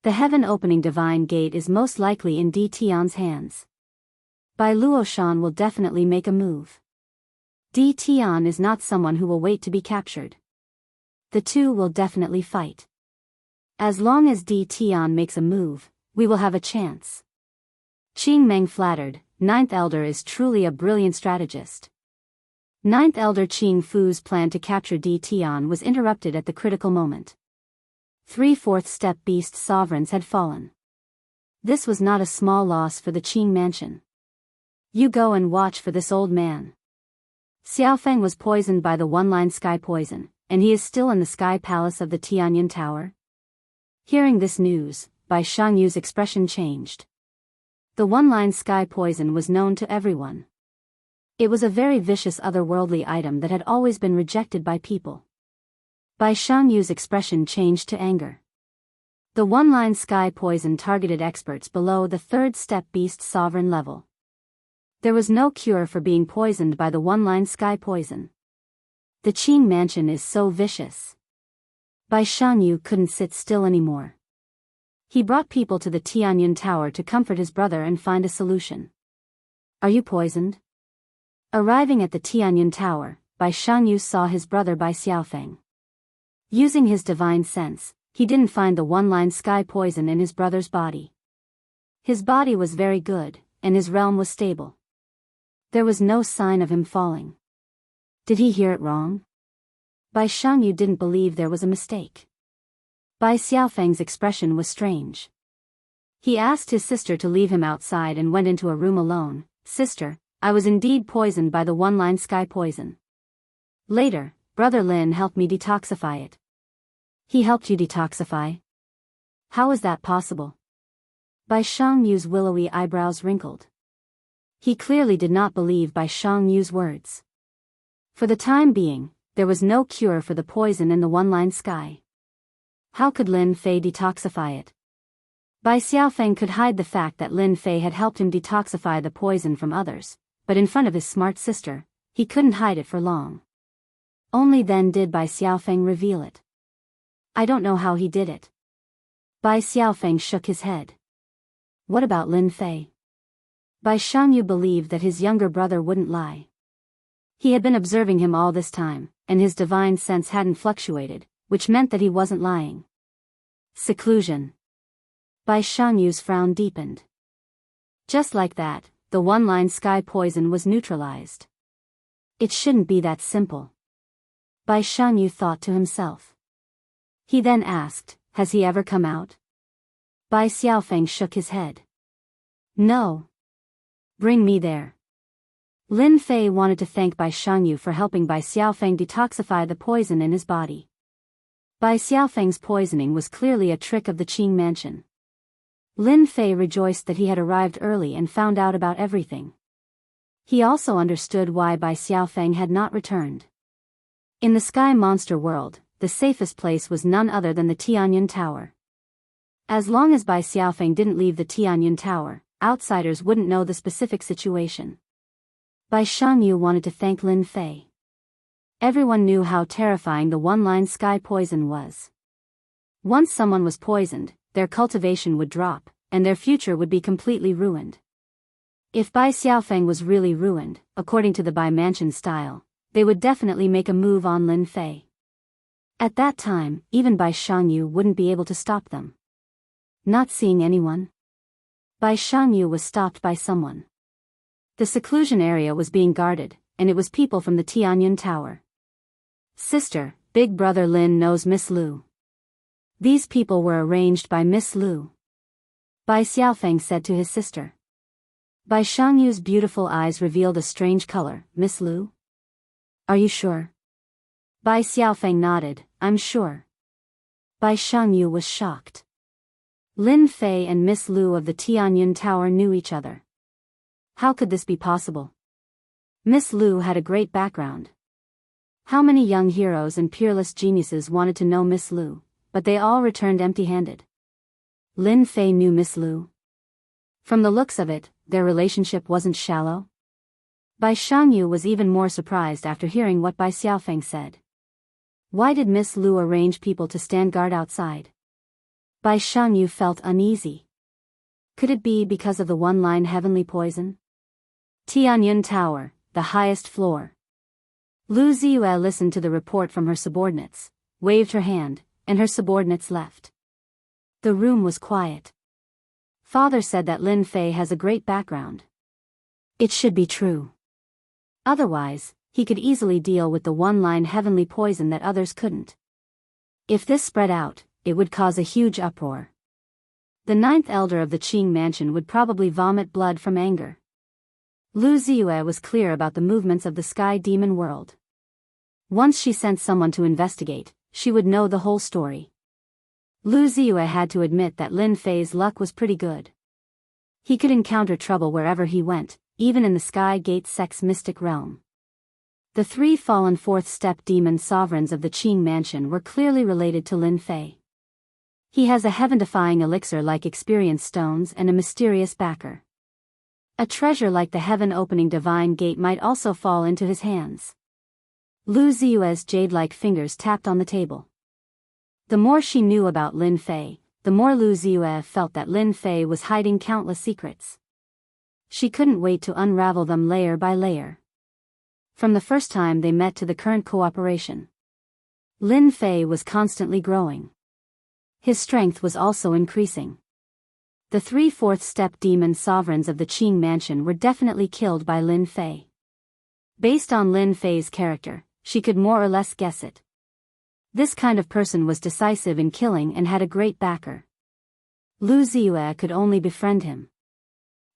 The heaven-opening divine gate is most likely in Di Tian's hands. Bai Luoshan will definitely make a move. Di Tian is not someone who will wait to be captured. The two will definitely fight. As long as Di Tian makes a move, we will have a chance. Qing Meng flattered, Ninth Elder is truly a brilliant strategist. Ninth Elder Qing Fu's plan to capture Di Tian was interrupted at the critical moment. 3/4 step beast sovereigns had fallen. This was not a small loss for the Qing Mansion. You go and watch for this old man. Xiaofeng was poisoned by the one-line sky poison, and he is still in the sky palace of the Tianyan Tower. Hearing this news, Bai Shangyu's expression changed. The one-line sky poison was known to everyone. It was a very vicious otherworldly item that had always been rejected by people. Bai Shangyu's expression changed to anger. The one-line sky poison targeted experts below the 3rd step beast sovereign level. There was no cure for being poisoned by the one-line sky poison. The Qing Mansion is so vicious. Bai Shangyu couldn't sit still anymore. He brought people to the Tianyan Tower to comfort his brother and find a solution. Are you poisoned? Arriving at the Tianyan Tower, Bai Shangyu saw his brother Bai Xiaofeng. Using his divine sense, he didn't find the one-line sky poison in his brother's body. His body was very good, and his realm was stable. There was no sign of him falling. Did he hear it wrong? Bai Shangyu didn't believe there was a mistake. Bai Xiaofeng's expression was strange. He asked his sister to leave him outside and went into a room alone. Sister, I was indeed poisoned by the one-line sky poison. Later, Brother Lin helped me detoxify it. He helped you detoxify? How is that possible? Bai Shangyu's willowy eyebrows wrinkled. He clearly did not believe Bai Xiangyu's words. For the time being, there was no cure for the poison in the one-line sky. How could Lin Fei detoxify it? Bai Xiaofeng could hide the fact that Lin Fei had helped him detoxify the poison from others, but in front of his smart sister, he couldn't hide it for long. Only then did Bai Xiaofeng reveal it. I don't know how he did it. Bai Xiaofeng shook his head. What about Lin Fei? Bai Xiangyu believed that his younger brother wouldn't lie. He had been observing him all this time, and his divine sense hadn't fluctuated, which meant that he wasn't lying. Seclusion. Bai Xiangyu's frown deepened. Just like that, the one-line sky poison was neutralized. It shouldn't be that simple. Bai Xiangyu thought to himself. He then asked, has he ever come out? Bai Xiaofeng shook his head. No. Bring me there. Lin Fei wanted to thank Bai Xiangyu for helping Bai Xiaofeng detoxify the poison in his body. Bai Xiaofeng's poisoning was clearly a trick of the Qing mansion. Lin Fei rejoiced that he had arrived early and found out about everything. He also understood why Bai Xiaofeng had not returned. In the sky monster world, the safest place was none other than the Tianyun Tower. As long as Bai Xiaofeng didn't leave the Tianyun Tower, outsiders wouldn't know the specific situation. Bai Xiangyu wanted to thank Lin Fei. Everyone knew how terrifying the one-line sky poison was. Once someone was poisoned, their cultivation would drop, and their future would be completely ruined. If Bai Xiaofeng was really ruined, according to the Bai Mansion style, they would definitely make a move on Lin Fei. At that time, even Bai Xiangyu wouldn't be able to stop them. Not seeing anyone, Bai Xiangyu was stopped by someone. The seclusion area was being guarded, and it was people from the Tianyun Tower. Sister, big brother Lin knows Miss Lu. These people were arranged by Miss Lu. Bai Xiaofeng said to his sister. Bai Xiangyu's beautiful eyes revealed a strange color. Miss Lu? Are you sure? Bai Xiaofeng nodded, I'm sure. Bai Xiangyu was shocked. Lin Fei and Miss Lu of the Tianyun Tower knew each other. How could this be possible? Miss Lu had a great background. How many young heroes and peerless geniuses wanted to know Miss Lu, but they all returned empty-handed. Lin Fei knew Miss Lu. From the looks of it, their relationship wasn't shallow. Bai Xiangyu was even more surprised after hearing what Bai Xiaofeng said. Why did Miss Lu arrange people to stand guard outside? Bai Xiangyu felt uneasy. Could it be because of the one-line heavenly poison? Tianyun Tower, the highest floor. Lu Ziyue listened to the report from her subordinates, waved her hand, and her subordinates left. The room was quiet. Father said that Lin Fei has a great background. It should be true. Otherwise, he could easily deal with the one-line heavenly poison that others couldn't. If this spread out, it would cause a huge uproar. The ninth elder of the Qing mansion would probably vomit blood from anger. Lu Ziyue was clear about the movements of the sky demon world. Once she sent someone to investigate, she would know the whole story. Lu Ziyue had to admit that Lin Fei's luck was pretty good. He could encounter trouble wherever he went, even in the Sky Gate Sect's mystic realm. The three fallen fourth-step demon sovereigns of the Qing mansion were clearly related to Lin Fei. He has a heaven-defying elixir-like experience stones and a mysterious backer. A treasure like the heaven-opening divine gate might also fall into his hands. Lu Ziyue's jade-like fingers tapped on the table. The more she knew about Lin Fei, the more Lu Ziyue felt that Lin Fei was hiding countless secrets. She couldn't wait to unravel them layer by layer. From the first time they met to the current cooperation, Lin Fei was constantly growing. His strength was also increasing. The three fourth-step demon sovereigns of the Qing mansion were definitely killed by Lin Fei. Based on Lin Fei's character, she could more or less guess it. This kind of person was decisive in killing and had a great backer. Lu Ziyue could only befriend him.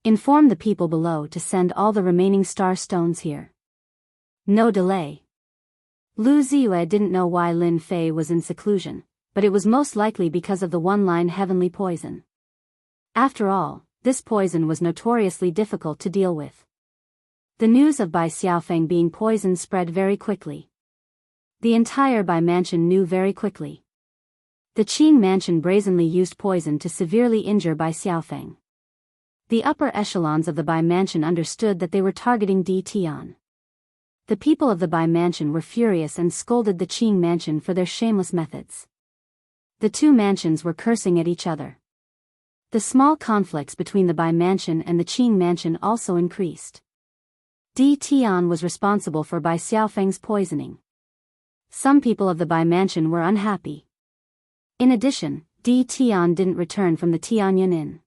Inform the people below to send all the remaining star stones here. No delay. Lu Ziyue didn't know why Lin Fei was in seclusion, but it was most likely because of the one-line heavenly poison. After all, this poison was notoriously difficult to deal with. The news of Bai Xiaofeng being poisoned spread very quickly. The entire Bai mansion knew very quickly. The Qing mansion brazenly used poison to severely injure Bai Xiaofeng. The upper echelons of the Bai mansion understood that they were targeting Di Tian. The people of the Bai mansion were furious and scolded the Qing mansion for their shameless methods. The two mansions were cursing at each other. The small conflicts between the Bai mansion and the Qing mansion also increased. Di Tian was responsible for Bai Xiaofeng's poisoning. Some people of the Bai mansion were unhappy. In addition, Di Tian didn't return from the Tianyan Inn.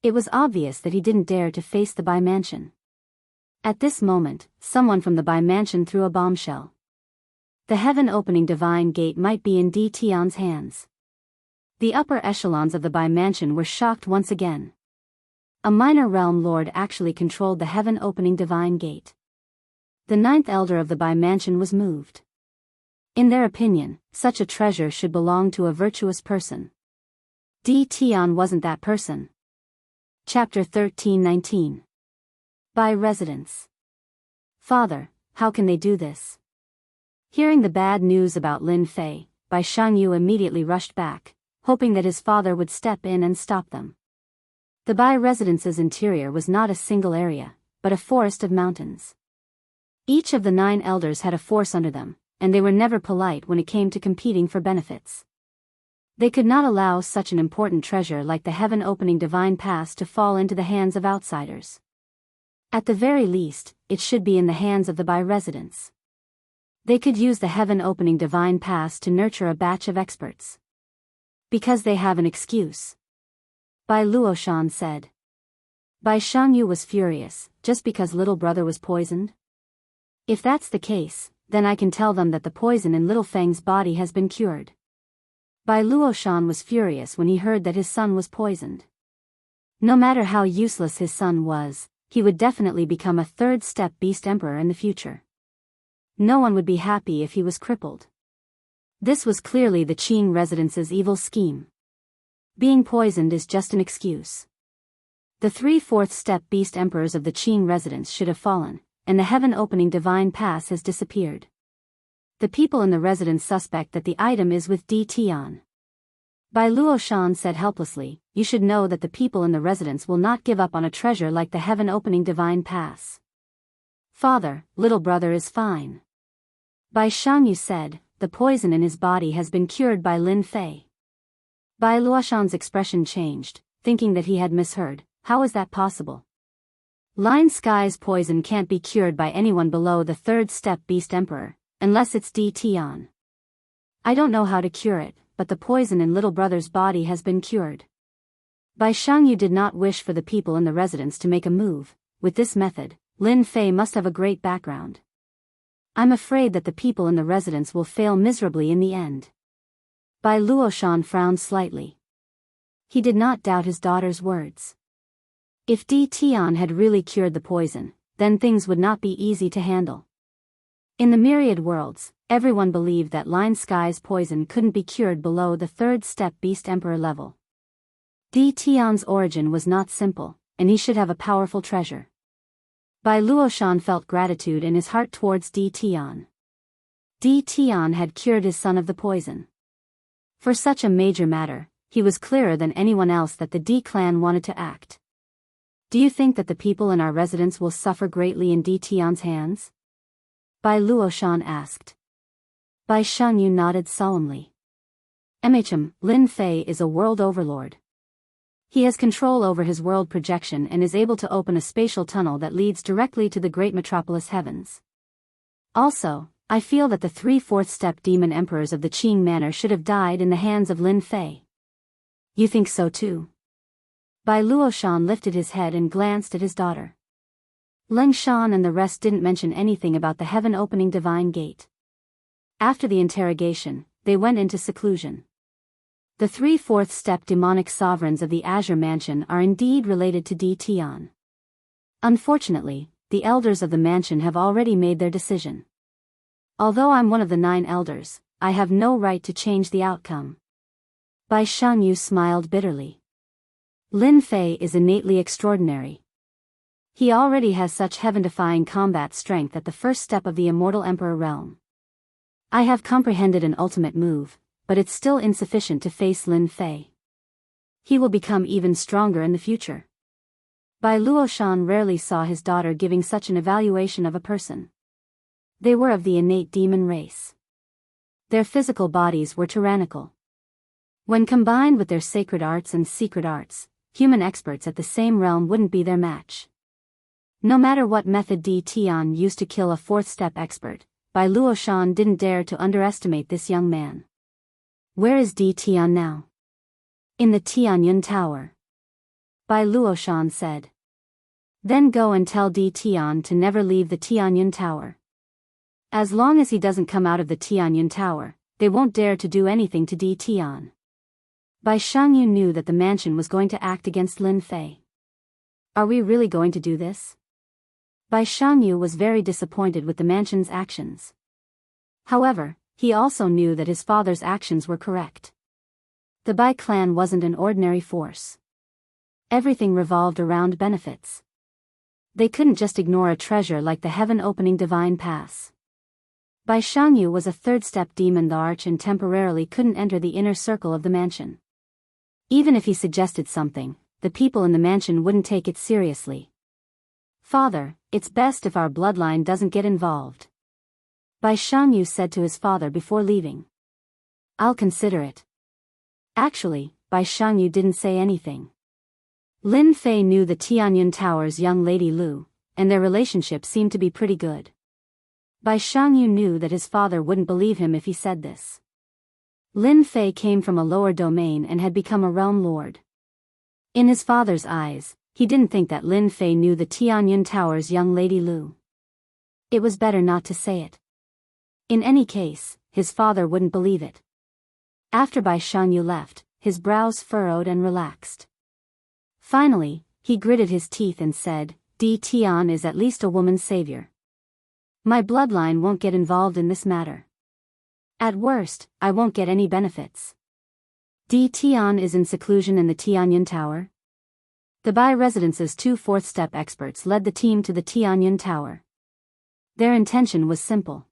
It was obvious that he didn't dare to face the Bai mansion. At this moment, someone from the Bai mansion threw a bombshell. The heaven-opening divine gate might be in Di Tian's hands. The upper echelons of the Bai mansion were shocked once again. A minor realm lord actually controlled the heaven-opening divine gate. The ninth elder of the Bai mansion was moved. In their opinion, such a treasure should belong to a virtuous person. Di Tian wasn't that person. Chapter 13-19. Bai residence. Father, how can they do this? Hearing the bad news about Lin Fei, Bai Shangyu immediately rushed back, hoping that his father would step in and stop them. The Bai residence's interior was not a single area, but a forest of mountains. Each of the 9 elders had a force under them, and they were never polite when it came to competing for benefits. They could not allow such an important treasure like the heaven-opening divine pass to fall into the hands of outsiders. At the very least, it should be in the hands of the Bai residents. They could use the heaven-opening divine pass to nurture a batch of experts. Because they have an excuse. Bai Luoshan said. Bai Shangyu was furious, just because little brother was poisoned? If that's the case, then I can tell them that the poison in little Feng's body has been cured. Bai Luoshan was furious when he heard that his son was poisoned. No matter how useless his son was, he would definitely become a third-step beast emperor in the future. No one would be happy if he was crippled. This was clearly the Qing residence's evil scheme. Being poisoned is just an excuse. The 3 fourth-step beast emperors of the Qing residence should have fallen, and the heaven-opening divine pass has disappeared. The people in the residence suspect that the item is with Di Tian. Bai Luoshan said helplessly, you should know that the people in the residence will not give up on a treasure like the heaven-opening divine pass. Father, little brother is fine. Bai Shangyu said, the poison in his body has been cured by Lin Fei. Bai Luoshan's expression changed, thinking that he had misheard. How is that possible? Line Sky's poison can't be cured by anyone below the third-step beast emperor, unless it's Di Tian. I don't know how to cure it, but the poison in little brother's body has been cured. Bai Shangyu did not wish for the people in the residence to make a move. With this method, Lin Fei must have a great background. I'm afraid that the people in the residence will fail miserably in the end. Bai Luoshan frowned slightly. He did not doubt his daughter's words. If Di Tian had really cured the poison, then things would not be easy to handle. In the myriad worlds, everyone believed that Line Sky's poison couldn't be cured below the third-step beast emperor level. Di Tian's origin was not simple, and he should have a powerful treasure. Bai Luoshan felt gratitude in his heart towards Di Tian. Di Tian had cured his son of the poison. For such a major matter, he was clearer than anyone else that the Di clan wanted to act. Do you think that the people in our residence will suffer greatly in Di Tian's hands? Bai Luoshan asked. Bai Shangyu nodded solemnly. Lin Fei is a world overlord. He has control over his world projection and is able to open a spatial tunnel that leads directly to the great metropolis heavens. Also, I feel that the 3 fourth-step demon emperors of the Qing manor should have died in the hands of Lin Fei. You think so too? Bai Luoshan lifted his head and glanced at his daughter. Leng Shan and the rest didn't mention anything about the heaven-opening divine gate. After the interrogation, they went into seclusion. The 3 fourth-step demonic sovereigns of the Azure Mansion are indeed related to Di Tian. Unfortunately, the elders of the mansion have already made their decision. Although I'm one of the 9 elders, I have no right to change the outcome. Bai Shangyu smiled bitterly. Lin Fei is innately extraordinary. He already has such heaven-defying combat strength at the first step of the immortal Emperor realm. I have comprehended an ultimate move, but it's still insufficient to face Lin Fei. He will become even stronger in the future. Bai Luoshan rarely saw his daughter giving such an evaluation of a person. They were of the innate demon race. Their physical bodies were tyrannical. When combined with their sacred arts and secret arts, human experts at the same realm wouldn't be their match. No matter what method Di Tian used to kill a fourth-step expert, Bai Luoshan didn't dare to underestimate this young man. Where is Di Tian now? In the Tianyun Tower. Bai Luoshan said. Then go and tell Di Tian to never leave the Tianyun Tower. As long as he doesn't come out of the Tianyun Tower, they won't dare to do anything to Di Tian. Bai Shangyu knew that the mansion was going to act against Lin Fei. Are we really going to do this? Bai Shangyu was very disappointed with the mansion's actions. However, he also knew that his father's actions were correct. The Bai clan wasn't an ordinary force. Everything revolved around benefits. They couldn't just ignore a treasure like the heaven-opening divine pass. Bai Shangyu was a third-step demon the arch and temporarily couldn't enter the inner circle of the mansion. Even if he suggested something, the people in the mansion wouldn't take it seriously. Father, it's best if our bloodline doesn't get involved. Bai Shangyu said to his father before leaving. I'll consider it. Actually, Bai Shangyu didn't say anything. Lin Fei knew the Tianyun Tower's young lady Lu, and their relationship seemed to be pretty good. Bai Shangyu knew that his father wouldn't believe him if he said this. Lin Fei came from a lower domain and had become a realm lord. In his father's eyes, he didn't think that Lin Fei knew the Tianyun Tower's young lady Lu. It was better not to say it. In any case, his father wouldn't believe it. After Bai Shangyu left, his brows furrowed and relaxed. Finally, he gritted his teeth and said, Di Tian is at least a woman's savior. My bloodline won't get involved in this matter. At worst, I won't get any benefits. Di Tian is in seclusion in the Tianyun Tower. The Bai Residence's two fourth-step experts led the team to the Tianyun Tower. Their intention was simple.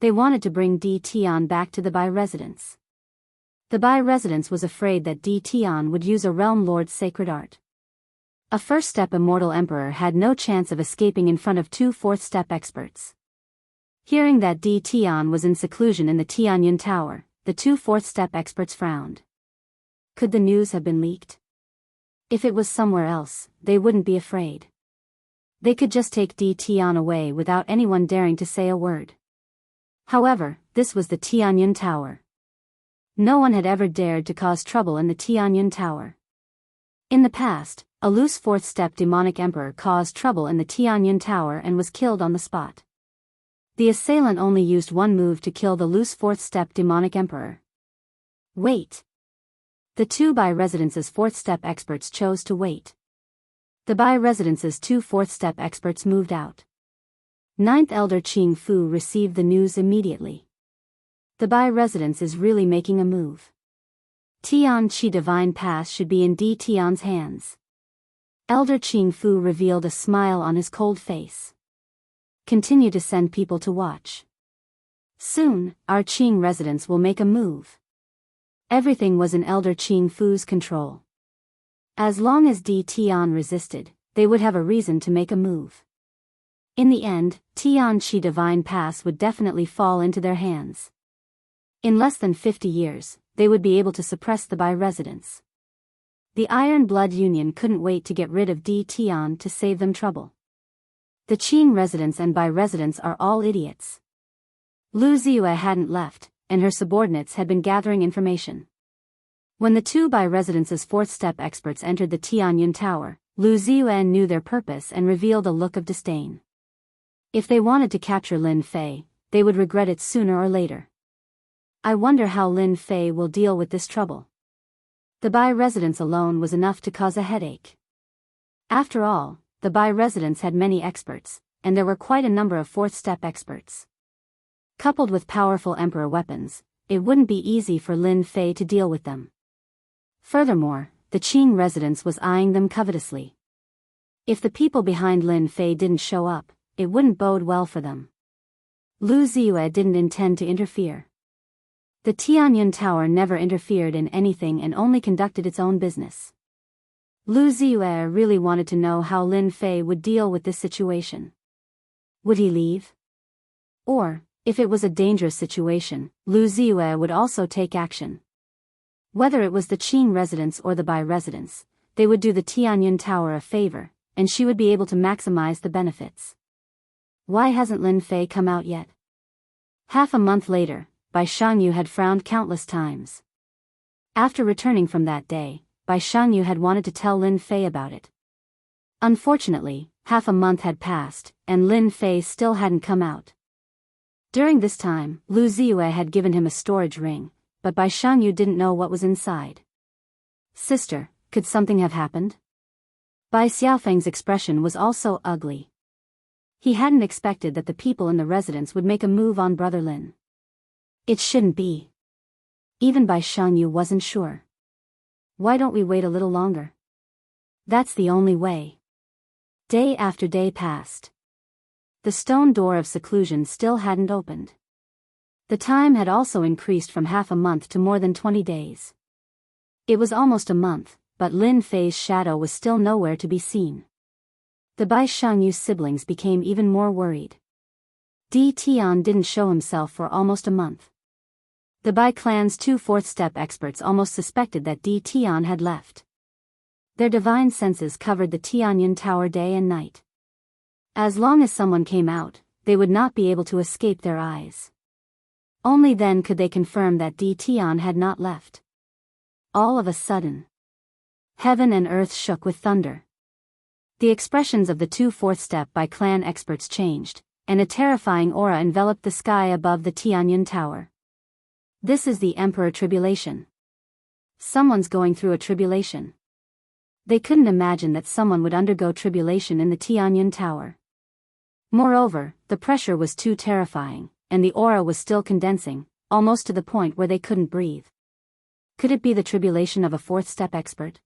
They wanted to bring Di Tian back to the Bai Residence. The Bai Residence was afraid that Di Tian would use a realm lord's sacred art. A first-step immortal emperor had no chance of escaping in front of two fourth-step experts. Hearing that Di Tian was in seclusion in the Tianyun Tower, the two fourth-step experts frowned. Could the news have been leaked? If it was somewhere else, they wouldn't be afraid. They could just take Di Tian away without anyone daring to say a word. However, this was the Tianyun Tower. No one had ever dared to cause trouble in the Tianyun Tower. In the past, a loose fourth-step demonic emperor caused trouble in the Tianyun Tower and was killed on the spot. The assailant only used one move to kill the loose fourth-step demonic emperor. Wait. The two Bai Residence's fourth-step experts chose to wait. The Bai Residence's two fourth-step experts moved out. Ninth Elder Qing Fu received the news immediately. The Bai Residence is really making a move. Tian Qi Divine Pass should be in Di Tian's hands. Elder Qing Fu revealed a smile on his cold face. Continue to send people to watch. Soon, our Qing residence will make a move. Everything was in Elder Qing Fu's control. As long as Di Tian resisted, they would have a reason to make a move. In the end, Tian Qi Divine Pass would definitely fall into their hands. In less than 50 years, they would be able to suppress the Bai Residence. The Iron Blood Union couldn't wait to get rid of Di Tian to save them trouble. The Qing Residence and Bai Residence are all idiots. Lu Ziyue hadn't left, and her subordinates had been gathering information. When the two Bai Residence's fourth-step experts entered the Tianyun Tower, Lu Ziyue knew their purpose and revealed a look of disdain. If they wanted to capture Lin Fei, they would regret it sooner or later. I wonder how Lin Fei will deal with this trouble. The Bai Residence alone was enough to cause a headache. After all, the Bai Residence had many experts, and there were quite a number of fourth-step experts. Coupled with powerful emperor weapons, it wouldn't be easy for Lin Fei to deal with them. Furthermore, the Qing Residence was eyeing them covetously. If the people behind Lin Fei didn't show up, it wouldn't bode well for them. Lu Ziyue didn't intend to interfere. The Tianyun Tower never interfered in anything and only conducted its own business. Lu Ziyue really wanted to know how Lin Fei would deal with this situation. Would he leave? Or, if it was a dangerous situation, Lu Ziyue would also take action. Whether it was the Qing residents or the Bai residents, they would do the Tianyun Tower a favor, and she would be able to maximize the benefits. Why hasn't Lin Fei come out yet? Half a month later, Bai Shangyu had frowned countless times. After returning from that day, Bai Shangyu had wanted to tell Lin Fei about it. Unfortunately, half a month had passed, and Lin Fei still hadn't come out. During this time, Lu Ziyue had given him a storage ring, but Bai Shangyu didn't know what was inside. Sister, could something have happened? Bai Xiaofeng's expression was also ugly. He hadn't expected that the people in the residence would make a move on Brother Lin. It shouldn't be. Even Bai Shangyu wasn't sure. Why don't we wait a little longer? That's the only way. Day after day passed. The stone door of seclusion still hadn't opened. The time had also increased from half a month to more than 20 days. It was almost a month, but Lin Fei's shadow was still nowhere to be seen. The Bai Shangyu siblings became even more worried. Di Tian didn't show himself for almost a month. The Bai clan's 2 fourth-step experts almost suspected that Di Tian had left. Their divine senses covered the Tianyun Tower day and night. As long as someone came out, they would not be able to escape their eyes. Only then could they confirm that Di Tian had not left. All of a sudden, heaven and earth shook with thunder. The expressions of the 2 fourth-step Bai clan experts changed, and a terrifying aura enveloped the sky above the Tianyun Tower. This is the Emperor Tribulation. Someone's going through a tribulation. They couldn't imagine that someone would undergo tribulation in the Tianyun Tower. Moreover, the pressure was too terrifying, and the aura was still condensing, almost to the point where they couldn't breathe. Could it be the tribulation of a fourth-step expert?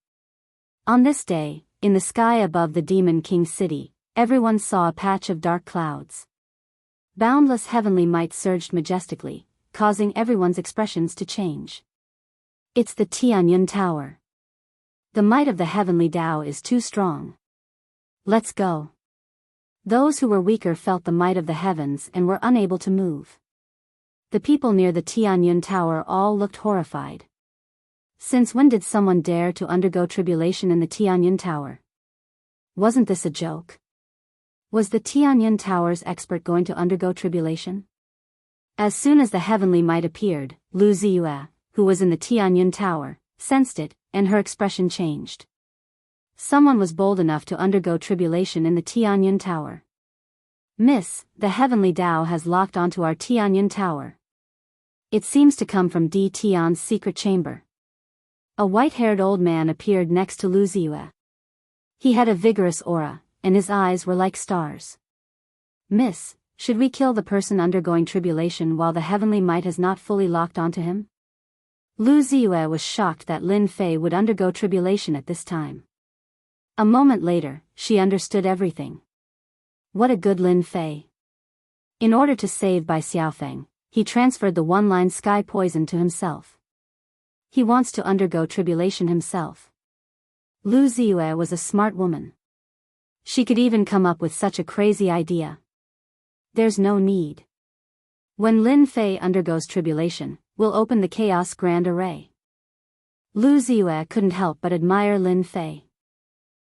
On this day, in the sky above the Demon King City, everyone saw a patch of dark clouds. Boundless heavenly might surged majestically, causing everyone's expressions to change. It's the Tianyun Tower. The might of the heavenly Tao is too strong. Let's go. Those who were weaker felt the might of the heavens and were unable to move. The people near the Tianyun Tower all looked horrified. Since when did someone dare to undergo tribulation in the Tianyun Tower? Wasn't this a joke? Was the Tianyun Tower's expert going to undergo tribulation? As soon as the heavenly might appeared, Lu Ziyue, who was in the Tianyun Tower, sensed it, and her expression changed. Someone was bold enough to undergo tribulation in the Tianyun Tower. Miss, the heavenly Tao has locked onto our Tianyun Tower. It seems to come from Di Tian's secret chamber. A white-haired old man appeared next to Lu Ziyue. He had a vigorous aura, and his eyes were like stars. Miss, should we kill the person undergoing tribulation while the heavenly might has not fully locked onto him? Lu Ziyue was shocked that Lin Fei would undergo tribulation at this time. A moment later, she understood everything. What a good Lin Fei. In order to save Bai Xiaofeng, he transferred the one-line sky poison to himself. He wants to undergo tribulation himself. Lu Ziyue was a smart woman. She could even come up with such a crazy idea. There's no need. When Lin Fei undergoes tribulation, we'll open the Chaos Grand Array. Lu Ziyue couldn't help but admire Lin Fei.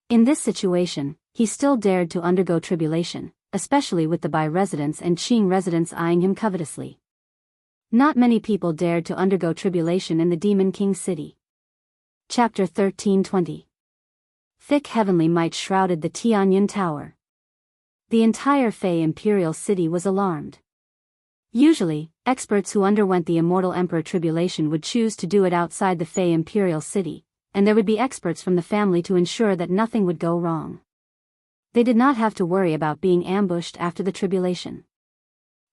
In this situation, he still dared to undergo tribulation, especially with the Bai residents and Qing residents eyeing him covetously. Not many people dared to undergo tribulation in the Demon King City. Chapter 1320. Thick heavenly might shrouded the Tianyun Tower. The entire Fei imperial city was alarmed. Usually, experts who underwent the Immortal Emperor tribulation would choose to do it outside the Fei imperial city, and there would be experts from the family to ensure that nothing would go wrong. They did not have to worry about being ambushed after the tribulation.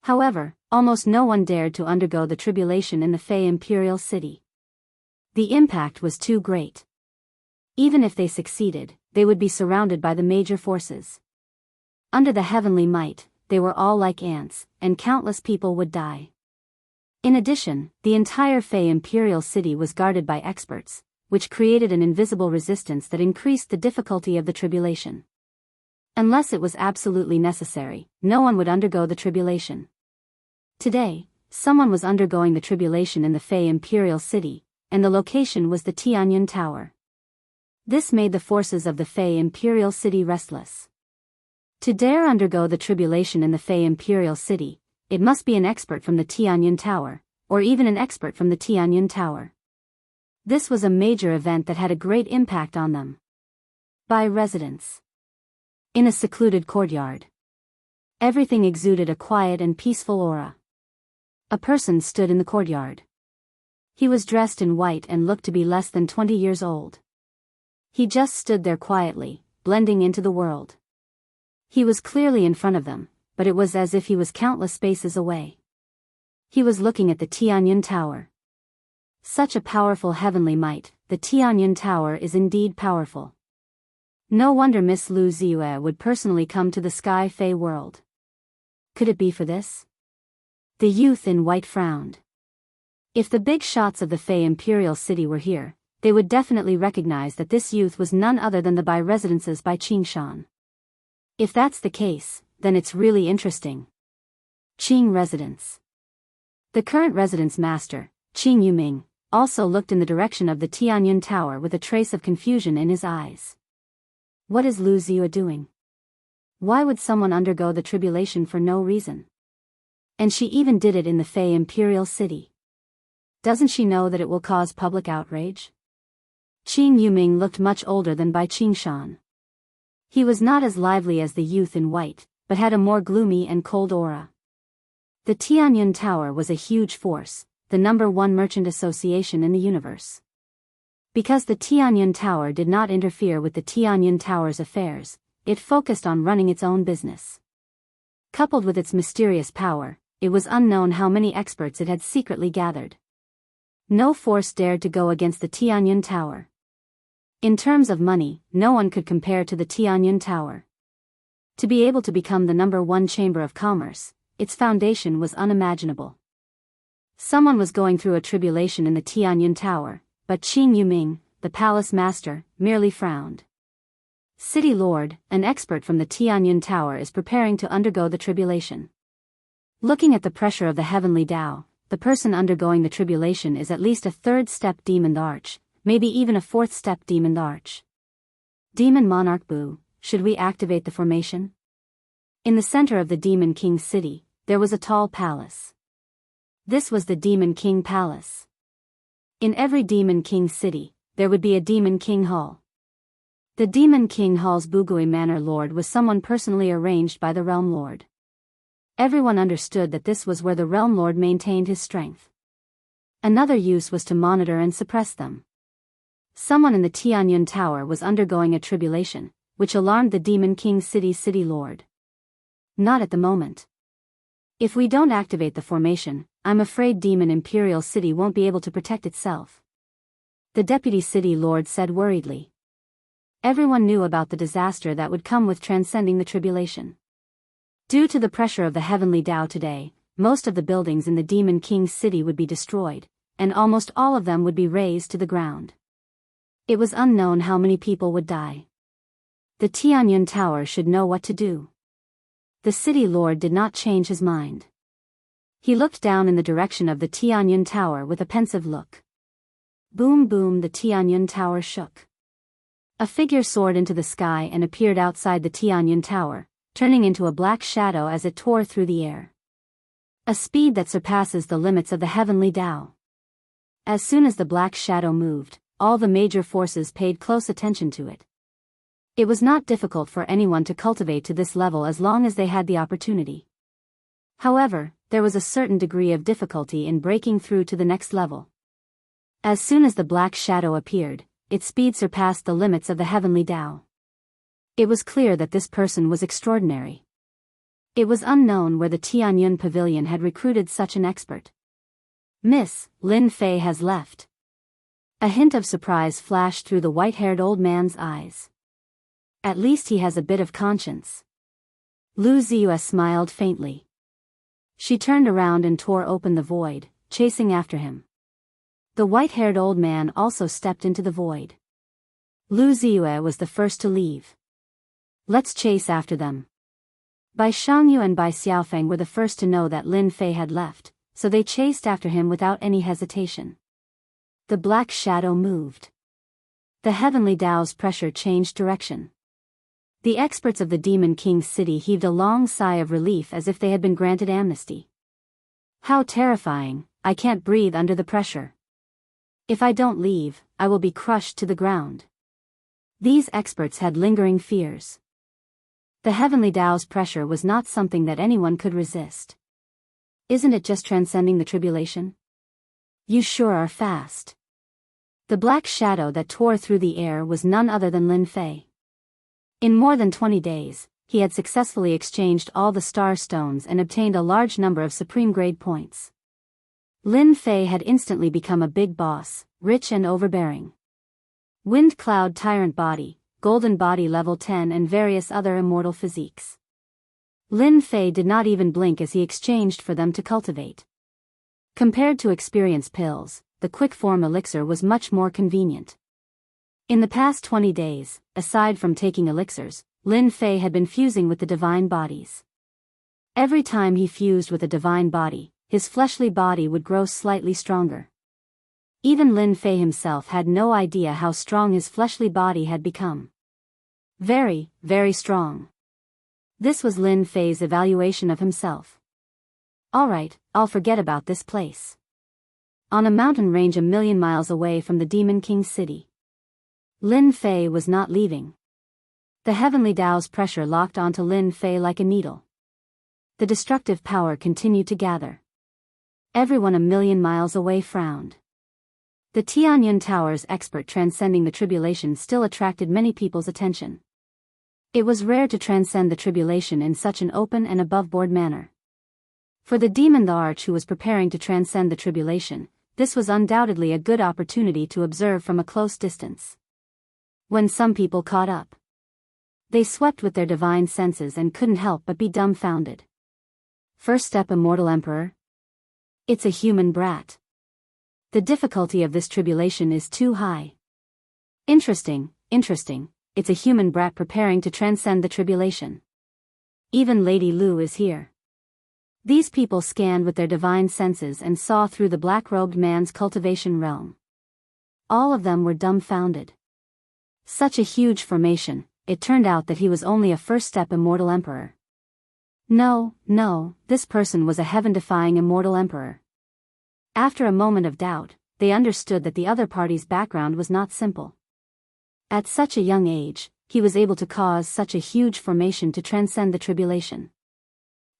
However, almost no one dared to undergo the tribulation in the Fei imperial city. The impact was too great. Even if they succeeded, they would be surrounded by the major forces. Under the heavenly might, they were all like ants, and countless people would die. In addition, the entire Fey imperial city was guarded by experts, which created an invisible resistance that increased the difficulty of the tribulation. Unless it was absolutely necessary, no one would undergo the tribulation. Today, someone was undergoing the tribulation in the Fey imperial city, and the location was the Tianyun Tower. This made the forces of the Fey imperial city restless. To dare undergo the tribulation in the Fey imperial city, it must be an expert from the Tianyun Tower, or even an expert from the Tianyun Tower. This was a major event that had a great impact on them. By residents. In a secluded courtyard. Everything exuded a quiet and peaceful aura. A person stood in the courtyard. He was dressed in white and looked to be less than 20 years old. He just stood there quietly, blending into the world. He was clearly in front of them, but it was as if he was countless spaces away. He was looking at the Tianyun Tower. Such a powerful heavenly might, the Tianyun Tower is indeed powerful. No wonder Miss Lu Ziyue would personally come to the Sky Fey world. Could it be for this? The youth in white frowned. If the big shots of the Fey imperial city were here, they would definitely recognize that this youth was none other than the Bai residences by Qingshan. If that's the case, then it's really interesting. Qing residence. The current residence master, Qing Yuming, also looked in the direction of the Tianyun Tower with a trace of confusion in his eyes. What is Lu Ziyue doing? Why would someone undergo the tribulation for no reason? And she even did it in the Fey imperial city. Doesn't she know that it will cause public outrage? Qing Yuming looked much older than Bai Qingshan. He was not as lively as the youth in white, but had a more gloomy and cold aura. The Tianyun Tower was a huge force, the #1 merchant association in the universe. Because the Tianyun Tower did not interfere with the Tianyun Tower's affairs, it focused on running its own business. Coupled with its mysterious power, it was unknown how many experts it had secretly gathered. No force dared to go against the Tianyun Tower. In terms of money, no one could compare to the Tianyun Tower. To be able to become the #1 chamber of commerce, its foundation was unimaginable. Someone was going through a tribulation in the Tianyun Tower, but Qing Yuming, the palace master, merely frowned. City Lord, an expert from the Tianyun Tower, is preparing to undergo the tribulation. Looking at the pressure of the heavenly Tao, the person undergoing the tribulation is at least a 3rd-step Demon Arch, maybe even a 4th-step Demon Arch. Demon Monarch Bu, should we activate the formation? In the center of the Demon King city, there was a tall palace. This was the Demon King Palace. In every Demon King city, there would be a Demon King Hall. The Demon King Hall's Bugui Manor Lord was someone personally arranged by the Realm Lord. Everyone understood that this was where the Realm Lord maintained his strength. Another use was to monitor and suppress them. Someone in the Tianyun Tower was undergoing a tribulation, which alarmed the Demon King City's City Lord. Not at the moment. If we don't activate the formation, I'm afraid Demon Imperial City won't be able to protect itself. The Deputy City Lord said worriedly. Everyone knew about the disaster that would come with transcending the tribulation. Due to the pressure of the heavenly Tao today, most of the buildings in the Demon King City would be destroyed, and almost all of them would be razed to the ground. It was unknown how many people would die. The Tianyun Tower should know what to do. The City Lord did not change his mind. He looked down in the direction of the Tianyun Tower with a pensive look. Boom boom, the Tianyun Tower shook. A figure soared into the sky and appeared outside the Tianyun Tower, turning into a black shadow as it tore through the air. A speed that surpasses the limits of the heavenly Tao. As soon as the black shadow moved, all the major forces paid close attention to it. It was not difficult for anyone to cultivate to this level as long as they had the opportunity. However, there was a certain degree of difficulty in breaking through to the next level. As soon as the black shadow appeared, its speed surpassed the limits of the heavenly Tao. It was clear that this person was extraordinary. It was unknown where the Tianyun Pavilion had recruited such an expert. Miss Lin Fei has left. A hint of surprise flashed through the white-haired old man's eyes. At least he has a bit of conscience. Lu Ziyue smiled faintly. She turned around and tore open the void, chasing after him. The white-haired old man also stepped into the void. Lu Ziyue was the first to leave. Let's chase after them. Bai Shangyu and Bai Xiaofeng were the first to know that Lin Fei had left, so they chased after him without any hesitation. The black shadow moved. The heavenly Tao's pressure changed direction. The experts of the Demon King's city heaved a long sigh of relief as if they had been granted amnesty. How terrifying, I can't breathe under the pressure. If I don't leave, I will be crushed to the ground. These experts had lingering fears. The heavenly Tao's pressure was not something that anyone could resist. Isn't it just transcending the tribulation? You sure are fast. The black shadow that tore through the air was none other than Lin Fei. In more than 20 days, he had successfully exchanged all the star stones and obtained a large number of supreme grade points. Lin Fei had instantly become a big boss, rich and overbearing. Wind Cloud Tyrant Body, Golden Body Level 10 and various other immortal physiques. Lin Fei did not even blink as he exchanged for them to cultivate. Compared to experience pills, the quick form elixir was much more convenient. In the past 20 days, aside from taking elixirs, Lin Fei had been fusing with the divine bodies. Every time he fused with a divine body, his fleshly body would grow slightly stronger. Even Lin Fei himself had no idea how strong his fleshly body had become. Very, very strong. This was Lin Fei's evaluation of himself. Alright, I'll forget about this place. On a mountain range 1,000,000 miles away from the Demon King's city. Lin Fei was not leaving. The heavenly Tao's pressure locked onto Lin Fei like a needle. The destructive power continued to gather. Everyone 1,000,000 miles away frowned. The Tianyun Tower's expert transcending the tribulation still attracted many people's attention. It was rare to transcend the tribulation in such an open and above-board manner. For the demon the Arch who was preparing to transcend the tribulation, this was undoubtedly a good opportunity to observe from a close distance. When some people caught up, they swept with their divine senses and couldn't help but be dumbfounded. First step Immortal Emperor? It's a human brat. The difficulty of this tribulation is too high. Interesting, it's a human brat preparing to transcend the tribulation. Even Lady Lu is here. These people scanned with their divine senses and saw through the black-robed man's cultivation realm. All of them were dumbfounded. Such a huge formation, it turned out that he was only a first-step Immortal Emperor. No, this person was a heaven-defying Immortal Emperor. After a moment of doubt, they understood that the other party's background was not simple. At such a young age, he was able to cause such a huge formation to transcend the tribulation.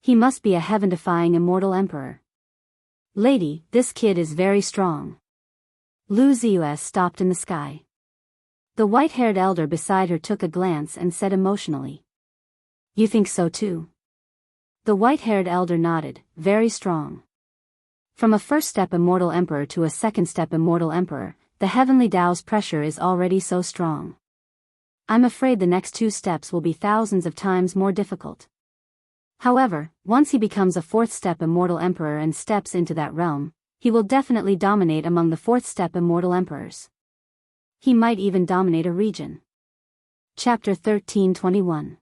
He must be a heaven-defying Immortal Emperor. Lady, this kid is very strong. Lu Ziyue stopped in the sky. The white-haired elder beside her took a glance and said emotionally, "You think so too?" The white-haired elder nodded, very strong. From a first-step Immortal Emperor to a second-step Immortal Emperor, the heavenly Tao's pressure is already so strong. I'm afraid the next 2 steps will be thousands of times more difficult. However, once he becomes a 4th-step Immortal Emperor and steps into that realm, he will definitely dominate among the 4th-step Immortal Emperors. He might even dominate a region. Chapter 13:21.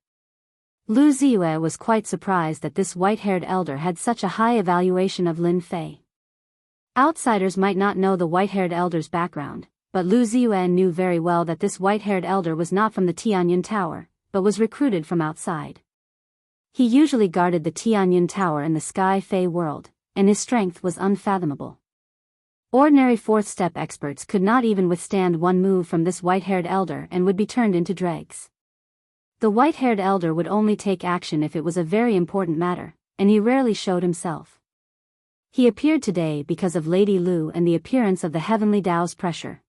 Lu Ziyue was quite surprised that this white-haired elder had such a high evaluation of Lin Fei. Outsiders might not know the white-haired elder's background, but Lu Ziyue knew very well that this white-haired elder was not from the Tianyun Tower, but was recruited from outside. He usually guarded the Tianyun Tower in the Sky Fei world, and his strength was unfathomable. Ordinary 4th-step experts could not even withstand one move from this white-haired elder and would be turned into dregs. The white-haired elder would only take action if it was a very important matter, and he rarely showed himself. He appeared today because of Lady Lu and the appearance of the heavenly Tao's pressure.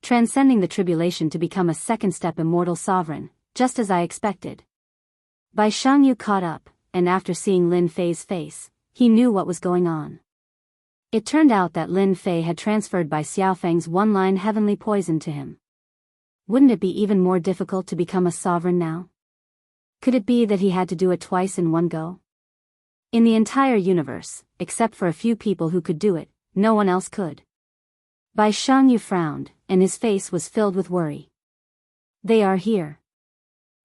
Transcending the tribulation to become a second-step Immortal Sovereign, just as I expected. Bai Shangyu caught up, and after seeing Lin Fei's face, he knew what was going on. It turned out that Lin Fei had transferred Bai Xiaofeng's one-line heavenly poison to him. Wouldn't it be even more difficult to become a sovereign now? Could it be that he had to do it twice in one go? In the entire universe, except for a few people who could do it, no one else could. Bai Shangyu frowned, and his face was filled with worry. They are here.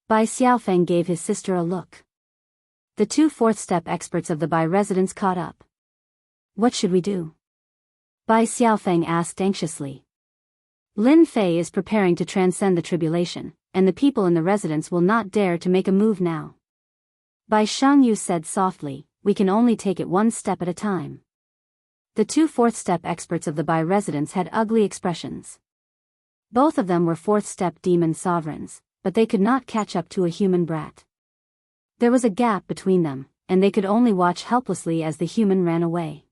Bai Xiaofeng gave his sister a look. The two fourth-step experts of the Bai residence caught up. What should we do? Bai Xiaofeng asked anxiously. Lin Fei is preparing to transcend the tribulation, and the people in the residence will not dare to make a move now. Bai Shangyu said softly, we can only take it one step at a time. The two fourth-step experts of the Bai residence had ugly expressions. Both of them were fourth-step demon sovereigns, but they could not catch up to a human brat. There was a gap between them, and they could only watch helplessly as the human ran away.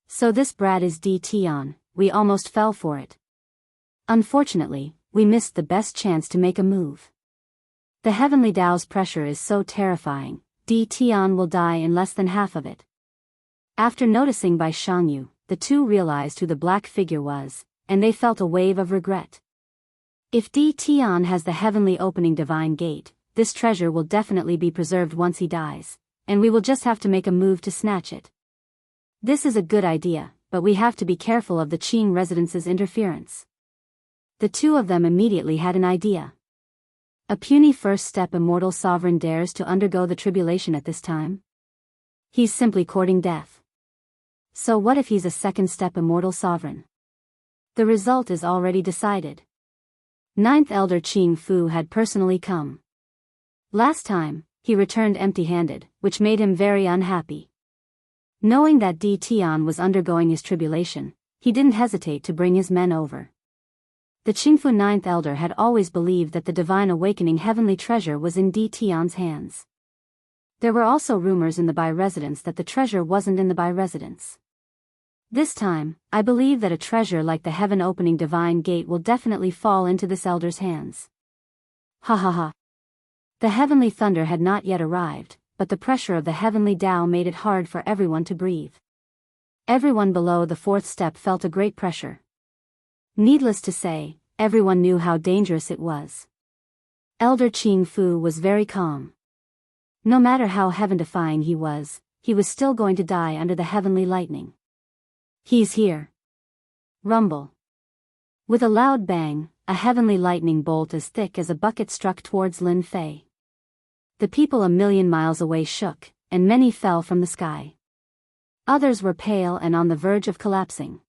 So this brat is Tian, we almost fell for it. Unfortunately, we missed the best chance to make a move. The heavenly Tao's pressure is so terrifying, Tian will die in less than half of it. After noticing Bai Shangyu, the two realized who the black figure was, and they felt a wave of regret. If Tian has the heavenly opening divine gate, this treasure will definitely be preserved once he dies, and we will just have to make a move to snatch it. This is a good idea, but we have to be careful of the Qing residence's interference. The two of them immediately had an idea. A puny first-step immortal sovereign dares to undergo the tribulation at this time? He's simply courting death. So what if he's a second-step immortal sovereign? The result is already decided. Ninth Elder Qing Fu had personally come. Last time, he returned empty-handed, which made him very unhappy. Knowing that Tian was undergoing his tribulation, he didn't hesitate to bring his men over. The Qingfu Ninth Elder had always believed that the divine awakening heavenly treasure was in Tian's hands. There were also rumors in the Bai residence that the treasure wasn't in the Bai residence. This time, I believe that a treasure like the heaven-opening divine gate will definitely fall into this elder's hands. Ha ha ha. The heavenly thunder had not yet arrived, but the pressure of the heavenly Tao made it hard for everyone to breathe. Everyone below the fourth step felt a great pressure. Needless to say, everyone knew how dangerous it was. Elder Qing Fu was very calm. No matter how heaven-defying he was still going to die under the heavenly lightning. He's here. Rumble. With a loud bang, a heavenly lightning bolt as thick as a bucket struck towards Lin Fei. The people a million miles away shook, and many fell from the sky. Others were pale and on the verge of collapsing.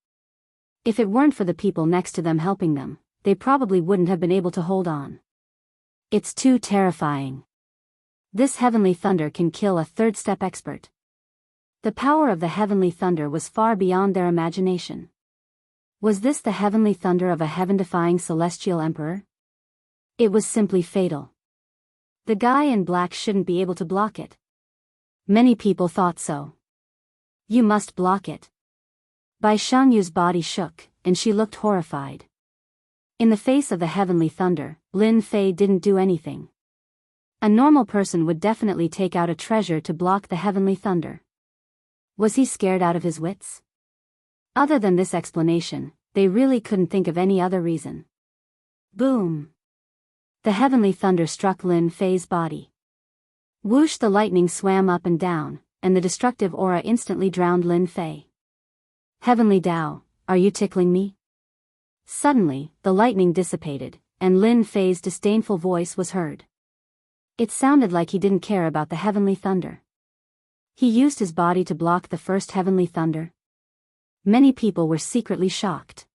If it weren't for the people next to them helping them, they probably wouldn't have been able to hold on. It's too terrifying. This heavenly thunder can kill a third-step expert. The power of the heavenly thunder was far beyond their imagination. Was this the heavenly thunder of a heaven-defying celestial emperor? It was simply fatal. The guy in black shouldn't be able to block it. Many people thought so. You must block it. Bai Shangyu's body shook, and she looked horrified. In the face of the heavenly thunder, Lin Fei didn't do anything. A normal person would definitely take out a treasure to block the heavenly thunder. Was he scared out of his wits? Other than this explanation, they really couldn't think of any other reason. Boom! The heavenly thunder struck Lin Fei's body. Whoosh! The lightning swam up and down, and the destructive aura instantly drowned Lin Fei. Heavenly Tao, are you tickling me? Suddenly, the lightning dissipated, and Lin Fei's disdainful voice was heard. It sounded like he didn't care about the heavenly thunder. He used his body to block the first heavenly thunder. Many people were secretly shocked.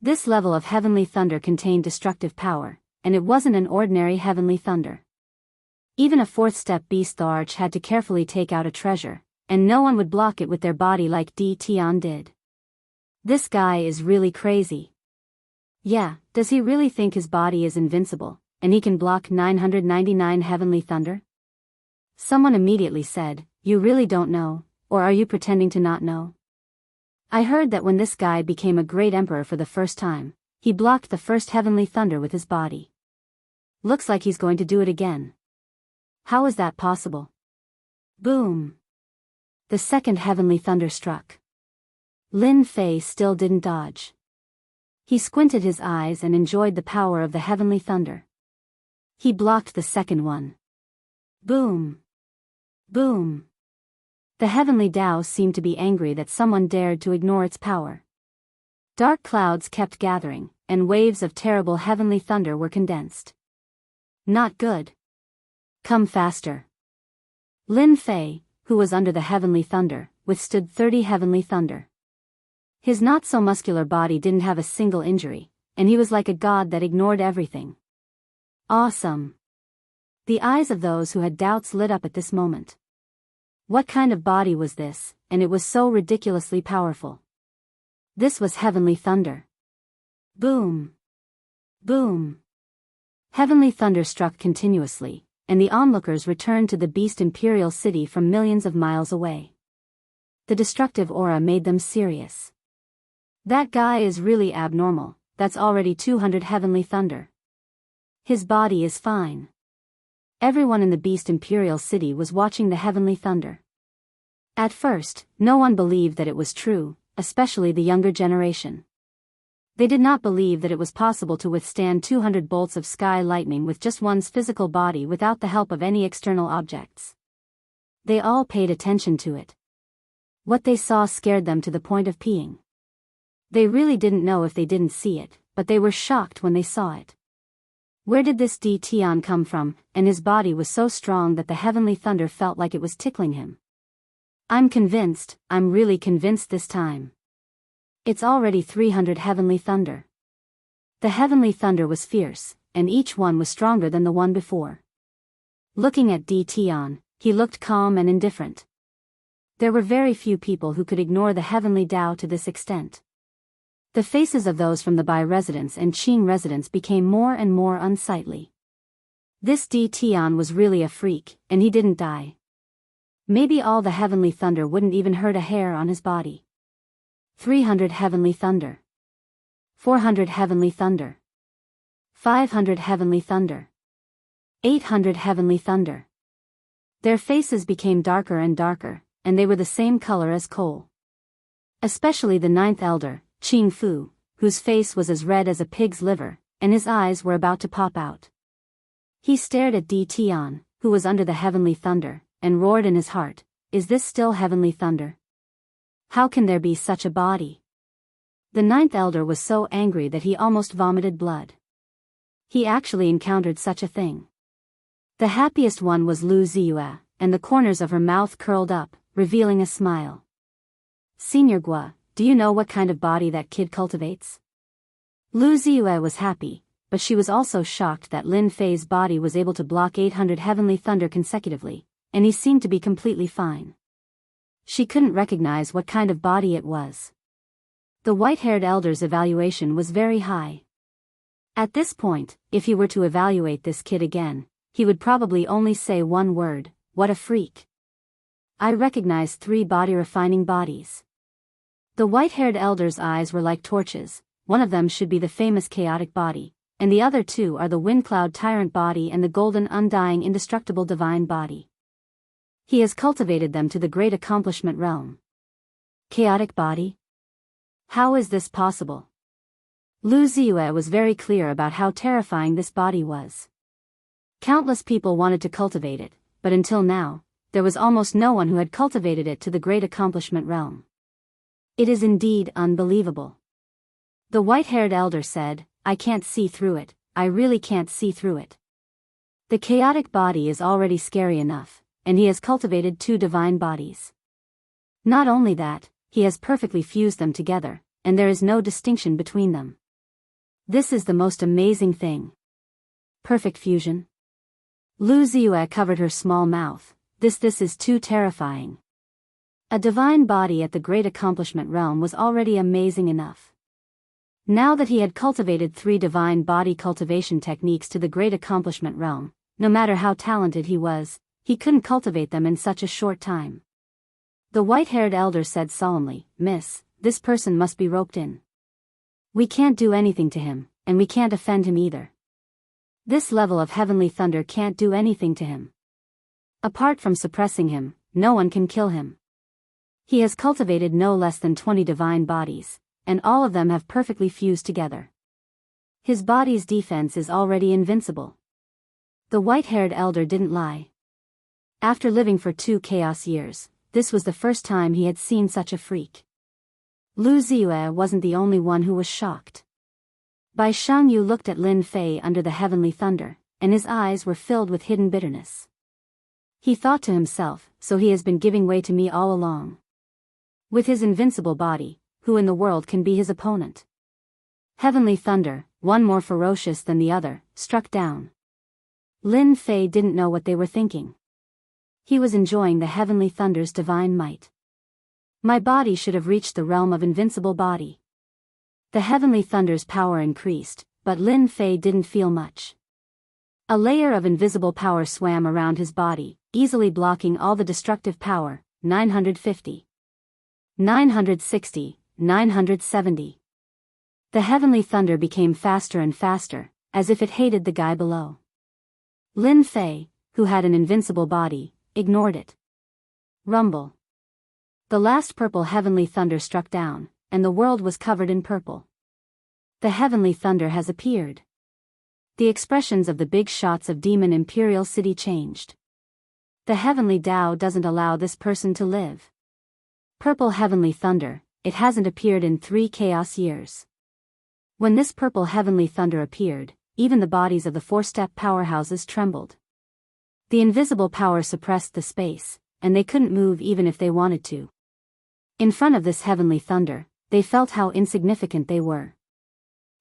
This level of heavenly thunder contained destructive power, and it wasn't an ordinary heavenly thunder. Even a fourth-step beast arch had to carefully take out a treasure, and no one would block it with their body like Tian did. This guy is really crazy. Yeah, does he really think his body is invincible, and he can block 999 heavenly thunder? Someone immediately said, you really don't know, or are you pretending to not know? I heard that when this guy became a great emperor for the first time, he blocked the first heavenly thunder with his body. Looks like he's going to do it again. How is that possible? Boom! The second heavenly thunder struck. Lin Fei still didn't dodge. He squinted his eyes and enjoyed the power of the heavenly thunder. He blocked the second one. Boom! Boom! The heavenly Tao seemed to be angry that someone dared to ignore its power. Dark clouds kept gathering, and waves of terrible heavenly thunder were condensed. Not good. Come faster. Lin Fei, who was under the heavenly thunder, withstood 30 heavenly thunder. His not-so-muscular body didn't have a single injury, and he was like a god that ignored everything. Awesome! The eyes of those who had doubts lit up at this moment. What kind of body was this, and it was so ridiculously powerful? This was heavenly thunder. Boom! Boom! Heavenly thunder struck continuously, and the onlookers returned to the Beast Imperial City from millions of miles away. The destructive aura made them serious. That guy is really abnormal, that's already 200 heavenly thunder. His body is fine. Everyone in the Beast Imperial City was watching the heavenly thunder. At first, no one believed that it was true, especially the younger generation. They did not believe that it was possible to withstand 200 bolts of sky lightning with just one's physical body without the help of any external objects. They all paid attention to it. What they saw scared them to the point of peeing. They really didn't know if they didn't see it, but they were shocked when they saw it. Where did this D. Tian come from? And his body was so strong that the heavenly thunder felt like it was tickling him. I'm convinced, I'm really convinced this time. It's already 300 heavenly thunder. The heavenly thunder was fierce, and each one was stronger than the one before. Looking at D. Tian, he looked calm and indifferent. There were very few people who could ignore the heavenly Tao to this extent. The faces of those from the Bai residence and Qing residence became more and more unsightly. This D. Tian was really a freak, and he didn't die. Maybe all the heavenly thunder wouldn't even hurt a hair on his body. 300 heavenly thunder. 400 heavenly thunder. 500 heavenly thunder. 800 heavenly thunder. Their faces became darker and darker, and they were the same color as coal. Especially the ninth elder, Qing Fu, whose face was as red as a pig's liver, and his eyes were about to pop out. He stared at Di Tian, who was under the heavenly thunder, and roared in his heart, "Is this still heavenly thunder? How can there be such a body?" The ninth elder was so angry that he almost vomited blood. He actually encountered such a thing. The happiest one was Lu Ziyue, and the corners of her mouth curled up, revealing a smile. "Senior Gua, do you know what kind of body that kid cultivates?" Lu Ziyue was happy, but she was also shocked that Lin Fei's body was able to block 800 heavenly thunder consecutively, and he seemed to be completely fine. She couldn't recognize what kind of body it was. The white-haired elder's evaluation was very high. At this point, if he were to evaluate this kid again, he would probably only say one word: "What a freak." I recognize 3 body-refining bodies. The white-haired elder's eyes were like torches. One of them should be the famous chaotic body, and the other 2 are the wind-cloud tyrant body and the golden undying indestructible divine body. He has cultivated them to the great accomplishment realm. Chaotic body? How is this possible? Lu Ziyue was very clear about how terrifying this body was. Countless people wanted to cultivate it, but until now, there was almost no one who had cultivated it to the great accomplishment realm. It is indeed unbelievable. The white-haired elder said, "I can't see through it, I really can't see through it. The chaotic body is already scary enough, and he has cultivated 2 divine bodies. Not only that, he has perfectly fused them together, and there is no distinction between them. This is the most amazing thing. Perfect fusion." Lu Ziyue covered her small mouth. This is too terrifying. A divine body at the great accomplishment realm was already amazing enough. Now that he had cultivated 3 divine body cultivation techniques to the great accomplishment realm, no matter how talented he was, he couldn't cultivate them in such a short time. The white-haired elder said solemnly, "Miss, this person must be roped in. We can't do anything to him, and we can't offend him either. This level of heavenly thunder can't do anything to him. Apart from suppressing him, no one can kill him. He has cultivated no less than 20 divine bodies, and all of them have perfectly fused together. His body's defense is already invincible. The white-haired elder didn't lie. After living for 2 chaos years, this was the first time he had seen such a freak. Lu Ziyue wasn't the only one who was shocked. Bai Shangyu looked at Lin Fei under the heavenly thunder, and his eyes were filled with hidden bitterness. He thought to himself, so he has been giving way to me all along. With his invincible body, who in the world can be his opponent? Heavenly thunder, one more ferocious than the other, struck down. Lin Fei didn't know what they were thinking. He was enjoying the heavenly thunder's divine might. My body should have reached the realm of invincible body. The heavenly thunder's power increased, but Lin Fei didn't feel much. A layer of invisible power swam around his body, easily blocking all the destructive power. 950. 960, 970. The heavenly thunder became faster and faster, as if it hated the guy below. Lin Fei, who had an invincible body, ignored it. Rumble. The last purple heavenly thunder struck down, and the world was covered in purple. The heavenly thunder has appeared. The expressions of the big shots of Demon Imperial City changed. The heavenly Tao doesn't allow this person to live. Purple heavenly thunder, it hasn't appeared in 3 chaos years. When this purple heavenly thunder appeared, even the bodies of the 4-step powerhouses trembled. The invisible power suppressed the space, and they couldn't move even if they wanted to. In front of this heavenly thunder, they felt how insignificant they were.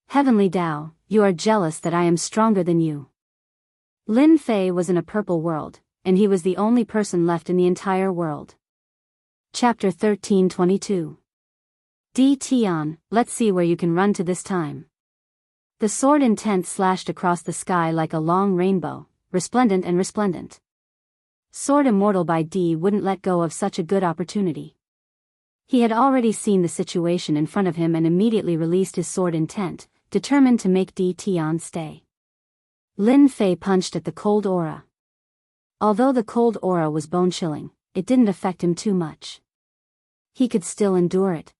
Heavenly Tao, you are jealous that I am stronger than you. Lin Fei was in a purple world, and he was the only person left in the entire world. Chapter 1322. Di Tian, let's see where you can run to this time. The sword intent slashed across the sky like a long rainbow, resplendent and resplendent. Sword Immortal by D wouldn't let go of such a good opportunity. He had already seen the situation in front of him and immediately released his sword intent, determined to make Di Tian stay. Lin Fei punched at the cold aura. Although the cold aura was bone-chilling, it didn't affect him too much. He could still endure it.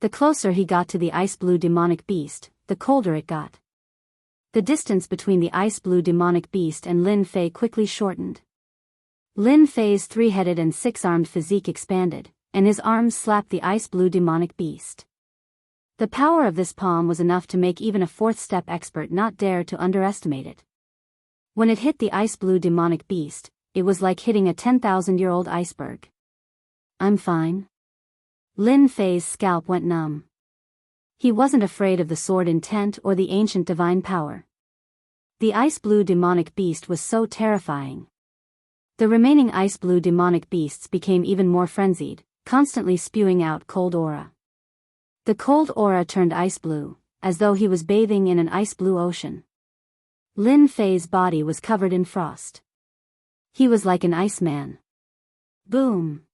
The closer he got to the ice-blue demonic beast, the colder it got. The distance between the ice-blue demonic beast and Lin Fei quickly shortened. Lin Fei's 3-headed and 6-armed physique expanded, and his arms slapped the ice-blue demonic beast. The power of this palm was enough to make even a 4th-step expert not dare to underestimate it. When it hit the ice-blue demonic beast, it was like hitting a 10,000-year-old iceberg. I'm fine. Lin Fei's scalp went numb. He wasn't afraid of the sword intent or the ancient divine power. The ice-blue demonic beast was so terrifying. The remaining ice-blue demonic beasts became even more frenzied, constantly spewing out cold aura. The cold aura turned ice-blue, as though he was bathing in an ice-blue ocean. Lin Fei's body was covered in frost. He was like an iceman. Boom!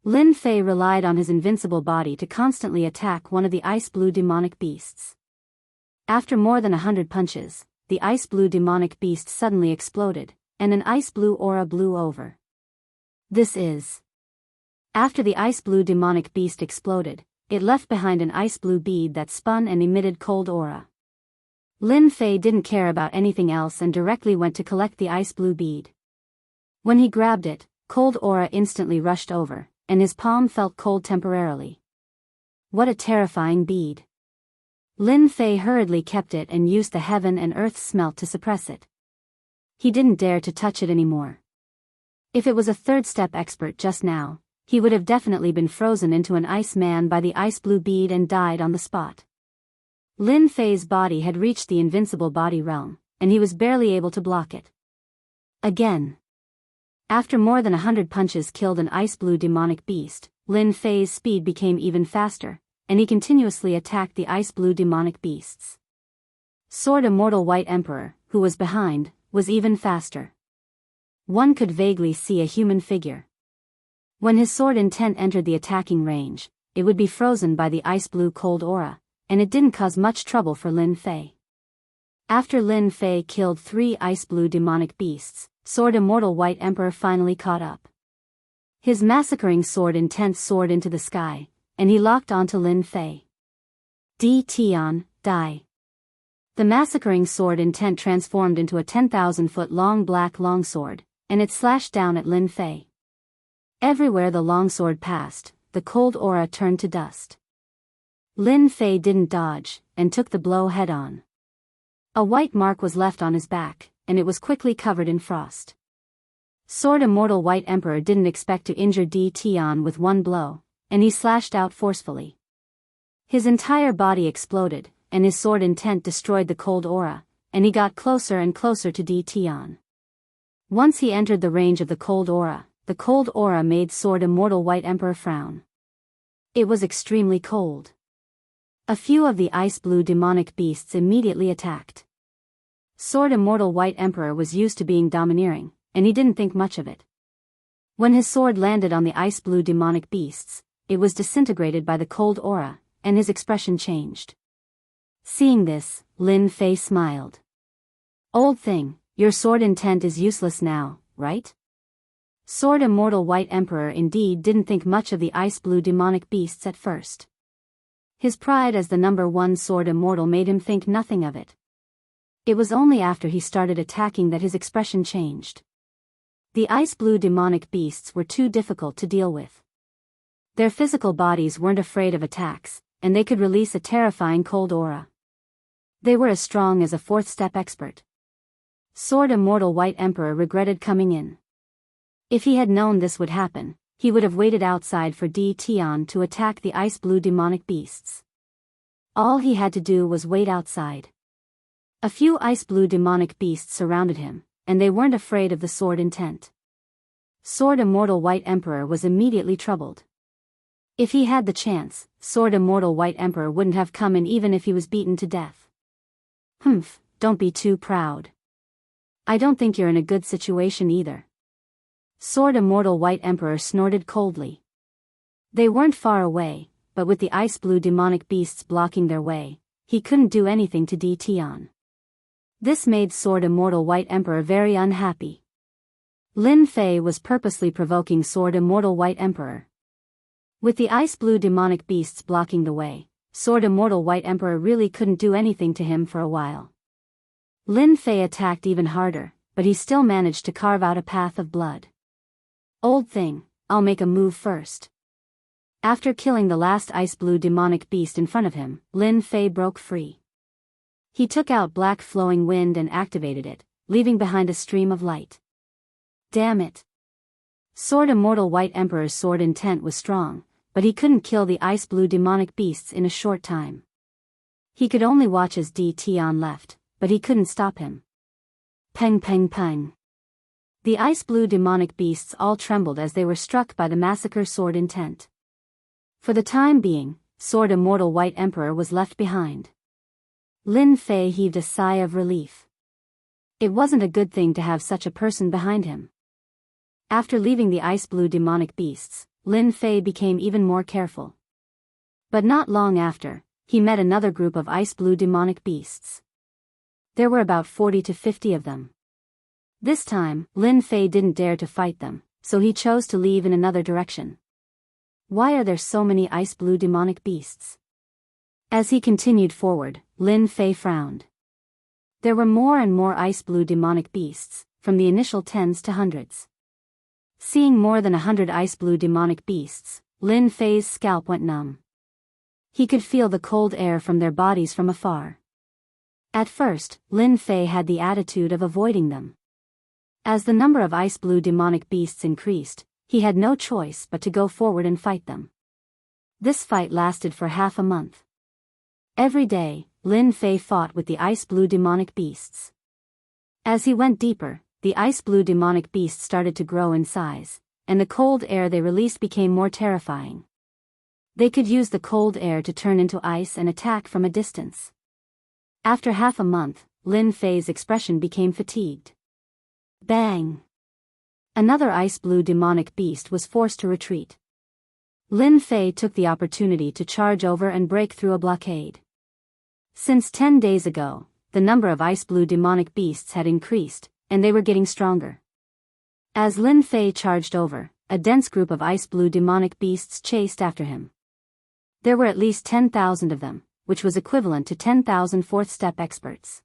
Lin Fei relied on his invincible body to constantly attack one of the ice-blue demonic beasts. After more than 100 punches, the ice-blue demonic beast suddenly exploded, and an ice-blue aura blew over. This is. After the ice-blue demonic beast exploded, it left behind an ice-blue bead that spun and emitted cold aura. Lin Fei didn't care about anything else and directly went to collect the ice-blue bead. When he grabbed it, cold aura instantly rushed over, and his palm felt cold temporarily. What a terrifying bead. Lin Fei hurriedly kept it and used the heaven and earth smelt to suppress it. He didn't dare to touch it anymore. If it was a 3rd-step expert just now, he would have definitely been frozen into an ice man by the ice-blue bead and died on the spot. Lin Fei's body had reached the invincible body realm, and he was barely able to block it. Again. After more than 100 punches killed an ice-blue demonic beast, Lin Fei's speed became even faster, and he continuously attacked the ice-blue demonic beasts. Sword Immortal White Emperor, who was behind, was even faster. One could vaguely see a human figure. When his sword intent entered the attacking range, it would be frozen by the ice-blue cold aura, and it didn't cause much trouble for Lin Fei. After Lin Fei killed 3 ice-blue demonic beasts, Sword Immortal White Emperor finally caught up. His massacring sword intent soared into the sky, and he locked onto Lin Fei. Tion, die. The massacring sword intent transformed into a 10,000-foot long black longsword, and it slashed down at Lin Fei. Everywhere the longsword passed, the cold aura turned to dust. Lin Fei didn't dodge, and took the blow head-on. A white mark was left on his back, and it was quickly covered in frost. Sword Immortal White Emperor didn't expect to injure Tion with one blow, and he slashed out forcefully. His entire body exploded, and his sword intent destroyed the cold aura, and he got closer and closer to Tion. Once he entered the range of the cold aura made Sword Immortal White Emperor frown. It was extremely cold. A few of the ice-blue demonic beasts immediately attacked. Sword Immortal White Emperor was used to being domineering, and he didn't think much of it. When his sword landed on the ice-blue demonic beasts, it was disintegrated by the cold aura, and his expression changed. Seeing this, Lin Fei smiled. "Old thing, your sword intent is useless now, right?" Sword Immortal White Emperor indeed didn't think much of the ice-blue demonic beasts at first. His pride as the number one Sword Immortal made him think nothing of it. It was only after he started attacking that his expression changed. The ice-blue demonic beasts were too difficult to deal with. Their physical bodies weren't afraid of attacks, and they could release a terrifying cold aura. They were as strong as a fourth-step expert. Sword Immortal White Emperor regretted coming in. If he had known this would happen, he would have waited outside for Tion to attack the ice-blue demonic beasts. All he had to do was wait outside. A few ice-blue demonic beasts surrounded him, and they weren't afraid of the sword intent. Sword Immortal White Emperor was immediately troubled. If he had the chance, Sword Immortal White Emperor wouldn't have come in even if he was beaten to death. "Humph, don't be too proud. I don't think you're in a good situation either." Sword Immortal White Emperor snorted coldly. They weren't far away, but with the ice-blue demonic beasts blocking their way, he couldn't do anything to Tion. This made Sword Immortal White Emperor very unhappy. Lin Fei was purposely provoking Sword Immortal White Emperor. With the ice-blue demonic beasts blocking the way, Sword Immortal White Emperor really couldn't do anything to him for a while. Lin Fei attacked even harder, but he still managed to carve out a path of blood. "Old thing, I'll make a move first." After killing the last ice-blue demonic beast in front of him, Lin Fei broke free. He took out black flowing wind and activated it, leaving behind a stream of light. Damn it! Sword Immortal White Emperor's sword intent was strong, but he couldn't kill the ice-blue demonic beasts in a short time. He could only watch as Tion left, but he couldn't stop him. Peng peng peng. The ice-blue demonic beasts all trembled as they were struck by the massacre sword intent. For the time being, Sword Immortal White Emperor was left behind. Lin Fei heaved a sigh of relief. It wasn't a good thing to have such a person behind him. After leaving the ice-blue demonic beasts, Lin Fei became even more careful. But not long after, he met another group of ice-blue demonic beasts. There were about 40 to 50 of them. This time, Lin Fei didn't dare to fight them, so he chose to leave in another direction. Why are there so many ice-blue demonic beasts? As he continued forward, Lin Fei frowned. There were more and more ice-blue demonic beasts, from the initial tens to hundreds. Seeing more than 100 ice-blue demonic beasts, Lin Fei's scalp went numb. He could feel the cold air from their bodies from afar. At first, Lin Fei had the attitude of avoiding them. As the number of ice-blue demonic beasts increased, he had no choice but to go forward and fight them. This fight lasted for half a month. Every day, Lin Fei fought with the ice-blue demonic beasts. As he went deeper, the ice-blue demonic beasts started to grow in size, and the cold air they released became more terrifying. They could use the cold air to turn into ice and attack from a distance. After half a month, Lin Fei's expression became fatigued. Bang! Another ice-blue demonic beast was forced to retreat. Lin Fei took the opportunity to charge over and break through a blockade. Since 10 days ago, the number of ice-blue demonic beasts had increased, and they were getting stronger. As Lin Fei charged over, a dense group of ice-blue demonic beasts chased after him. There were at least 10,000 of them, which was equivalent to 10,000 fourth-step experts.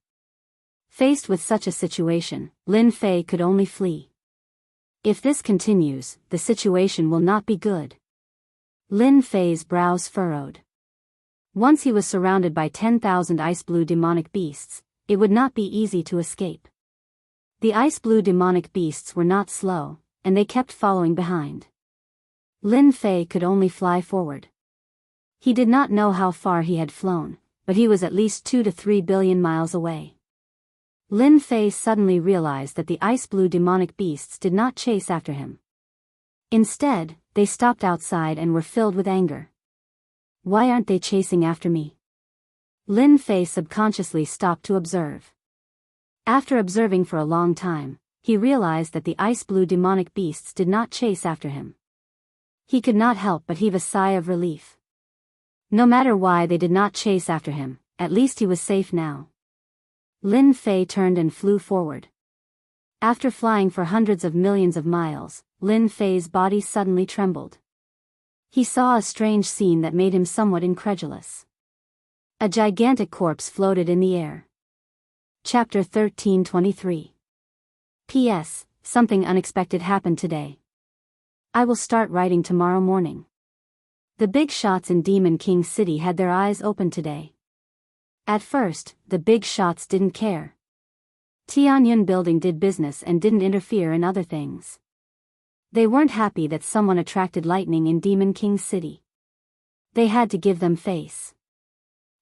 Faced with such a situation, Lin Fei could only flee. If this continues, the situation will not be good. Lin Fei's brows furrowed. Once he was surrounded by 10,000 ice-blue demonic beasts, it would not be easy to escape. The ice-blue demonic beasts were not slow, and they kept following behind. Lin Fei could only fly forward. He did not know how far he had flown, but he was at least 2 to 3 billion miles away. Lin Fei suddenly realized that the ice-blue demonic beasts did not chase after him. Instead, they stopped outside and were filled with anger. Why aren't they chasing after me? Lin Fei subconsciously stopped to observe. After observing for a long time, he realized that the ice-blue demonic beasts did not chase after him. He could not help but heave a sigh of relief. No matter why they did not chase after him, at least he was safe now. Lin Fei turned and flew forward. After flying for hundreds of millions of miles, Lin Fei's body suddenly trembled. He saw a strange scene that made him somewhat incredulous. A gigantic corpse floated in the air. Chapter 13:23. P.S. Something unexpected happened today. I will start writing tomorrow morning. The big shots in Demon King City had their eyes open today. At first, the big shots didn't care. Tianyun Building did business and didn't interfere in other things. They weren't happy that someone attracted lightning in Demon King City. They had to give them face.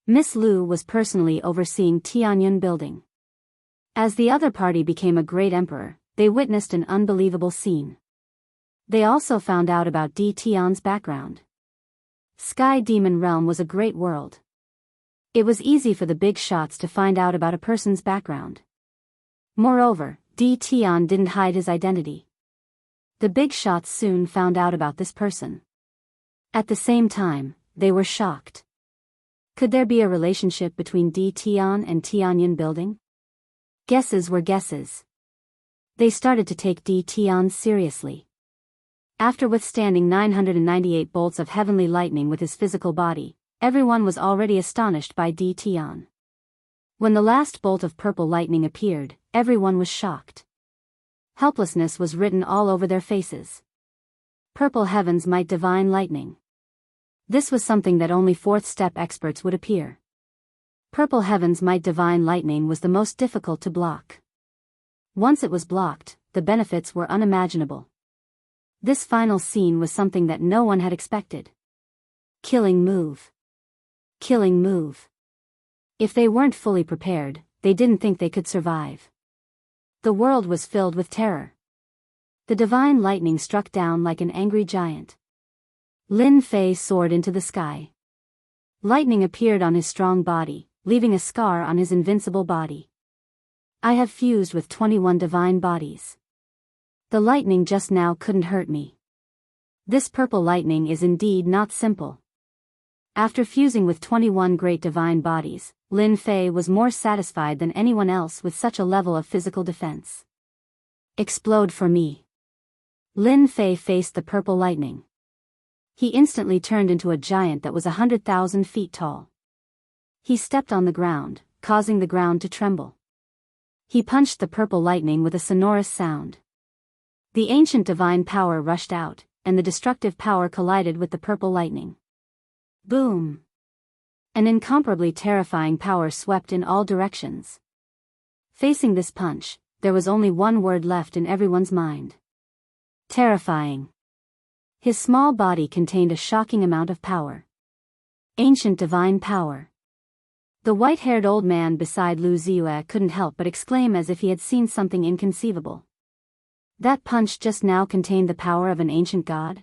Miss Lu was personally overseeing Tianyun Building. As the other party became a great emperor, they witnessed an unbelievable scene. They also found out about Di Tian's background. Sky Demon Realm was a great world. It was easy for the big shots to find out about a person's background. Moreover, Di Tian didn't hide his identity. The big shots soon found out about this person. At the same time, they were shocked. Could there be a relationship between Di Tian and Tianyun Building? Guesses were guesses. They started to take Di Tian seriously. After withstanding 998 bolts of heavenly lightning with his physical body, everyone was already astonished by Di Tian. When the last bolt of purple lightning appeared, everyone was shocked. Helplessness was written all over their faces. Purple heavens might divine lightning. This was something that only fourth-step experts would appear. Purple heavens might divine lightning was the most difficult to block. Once it was blocked, the benefits were unimaginable. This final scene was something that no one had expected. Killing move. Killing move. If they weren't fully prepared, they didn't think they could survive. The world was filled with terror. The divine lightning struck down like an angry giant. Lin Fei soared into the sky. Lightning appeared on his strong body, leaving a scar on his invincible body. I have fused with 21 divine bodies. The lightning just now couldn't hurt me. This purple lightning is indeed not simple. After fusing with 21 great divine bodies, Lin Fei was more satisfied than anyone else with such a level of physical defense. Explode for me. Lin Fei faced the purple lightning. He instantly turned into a giant that was 100,000 feet tall. He stepped on the ground, causing the ground to tremble. He punched the purple lightning with a sonorous sound. The ancient divine power rushed out, and the destructive power collided with the purple lightning. Boom! An incomparably terrifying power swept in all directions. Facing this punch, there was only one word left in everyone's mind. Terrifying. His small body contained a shocking amount of power. Ancient divine power. The white-haired old man beside Lu Ziyue couldn't help but exclaim as if he had seen something inconceivable. That punch just now contained the power of an ancient god?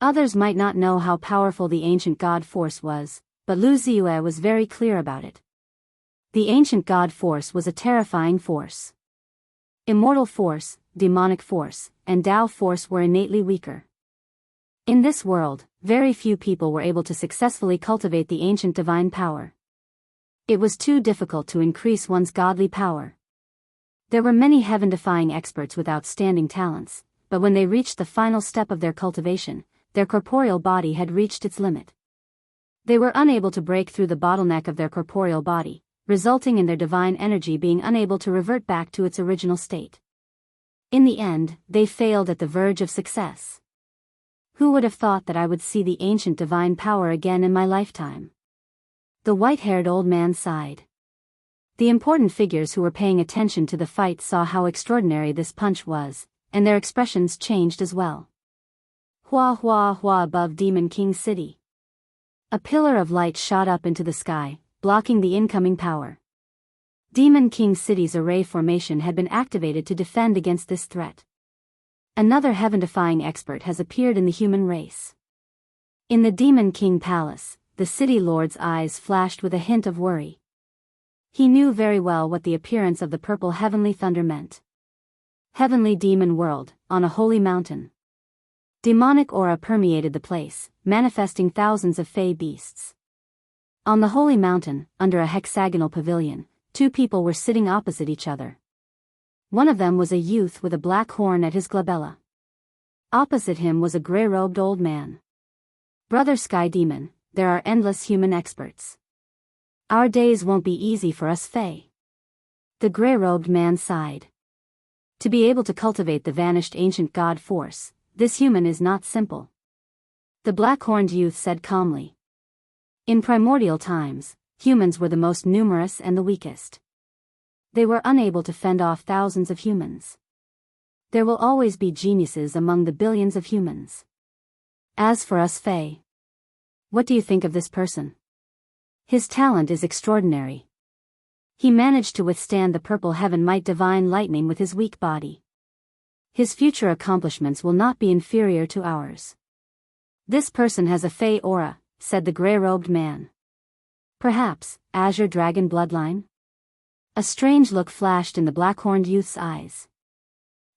Others might not know how powerful the ancient god force was, but Lu Ziyue was very clear about it. The ancient god force was a terrifying force. Immortal force, demonic force, and Tao force were innately weaker. In this world, very few people were able to successfully cultivate the ancient divine power. It was too difficult to increase one's godly power. There were many heaven-defying experts with outstanding talents, but when they reached the final step of their cultivation, their corporeal body had reached its limit. They were unable to break through the bottleneck of their corporeal body, resulting in their divine energy being unable to revert back to its original state. In the end, they failed at the verge of success. Who would have thought that I would see the ancient divine power again in my lifetime? The white-haired old man sighed. The important figures who were paying attention to the fight saw how extraordinary this punch was, and their expressions changed as well. Hua hua hua above Demon King City. A pillar of light shot up into the sky, blocking the incoming power. Demon King City's array formation had been activated to defend against this threat. Another heaven-defying expert has appeared in the human race. In the Demon King Palace, the city lord's eyes flashed with a hint of worry. He knew very well what the appearance of the purple heavenly thunder meant. Heavenly demon world, on a holy mountain. Demonic aura permeated the place, manifesting thousands of fey beasts. On the holy mountain, under a hexagonal pavilion, two people were sitting opposite each other. One of them was a youth with a black horn at his glabella. Opposite him was a grey-robed old man. Brother Sky Demon, there are endless human experts. Our days won't be easy for us Fae. The grey-robed man sighed. To be able to cultivate the vanished ancient god force, this human is not simple. The black-horned youth said calmly. In primordial times, humans were the most numerous and the weakest. They were unable to fend off thousands of humans. There will always be geniuses among the billions of humans. As for us Fae, what do you think of this person? His talent is extraordinary. He managed to withstand the purple heaven might divine lightning with his weak body. His future accomplishments will not be inferior to ours. This person has a Fae aura, said the grey-robed man. Perhaps, Azure Dragon bloodline? A strange look flashed in the black-horned youth's eyes.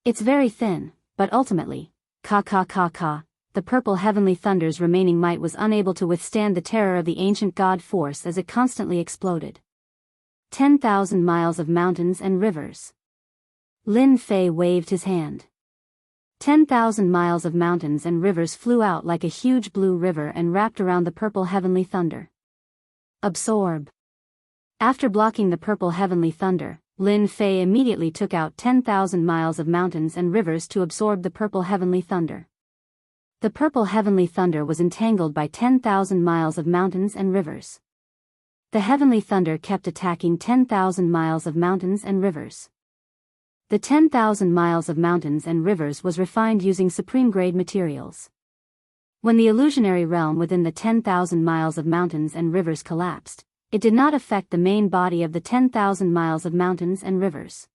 It's very thin, but ultimately, the purple heavenly thunder's remaining might was unable to withstand the terror of the ancient god force as it constantly exploded. 10,000 miles of mountains and rivers. Lin Fei waved his hand. 10,000 miles of mountains and rivers flew out like a huge blue river and wrapped around the purple heavenly thunder. Absorb. After blocking the purple heavenly thunder, Lin Fei immediately took out 10,000 miles of mountains and rivers to absorb the purple heavenly thunder. The purple heavenly thunder was entangled by 10,000 miles of mountains and rivers. The heavenly thunder kept attacking 10,000 miles of mountains and rivers. The 10,000 miles of mountains and rivers was refined using supreme-grade materials. When the illusionary realm within the 10,000 miles of mountains and rivers collapsed, it did not affect the main body of the 10,000 miles of mountains and rivers.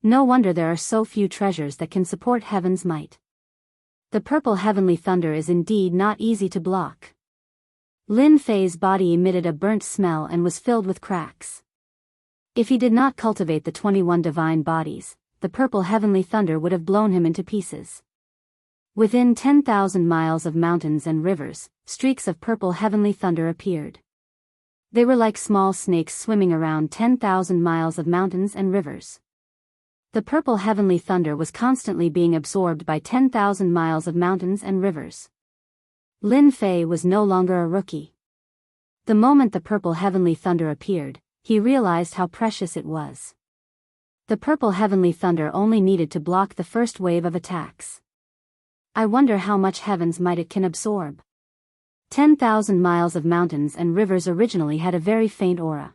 No wonder there are so few treasures that can support heaven's might. The purple heavenly thunder is indeed not easy to block. Lin Fei's body emitted a burnt smell and was filled with cracks. If he did not cultivate the 21 divine bodies, the purple heavenly thunder would have blown him into pieces. Within 10,000 miles of mountains and rivers, streaks of purple heavenly thunder appeared. They were like small snakes swimming around 10,000 miles of mountains and rivers. The purple heavenly thunder was constantly being absorbed by 10,000 miles of mountains and rivers. Lin Fei was no longer a rookie. The moment the purple heavenly thunder appeared, he realized how precious it was. The purple heavenly thunder only needed to block the first wave of attacks. I wonder how much heaven's might it can absorb. 10,000 miles of mountains and rivers originally had a very faint aura.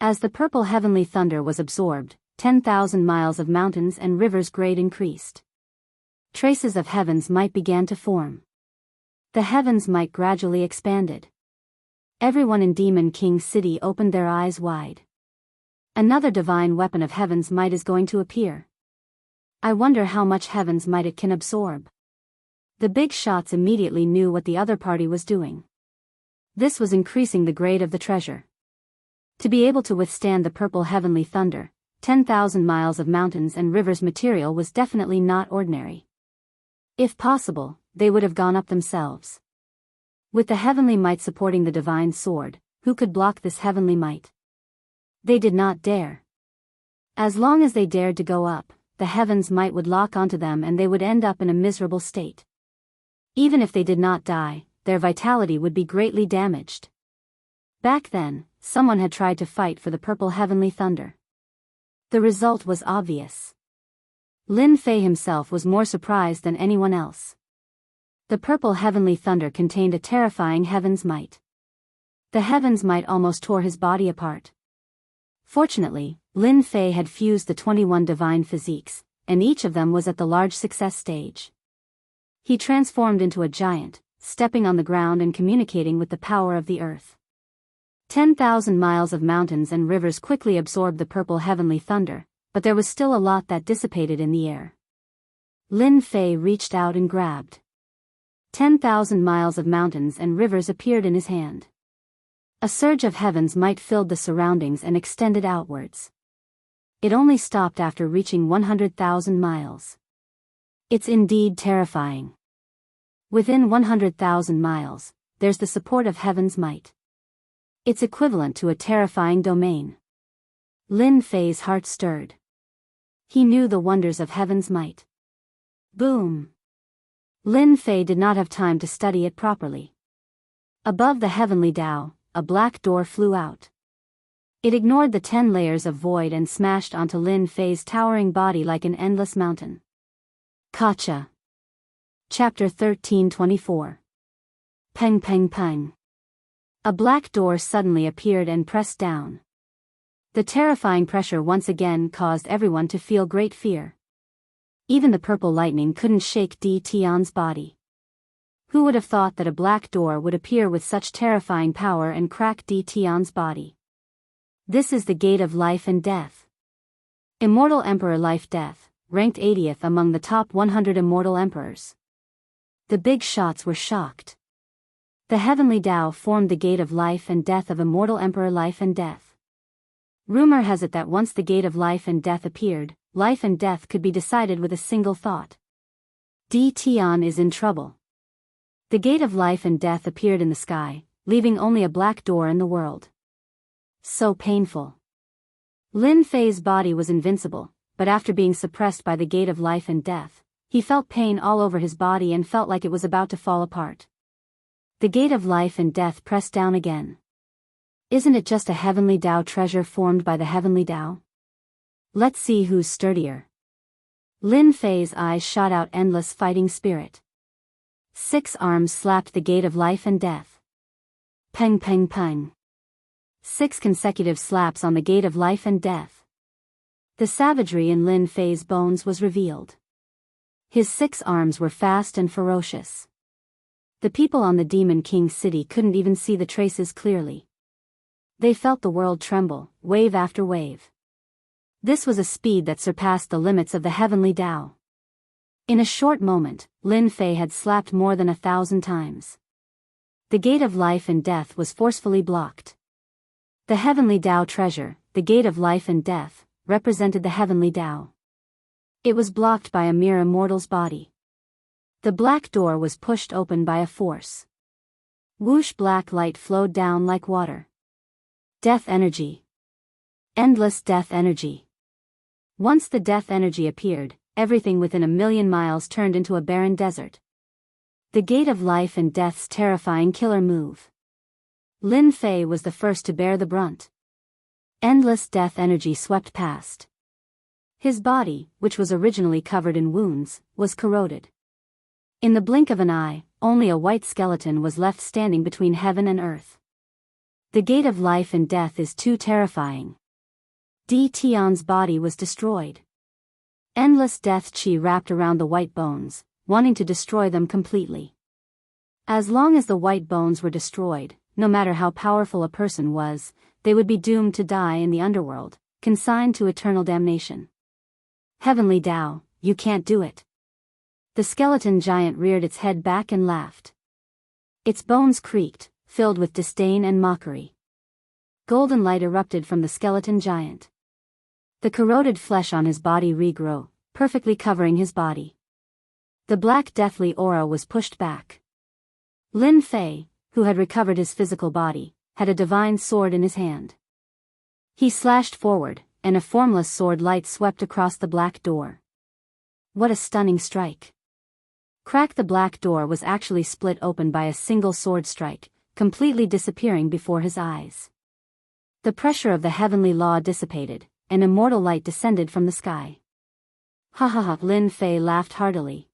As the purple heavenly thunder was absorbed, 10,000 miles of mountains and rivers grade increased. Traces of heaven's might began to form. The heaven's might gradually expanded. Everyone in Demon King City opened their eyes wide. Another divine weapon of heaven's might is going to appear. I wonder how much heaven's might it can absorb. The big shots immediately knew what the other party was doing. This was increasing the grade of the treasure. To be able to withstand the purple heavenly thunder, 10,000 miles of mountains and rivers material was definitely not ordinary. If possible, they would have gone up themselves. With the heavenly might supporting the divine sword, who could block this heavenly might? They did not dare. As long as they dared to go up, the heaven's might would lock onto them and they would end up in a miserable state. Even if they did not die, their vitality would be greatly damaged. Back then, someone had tried to fight for the purple heavenly thunder. The result was obvious. Lin Fei himself was more surprised than anyone else. The purple heavenly thunder contained a terrifying heaven's might. The heaven's might almost tore his body apart. Fortunately, Lin Fei had fused the 21 divine physiques, and each of them was at the large success stage. He transformed into a giant, stepping on the ground and communicating with the power of the earth. 10,000 miles of mountains and rivers quickly absorbed the purple heavenly thunder, but there was still a lot that dissipated in the air. Lin Fei reached out and grabbed. 10,000 miles of mountains and rivers appeared in his hand. A surge of heaven's might filled the surroundings and extended outwards. It only stopped after reaching 100,000 miles. It's indeed terrifying. Within 100,000 miles, there's the support of heaven's might. It's equivalent to a terrifying domain. Lin Fei's heart stirred. He knew the wonders of heaven's might. Boom! Lin Fei did not have time to study it properly. Above the heavenly Tao, a black door flew out. It ignored the 10 layers of void and smashed onto Lin Fei's towering body like an endless mountain. Gotcha. Chapter 1324. Peng peng peng. A black door suddenly appeared and pressed down. The terrifying pressure once again caused everyone to feel great fear. Even the purple lightning couldn't shake Di Tian's body. Who would have thought that a black door would appear with such terrifying power and crack Di Tian's body? This is the gate of life and death. Immortal Emperor Life-Death, ranked 80th among the top 100 immortal emperors. The big shots were shocked. The heavenly Tao formed the gate of life and death of immortal Emperor Life and Death. Rumor has it that once the gate of life and death appeared, life and death could be decided with a single thought. Di Tian is in trouble. The gate of life and death appeared in the sky, leaving only a black door in the world. So painful. Lin Fei's body was invincible, but after being suppressed by the gate of life and death, he felt pain all over his body and felt like it was about to fall apart. The gate of life and death pressed down again. Isn't it just a heavenly Tao treasure formed by the heavenly Tao? Let's see who's sturdier. Lin Fei's eyes shot out endless fighting spirit. 6 arms slapped the gate of life and death. Peng peng peng. 6 consecutive slaps on the gate of life and death. The savagery in Lin Fei's bones was revealed. His 6 arms were fast and ferocious. The people on the Demon King city couldn't even see the traces clearly. They felt the world tremble, wave after wave. This was a speed that surpassed the limits of the heavenly Tao. In a short moment, Lin Fei had slapped more than 1,000 times. The gate of life and death was forcefully blocked. The heavenly Tao treasure, the gate of life and death, represented the heavenly Tao. It was blocked by a mere immortal's body. The black door was pushed open by a force. Whoosh, black light flowed down like water. Death energy. Endless death energy. Once the death energy appeared, everything within 1,000,000 miles turned into a barren desert. The gate of life and death's terrifying killer move. Lin Fei was the first to bear the brunt. Endless death energy swept past. His body, which was originally covered in wounds, was corroded. In the blink of an eye, only a white skeleton was left standing between heaven and earth. The gate of life and death is too terrifying. Di Tian's body was destroyed. Endless death chi wrapped around the white bones, wanting to destroy them completely. As long as the white bones were destroyed, no matter how powerful a person was, they would be doomed to die in the underworld, consigned to eternal damnation. Heavenly Tao, you can't do it. The skeleton giant reared its head back and laughed. Its bones creaked, filled with disdain and mockery. Golden light erupted from the skeleton giant. The corroded flesh on his body regrew, perfectly covering his body. The black deathly aura was pushed back. Lin Fei, who had recovered his physical body, had a divine sword in his hand. He slashed forward, and a formless sword light swept across the black door. What a stunning strike! Crack! The black door was actually split open by a single sword strike, completely disappearing before his eyes. The pressure of the heavenly law dissipated, and immortal light descended from the sky. Ha ha ha! Lin Fei laughed heartily.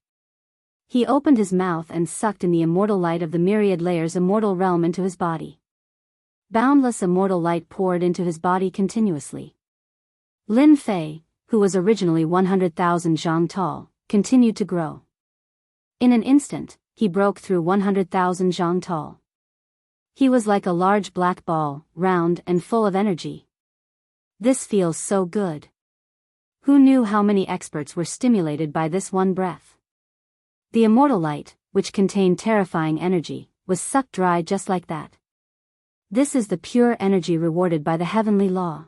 He opened his mouth and sucked in the immortal light of the myriad layers immortal realm into his body. Boundless immortal light poured into his body continuously. Lin Fei, who was originally 100,000 zhang tall, continued to grow. In an instant, he broke through 100,000 zhang tall. He was like a large black ball, round and full of energy. This feels so good. Who knew how many experts were stimulated by this one breath? The immortal light, which contained terrifying energy, was sucked dry just like that. This is the pure energy rewarded by the heavenly law.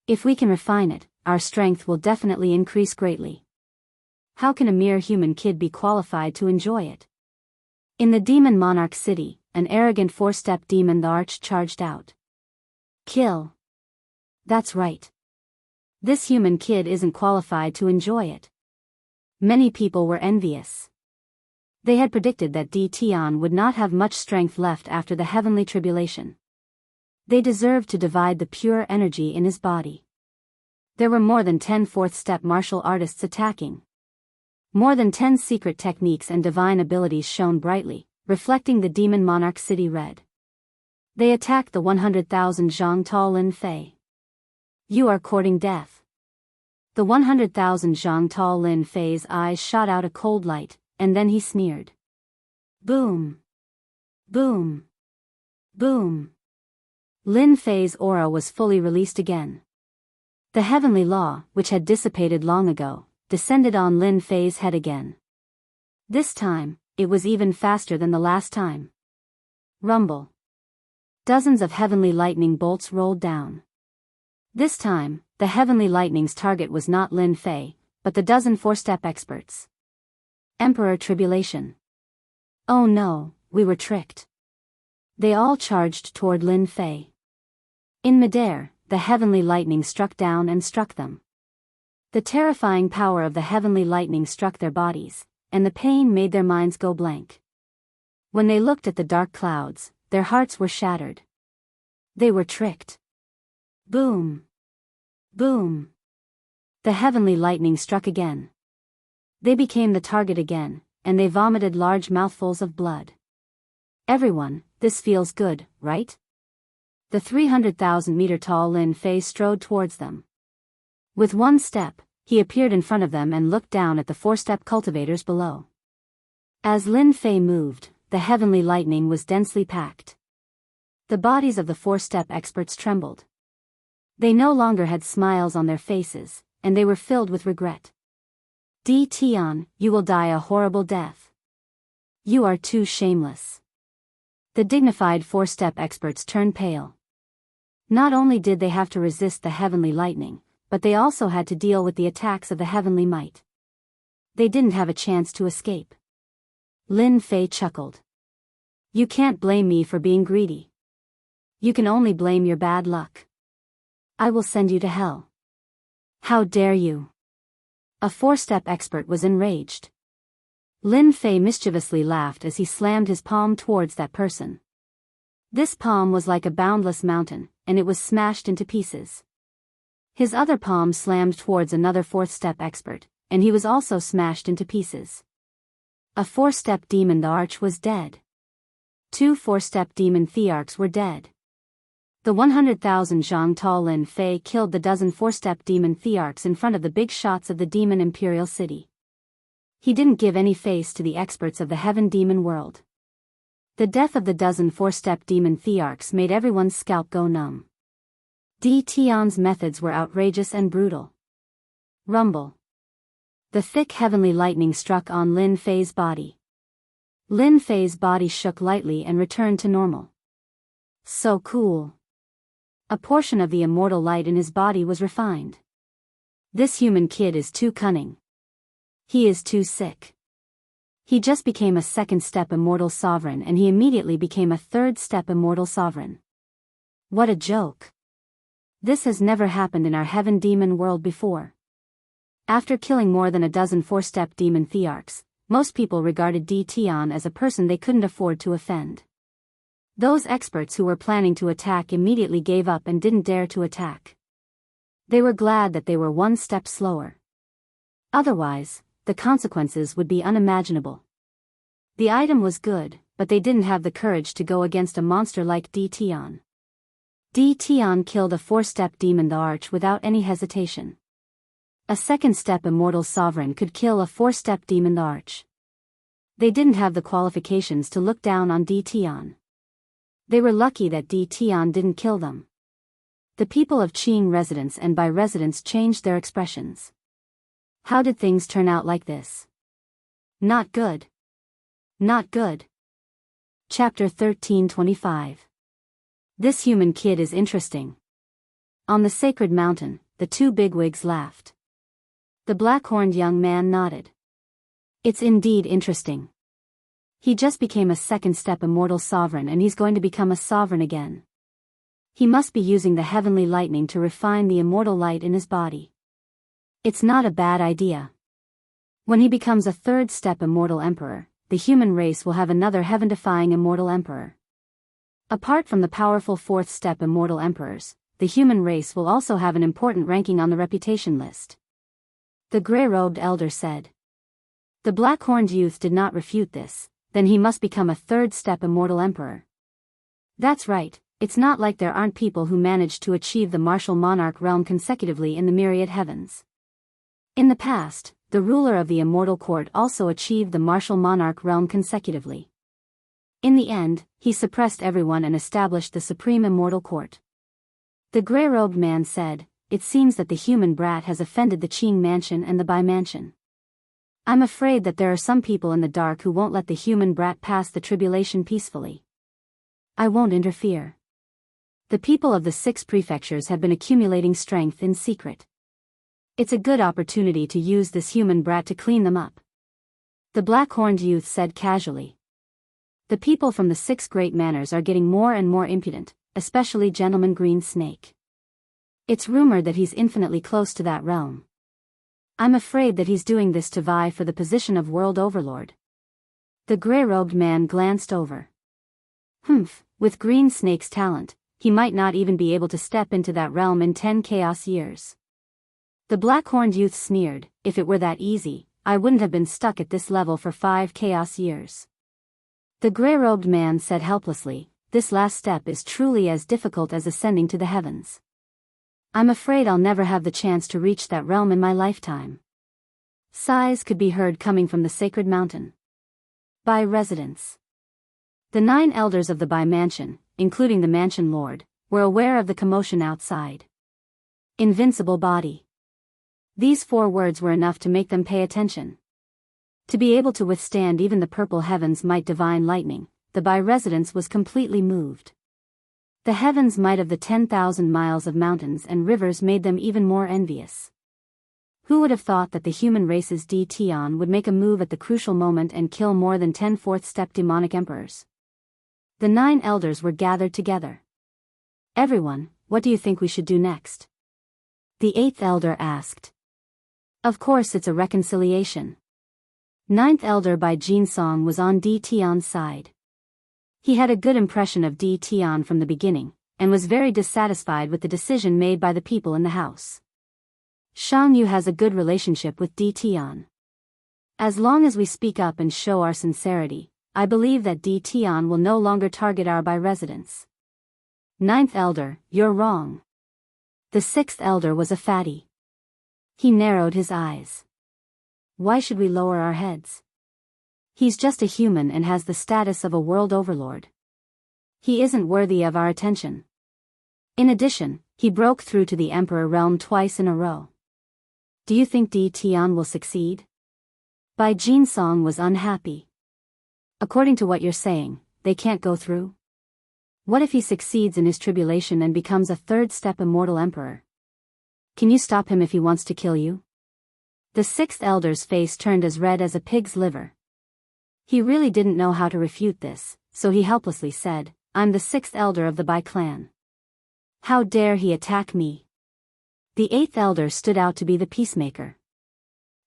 If we can refine it, our strength will definitely increase greatly. How can a mere human kid be qualified to enjoy it? In the demon monarch city, an arrogant four-step demon the Arch charged out. Kill. That's right. This human kid isn't qualified to enjoy it. Many people were envious. They had predicted that Di Tian would not have much strength left after the heavenly tribulation. They deserved to divide the pure energy in his body. There were more than 10 fourth-step martial artists attacking. More than 10 secret techniques and divine abilities shone brightly, reflecting the demon monarch city red. They attacked the 100,000 zhang tall Lin Fei. You are courting death. The 100,000 zhang tall Lin Fei's eyes shot out a cold light, and then he sneered. Boom! Boom! Boom! Lin Fei's aura was fully released again. The heavenly law, which had dissipated long ago, descended on Lin Fei's head again. This time, it was even faster than the last time. Rumble. Dozens of heavenly lightning bolts rolled down. This time, the heavenly lightning's target was not Lin Fei, but the dozen four-step experts. Emperor Tribulation. Oh no, we were tricked. They all charged toward Lin Fei. In midair, the heavenly lightning struck down and struck them. The terrifying power of the heavenly lightning struck their bodies, and the pain made their minds go blank. When they looked at the dark clouds, their hearts were shattered. They were tricked. Boom! Boom! The heavenly lightning struck again. They became the target again, and they vomited large mouthfuls of blood. Everyone, this feels good, right? The 300,000-meter-tall Lin Fei strode towards them. With one step, he appeared in front of them and looked down at the four-step cultivators below. As Lin Fei moved, the heavenly lightning was densely packed. The bodies of the four-step experts trembled. They no longer had smiles on their faces, and they were filled with regret. Di Tian, you will die a horrible death. You are too shameless. The dignified four-step experts turned pale. Not only did they have to resist the heavenly lightning, but they also had to deal with the attacks of the heavenly might. They didn't have a chance to escape. Lin Fei chuckled. You can't blame me for being greedy. You can only blame your bad luck. I will send you to hell. How dare you? A four-step expert was enraged. Lin Fei mischievously laughed as he slammed his palm towards that person. This palm was like a boundless mountain, and it was smashed into pieces. His other palm slammed towards another fourth-step expert, and he was also smashed into pieces. A four-step demon the Arch was dead. 2 four-step demon thearchs were dead. The 100,000 zhang tall Lin Fei killed the dozen four-step demon thearchs in front of the big shots of the demon imperial city. He didn't give any face to the experts of the heaven demon world. The death of the dozen four-step demon thearchs made everyone's scalp go numb. Di Tian's methods were outrageous and brutal. Rumble. The thick heavenly lightning struck on Lin Fei's body. Lin Fei's body shook lightly and returned to normal. So cool. A portion of the immortal light in his body was refined. This human kid is too cunning. He is too sick. He just became a second-step immortal sovereign and he immediately became a third-step immortal sovereign. What a joke. This has never happened in our heaven demon world before. After killing more than a dozen four-step demon thearchs, most people regarded Tion as a person they couldn't afford to offend. Those experts who were planning to attack immediately gave up and didn't dare to attack. They were glad that they were one step slower. Otherwise, the consequences would be unimaginable. The item was good, but they didn't have the courage to go against a monster like Tion. Tion killed a 4-step demon the Arch without any hesitation. A 2nd-step immortal sovereign could kill a 4-step demon the Arch. They didn't have the qualifications to look down on Tion. They were lucky that Tion didn't kill them. The people of Qing residence and by residence changed their expressions. How did things turn out like this? Not good. Not good. Chapter 1325. This human kid is interesting. On the sacred mountain, the two bigwigs laughed. The black-horned young man nodded. It's indeed interesting. He just became a 2nd-step immortal sovereign and he's going to become a sovereign again. He must be using the heavenly lightning to refine the immortal light in his body. It's not a bad idea. When he becomes a 3rd-step immortal emperor, the human race will have another heaven-defying immortal emperor. Apart from the powerful 4th-step immortal emperors, the human race will also have an important ranking on the reputation list. The gray-robed elder said. The black-horned youth did not refute this. Then he must become a 3rd-step immortal emperor. That's right, it's not like there aren't people who managed to achieve the martial monarch realm consecutively in the myriad heavens. In the past, the ruler of the immortal court also achieved the martial monarch realm consecutively. In the end, he suppressed everyone and established the supreme immortal court. The gray-robed man said, it seems that the human brat has offended the Qing mansion and the Bai mansion. I'm afraid that there are some people in the dark who won't let the human brat pass the tribulation peacefully. I won't interfere. The people of the 6 prefectures have been accumulating strength in secret. It's a good opportunity to use this human brat to clean them up. The black-horned youth said casually. The people from the 6 great manors are getting more and more impudent, especially Gentleman Green Snake. It's rumored that he's infinitely close to that realm. I'm afraid that he's doing this to vie for the position of world overlord. The gray-robed man glanced over. With Green Snake's talent, he might not even be able to step into that realm in 10 chaos years. The black-horned youth sneered, if it were that easy, I wouldn't have been stuck at this level for 5 chaos years. The gray-robed man said helplessly, this last step is truly as difficult as ascending to the heavens. I'm afraid I'll never have the chance to reach that realm in my lifetime. Sighs could be heard coming from the sacred mountain. Bai residence. The 9 elders of the Bai mansion, including the mansion lord, were aware of the commotion outside. Invincible body. These 4 words were enough to make them pay attention. To be able to withstand even the purple heavens' might divine lightning, the Bai residence was completely moved. The heavens' might of the 10,000 miles of mountains and rivers made them even more envious. Who would have thought that the human race's Tion would make a move at the crucial moment and kill more than 10 4th-step demonic emperors? The 9 elders were gathered together. Everyone, what do you think we should do next? The 8th elder asked. Of course it's a reconciliation. 9th elder Bai Jinsong was on Tion's side. He had a good impression of Tion from the beginning, and was very dissatisfied with the decision made by the people in the house. Shang Yu has a good relationship with Tion. As long as we speak up and show our sincerity, I believe that Tion will no longer target our Bai residence. 9th elder, you're wrong. The 6th elder was a fatty. He narrowed his eyes. Why should we lower our heads? He's just a human and has the status of a world overlord. He isn't worthy of our attention. In addition, he broke through to the Emperor realm twice in a row. Do you think Tion will succeed? Bai Jinsong was unhappy. According to what you're saying, they can't go through? What if he succeeds in his tribulation and becomes a 3rd-step immortal emperor? Can you stop him if he wants to kill you? The 6th elder's face turned as red as a pig's liver. He really didn't know how to refute this, so he helplessly said, I'm the 6th elder of the Bai clan. How dare he attack me? The 8th elder stood out to be the peacemaker.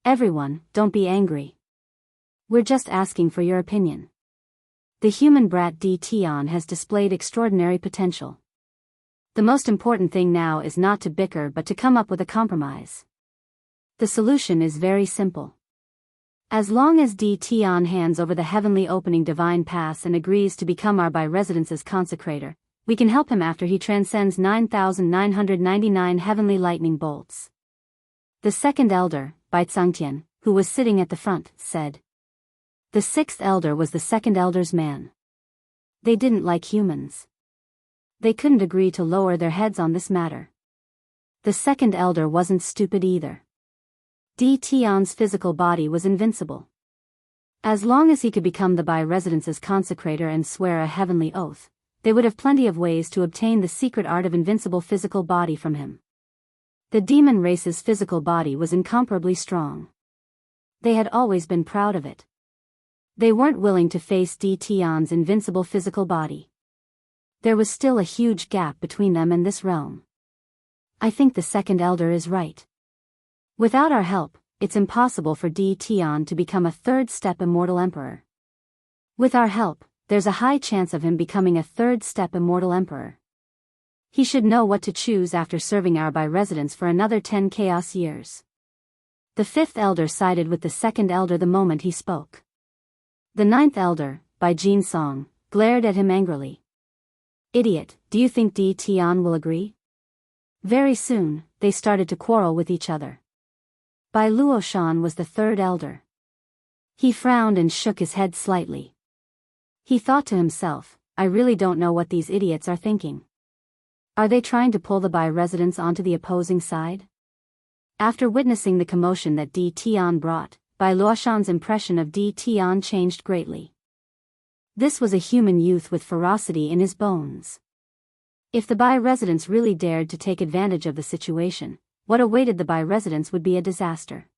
Everyone, don't be angry. We're just asking for your opinion. The human brat Tion has displayed extraordinary potential. The most important thing now is not to bicker but to come up with a compromise. The solution is very simple. As long as Tion hands over the heavenly opening divine pass and agrees to become our by-residence's consecrator, we can help him after he transcends 9,999 heavenly lightning bolts. The second elder, Bai Tsangtian, who was sitting at the front, said. The sixth elder was the second elder's man. They didn't like humans. They couldn't agree to lower their heads on this matter. The second elder wasn't stupid either. Tion's physical body was invincible. As long as he could become the by-residence's consecrator and swear a heavenly oath, they would have plenty of ways to obtain the secret art of invincible physical body from him. The demon race's physical body was incomparably strong. They had always been proud of it. They weren't willing to face Tion's invincible physical body. There was still a huge gap between them and this realm. I think the second elder is right. Without our help, it's impossible for Tion to become a third-step immortal emperor. With our help, there's a high chance of him becoming a third-step immortal emperor. He should know what to choose after serving our by-residence for another 10 chaos years. The fifth elder sided with the second elder the moment he spoke. The ninth elder, Bai Jin Song, glared at him angrily. Idiot, do you think Tion will agree? Very soon, they started to quarrel with each other. Bai Luoshan was the third elder. He frowned and shook his head slightly. He thought to himself, I really don't know what these idiots are thinking. Are they trying to pull the by-residents onto the opposing side? After witnessing the commotion that Tion brought, Bai Luoshan's impression of Tion changed greatly. This was a human youth with ferocity in his bones. If the by-residents really dared to take advantage of the situation, what awaited the by-residents would be a disaster.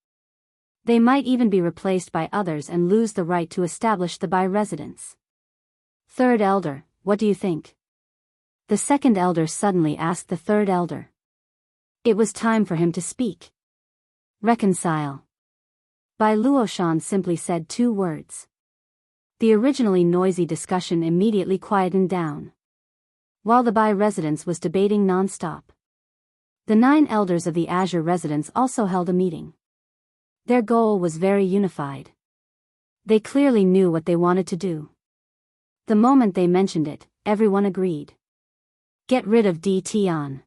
They might even be replaced by others and lose the right to establish the by-residents. Third elder, what do you think? The second elder suddenly asked the third elder. It was time for him to speak. Reconcile. Bai Luoshan simply said 2 words. The originally noisy discussion immediately quietened down. While the by-residence was debating non-stop, the 9 elders of the Azure residence also held a meeting. Their goal was very unified. They clearly knew what they wanted to do. The moment they mentioned it, everyone agreed. Get rid of Tion.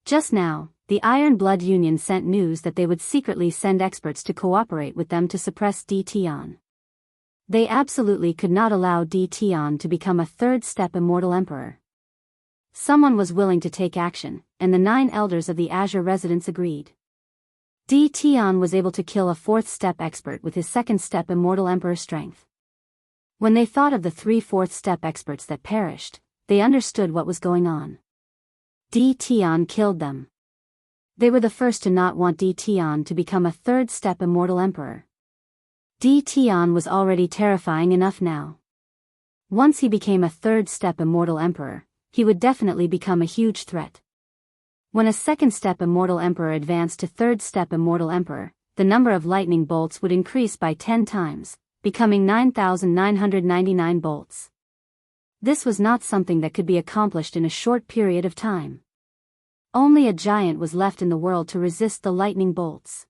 Just now, the Iron Blood Union sent news that they would secretly send experts to cooperate with them to suppress Tion. They absolutely could not allow Tion to become a third-step immortal emperor. Someone was willing to take action, and the 9 elders of the Azure residence agreed. Tion was able to kill a 4th-step expert with his 2nd-step immortal emperor strength. When they thought of the 3 4th-step experts that perished, they understood what was going on. Tion killed them. They were the first to not want Tion to become a 3rd-step immortal emperor. Tion was already terrifying enough now. Once he became a 3rd-step immortal emperor, he would definitely become a huge threat. When a 2nd-step immortal emperor advanced to 3rd-step immortal emperor, the number of lightning bolts would increase by 10 times, becoming 9,999 bolts. This was not something that could be accomplished in a short period of time. Only a giant was left in the world to resist the lightning bolts.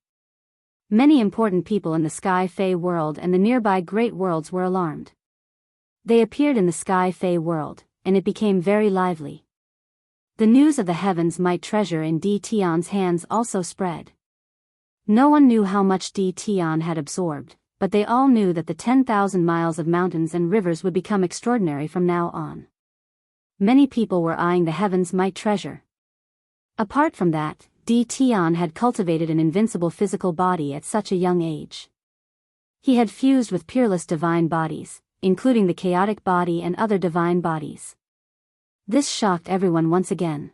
Many important people in the Sky Fae world and the nearby Great Worlds were alarmed. They appeared in the Sky Fae world, and it became very lively. The news of the heavens might treasure in Tion's hands also spread. No one knew how much Tion had absorbed, but they all knew that the 10,000 miles of mountains and rivers would become extraordinary from now on. Many people were eyeing the heavens might treasure. Apart from that, Tion had cultivated an invincible physical body at such a young age. He had fused with peerless divine bodies, including the chaotic body and other divine bodies. This shocked everyone once again.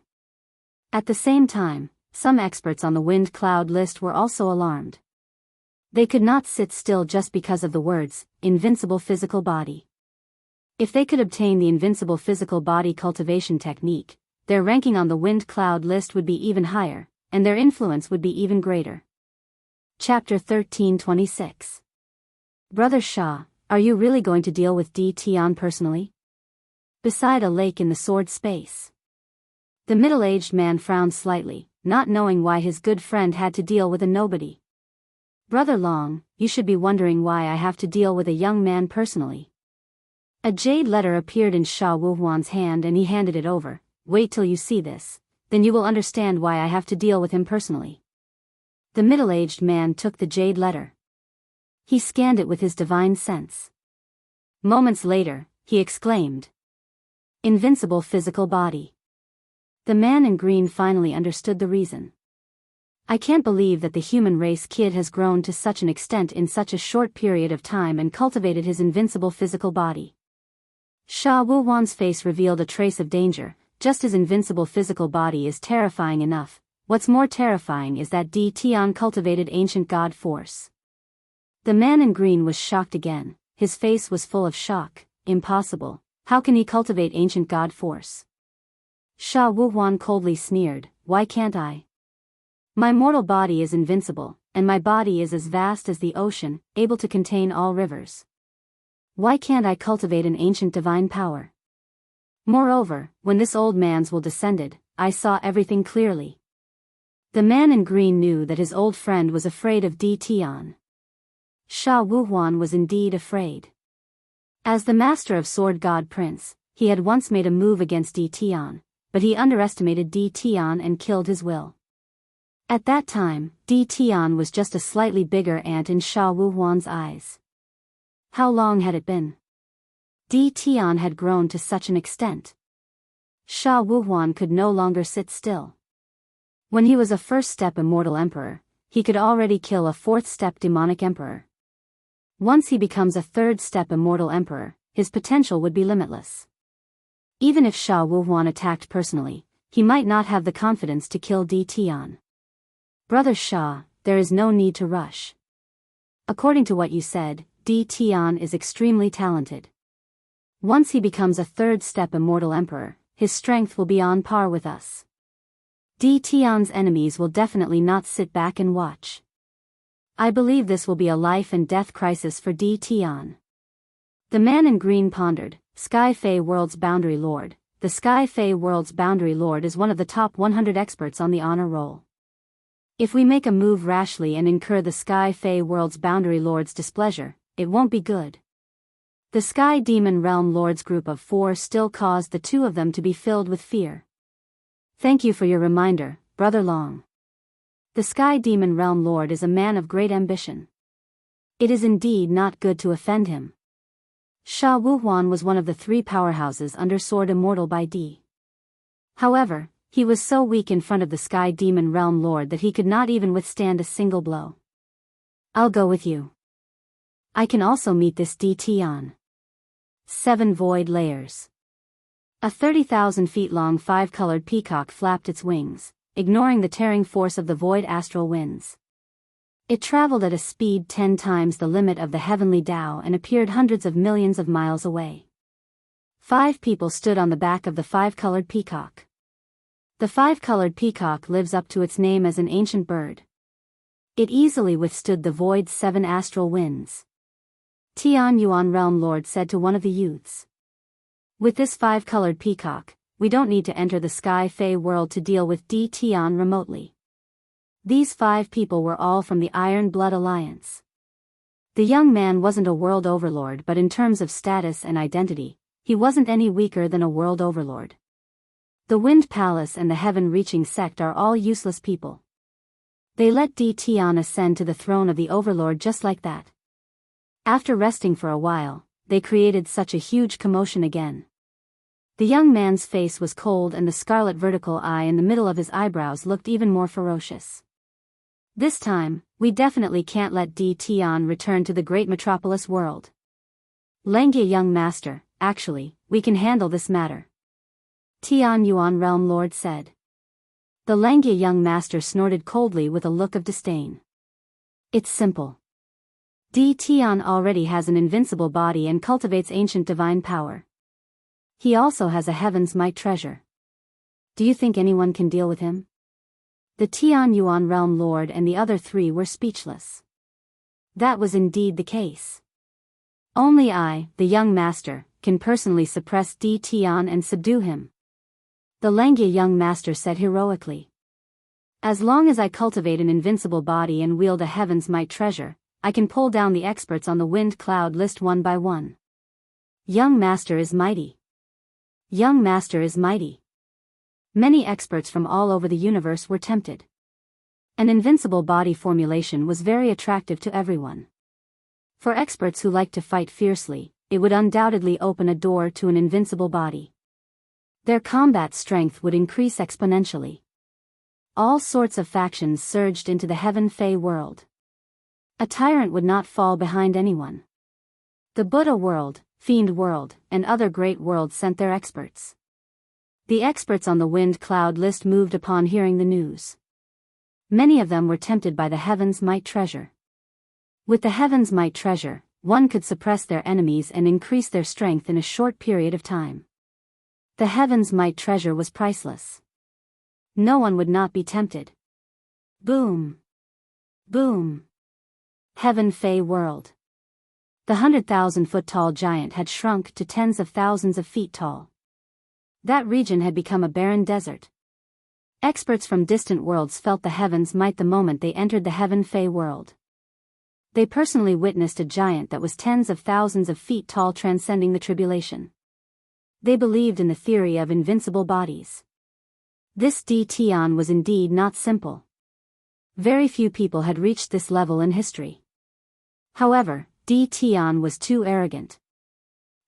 At the same time, some experts on the wind cloud list were also alarmed. They could not sit still just because of the words, invincible physical body. If they could obtain the invincible physical body cultivation technique, their ranking on the wind cloud list would be even higher, and their influence would be even greater. Chapter 1326. Brother Shah, are you really going to deal with D. Tian personally? Beside a lake in the sword space. The middle-aged man frowned slightly, not knowing why his good friend had to deal with a nobody. Brother Long, you should be wondering why I have to deal with a young man personally. A jade letter appeared in Sha Wuhuan's hand and he handed it over. Wait till you see this, then you will understand why I have to deal with him personally. The middle-aged man took the jade letter. He scanned it with his divine sense. Moments later, he exclaimed, "Invincible physical body." The man in green finally understood the reason. I can't believe that the human race kid has grown to such an extent in such a short period of time and cultivated his invincible physical body. Sha Wuhuan's face revealed a trace of danger. Just his invincible physical body is terrifying enough, what's more terrifying is that D. Tian cultivated ancient god force. The man in green was shocked again, his face was full of shock. Impossible, how can he cultivate ancient god force? Sha Wuhuan coldly sneered, why can't I? My mortal body is invincible, and my body is as vast as the ocean, able to contain all rivers. Why can't I cultivate an ancient divine power? Moreover, when this old man's will descended, I saw everything clearly. The man in green knew that his old friend was afraid of D. Tian. Sha Wuhuan was indeed afraid. As the master of Sword God Prince, he had once made a move against D. Tian, but he underestimated D. Tian and killed his will. At that time, D. Tian was just a slightly bigger ant in Sha Wuhuan's eyes. How long had it been? D. Tian had grown to such an extent. Sha Wuhuan could no longer sit still. When he was a first-step immortal emperor, he could already kill a fourth-step demonic emperor. Once he becomes a third-step immortal emperor, his potential would be limitless. Even if Sha Wuhuan attacked personally, he might not have the confidence to kill D. Tian. Brother Shah, there is no need to rush. According to what you said, D. Tian is extremely talented. Once he becomes a third-step immortal emperor, his strength will be on par with us. D. Tian's enemies will definitely not sit back and watch. I believe this will be a life-and-death crisis for D. Tian. The man in green pondered, Sky Fae World's Boundary Lord. The Sky Fae World's Boundary Lord is one of the top 100 experts on the honor roll. If we make a move rashly and incur the Sky Fae World's Boundary Lord's displeasure, it won't be good. The Sky Demon Realm Lord's group of 4 still caused the 2 of them to be filled with fear. Thank you for your reminder, Brother Long. The Sky Demon Realm Lord is a man of great ambition. It is indeed not good to offend him. Sha Wuhuan was one of the 3 powerhouses under Sword Immortal by D. However, he was so weak in front of the Sky Demon Realm Lord that he could not even withstand a single blow. I'll go with you. I can also meet this D. Tian. 7 Void Layers. A 30,000 feet long 5-colored peacock flapped its wings, ignoring the tearing force of the void astral winds. It traveled at a speed 10 times the limit of the heavenly Tao and appeared hundreds of millions of miles away. 5 people stood on the back of the 5-colored peacock. The 5-colored peacock lives up to its name as an ancient bird. It easily withstood the void's 7 astral winds. Tian Yuan Realm Lord said to one of the youths. With this 5-colored peacock, we don't need to enter the Sky Fae world to deal with D. Tian remotely. These 5 people were all from the Iron Blood Alliance. The young man wasn't a world overlord, but in terms of status and identity, he wasn't any weaker than a world overlord. The Wind Palace and the Heaven-Reaching Sect are all useless people. They let D. Tian ascend to the throne of the Overlord just like that. After resting for a while, they created such a huge commotion again. The young man's face was cold and the scarlet vertical eye in the middle of his eyebrows looked even more ferocious. This time, we definitely can't let D. Tian return to the great metropolis world. Langya young master, actually, we can handle this matter. Tian Yuan Realm Lord said. The Langya young master snorted coldly with a look of disdain. It's simple. D. Tian already has an invincible body and cultivates ancient divine power. He also has a Heaven's Might treasure. Do you think anyone can deal with him? The Tian Yuan Realm Lord and the other 3 were speechless. That was indeed the case. Only I, the young master, can personally suppress Tian and subdue him. The Langya young master said heroically. As long as I cultivate an invincible body and wield a heaven's might treasure, I can pull down the experts on the wind cloud list one by one. Young master is mighty. Young master is mighty. Many experts from all over the universe were tempted. An invincible body formulation was very attractive to everyone. For experts who like to fight fiercely, it would undoubtedly open a door to an invincible body. Their combat strength would increase exponentially. All sorts of factions surged into the Heaven Fey world. A tyrant would not fall behind anyone. The Buddha world, Fiend world, and other great worlds sent their experts. The experts on the wind cloud list moved upon hearing the news. Many of them were tempted by the Heaven's Might treasure. With the Heaven's Might treasure, one could suppress their enemies and increase their strength in a short period of time. The Heaven's Might treasure was priceless. No one would not be tempted. Boom! Boom! Heaven Fey world. The 100,000-foot-tall giant had shrunk to tens of thousands of feet tall. That region had become a barren desert. Experts from distant worlds felt the Heaven's Might the moment they entered the Heaven Fey world. They personally witnessed a giant that was tens of thousands of feet tall transcending the tribulation. They believed in the theory of invincible bodies. This Tian was indeed not simple. Very few people had reached this level in history. However, Tian was too arrogant.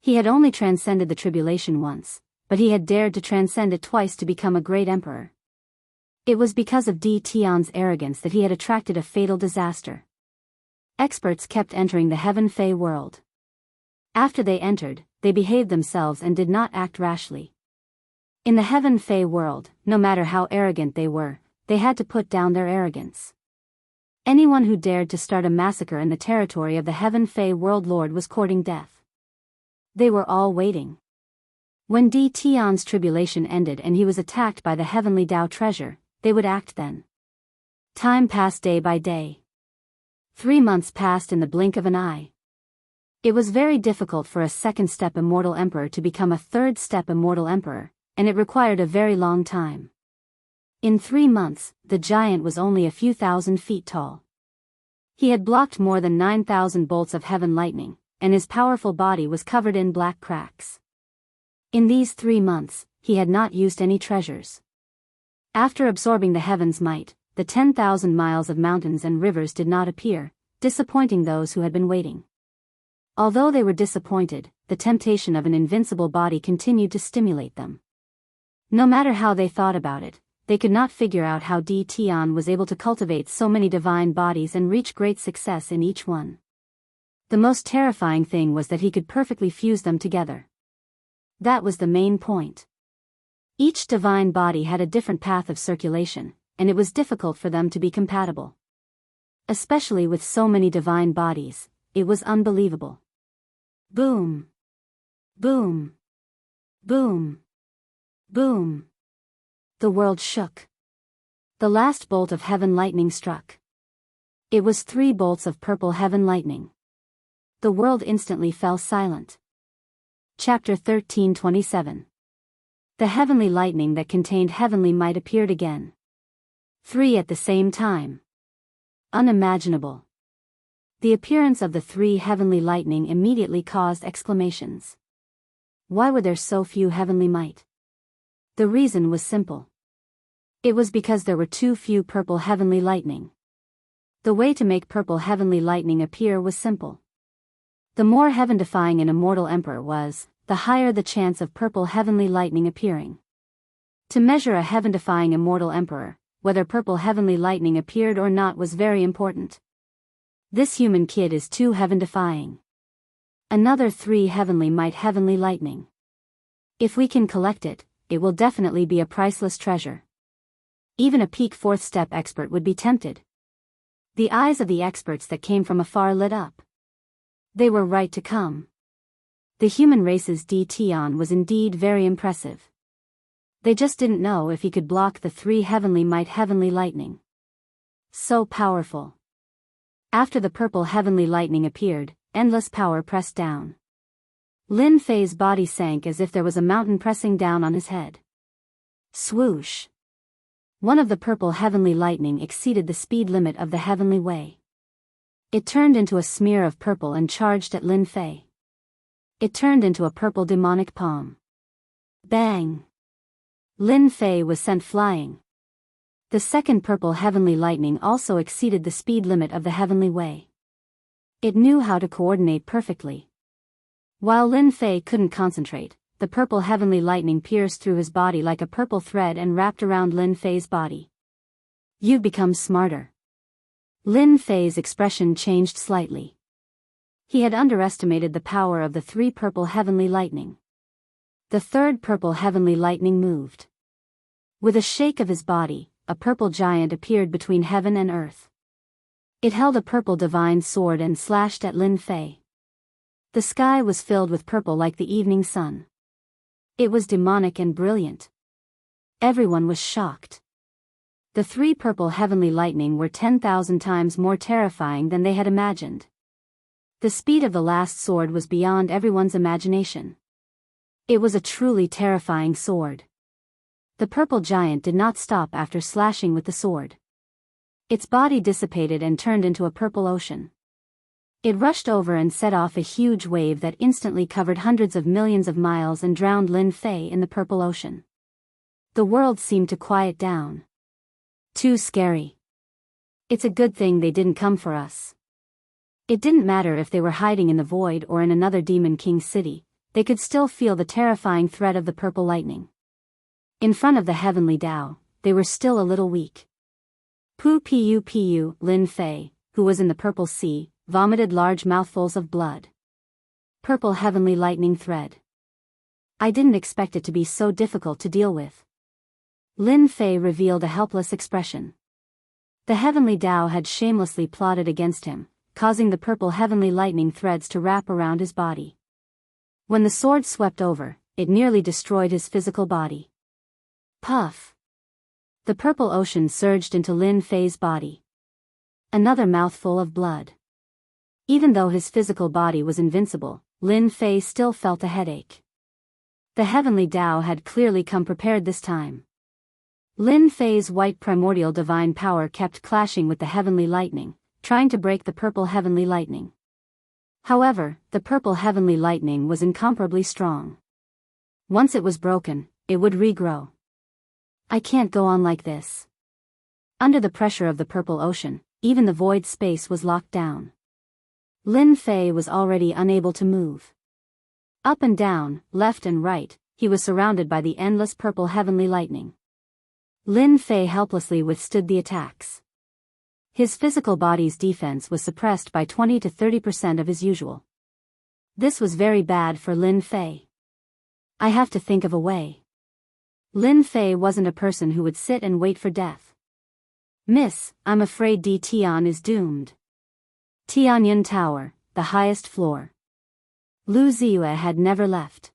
He had only transcended the tribulation once, but he had dared to transcend it twice to become a great emperor. It was because of Tian's arrogance that he had attracted a fatal disaster. Experts kept entering the Heaven Fey world. After they entered, they behaved themselves and did not act rashly. In the Heaven Fey world, no matter how arrogant they were, they had to put down their arrogance. Anyone who dared to start a massacre in the territory of the Heaven Fey world lord was courting death. They were all waiting. When Tian's tribulation ended and he was attacked by the heavenly Tao treasure, they would act then. Time passed day by day. 3 months passed in the blink of an eye. It was very difficult for a second-step immortal emperor to become a third-step immortal emperor, and it required a very long time. In 3 months, the giant was only a few thousand feet tall. He had blocked more than 9,000 bolts of heaven lightning, and his powerful body was covered in black cracks. In these 3 months, he had not used any treasures. After absorbing the heaven's might, the 10,000 miles of mountains and rivers did not appear, disappointing those who had been waiting. Although they were disappointed, the temptation of an invincible body continued to stimulate them. No matter how they thought about it, they could not figure out how Tian was able to cultivate so many divine bodies and reach great success in each one. The most terrifying thing was that he could perfectly fuse them together. That was the main point. Each divine body had a different path of circulation, and it was difficult for them to be compatible. Especially with so many divine bodies, it was unbelievable. Boom! Boom! Boom! Boom! The world shook. The last bolt of heaven lightning struck. It was 3 bolts of purple heaven lightning. The world instantly fell silent. Chapter 13:27. The heavenly lightning that contained heavenly might appeared again. 3 at the same time. Unimaginable. The appearance of the 3 heavenly lightning immediately caused exclamations. Why were there so few heavenly might? The reason was simple. It was because there were too few purple heavenly lightning. The way to make purple heavenly lightning appear was simple. The more heaven-defying an immortal emperor was, the higher the chance of purple heavenly lightning appearing. To measure a heaven-defying immortal emperor, whether purple heavenly lightning appeared or not was very important. This human kid is too heaven-defying. Another 3 heavenly might heavenly lightning. If we can collect it, it will definitely be a priceless treasure. Even a peak 4th step expert would be tempted. The eyes of the experts that came from afar lit up. They were right to come. The human race's Tian was indeed very impressive. They just didn't know if he could block the 3 heavenly might heavenly lightning. So powerful. After the purple heavenly lightning appeared, endless power pressed down. Lin Fei's body sank as if there was a mountain pressing down on his head. Swoosh! One of the purple heavenly lightning exceeded the speed limit of the heavenly way. It turned into a smear of purple and charged at Lin Fei. It turned into a purple demonic palm. Bang! Lin Fei was sent flying. The second purple heavenly lightning also exceeded the speed limit of the heavenly way. It knew how to coordinate perfectly. While Lin Fei couldn't concentrate, the purple heavenly lightning pierced through his body like a purple thread and wrapped around Lin Fei's body. You've become smarter. Lin Fei's expression changed slightly. He had underestimated the power of the three purple heavenly lightning. The third purple heavenly lightning moved. With a shake of his body, a purple giant appeared between heaven and earth. It held a purple divine sword and slashed at Lin Fei. The sky was filled with purple like the evening sun. It was demonic and brilliant. Everyone was shocked. The three purple heavenly lightning were 10,000 times more terrifying than they had imagined. The speed of the last sword was beyond everyone's imagination. It was a truly terrifying sword. The purple giant did not stop after slashing with the sword. Its body dissipated and turned into a purple ocean. It rushed over and set off a huge wave that instantly covered hundreds of millions of miles and drowned Lin Fei in the purple ocean. The world seemed to quiet down. Too scary. It's a good thing they didn't come for us. It didn't matter if they were hiding in the void or in another Demon King city, they could still feel the terrifying threat of the purple lightning. In front of the heavenly Tao, they were still a little weak. Pu, Lin Fei, who was in the purple sea, vomited large mouthfuls of blood. Purple heavenly lightning thread. I didn't expect it to be so difficult to deal with. Lin Fei revealed a helpless expression. The heavenly Tao had shamelessly plotted against him, causing the purple heavenly lightning threads to wrap around his body. When the sword swept over, it nearly destroyed his physical body. Puff! The purple ocean surged into Lin Fei's body. Another mouthful of blood. Even though his physical body was invincible, Lin Fei still felt a headache. The heavenly Tao had clearly come prepared this time. Lin Fei's white primordial divine power kept clashing with the heavenly lightning, trying to break the purple heavenly lightning. However, the purple heavenly lightning was incomparably strong. Once it was broken, it would regrow. I can't go on like this. Under the pressure of the purple ocean, even the void space was locked down. Lin Fei was already unable to move. Up and down, left and right, he was surrounded by the endless purple heavenly lightning. Lin Fei helplessly withstood the attacks. His physical body's defense was suppressed by 20 to 30% of his usual. This was very bad for Lin Fei. I have to think of a way. Lin Fei wasn't a person who would sit and wait for death. Miss, I'm afraid Di Tian is doomed. Tianyun Tower, the highest floor. Lu Ziyue had never left.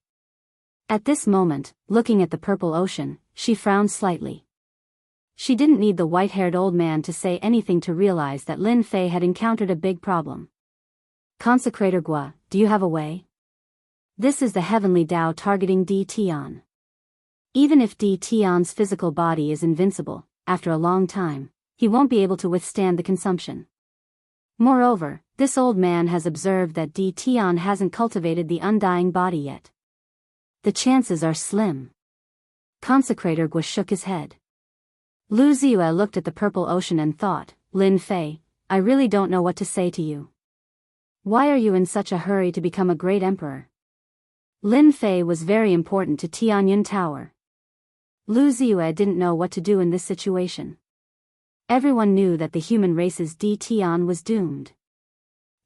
At this moment, looking at the purple ocean, she frowned slightly. She didn't need the white-haired old man to say anything to realize that Lin Fei had encountered a big problem. Consecrator Gua, do you have a way? This is the heavenly Tao targeting Di Tian. Even if Di Tian's physical body is invincible, after a long time, he won't be able to withstand the consumption. Moreover, this old man has observed that Di Tian hasn't cultivated the undying body yet. The chances are slim. Consecrator Gua shook his head. Lu Ziyue looked at the purple ocean and thought, Lin Fei, I really don't know what to say to you. Why are you in such a hurry to become a great emperor? Lin Fei was very important to Tianyun Tower. Lu Ziyue didn't know what to do in this situation. Everyone knew that the human race's Di Tian was doomed.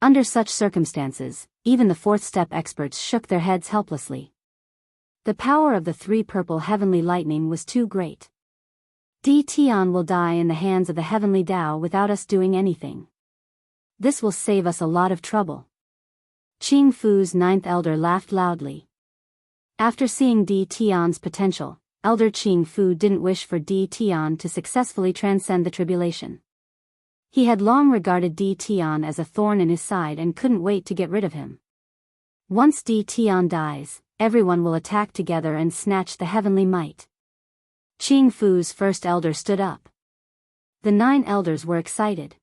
Under such circumstances, even the fourth step experts shook their heads helplessly. The power of the three purple heavenly lightning was too great. Di Tian will die in the hands of the heavenly Tao without us doing anything. This will save us a lot of trouble. Qing Fu's ninth elder laughed loudly. After seeing Di Tian's potential, Elder Qing Fu didn't wish for Di Tian to successfully transcend the tribulation. He had long regarded Tion as a thorn in his side and couldn't wait to get rid of him. Once Tion dies, everyone will attack together and snatch the heavenly might. Qing Fu's first elder stood up. The 9 elders were excited.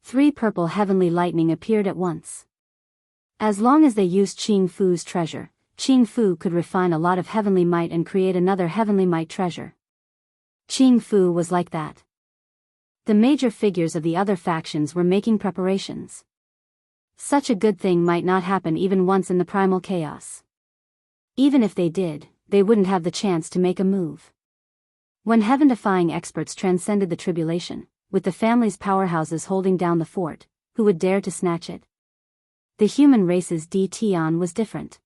3 purple heavenly lightning appeared at once. As long as they used Qing Fu's treasure, Qing Fu could refine a lot of heavenly might and create another heavenly might treasure. Qing Fu was like that. The major figures of the other factions were making preparations. Such a good thing might not happen even once in the primal chaos. Even if they did, they wouldn't have the chance to make a move. When heaven-defying experts transcended the tribulation, with the family's powerhouses holding down the fort, who would dare to snatch it? The human race's Tion was different.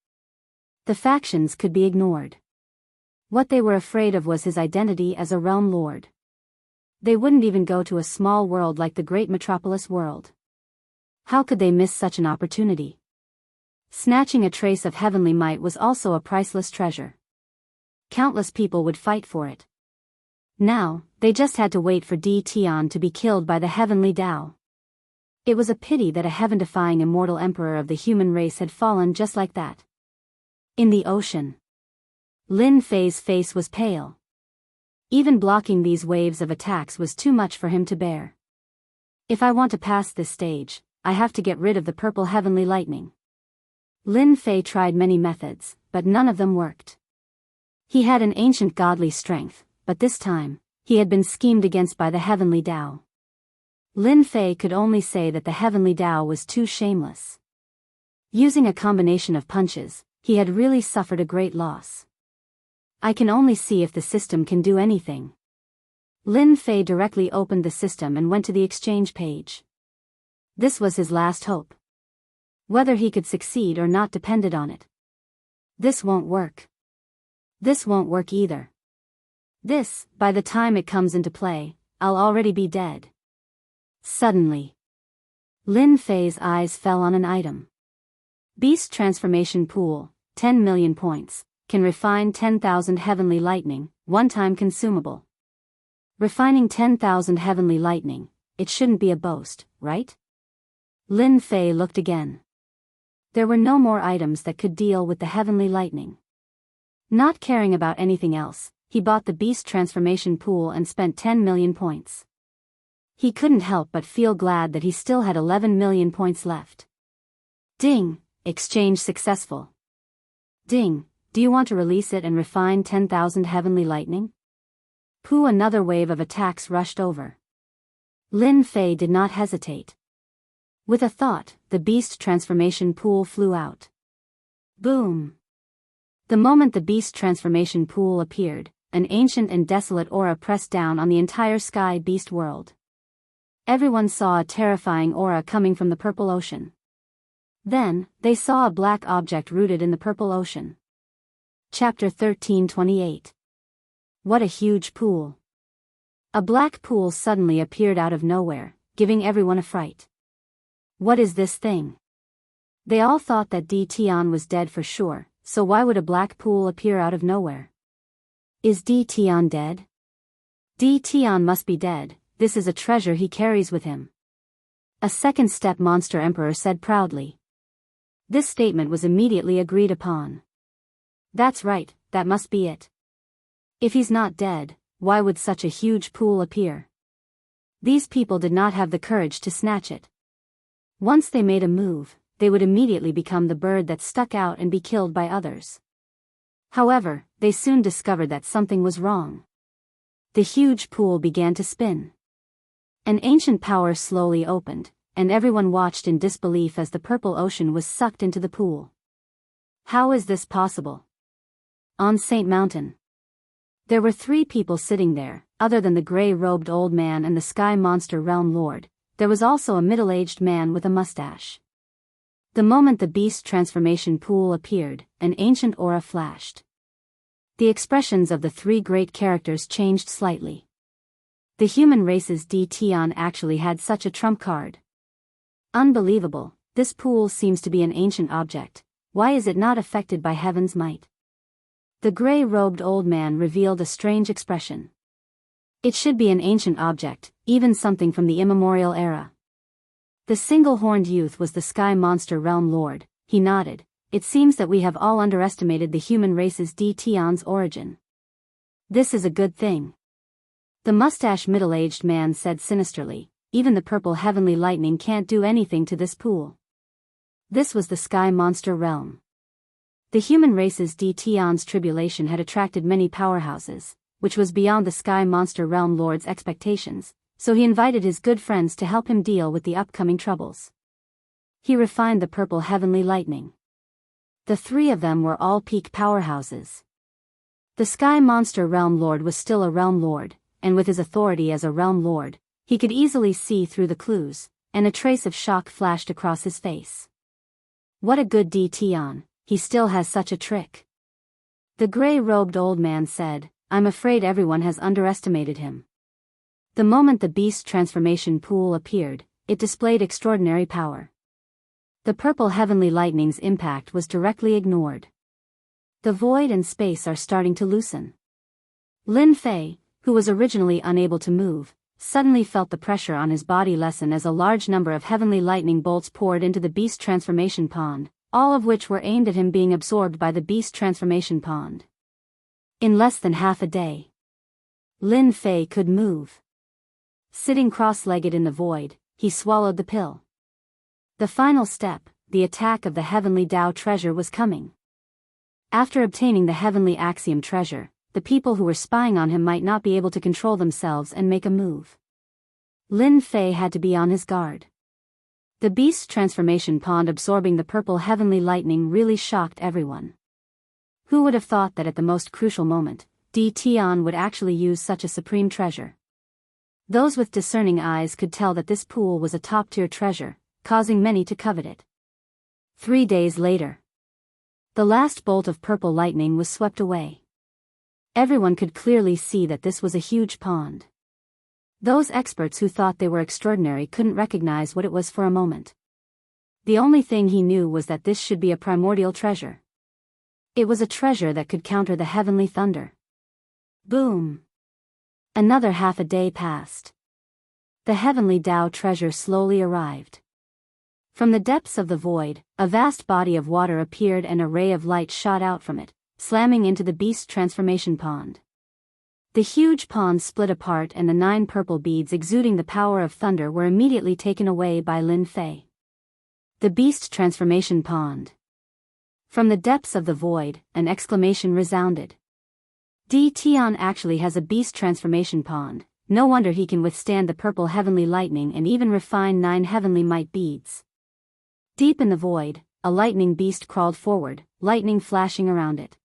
The factions could be ignored. What they were afraid of was his identity as a realm lord. They wouldn't even go to a small world like the great metropolis world. How could they miss such an opportunity? Snatching a trace of heavenly might was also a priceless treasure. Countless people would fight for it. Now, they just had to wait for Tion to be killed by the heavenly Tao. It was a pity that a heaven-defying immortal emperor of the human race had fallen just like that. In the ocean, Lin Fei's face was pale. Even blocking these waves of attacks was too much for him to bear. If I want to pass this stage, I have to get rid of the purple heavenly lightning. Lin Fei tried many methods, but none of them worked. He had an ancient godly strength, but this time, he had been schemed against by the heavenly Tao. Lin Fei could only say that the heavenly Tao was too shameless. Using a combination of punches, he had really suffered a great loss. I can only see if the system can do anything. Lin Fei directly opened the system and went to the exchange page. This was his last hope. Whether he could succeed or not depended on it. This won't work. This won't work either. This, by the time it comes into play, I'll already be dead. Suddenly, Lin Fei's eyes fell on an item. Beast Transformation Pool, 10 million points. Can refine 10,000 heavenly lightning, one-time consumable. Refining 10,000 heavenly lightning, it shouldn't be a boast, right? Lin Fei looked again. There were no more items that could deal with the heavenly lightning. Not caring about anything else, he bought the Beast Transformation Pool and spent 10 million points. He couldn't help but feel glad that he still had 11 million points left. Ding! Exchange successful. Ding! Do you want to release it and refine 10,000 heavenly lightning? Pooh! Another wave of attacks rushed over. Lin Fei did not hesitate. With a thought, the Beast Transformation Pool flew out. Boom! The moment the Beast Transformation Pool appeared, an ancient and desolate aura pressed down on the entire sky beast world. Everyone saw a terrifying aura coming from the purple ocean. Then, they saw a black object rooted in the purple ocean. Chapter 1328. What a huge pool. A black pool suddenly appeared out of nowhere, giving everyone a fright. What is this thing? They all thought that Tion was dead for sure, so why would a black pool appear out of nowhere? Is Tion dead? Tion must be dead, this is a treasure he carries with him. A second step monster emperor said proudly. This statement was immediately agreed upon. That's right, that must be it. If he's not dead, why would such a huge pool appear? These people did not have the courage to snatch it. Once they made a move, they would immediately become the bird that stuck out and be killed by others. However, they soon discovered that something was wrong. The huge pool began to spin. An ancient power slowly opened, and everyone watched in disbelief as the purple ocean was sucked into the pool. How is this possible? On Saint Mountain. There were 3 people sitting there, other than the gray-robed old man and the sky monster realm lord. There was also a middle-aged man with a mustache. The moment the Beast Transformation Pool appeared, an ancient aura flashed. The expressions of the 3 great characters changed slightly. The human race's Tion actually had such a trump card. Unbelievable, this pool seems to be an ancient object. Why is it not affected by heaven's might? The gray-robed old man revealed a strange expression. It should be an ancient object, even something from the immemorial era. The single-horned youth was the Sky Monster Realm Lord. He nodded. It seems that we have all underestimated the human race's Dtion's origin. This is a good thing. The mustached middle-aged man said sinisterly. Even the purple heavenly lightning can't do anything to this pool. This was the Sky Monster Realm. The human race's Dtion's tribulation had attracted many powerhouses, which was beyond the Sky Monster Realm Lord's expectations, so he invited his good friends to help him deal with the upcoming troubles. He refined the purple heavenly lightning. The three of them were all peak powerhouses. The Sky Monster Realm Lord was still a Realm Lord, and with his authority as a Realm Lord, he could easily see through the clues, and a trace of shock flashed across his face. What a good Dtion, he still has such a trick. The gray-robed old man said, I'm afraid everyone has underestimated him. The moment the beast transformation pool appeared, it displayed extraordinary power. The purple heavenly lightning's impact was directly ignored. The void and space are starting to loosen. Lin Fei, who was originally unable to move, suddenly felt the pressure on his body lessen as a large number of heavenly lightning bolts poured into the beast transformation pond, all of which were aimed at him being absorbed by the beast transformation pond. In less than half a day, Lin Fei could move. Sitting cross-legged in the void, he swallowed the pill. The final step, the attack of the heavenly Tao treasure, was coming. After obtaining the heavenly axiom treasure, the people who were spying on him might not be able to control themselves and make a move. Lin Fei had to be on his guard. The beast transformation pond absorbing the purple heavenly lightning really shocked everyone. Who would have thought that at the most crucial moment, Dtion would actually use such a supreme treasure? Those with discerning eyes could tell that this pool was a top-tier treasure, causing many to covet it. 3 days later, the last bolt of purple lightning was swept away. Everyone could clearly see that this was a huge pond. Those experts who thought they were extraordinary couldn't recognize what it was for a moment. The only thing he knew was that this should be a primordial treasure. It was a treasure that could counter the heavenly thunder. Boom! Another half a day passed. The heavenly Tao treasure slowly arrived. From the depths of the void, a vast body of water appeared and a ray of light shot out from it, slamming into the beast transformation pond. The huge pond split apart and the 9 purple beads exuding the power of thunder were immediately taken away by Lin Fei. The beast transformation pond. From the depths of the void, an exclamation resounded. Dtion actually has a beast transformation pond. No wonder he can withstand the purple heavenly lightning and even refine 9 heavenly might beads. Deep in the void, a lightning beast crawled forward, lightning flashing around it.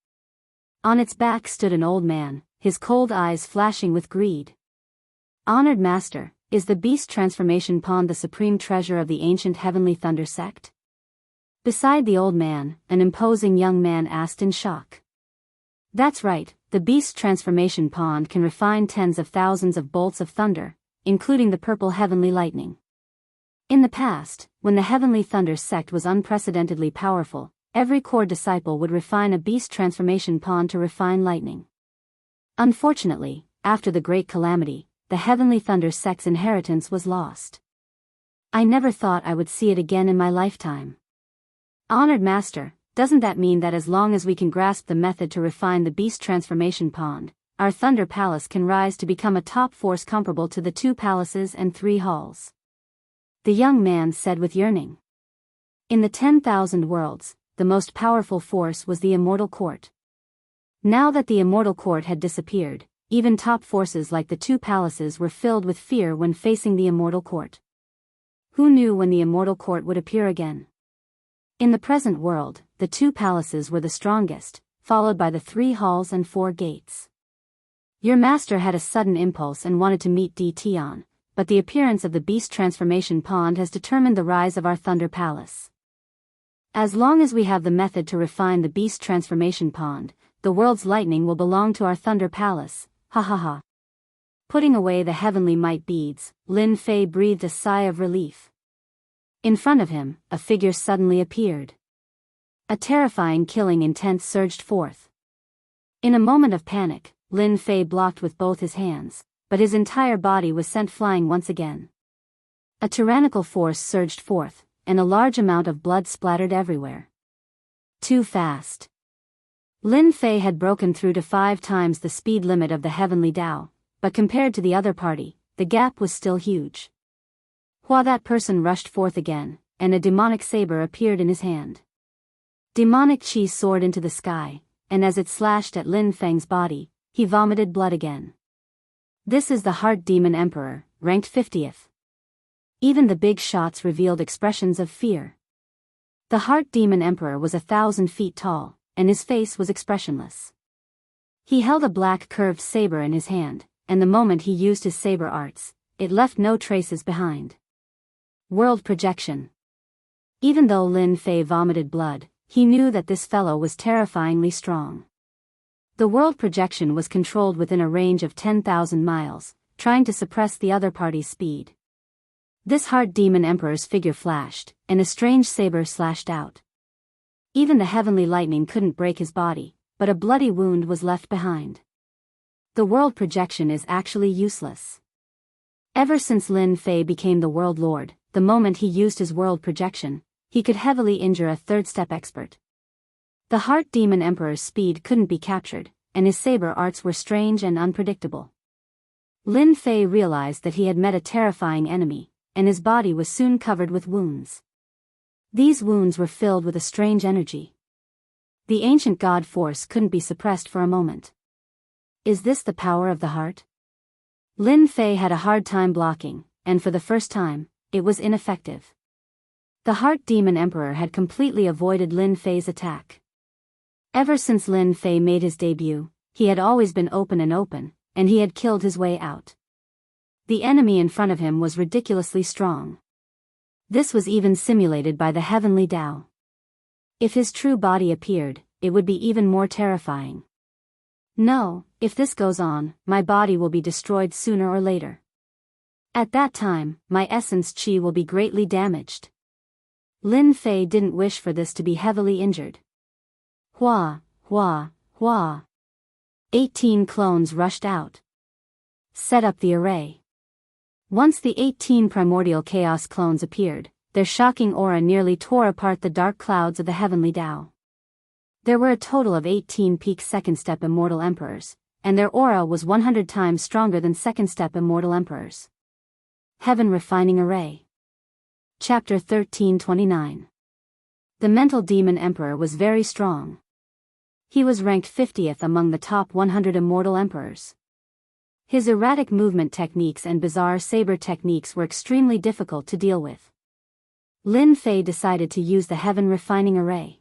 On its back stood an old man, his cold eyes flashing with greed. Honored Master, is the beast transformation pond the supreme treasure of the ancient heavenly thunder sect? Beside the old man, an imposing young man asked in shock. That's right, the beast transformation pond can refine tens of thousands of bolts of thunder, including the purple heavenly lightning. In the past, when the heavenly thunder sect was unprecedentedly powerful, every core disciple would refine a beast transformation pond to refine lightning. Unfortunately, after the great calamity, the heavenly thunder sect's inheritance was lost. I never thought I would see it again in my lifetime. Honored Master, doesn't that mean that as long as we can grasp the method to refine the beast transformation pond, our Thunder Palace can rise to become a top force comparable to the 2 palaces and 3 halls? The young man said with yearning. In the 10,000 worlds, the most powerful force was the Immortal Court. Now that the Immortal Court had disappeared, even top forces like the 2 palaces were filled with fear when facing the Immortal Court. Who knew when the Immortal Court would appear again? In the present world, the 2 palaces were the strongest, followed by the 3 halls and 4 gates. Your master had a sudden impulse and wanted to meet Dtion, but the appearance of the beast transformation pond has determined the rise of our Thunder Palace. As long as we have the method to refine the beast transformation pond, the world's lightning will belong to our Thunder Palace, ha ha ha. Putting away the heavenly might beads, Lin Fei breathed a sigh of relief. In front of him, a figure suddenly appeared. A terrifying killing intent surged forth. In a moment of panic, Lin Fei blocked with both his hands, but his entire body was sent flying once again. A tyrannical force surged forth, and a large amount of blood splattered everywhere. Too fast. Lin Fei had broken through to 5 times the speed limit of the heavenly Tao, but compared to the other party, the gap was still huge. While that person rushed forth again, and a demonic saber appeared in his hand. Demonic chi soared into the sky, and as it slashed at Lin Fei's body, he vomited blood again. This is the Heart Demon Emperor, ranked 50th. Even the big shots revealed expressions of fear. The Heart Demon Emperor was 1,000 feet tall, and his face was expressionless. He held a black curved saber in his hand, and the moment he used his saber arts, it left no traces behind. World projection. Even though Lin Fei vomited blood, he knew that this fellow was terrifyingly strong. The world projection was controlled within a range of 10,000 miles, trying to suppress the other party's speed. This Heart Demon Emperor's figure flashed, and a strange saber slashed out. Even the heavenly lightning couldn't break his body, but a bloody wound was left behind. The world projection is actually useless. Ever since Lin Fei became the world lord, the moment he used his world projection, he could heavily injure a third-step expert. The Heart Demon Emperor's speed couldn't be captured, and his saber arts were strange and unpredictable. Lin Fei realized that he had met a terrifying enemy, and his body was soon covered with wounds. These wounds were filled with a strange energy. The ancient god force couldn't be suppressed for a moment. Is this the power of the heart? Lin Fei had a hard time blocking, and for the first time, it was ineffective. The Heart Demon Emperor had completely avoided Lin Fei's attack. Ever since Lin Fei made his debut, he had always been open, and he had killed his way out. The enemy in front of him was ridiculously strong. This was even simulated by the heavenly Tao. If his true body appeared, it would be even more terrifying. No, if this goes on, my body will be destroyed sooner or later. At that time, my essence chi will be greatly damaged. Lin Fei didn't wish for this to be heavily injured. Hua, hua, hua. 18 clones rushed out. Set up the array. Once the 18 primordial chaos clones appeared, their shocking aura nearly tore apart the dark clouds of the heavenly Tao. There were a total of 18 peak second-step immortal emperors, and their aura was 100 times stronger than second-step immortal emperors. Heaven Refining Array. Chapter 1329. The Mental Demon Emperor was very strong. He was ranked 50th among the top 100 immortal emperors. His erratic movement techniques and bizarre saber techniques were extremely difficult to deal with. Lin Fei decided to use the Heaven Refining Array.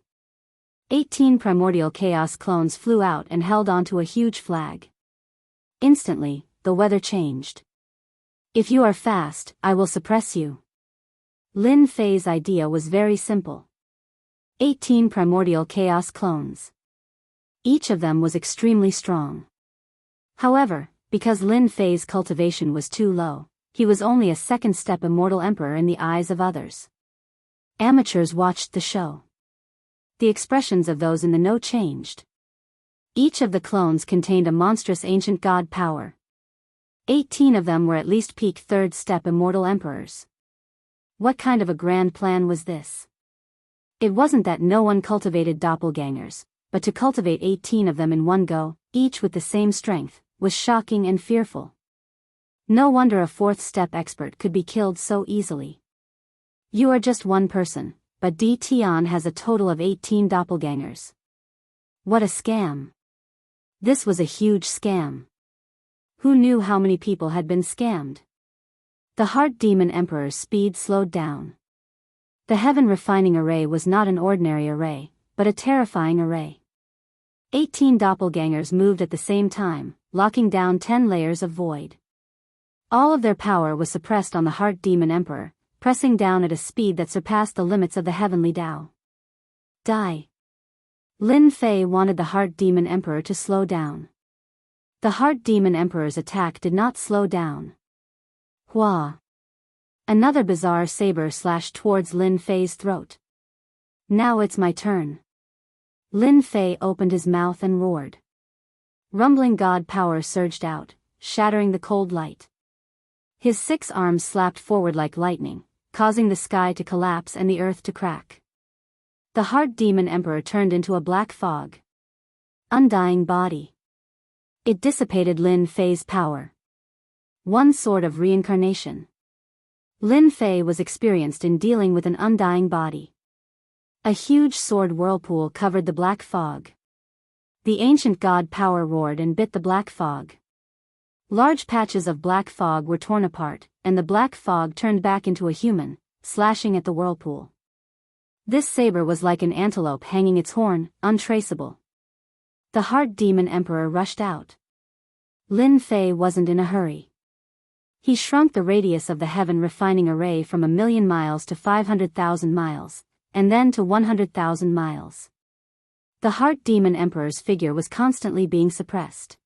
18 primordial chaos clones flew out and held onto a huge flag. Instantly, the weather changed. If you are fast, I will suppress you. Lin Fei's idea was very simple. 18 primordial chaos clones. Each of them was extremely strong. However, because Lin Fei's cultivation was too low, he was only a second-step immortal emperor in the eyes of others. Amateurs watched the show. The expressions of those in the know changed. Each of the clones contained a monstrous ancient god power. 18 of them were at least peak third-step immortal emperors. What kind of a grand plan was this? It wasn't that no one cultivated doppelgangers, but to cultivate 18 of them in one go, each with the same strength, was shocking and fearful. No wonder a fourth-step expert could be killed so easily. You are just one person, but Di Tian has a total of 18 doppelgangers. What a scam. This was a huge scam. Who knew how many people had been scammed? The Heart Demon Emperor's speed slowed down. The Heaven Refining Array was not an ordinary array, but a terrifying array. 18 doppelgangers moved at the same time, locking down 10 layers of void. All of their power was suppressed on the Heart Demon Emperor, pressing down at a speed that surpassed the limits of the heavenly Tao. Die. Lin Fei wanted the Heart Demon Emperor to slow down. The Heart Demon Emperor's attack did not slow down. Hua. Another bizarre saber slashed towards Lin Fei's throat. Now it's my turn. Lin Fei opened his mouth and roared. Rumbling god power surged out, shattering the cold light. His 6 arms slapped forward like lightning, causing the sky to collapse and the earth to crack. The Heart Demon Emperor turned into a black fog. Undying body. It dissipated Lin Fei's power. One sort of reincarnation. Lin Fei was experienced in dealing with an undying body. A huge sword whirlpool covered the black fog. The ancient god power roared and bit the black fog. Large patches of black fog were torn apart, and the black fog turned back into a human, slashing at the whirlpool. This saber was like an antelope hanging its horn, untraceable. The Heart Demon Emperor rushed out. Lin Fei wasn't in a hurry. He shrunk the radius of the heaven refining array from 1,000,000 miles to 500,000 miles, and then to 100,000 miles. The Heart Demon Emperor's figure was constantly being suppressed.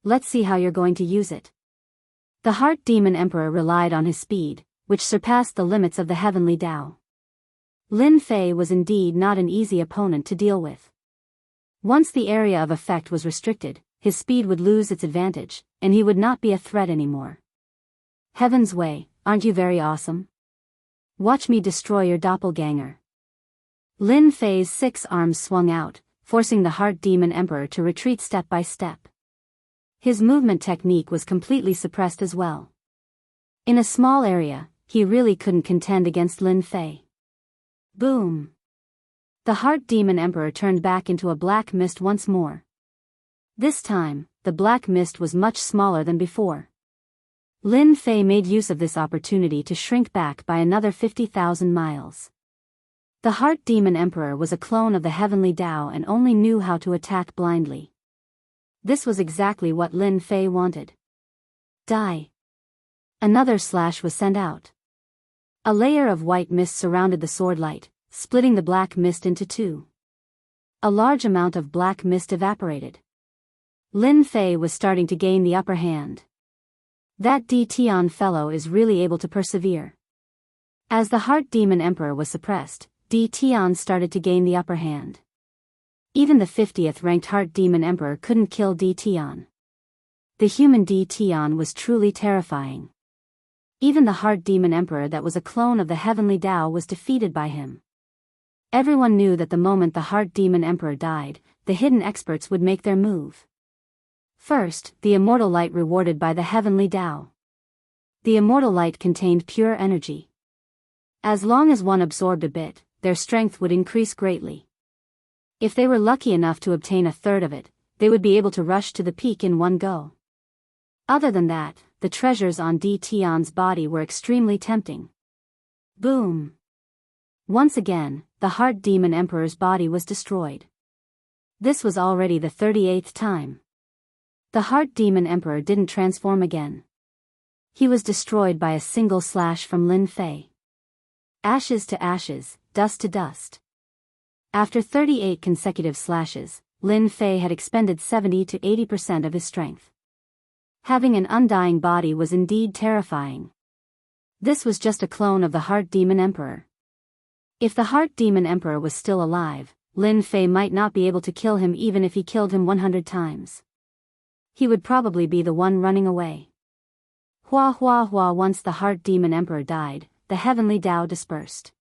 Let's see how you're going to use it. The Heart Demon Emperor relied on his speed, which surpassed the limits of the heavenly Tao. Lin Fei was indeed not an easy opponent to deal with. Once the area of effect was restricted, his speed would lose its advantage, and he would not be a threat anymore. Heaven's way, aren't you very awesome? Watch me destroy your doppelganger. Lin Fei's 6 arms swung out, forcing the Heart Demon Emperor to retreat step by step. His movement technique was completely suppressed as well. In a small area, he really couldn't contend against Lin Fei. Boom! The Heart Demon Emperor turned back into a black mist once more. This time, the black mist was much smaller than before. Lin Fei made use of this opportunity to shrink back by another 50,000 miles. The Heart Demon Emperor was a clone of the heavenly Tao and only knew how to attack blindly. This was exactly what Lin Fei wanted. Die. Another slash was sent out. A layer of white mist surrounded the sword light, splitting the black mist into 2. A large amount of black mist evaporated. Lin Fei was starting to gain the upper hand. That D Tian fellow is really able to persevere. As the Heart Demon Emperor was suppressed, D Tian started to gain the upper hand. Even the 50th ranked Heart Demon Emperor couldn't kill D Tian. The human D Tian was truly terrifying. Even the Heart Demon Emperor that was a clone of the heavenly Tao was defeated by him. Everyone knew that the moment the Heart Demon Emperor died, the hidden experts would make their move. First, the immortal light rewarded by the heavenly Tao. The immortal light contained pure energy. As long as one absorbed a bit, their strength would increase greatly. If they were lucky enough to obtain a third of it, they would be able to rush to the peak in one go. Other than that, the treasures on D Tian's body were extremely tempting. Boom! Once again, the Heart Demon Emperor's body was destroyed. This was already the 38th time. The Heart Demon Emperor didn't transform again. He was destroyed by a single slash from Lin Fei. Ashes to ashes, dust to dust. After 38 consecutive slashes, Lin Fei had expended 70 to 80% of his strength. Having an undying body was indeed terrifying. This was just a clone of the Heart Demon Emperor. If the Heart Demon Emperor was still alive, Lin Fei might not be able to kill him even if he killed him 100 times. He would probably be the one running away. Hua hua hua. Once the Heart Demon Emperor died, the heavenly Tao dispersed.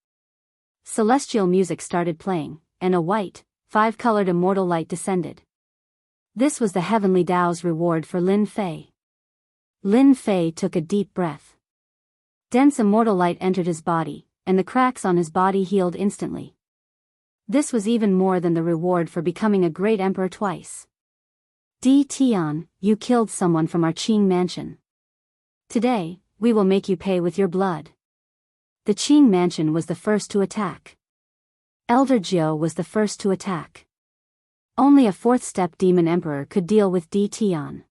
Celestial music started playing, and a white, 5-colored immortal light descended. This was the heavenly Tao's reward for Lin Fei. Lin Fei took a deep breath. Dense immortal light entered his body, and the cracks on his body healed instantly. This was even more than the reward for becoming a great emperor twice. D Tian, you killed someone from our Qing mansion. Today, we will make you pay with your blood. The Qing mansion was the first to attack. Elder Jiao was the first to attack. Only a 4th-step demon emperor could deal with D Tian.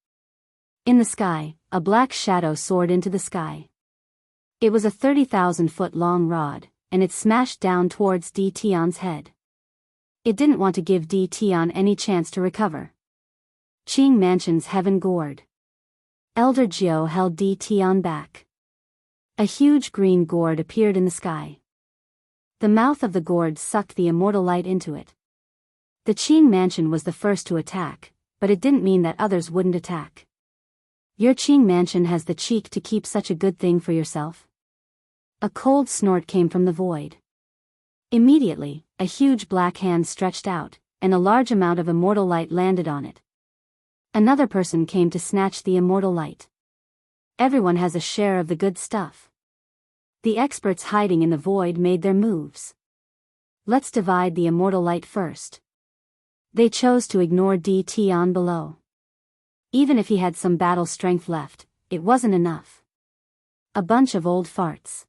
In the sky, a black shadow soared into the sky. It was a 30,000-foot long rod, and it smashed down towards D Tian's head. It didn't want to give D Tian any chance to recover. Qing Mansion's heaven gourd. Elder Jiao held D Tian back. A huge green gourd appeared in the sky. The mouth of the gourd sucked the immortal light into it. The Qing Mansion was the first to attack, but it didn't mean that others wouldn't attack. Your Qing mansion has the cheek to keep such a good thing for yourself? A cold snort came from the void. Immediately, a huge black hand stretched out, and a large amount of immortal light landed on it. Another person came to snatch the immortal light. Everyone has a share of the good stuff. The experts hiding in the void made their moves. Let's divide the immortal light first. They chose to ignore Tian below. Even if he had some battle strength left, it wasn't enough. A bunch of old farts.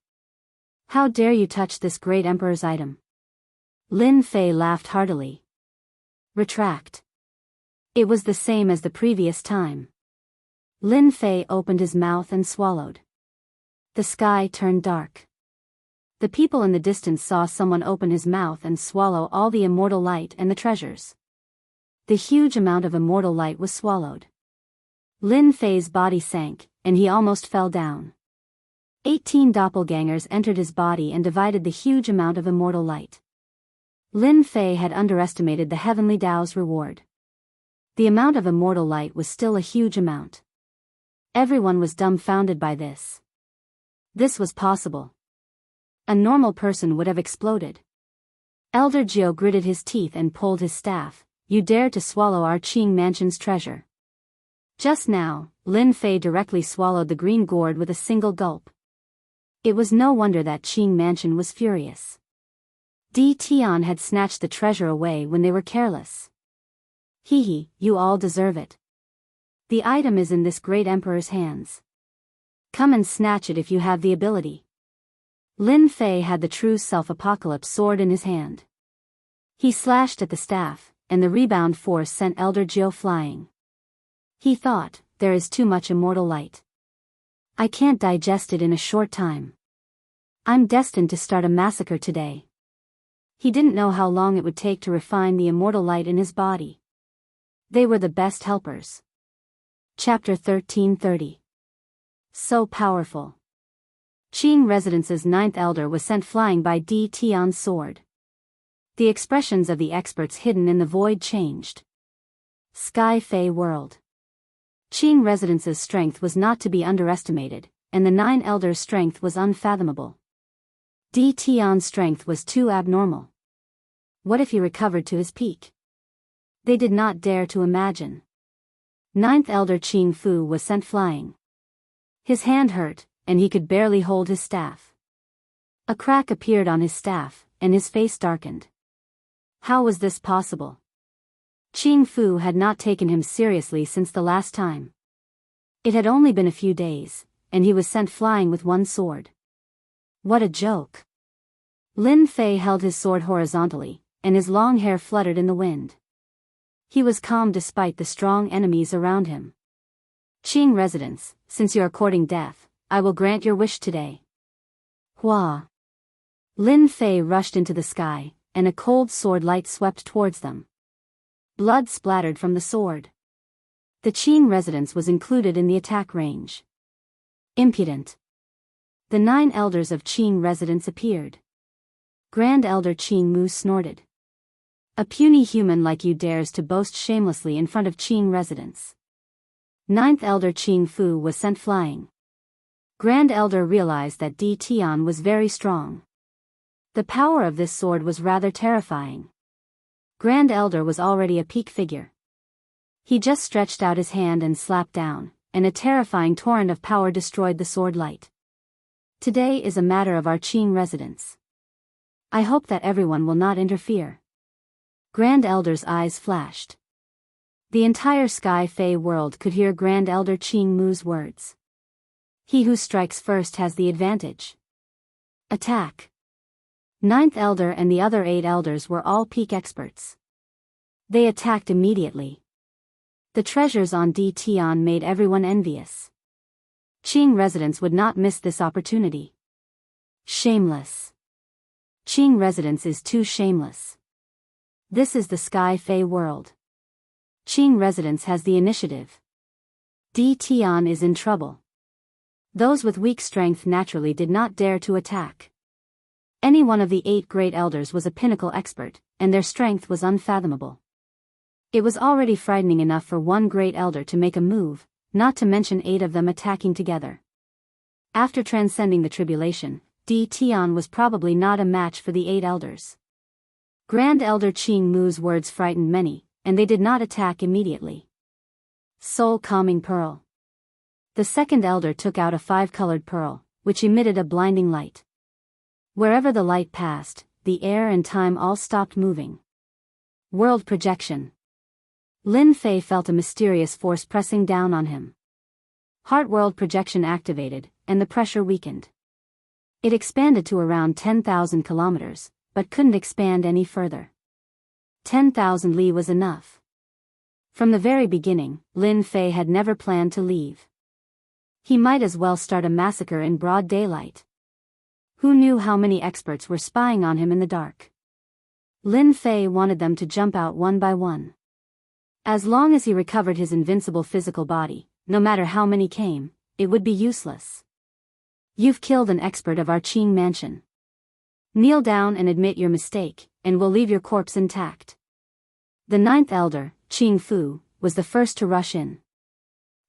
How dare you touch this great emperor's item? Lin Fei laughed heartily. Retract. It was the same as the previous time. Lin Fei opened his mouth and swallowed. The sky turned dark. The people in the distance saw someone open his mouth and swallow all the immortal light and the treasures. The huge amount of immortal light was swallowed. Lin Fei's body sank, and he almost fell down. 18 doppelgangers entered his body and divided the huge amount of immortal light. Lin Fei had underestimated the heavenly Tao's reward. The amount of immortal light was still a huge amount. Everyone was dumbfounded by this. This was possible. A normal person would have exploded. Elder Jiao gritted his teeth and pulled his staff. You dare to swallow our Qing mansion's treasure. Just now, Lin Fei directly swallowed the green gourd with a single gulp. It was no wonder that Qing mansion was furious. Tian had snatched the treasure away when they were careless. Hee, you all deserve it. The item is in this great emperor's hands. Come and snatch it if you have the ability. Lin Fei had the true self-apocalypse sword in his hand. He slashed at the staff, and the rebound force sent Elder Jiao flying. He thought, there is too much immortal light. I can't digest it in a short time. I'm destined to start a massacre today. He didn't know how long it would take to refine the immortal light in his body. They were the best helpers. Chapter 1330. So powerful. Qing Residence's 9th elder was sent flying by Tian's sword. The expressions of the experts hidden in the void changed. Sky Fei World. Qing Residence's strength was not to be underestimated, and the 9 elders' strength was unfathomable. Tian's strength was too abnormal. What if he recovered to his peak? They did not dare to imagine. 9th elder Qing Fu was sent flying. His hand hurt, and he could barely hold his staff. A crack appeared on his staff, and his face darkened. How was this possible? Qing Fu had not taken him seriously since the last time. It had only been a few days, and he was sent flying with one sword. What a joke! Lin Fei held his sword horizontally, and his long hair fluttered in the wind. He was calm despite the strong enemies around him. Qing Residence, since you are courting death, I will grant your wish today. Hua! Lin Fei rushed into the sky, and a cold sword light swept towards them. Blood splattered from the sword. The Qing Residence was included in the attack range. Impudent. The 9 elders of Qing Residence appeared. Grand Elder Qing Mu snorted. A puny human like you dares to boast shamelessly in front of Qing Residence. 9th Elder Qing Fu was sent flying. Grand Elder realized that Tian was very strong. The power of this sword was rather terrifying. Grand Elder was already a peak figure. He just stretched out his hand and slapped down, and a terrifying torrent of power destroyed the sword light. Today is a matter of our Qing Residence. I hope that everyone will not interfere. Grand Elder's eyes flashed. The entire Sky Fei world could hear Grand Elder Qing Mu's words. He who strikes first has the advantage. Attack. 9th elder and the other 8 elders were all peak experts. They attacked immediately. The treasures on Tian made everyone envious. Qing Residence would not miss this opportunity. Shameless. Qing Residence is too shameless. This is the Sky Fei world. Qing Residence has the initiative. Tian is in trouble. Those with weak strength naturally did not dare to attack. Any one of the 8 great elders was a pinnacle expert, and their strength was unfathomable. It was already frightening enough for one great elder to make a move, not to mention 8 of them attacking together. After transcending the tribulation, Tian was probably not a match for the 8 elders. Grand Elder Qing Mu's words frightened many, and they did not attack immediately. Soul Calming Pearl. The second elder took out a 5-colored pearl, which emitted a blinding light. Wherever the light passed, the air and time all stopped moving. World Projection. Lin Fei felt a mysterious force pressing down on him. Heart World Projection activated, and the pressure weakened. It expanded to around 10,000 kilometers, but couldn't expand any further. 10,000 li was enough. From the very beginning, Lin Fei had never planned to leave. He might as well start a massacre in broad daylight. Who knew how many experts were spying on him in the dark? Lin Fei wanted them to jump out one by one. As long as he recovered his invincible physical body, no matter how many came, it would be useless. You've killed an expert of our Qing mansion. Kneel down and admit your mistake, and we'll leave your corpse intact. The 9th elder, Qing Fu, was the first to rush in.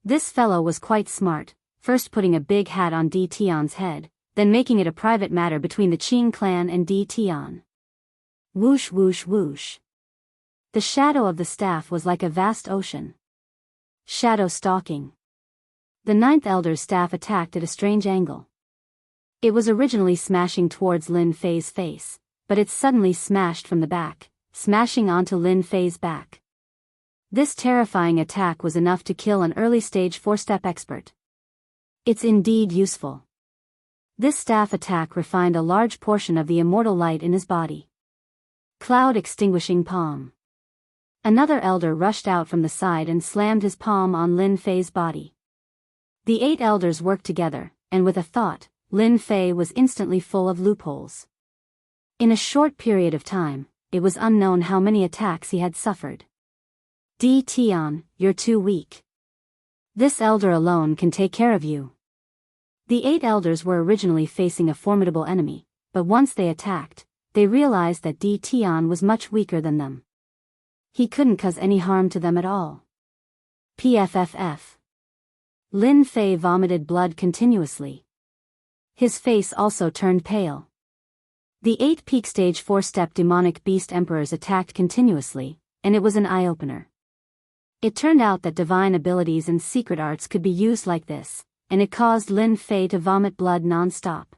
This fellow was quite smart, first putting a big hat on Di Tian's head, then making it a private matter between the Qing clan and Di Tian. Whoosh whoosh whoosh. The shadow of the staff was like a vast ocean. Shadow stalking. The 9th elder's staff attacked at a strange angle. It was originally smashing towards Lin Fei's face, but it suddenly smashed from the back, smashing onto Lin Fei's back. This terrifying attack was enough to kill an early-stage 4-step expert. It's indeed useful. This staff attack refined a large portion of the immortal light in his body. Cloud extinguishing palm. Another elder rushed out from the side and slammed his palm on Lin Fei's body. The 8 elders worked together, and with a thought, Lin Fei was instantly full of loopholes. In a short period of time, it was unknown how many attacks he had suffered. Di Tian, you're too weak. This elder alone can take care of you. The 8 elders were originally facing a formidable enemy, but once they attacked, they realized that Di Tian was much weaker than them. He couldn't cause any harm to them at all. PFFF. Lin Fei vomited blood continuously. His face also turned pale. The 8 peak stage 4-step demonic beast emperors attacked continuously, and it was an eye-opener. It turned out that divine abilities and secret arts could be used like this, and it caused Lin Fei to vomit blood non-stop.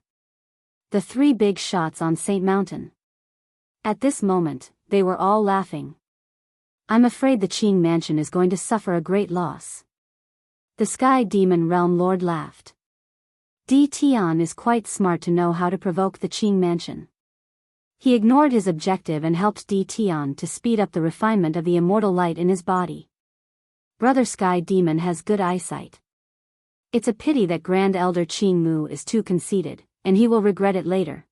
The 3 big shots on Saint Mountain. At this moment, they were all laughing. I'm afraid the Qing mansion is going to suffer a great loss. The Sky Demon Realm Lord laughed. Di Tian is quite smart to know how to provoke the Qing mansion. He ignored his objective and helped Di Tian to speed up the refinement of the immortal light in his body. Brother Sky Demon has good eyesight. It's a pity that Grand Elder Qing Mu is too conceited, and he will regret it later.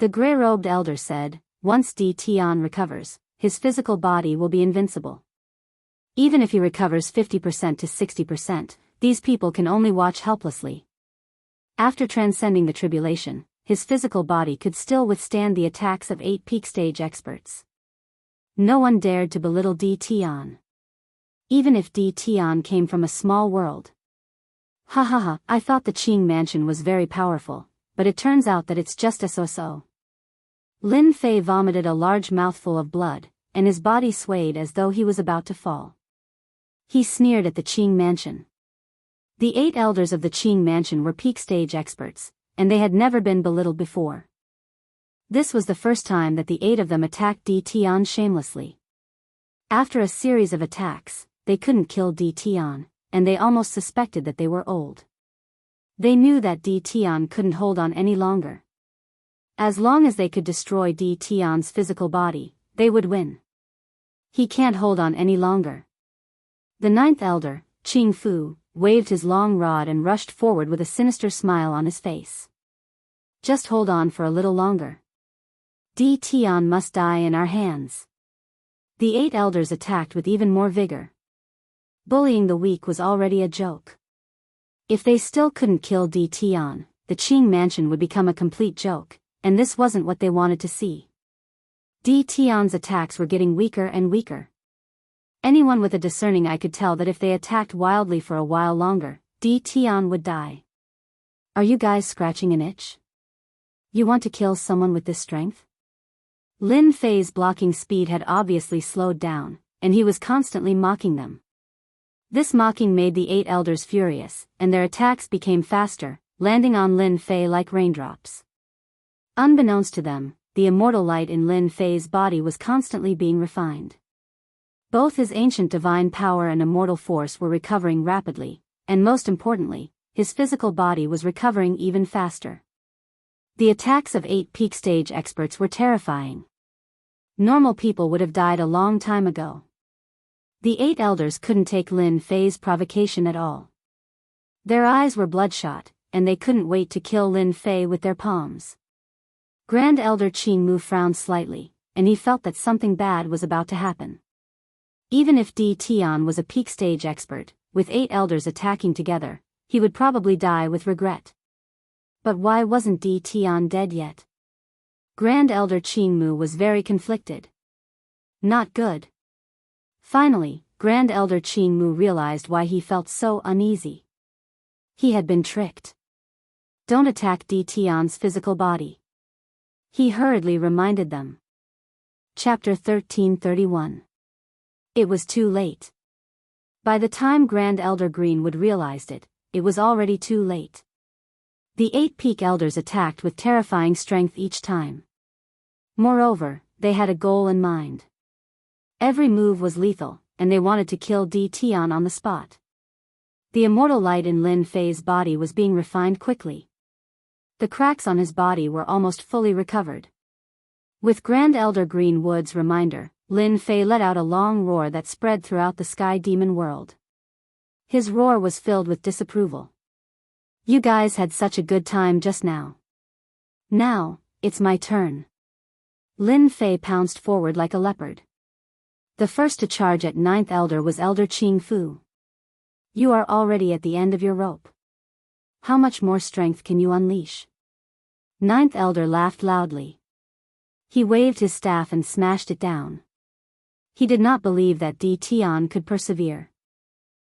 The gray-robed elder said, once Di Tian recovers, his physical body will be invincible. Even if he recovers 50% to 60%, these people can only watch helplessly. After transcending the tribulation, his physical body could still withstand the attacks of 8 peak stage experts. No one dared to belittle Di Tian. Even if Di Tian came from a small world. Ha ha ha, I thought the Qing mansion was very powerful, but it turns out that it's just a so-so. Lin Fei vomited a large mouthful of blood, and his body swayed as though he was about to fall. He sneered at the Qing mansion. The 8 elders of the Qing mansion were peak stage experts, and they had never been belittled before. This was the first time that the 8 of them attacked Di Tian shamelessly. After a series of attacks, they couldn't kill Di Tian, and they almost suspected that they were old. They knew that Di Tian couldn't hold on any longer. As long as they could destroy Di Tian's physical body, they would win. He can't hold on any longer. The 9th elder, Qing Fu, waved his long rod and rushed forward with a sinister smile on his face. Just hold on for a little longer. Di Tian must die in our hands. The 8 elders attacked with even more vigor. Bullying the weak was already a joke. If they still couldn't kill Di Tian, the Qing mansion would become a complete joke, and this wasn't what they wanted to see. Di Tian's attacks were getting weaker and weaker. Anyone with a discerning eye could tell that if they attacked wildly for a while longer, Tian would die. Are you guys scratching an itch? You want to kill someone with this strength? Lin Fei's blocking speed had obviously slowed down, and he was constantly mocking them. This mocking made the 8 elders furious, and their attacks became faster, landing on Lin Fei like raindrops. Unbeknownst to them, the immortal light in Lin Fei's body was constantly being refined. Both his ancient divine power and immortal force were recovering rapidly, and most importantly, his physical body was recovering even faster. The attacks of 8 peak stage experts were terrifying. Normal people would have died a long time ago. The 8 elders couldn't take Lin Fei's provocation at all. Their eyes were bloodshot, and they couldn't wait to kill Lin Fei with their palms. Grand Elder Qingmu frowned slightly, and he felt that something bad was about to happen. Even if Tian was a peak stage expert, with 8 elders attacking together, he would probably die with regret. But why wasn't Tian dead yet? Grand Elder Qingmu was very conflicted. Not good. Finally, Grand Elder Qingmu realized why he felt so uneasy. He had been tricked. Don't attack Tian's physical body. He hurriedly reminded them. Chapter 1331. It was too late. By the time Grand Elder Greenwood realized it, it was already too late. The 8 peak elders attacked with terrifying strength each time. Moreover, they had a goal in mind. Every move was lethal, and they wanted to kill Tian on the spot. The immortal light in Lin Fei's body was being refined quickly. The cracks on his body were almost fully recovered. With Grand Elder Greenwood's reminder, Lin Fei let out a long roar that spread throughout the Sky Demon world. His roar was filled with disapproval. You guys had such a good time just now. Now, it's my turn. Lin Fei pounced forward like a leopard. The first to charge at 9th Elder was Elder Qing Fu. You are already at the end of your rope. How much more strength can you unleash? 9th Elder laughed loudly. He waved his staff and smashed it down. He did not believe that Tian could persevere.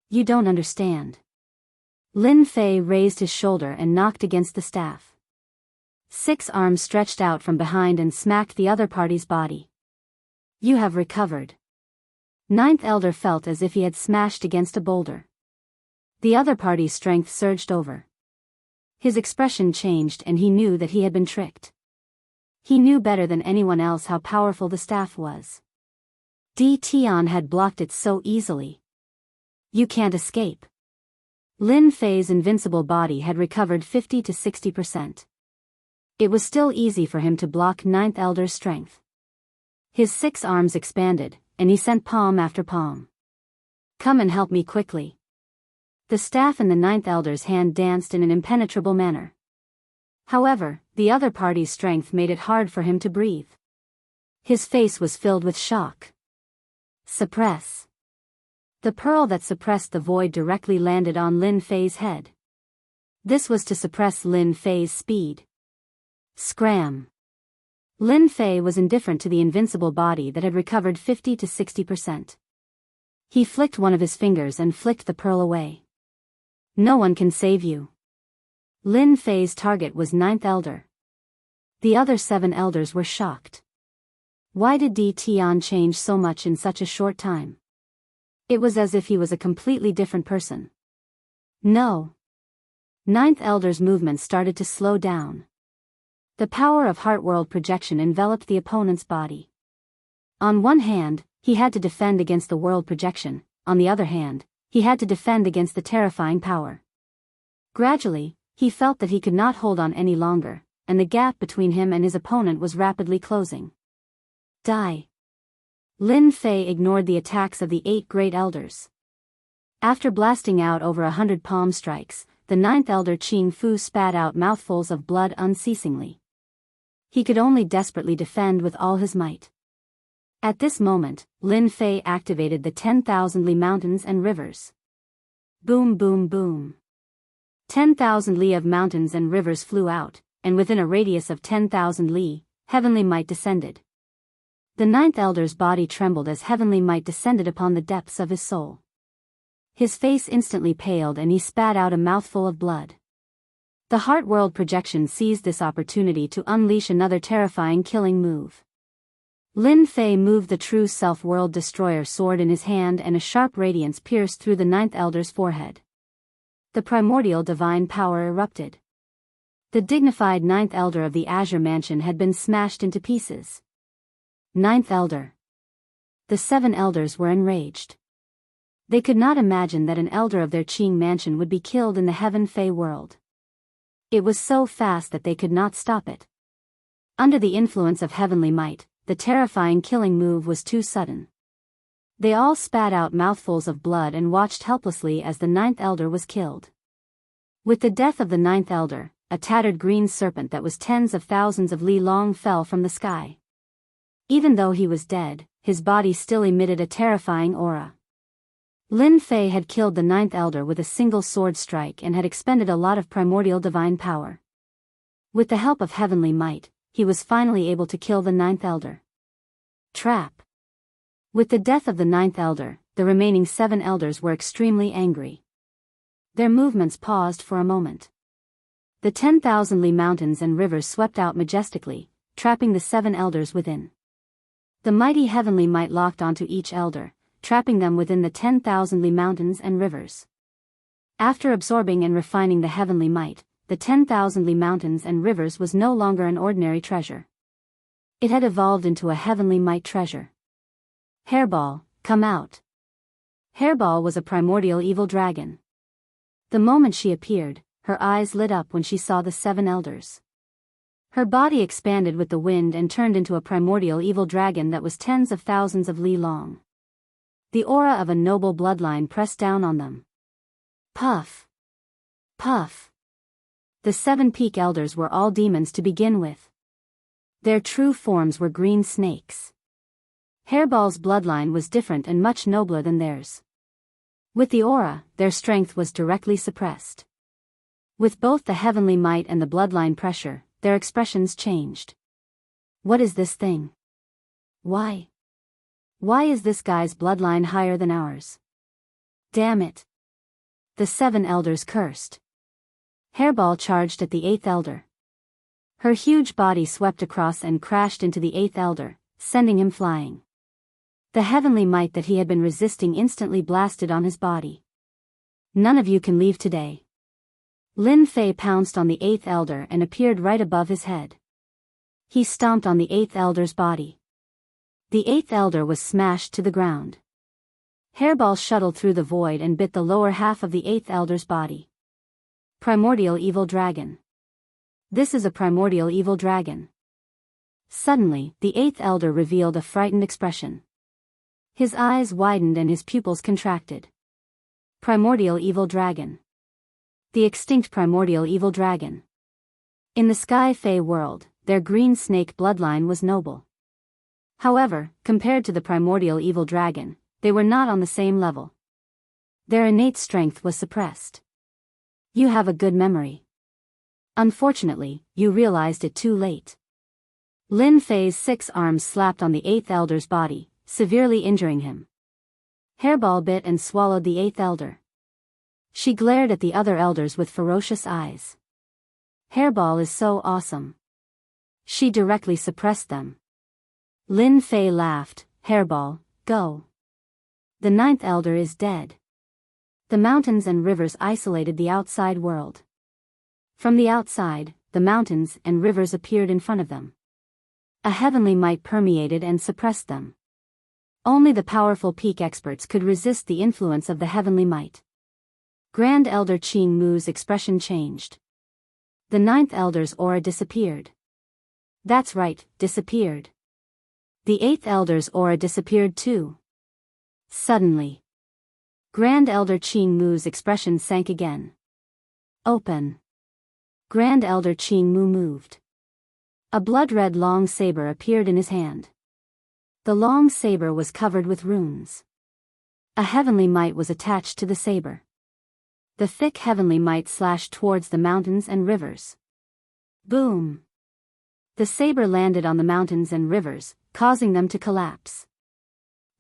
You don't understand. Lin Fei raised his shoulder and knocked against the staff. 6 arms stretched out from behind and smacked the other party's body. You have recovered. 9th Elder felt as if he had smashed against a boulder. The other party's strength surged over. His expression changed and he knew that he had been tricked. He knew better than anyone else how powerful the staff was. Tian had blocked it so easily. You can't escape. Lin Fei's invincible body had recovered 50 to 60%. It was still easy for him to block 9th Elder's strength. His 6 arms expanded, and he sent palm after palm. Come and help me quickly. The staff in the 9th Elder's hand danced in an impenetrable manner. However, the other party's strength made it hard for him to breathe. His face was filled with shock. Suppress. The pearl that suppressed the void directly landed on Lin Fei's head. This was to suppress Lin Fei's speed. Scram. Lin Fei was indifferent to the invincible body that had recovered 50 to 60%. He flicked one of his fingers and flicked the pearl away. No one can save you. Lin Fei's target was 9th Elder. The other 7 elders were shocked. Why did Tian change so much in such a short time? It was as if he was a completely different person. No. 9th Elder's movement started to slow down. The power of heart-world projection enveloped the opponent's body. On one hand, he had to defend against the world projection, on the other hand, he had to defend against the terrifying power. Gradually, he felt that he could not hold on any longer, and the gap between him and his opponent was rapidly closing. Die. Lin Fei ignored the attacks of the 8 great elders. After blasting out over 100 palm strikes, the 9th Elder Qing Fu spat out mouthfuls of blood unceasingly. He could only desperately defend with all his might. At this moment, Lin Fei activated the 10,000 li mountains and rivers. Boom boom boom. 10,000 li of mountains and rivers flew out, and within a radius of 10,000 li, heavenly might descended. The ninth elder's body trembled as heavenly might descended upon the depths of his soul. His face instantly paled and he spat out a mouthful of blood. The Heart World projection seized this opportunity to unleash another terrifying killing move. Lin Fei moved the true self-world destroyer sword in his hand and a sharp radiance pierced through the ninth elder's forehead. The primordial divine power erupted. The dignified ninth elder of the Azure Mansion had been smashed into pieces. Ninth elder. The seven elders were enraged. They could not imagine that an elder of their Qing mansion would be killed in the Heaven Fei world. It was so fast that they could not stop it. Under the influence of heavenly might, the terrifying killing move was too sudden. They all spat out mouthfuls of blood and watched helplessly as the ninth elder was killed. With the death of the ninth elder, a tattered green serpent that was tens of thousands of li long fell from the sky. Even though he was dead, his body still emitted a terrifying aura. Lin Fei had killed the ninth elder with a single sword strike and had expended a lot of primordial divine power. With the help of heavenly might, he was finally able to kill the ninth elder. Trap. With the death of the ninth elder, the remaining seven elders were extremely angry. Their movements paused for a moment. The 10,000 li mountains and rivers swept out majestically, trapping the seven elders within. The mighty heavenly might locked onto each elder, trapping them within the 10,000 li mountains and rivers. After absorbing and refining the heavenly might, the 10,000 li mountains and rivers was no longer an ordinary treasure. It had evolved into a heavenly might treasure. Hairball, come out. Hairball was a primordial evil dragon. The moment she appeared, her eyes lit up when she saw the seven elders. Her body expanded with the wind and turned into a primordial evil dragon that was tens of thousands of li long. The aura of a noble bloodline pressed down on them. Puff. Puff. The seven peak elders were all demons to begin with. Their true forms were green snakes. Hairball's bloodline was different and much nobler than theirs. With the aura, their strength was directly suppressed. With both the heavenly might and the bloodline pressure, their expressions changed. What is this thing? Why? Why is this guy's bloodline higher than ours? Damn it. The seven elders cursed. Hairball charged at the eighth elder. Her huge body swept across and crashed into the eighth elder, sending him flying. The heavenly might that he had been resisting instantly blasted on his body. None of you can leave today. Lin Fei pounced on the eighth elder and appeared right above his head. He stomped on the eighth elder's body. The eighth elder was smashed to the ground. Hairball shuttled through the void and bit the lower half of the eighth elder's body. Primordial evil dragon. This is a primordial evil dragon. Suddenly, the eighth elder revealed a frightened expression. His eyes widened and his pupils contracted. Primordial evil dragon. The extinct primordial evil dragon. In the Sky Fey world, their green snake bloodline was noble. However, compared to the primordial evil dragon, they were not on the same level. Their innate strength was suppressed. You have a good memory. Unfortunately, you realized it too late. Lin Fei's 6 arms slapped on the eighth elder's body, severely injuring him. Hairball bit and swallowed the eighth elder. She glared at the other elders with ferocious eyes. Hairball is so awesome. She directly suppressed them. Lin Fei laughed. Hairball, go. The ninth elder is dead. The mountains and rivers isolated the outside world. From the outside, the mountains and rivers appeared in front of them. A heavenly might permeated and suppressed them. Only the powerful peak experts could resist the influence of the heavenly might. Grand Elder Qing Mu's expression changed. The ninth elder's aura disappeared. That's right, disappeared. The eighth elder's aura disappeared too. Suddenly, Grand Elder Qing Mu's expression sank again. Open. Grand Elder Qing Mu moved. A blood-red long saber appeared in his hand. The long saber was covered with runes. A heavenly might was attached to the saber. The thick heavenly might slashed towards the mountains and rivers. Boom! The saber landed on the mountains and rivers, causing them to collapse.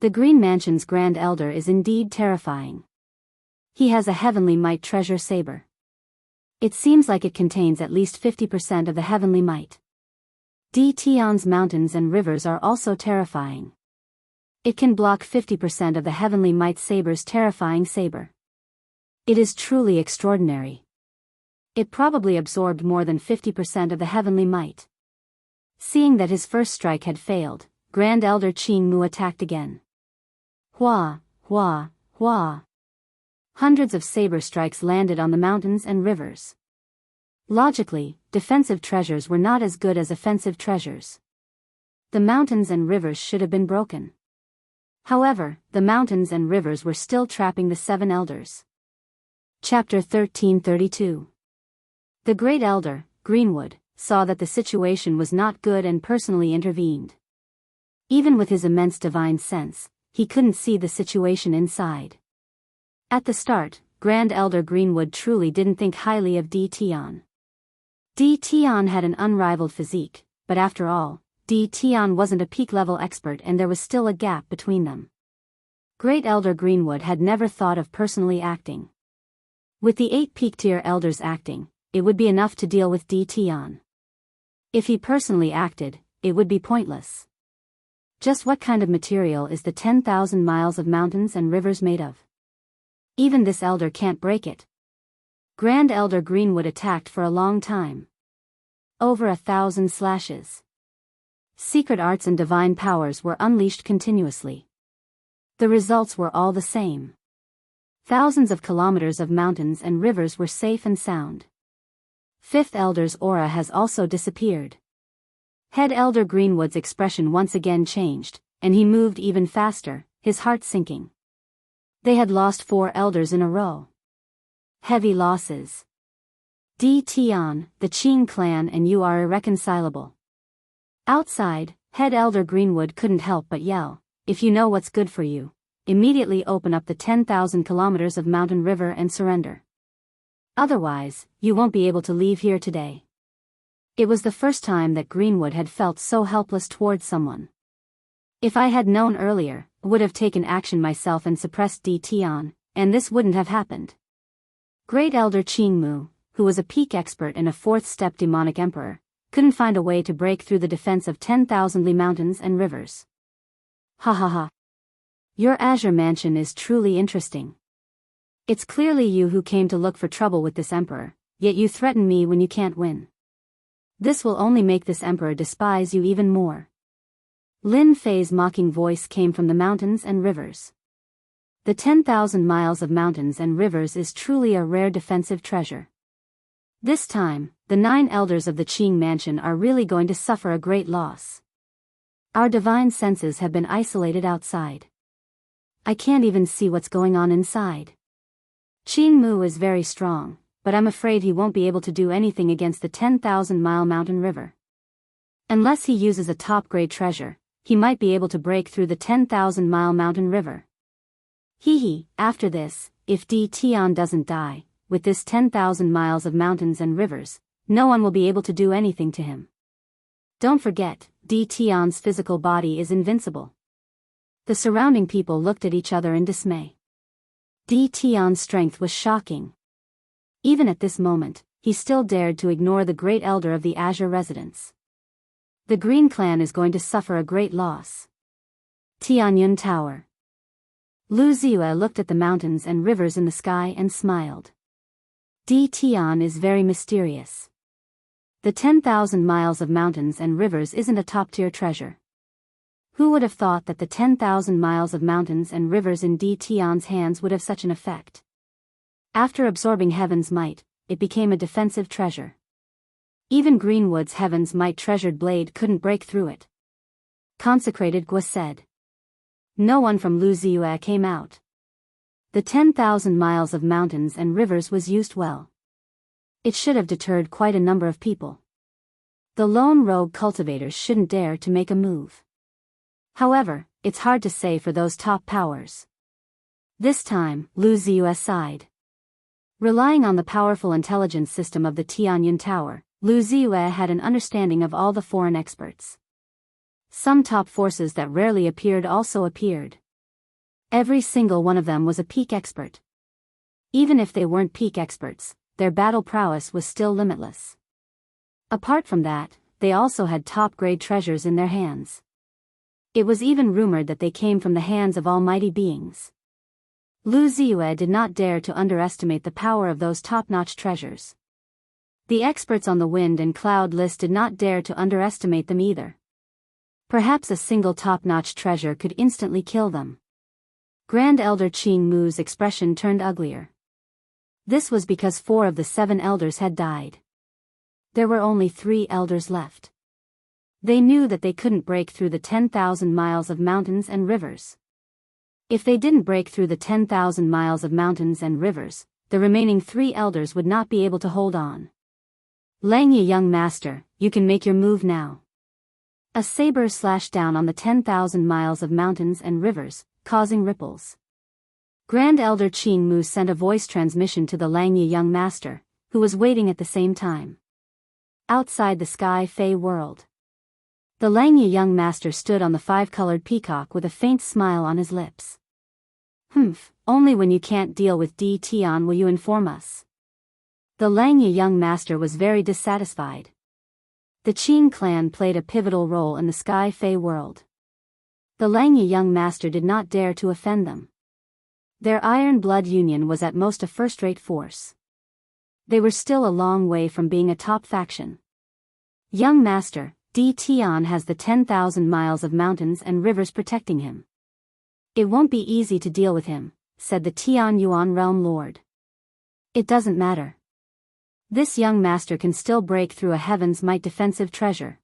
The Green Mansion's Grand Elder is indeed terrifying. He has a heavenly might treasure saber. It seems like it contains at least 50% of the heavenly might. Tion's mountains and rivers are also terrifying. It can block 50% of the heavenly might saber's terrifying saber. It is truly extraordinary. It probably absorbed more than 50% of the heavenly might. Seeing that his first strike had failed, Grand Elder Qing Mu attacked again. Hua, hua, hua. Hundreds of saber strikes landed on the mountains and rivers. Logically, defensive treasures were not as good as offensive treasures. The mountains and rivers should have been broken. However, the mountains and rivers were still trapping the 7 elders. Chapter 1332. The Great Elder, Greenwood, saw that the situation was not good and personally intervened. Even with his immense divine sense, he couldn't see the situation inside. At the start, Grand Elder Greenwood truly didn't think highly of Tion. Tion had an unrivaled physique, but after all, Tion wasn't a peak-level expert and there was still a gap between them. Great Elder Greenwood had never thought of personally acting. With the 8 peak-tier elders acting, it would be enough to deal with Tion. If he personally acted, it would be pointless. Just what kind of material is the 10,000 miles of mountains and rivers made of? Even this elder can't break it. Grand Elder Greenwood attacked for a long time. Over 1,000 slashes. Secret arts and divine powers were unleashed continuously. The results were all the same. Thousands of kilometers of mountains and rivers were safe and sound. 5th Elder's aura has also disappeared. Head Elder Greenwood's expression once again changed, and he moved even faster, his heart sinking. They had lost 4 elders in a row. Heavy losses. Tion, the Qing clan and you are irreconcilable. Outside, Head Elder Greenwood couldn't help but yell, if you know what's good for you, immediately open up the 10,000 kilometers of mountain river and surrender. Otherwise, you won't be able to leave here today. It was the first time that Greenwood had felt so helpless towards someone. If I had known earlier, I would have taken action myself and suppressed Tion, and this wouldn't have happened. Great Elder Qing Mu, who was a peak expert and a 4th-step demonic emperor, couldn't find a way to break through the defense of 10,000 li mountains and rivers. Ha ha ha. Your Azure Mansion is truly interesting. It's clearly you who came to look for trouble with this emperor, yet you threaten me when you can't win. This will only make this emperor despise you even more. Lin Fei's mocking voice came from the mountains and rivers. The 10,000 miles of mountains and rivers is truly a rare defensive treasure. This time, the 9 elders of the Qing Mansion are really going to suffer a great loss. Our divine senses have been isolated outside. I can't even see what's going on inside. Qing Mu is very strong, but I'm afraid he won't be able to do anything against the 10,000-mile mountain river. Unless he uses a top-grade treasure, he might be able to break through the 10,000-mile mountain river. Hee. After this, if Tion doesn't die, with this 10,000 miles of mountains and rivers, no one will be able to do anything to him. Don't forget, Tion's physical body is invincible. The surrounding people looked at each other in dismay. Tion's strength was shocking. Even at this moment, he still dared to ignore the great elder of the Azure residence. The Green Clan is going to suffer a great loss. Tianyun Tower. Lu Ziyue looked at the mountains and rivers in the sky and smiled. Tion is very mysterious. The 10,000 miles of mountains and rivers isn't a top-tier treasure. Who would have thought that the 10,000 miles of mountains and rivers in Tion's hands would have such an effect? After absorbing Heaven's Might, it became a defensive treasure. Even Greenwood's Heaven's Might treasured blade couldn't break through it. Consecrated Gua said. No one from Lu Ziyue came out. The 10,000 miles of mountains and rivers was used well. It should have deterred quite a number of people. The lone rogue cultivators shouldn't dare to make a move. However, it's hard to say for those top powers. This time, Lu Ziyue sighed. Relying on the powerful intelligence system of the Tianyun Tower, Lu Ziyue had an understanding of all the foreign experts. Some top forces that rarely appeared also appeared. Every single one of them was a peak expert. Even if they weren't peak experts, their battle prowess was still limitless. Apart from that, they also had top-grade treasures in their hands. It was even rumored that they came from the hands of almighty beings. Lu Ziyue did not dare to underestimate the power of those top-notch treasures. The experts on the wind and cloud list did not dare to underestimate them either. Perhaps a single top-notch treasure could instantly kill them. Grand Elder Qing Mu's expression turned uglier. This was because 4 of the 7 elders had died. There were only 3 elders left. They knew that they couldn't break through the 10,000 miles of mountains and rivers. If they didn't break through the 10,000 miles of mountains and rivers, the remaining 3 elders would not be able to hold on. Lang Yi, young master, you can make your move now. A saber slashed down on the 10,000 miles of mountains and rivers, causing ripples. Grand Elder Qing Mu sent a voice transmission to the Lang Yi young master, who was waiting at the same time. Outside the Sky Fey world. The Lang Yi young master stood on the 5-colored peacock with a faint smile on his lips. Only when you can't deal with Di Tian will you inform us. The Lang Yi young master was very dissatisfied. The Qing clan played a pivotal role in the Sky Fey world. The Lang Yi young master did not dare to offend them. Their Iron Blood Union was at most a first-rate force. They were still a long way from being a top faction. Young master, Di Tian has the 10,000 miles of mountains and rivers protecting him. It won't be easy to deal with him, said the Tian Yuan Realm Lord. It doesn't matter. This young master can still break through a Heaven's Might defensive treasure.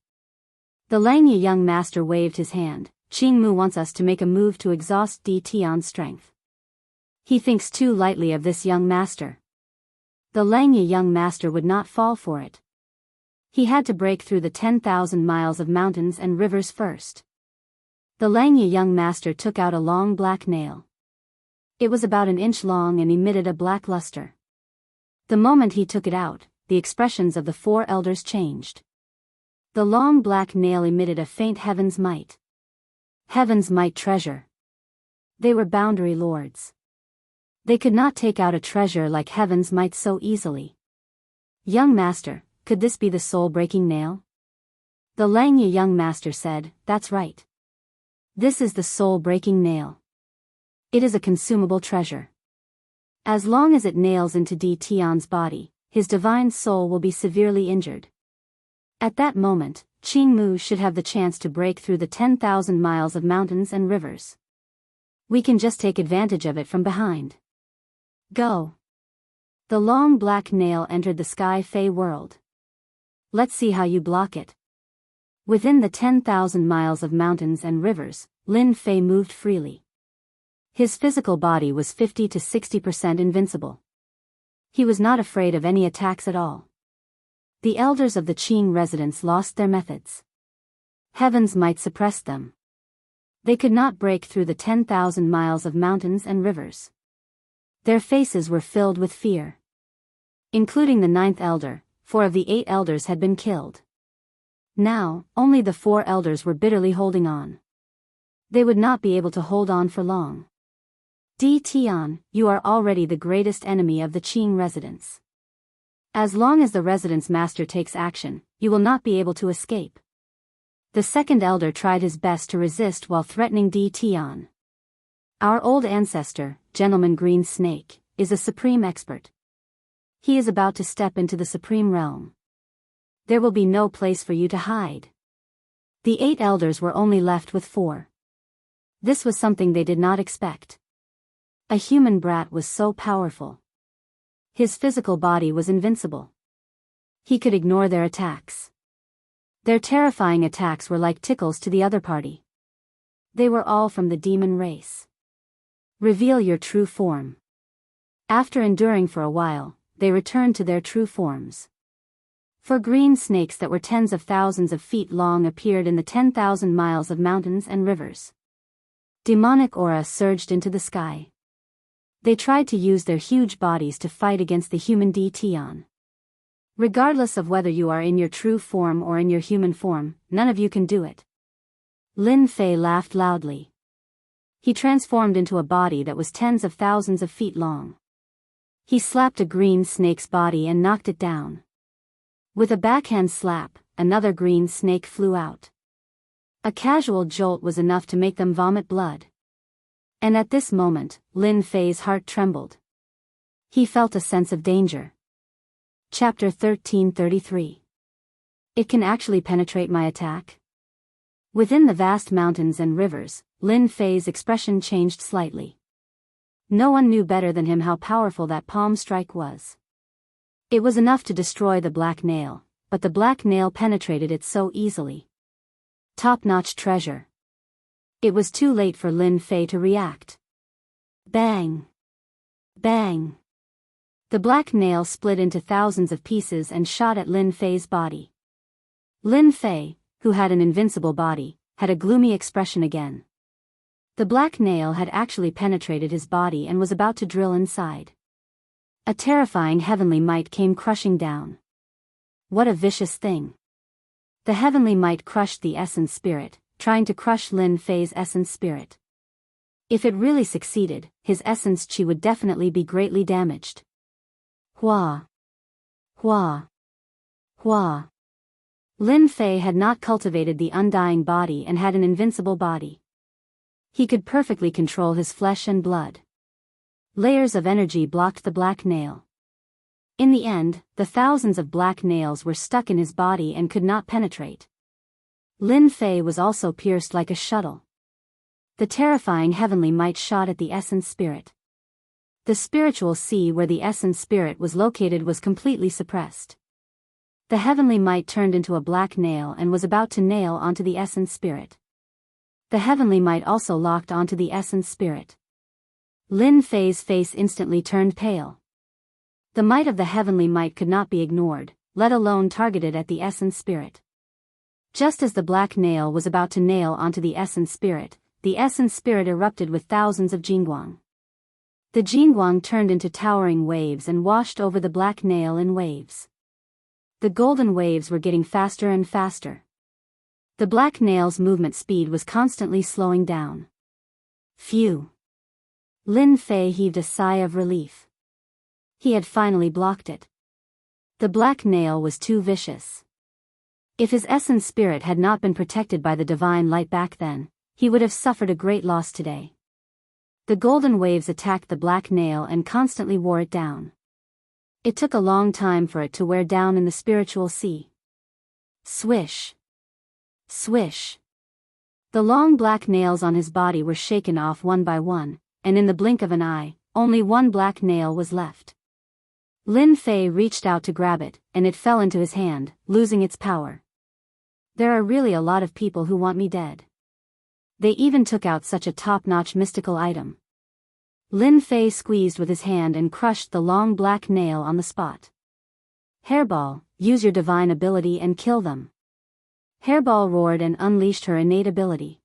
The Lang Yi young master waved his hand. Qing Mu wants us to make a move to exhaust Di Tian's strength. He thinks too lightly of this young master. The Lang Yi young master would not fall for it. He had to break through the 10,000 miles of mountains and rivers first. The Lang Yi young master took out a long black nail. It was about an inch long and emitted a black luster. The moment he took it out, the expressions of the 4 elders changed. The long black nail emitted a faint Heaven's Might. Heaven's Might treasure. They were boundary lords. They could not take out a treasure like Heaven's Might so easily. Young master, could this be the soul-breaking nail? The Lang Yi young master said, that's right. This is the soul-breaking nail. It is a consumable treasure. As long as it nails into Di Tian's body, his divine soul will be severely injured. At that moment, Qing Mu should have the chance to break through the 10,000 miles of mountains and rivers. We can just take advantage of it from behind. Go. The long black nail entered the Sky Fey world. Let's see how you block it. Within the 10,000 miles of mountains and rivers, Lin Fei moved freely. His physical body was 50 to 60% invincible. He was not afraid of any attacks at all. The elders of the Qing residence lost their methods. Heaven's Might suppressed them. They could not break through the 10,000 miles of mountains and rivers. Their faces were filled with fear. Including the 9th elder, 4 of the 8 elders had been killed. Now, only the 4 elders were bitterly holding on. They would not be able to hold on for long. Di Tian, you are already the greatest enemy of the Qing residence. As long as the residence master takes action, you will not be able to escape. The 2nd elder tried his best to resist while threatening Di Tian. Our old ancestor, Gentleman Green Snake, is a supreme expert. He is about to step into the supreme realm. There will be no place for you to hide. The 8 elders were only left with 4. This was something they did not expect. A human brat was so powerful. His physical body was invincible. He could ignore their attacks. Their terrifying attacks were like tickles to the other party. They were all from the demon race. Reveal your true form. After enduring for a while, they returned to their true forms. 4 green snakes that were tens of thousands of feet long appeared in the 10,000 miles of mountains and rivers. Demonic aura surged into the sky. They tried to use their huge bodies to fight against the human Di Tian. Regardless of whether you are in your true form or in your human form, none of you can do it. Lin Fei laughed loudly. He transformed into a body that was tens of thousands of feet long. He slapped a green snake's body and knocked it down. With a backhand slap, another green snake flew out. A casual jolt was enough to make them vomit blood. And at this moment, Lin Fei's heart trembled. He felt a sense of danger. Chapter 1333. It can actually penetrate my attack? Within the vast mountains and rivers, Lin Fei's expression changed slightly. No one knew better than him how powerful that palm strike was. It was enough to destroy the black nail, but the black nail penetrated it so easily. Top-notch treasure. It was too late for Lin Fei to react. Bang! Bang! The black nail split into thousands of pieces and shot at Lin Fei's body. Lin Fei, who had an invincible body, had a gloomy expression again. The black nail had actually penetrated his body and was about to drill inside. A terrifying heavenly might came crushing down. What a vicious thing. The heavenly might crushed the essence spirit, trying to crush Lin Fei's essence spirit. If it really succeeded, his essence chi would definitely be greatly damaged. Hua! Hua! Hua! Lin Fei had not cultivated the undying body and had an invincible body. He could perfectly control his flesh and blood. Layers of energy blocked the black nail. In the end, the thousands of black nails were stuck in his body and could not penetrate. Lin Fei was also pierced like a shuttle. The terrifying heavenly might shot at the essence spirit. The spiritual sea where the essence spirit was located was completely suppressed. The heavenly might turned into a black nail and was about to nail onto the essence spirit. The heavenly might also locked onto the essence spirit. Lin Fei's face instantly turned pale. The might of the heavenly might could not be ignored, let alone targeted at the essence spirit. Just as the black nail was about to nail onto the essence spirit erupted with thousands of jingguang. The jingguang turned into towering waves and washed over the black nail in waves. The golden waves were getting faster and faster. The black nail's movement speed was constantly slowing down. Phew! Lin Fei heaved a sigh of relief. He had finally blocked it. The black nail was too vicious. If his essence spirit had not been protected by the divine light back then, he would have suffered a great loss today. The golden waves attacked the black nail and constantly wore it down. It took a long time for it to wear down in the spiritual sea. Swish! Swish! The long black nails on his body were shaken off one by one, and in the blink of an eye, only one black nail was left. Lin Fei reached out to grab it, and it fell into his hand, losing its power. There are really a lot of people who want me dead. They even took out such a top-notch mystical item. Lin Fei squeezed with his hand and crushed the long black nail on the spot. Hairball, use your divine ability and kill them. Hairball roared and unleashed her innate ability.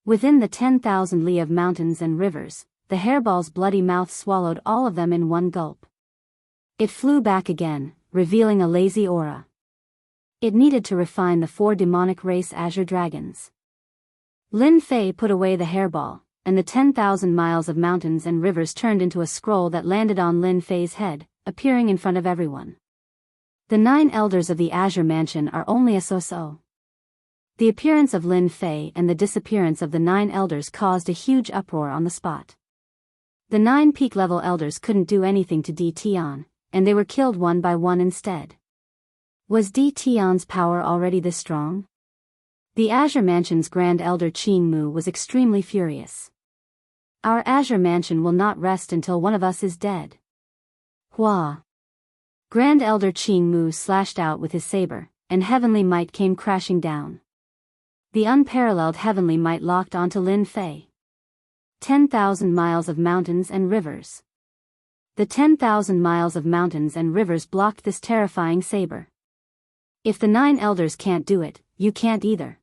Within the 10,000 li of mountains and rivers, the hairball's bloody mouth swallowed all of them in one gulp. It flew back again, revealing a lazy aura. It needed to refine the 4 demonic race azure dragons. Lin Fei put away the hairball, and the 10,000 miles of mountains and rivers turned into a scroll that landed on Lin Fei's head, appearing in front of everyone. The 9 elders of the Azure Mansion are only a so-so. The appearance of Lin Fei and the disappearance of the 9 elders caused a huge uproar on the spot. The 9 peak-level elders couldn't do anything to Di Tian, and they were killed one by one instead. Was Di Tian's power already this strong? The Azure Mansion's Grand Elder Qing Mu was extremely furious. Our Azure Mansion will not rest until one of us is dead. Hua! Grand Elder Qing Mu slashed out with his saber, and heavenly might came crashing down. The unparalleled heavenly might locked onto Lin Fei. 10,000 miles of mountains and rivers. The 10,000 miles of mountains and rivers blocked this terrifying saber. If the 9 elders can't do it, you can't either.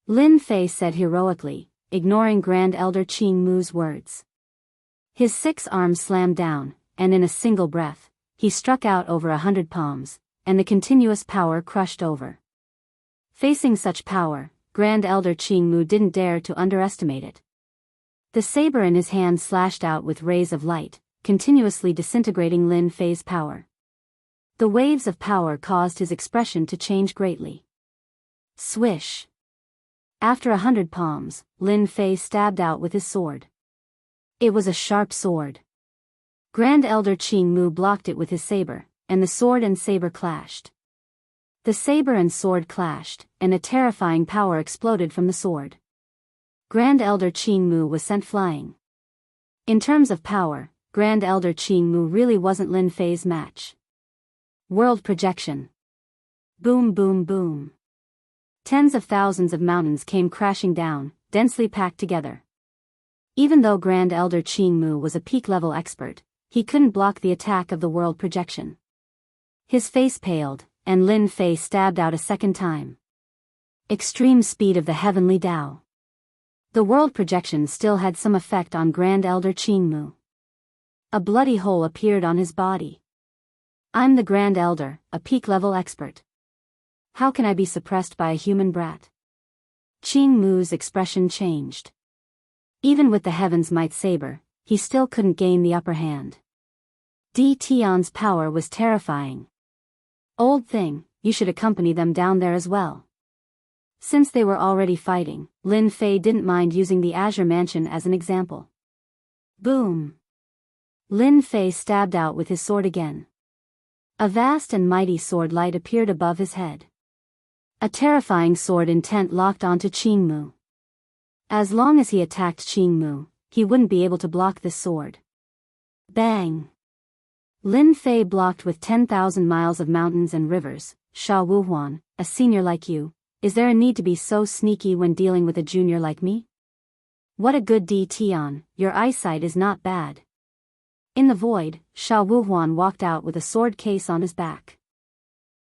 Lin Fei said heroically, ignoring Grand Elder Qing Mu's words. His 6 arms slammed down, and in a single breath, he struck out over 100 palms, and the continuous power crushed over. Facing such power, Grand Elder Qingmu didn't dare to underestimate it. The saber in his hand slashed out with rays of light, continuously disintegrating Lin Fei's power. The waves of power caused his expression to change greatly. Swish! After 100 palms, Lin Fei stabbed out with his sword. It was a sharp sword. Grand Elder Qingmu blocked it with his saber, and the sword and saber clashed. The saber and sword clashed, and a terrifying power exploded from the sword. Grand Elder Qingmu was sent flying. In terms of power, Grand Elder Qingmu really wasn't Lin Fei's match. World projection. Boom boom boom. Tens of thousands of mountains came crashing down, densely packed together. Even though Grand Elder Qingmu was a peak-level expert, he couldn't block the attack of the world projection. His face paled, and Lin Fei stabbed out a second time. Extreme speed of the heavenly Tao. The world projection still had some effect on Grand Elder Qingmu. A bloody hole appeared on his body. I'm the Grand Elder, a peak-level expert. How can I be suppressed by a human brat? Qingmu's expression changed. Even with the Heaven's Might saber, he still couldn't gain the upper hand. Di Tian's power was terrifying. Old thing, you should accompany them down there as well. Since they were already fighting, Lin Fei didn't mind using the Azure Mansion as an example. Boom! Lin Fei stabbed out with his sword again. A vast and mighty sword light appeared above his head. A terrifying sword intent locked onto Qingmu. As long as he attacked Qingmu, he wouldn't be able to block this sword. Bang! Lin Fei blocked with 10,000 miles of mountains and rivers. Sha Wuhuan, a senior like you, is there a need to be so sneaky when dealing with a junior like me? What a good Di Tian, your eyesight is not bad. In the void, Sha Wuhuan walked out with a sword case on his back.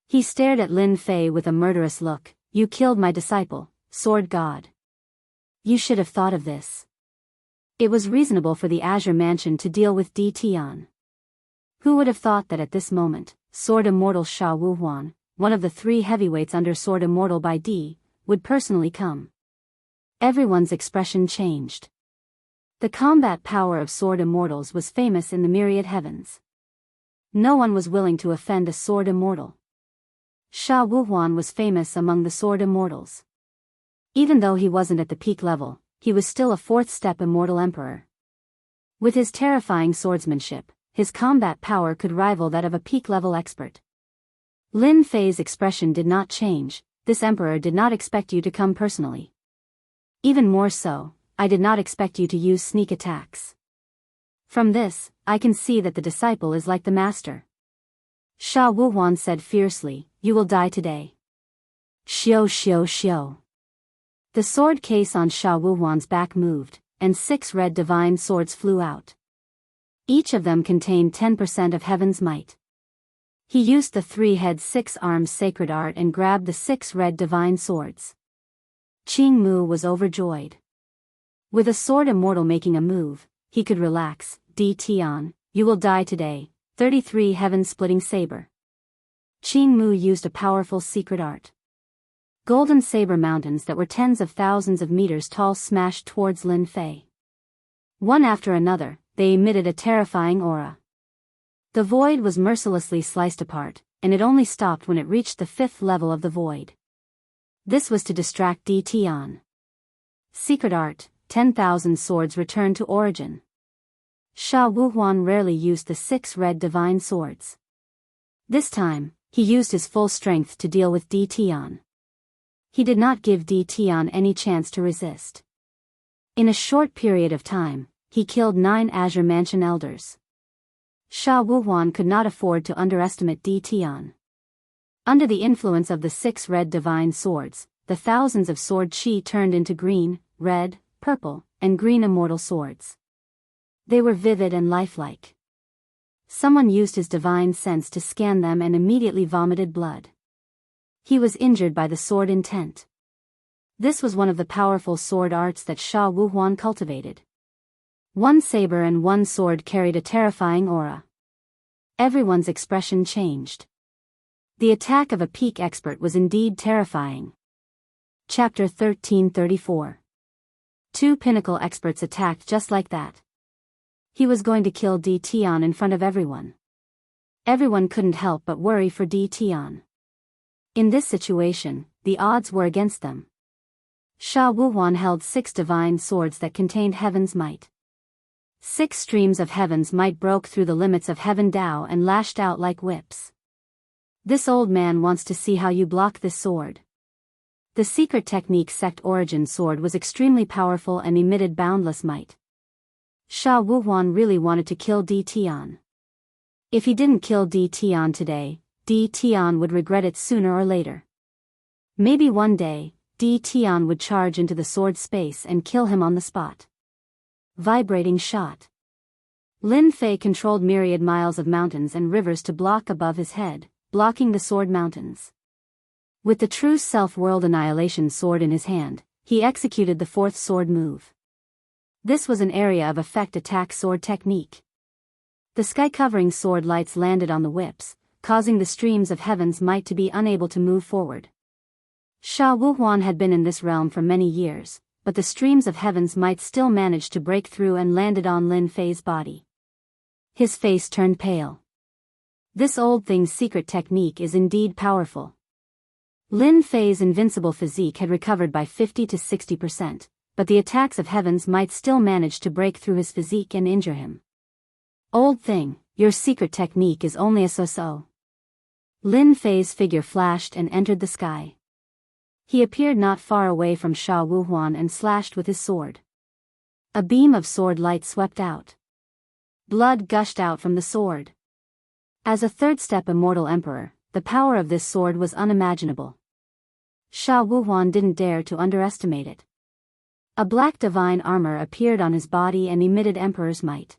He stared at Lin Fei with a murderous look. You killed my disciple, sword god. You should have thought of this. It was reasonable for the Azure Mansion to deal with Di Tian. Who would have thought that at this moment, Sword Immortal Sha Wuhuan, one of the 3 heavyweights under Sword Immortal by Di, would personally come? Everyone's expression changed. The combat power of Sword Immortals was famous in the myriad heavens. No one was willing to offend a Sword Immortal. Sha Wuhuan was famous among the Sword Immortals. Even though he wasn't at the peak level, he was still a 4th-step Immortal Emperor. With his terrifying swordsmanship, his combat power could rival that of a peak-level expert. Lin Fei's expression did not change. This emperor did not expect you to come personally. Even more so, I did not expect you to use sneak attacks. From this, I can see that the disciple is like the master. Sha Wuhuan said fiercely, you will die today. Xiao xiao xiao. The sword case on Sha Wuhuan's back moved, and 6 red divine swords flew out. Each of them contained 10% of heaven's might. He used the 3-head 6-armed sacred art and grabbed the 6 red divine swords. Qingmu was overjoyed. With a sword immortal making a move, he could relax. Di Tian, you will die today. 33 heaven-splitting saber. Qingmu used a powerful secret art. Golden saber mountains that were tens of thousands of meters tall smashed towards Lin Fei. One after another, they emitted a terrifying aura. The void was mercilessly sliced apart, and it only stopped when it reached the 5th level of the void. This was to distract Di Tian. Secret art, 10,000 swords returned to origin. Sha Wuhuan rarely used the 6 red divine swords. This time, he used his full strength to deal with Di Tian. He did not give Di Tian any chance to resist. In a short period of time, he killed 9 Azure Mansion elders. Sha Wuhuan could not afford to underestimate Di Tian. Under the influence of the 6 red divine swords, the thousands of sword chi turned into green, red, purple, and green immortal swords. They were vivid and lifelike. Someone used his divine sense to scan them and immediately vomited blood. He was injured by the sword intent. This was one of the powerful sword arts that Sha Wuhuan cultivated. 1 saber and 1 sword carried a terrifying aura. Everyone's expression changed. The attack of a peak expert was indeed terrifying. Chapter 1334. Two pinnacle experts attacked just like that. He was going to kill D. Tian in front of everyone. Everyone couldn't help but worry for D. Tian. In this situation, the odds were against them. Sha Wuhuan held 6 divine swords that contained heaven's might. 6 streams of heaven's might broke through the limits of heaven Dao and lashed out like whips. This old man wants to see how you block this sword. The secret technique sect origin sword was extremely powerful and emitted boundless might. Sha Wuhuan really wanted to kill D. Tian. If he didn't kill D. Tian today, D. Tian would regret it sooner or later. Maybe one day, D. Tian would charge into the sword space and kill him on the spot. Vibrating shot. Lin Fei controlled myriad miles of mountains and rivers to block above his head, blocking the sword mountains. With the true self-world annihilation sword in his hand, he executed the 4th sword move. This was an area of effect attack sword technique. The sky-covering sword lights landed on the whips, causing the streams of heaven's might to be unable to move forward. Sha Wuhuan had been in this realm for many years, but the streams of heaven's might still managed to break through and landed on Lin Fei's body. His face turned pale. This old thing's secret technique is indeed powerful. Lin Fei's invincible physique had recovered by 50 to 60%, but the attacks of heaven's might still managed to break through his physique and injure him. Old thing, your secret technique is only a so-so. Lin Fei's figure flashed and entered the sky. He appeared not far away from Sha Wuhuan and slashed with his sword. A beam of sword light swept out. Blood gushed out from the sword. As a 3rd-step immortal emperor, the power of this sword was unimaginable. Sha Wuhuan didn't dare to underestimate it. A black divine armor appeared on his body and emitted emperor's might.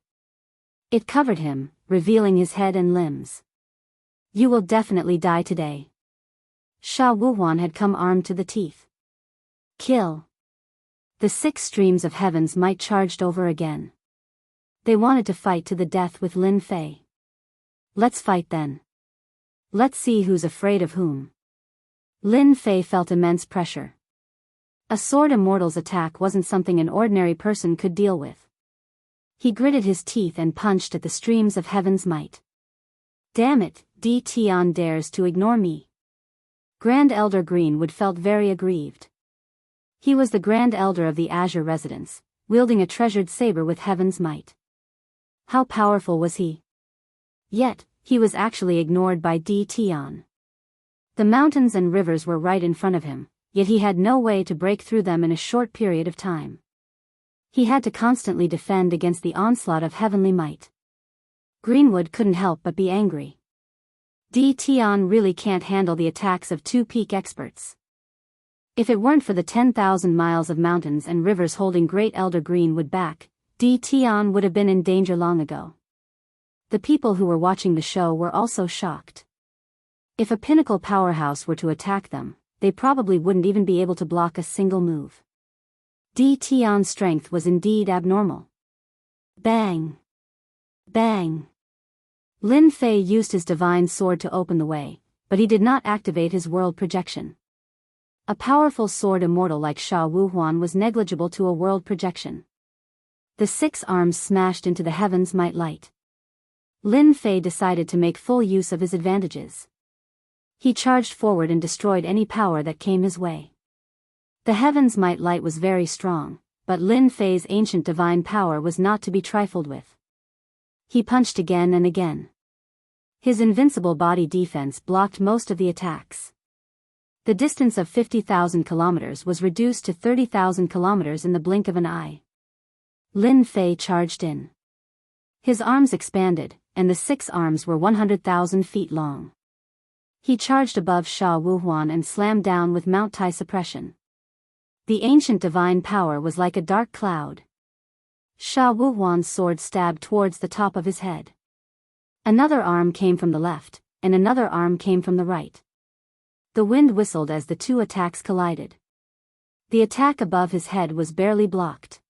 It covered him, revealing his head and limbs. You will definitely die today. Sha Wuhuan had come armed to the teeth. Kill. The 6 streams of heaven's might charged over again. They wanted to fight to the death with Lin Fei. Let's fight then. Let's see who's afraid of whom. Lin Fei felt immense pressure. A sword immortal's attack wasn't something an ordinary person could deal with. He gritted his teeth and punched at the streams of heaven's might. Damn it, D. Tian dares to ignore me. Grand Elder Greenwood felt very aggrieved. He was the Grand Elder of the Azure Residence, wielding a treasured saber with heaven's might. How powerful was he? Yet, he was actually ignored by D. Tian. The mountains and rivers were right in front of him, yet he had no way to break through them in a short period of time. He had to constantly defend against the onslaught of heavenly might. Greenwood couldn't help but be angry. D. Tian really can't handle the attacks of 2 peak experts. If it weren't for the 10,000 miles of mountains and rivers holding Great Elder Greenwood back, D. Tian would have been in danger long ago. The people who were watching the show were also shocked. If a pinnacle powerhouse were to attack them, they probably wouldn't even be able to block a single move. D. Tian's strength was indeed abnormal. Bang! Bang! Lin Fei used his divine sword to open the way, but he did not activate his world projection. A powerful sword immortal like Sha Wuhuan was negligible to a world projection. The 6 arms smashed into the heaven's might light. Lin Fei decided to make full use of his advantages. He charged forward and destroyed any power that came his way. The heaven's might light was very strong, but Lin Fei's ancient divine power was not to be trifled with. He punched again and again. His invincible body defense blocked most of the attacks. The distance of 50,000 kilometers was reduced to 30,000 kilometers in the blink of an eye. Lin Fei charged in. His arms expanded, and the 6 arms were 100,000 feet long. He charged above Sha Wuhuan and slammed down with Mount Tai suppression. The ancient divine power was like a dark cloud. Sha Wuhuan's sword stabbed towards the top of his head. Another arm came from the left, and another arm came from the right. The wind whistled as the 2 attacks collided. The attack above his head was barely blocked.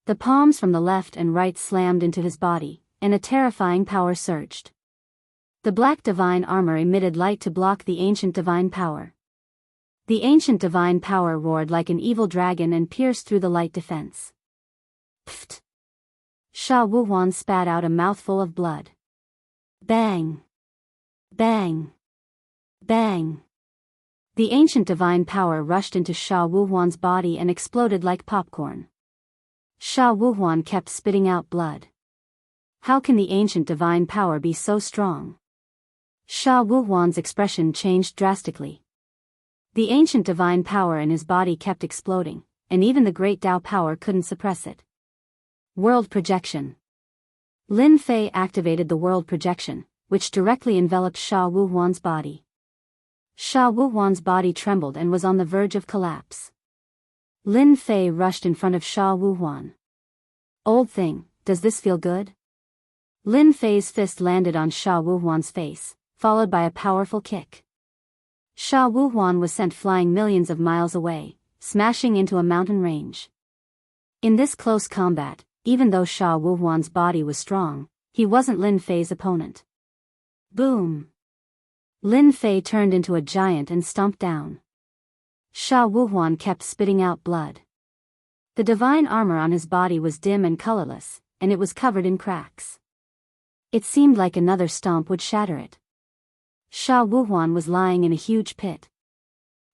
The palms from the left and right slammed into his body, and a terrifying power surged. The black divine armor emitted light to block the ancient divine power. The ancient divine power roared like an evil dragon and pierced through the light defense. Pfft! Sha Wuhuan spat out a mouthful of blood. Bang! Bang! Bang! The ancient divine power rushed into Sha Wuhuan's body and exploded like popcorn. Sha Wuhuan kept spitting out blood. How can the ancient divine power be so strong? Sha Wuhuan's expression changed drastically. The ancient divine power in his body kept exploding, and even the great Tao power couldn't suppress it. World projection. Lin Fei activated the world projection, which directly enveloped Sha Wuhuan's body. Sha Wuhuan's body trembled and was on the verge of collapse. Lin Fei rushed in front of Sha Wuhuan. Old thing, does this feel good? Lin Fei's fist landed on Sha Wuhuan's face, followed by a powerful kick. Sha Wuhuan was sent flying millions of miles away, smashing into a mountain range. In this close combat, even though Sha Wuhuan's body was strong, he wasn't Lin Fei's opponent. Boom! Lin Fei turned into a giant and stomped down. Sha Wuhuan kept spitting out blood. The divine armor on his body was dim and colorless, and it was covered in cracks. It seemed like another stomp would shatter it. Sha Wuhuan was lying in a huge pit.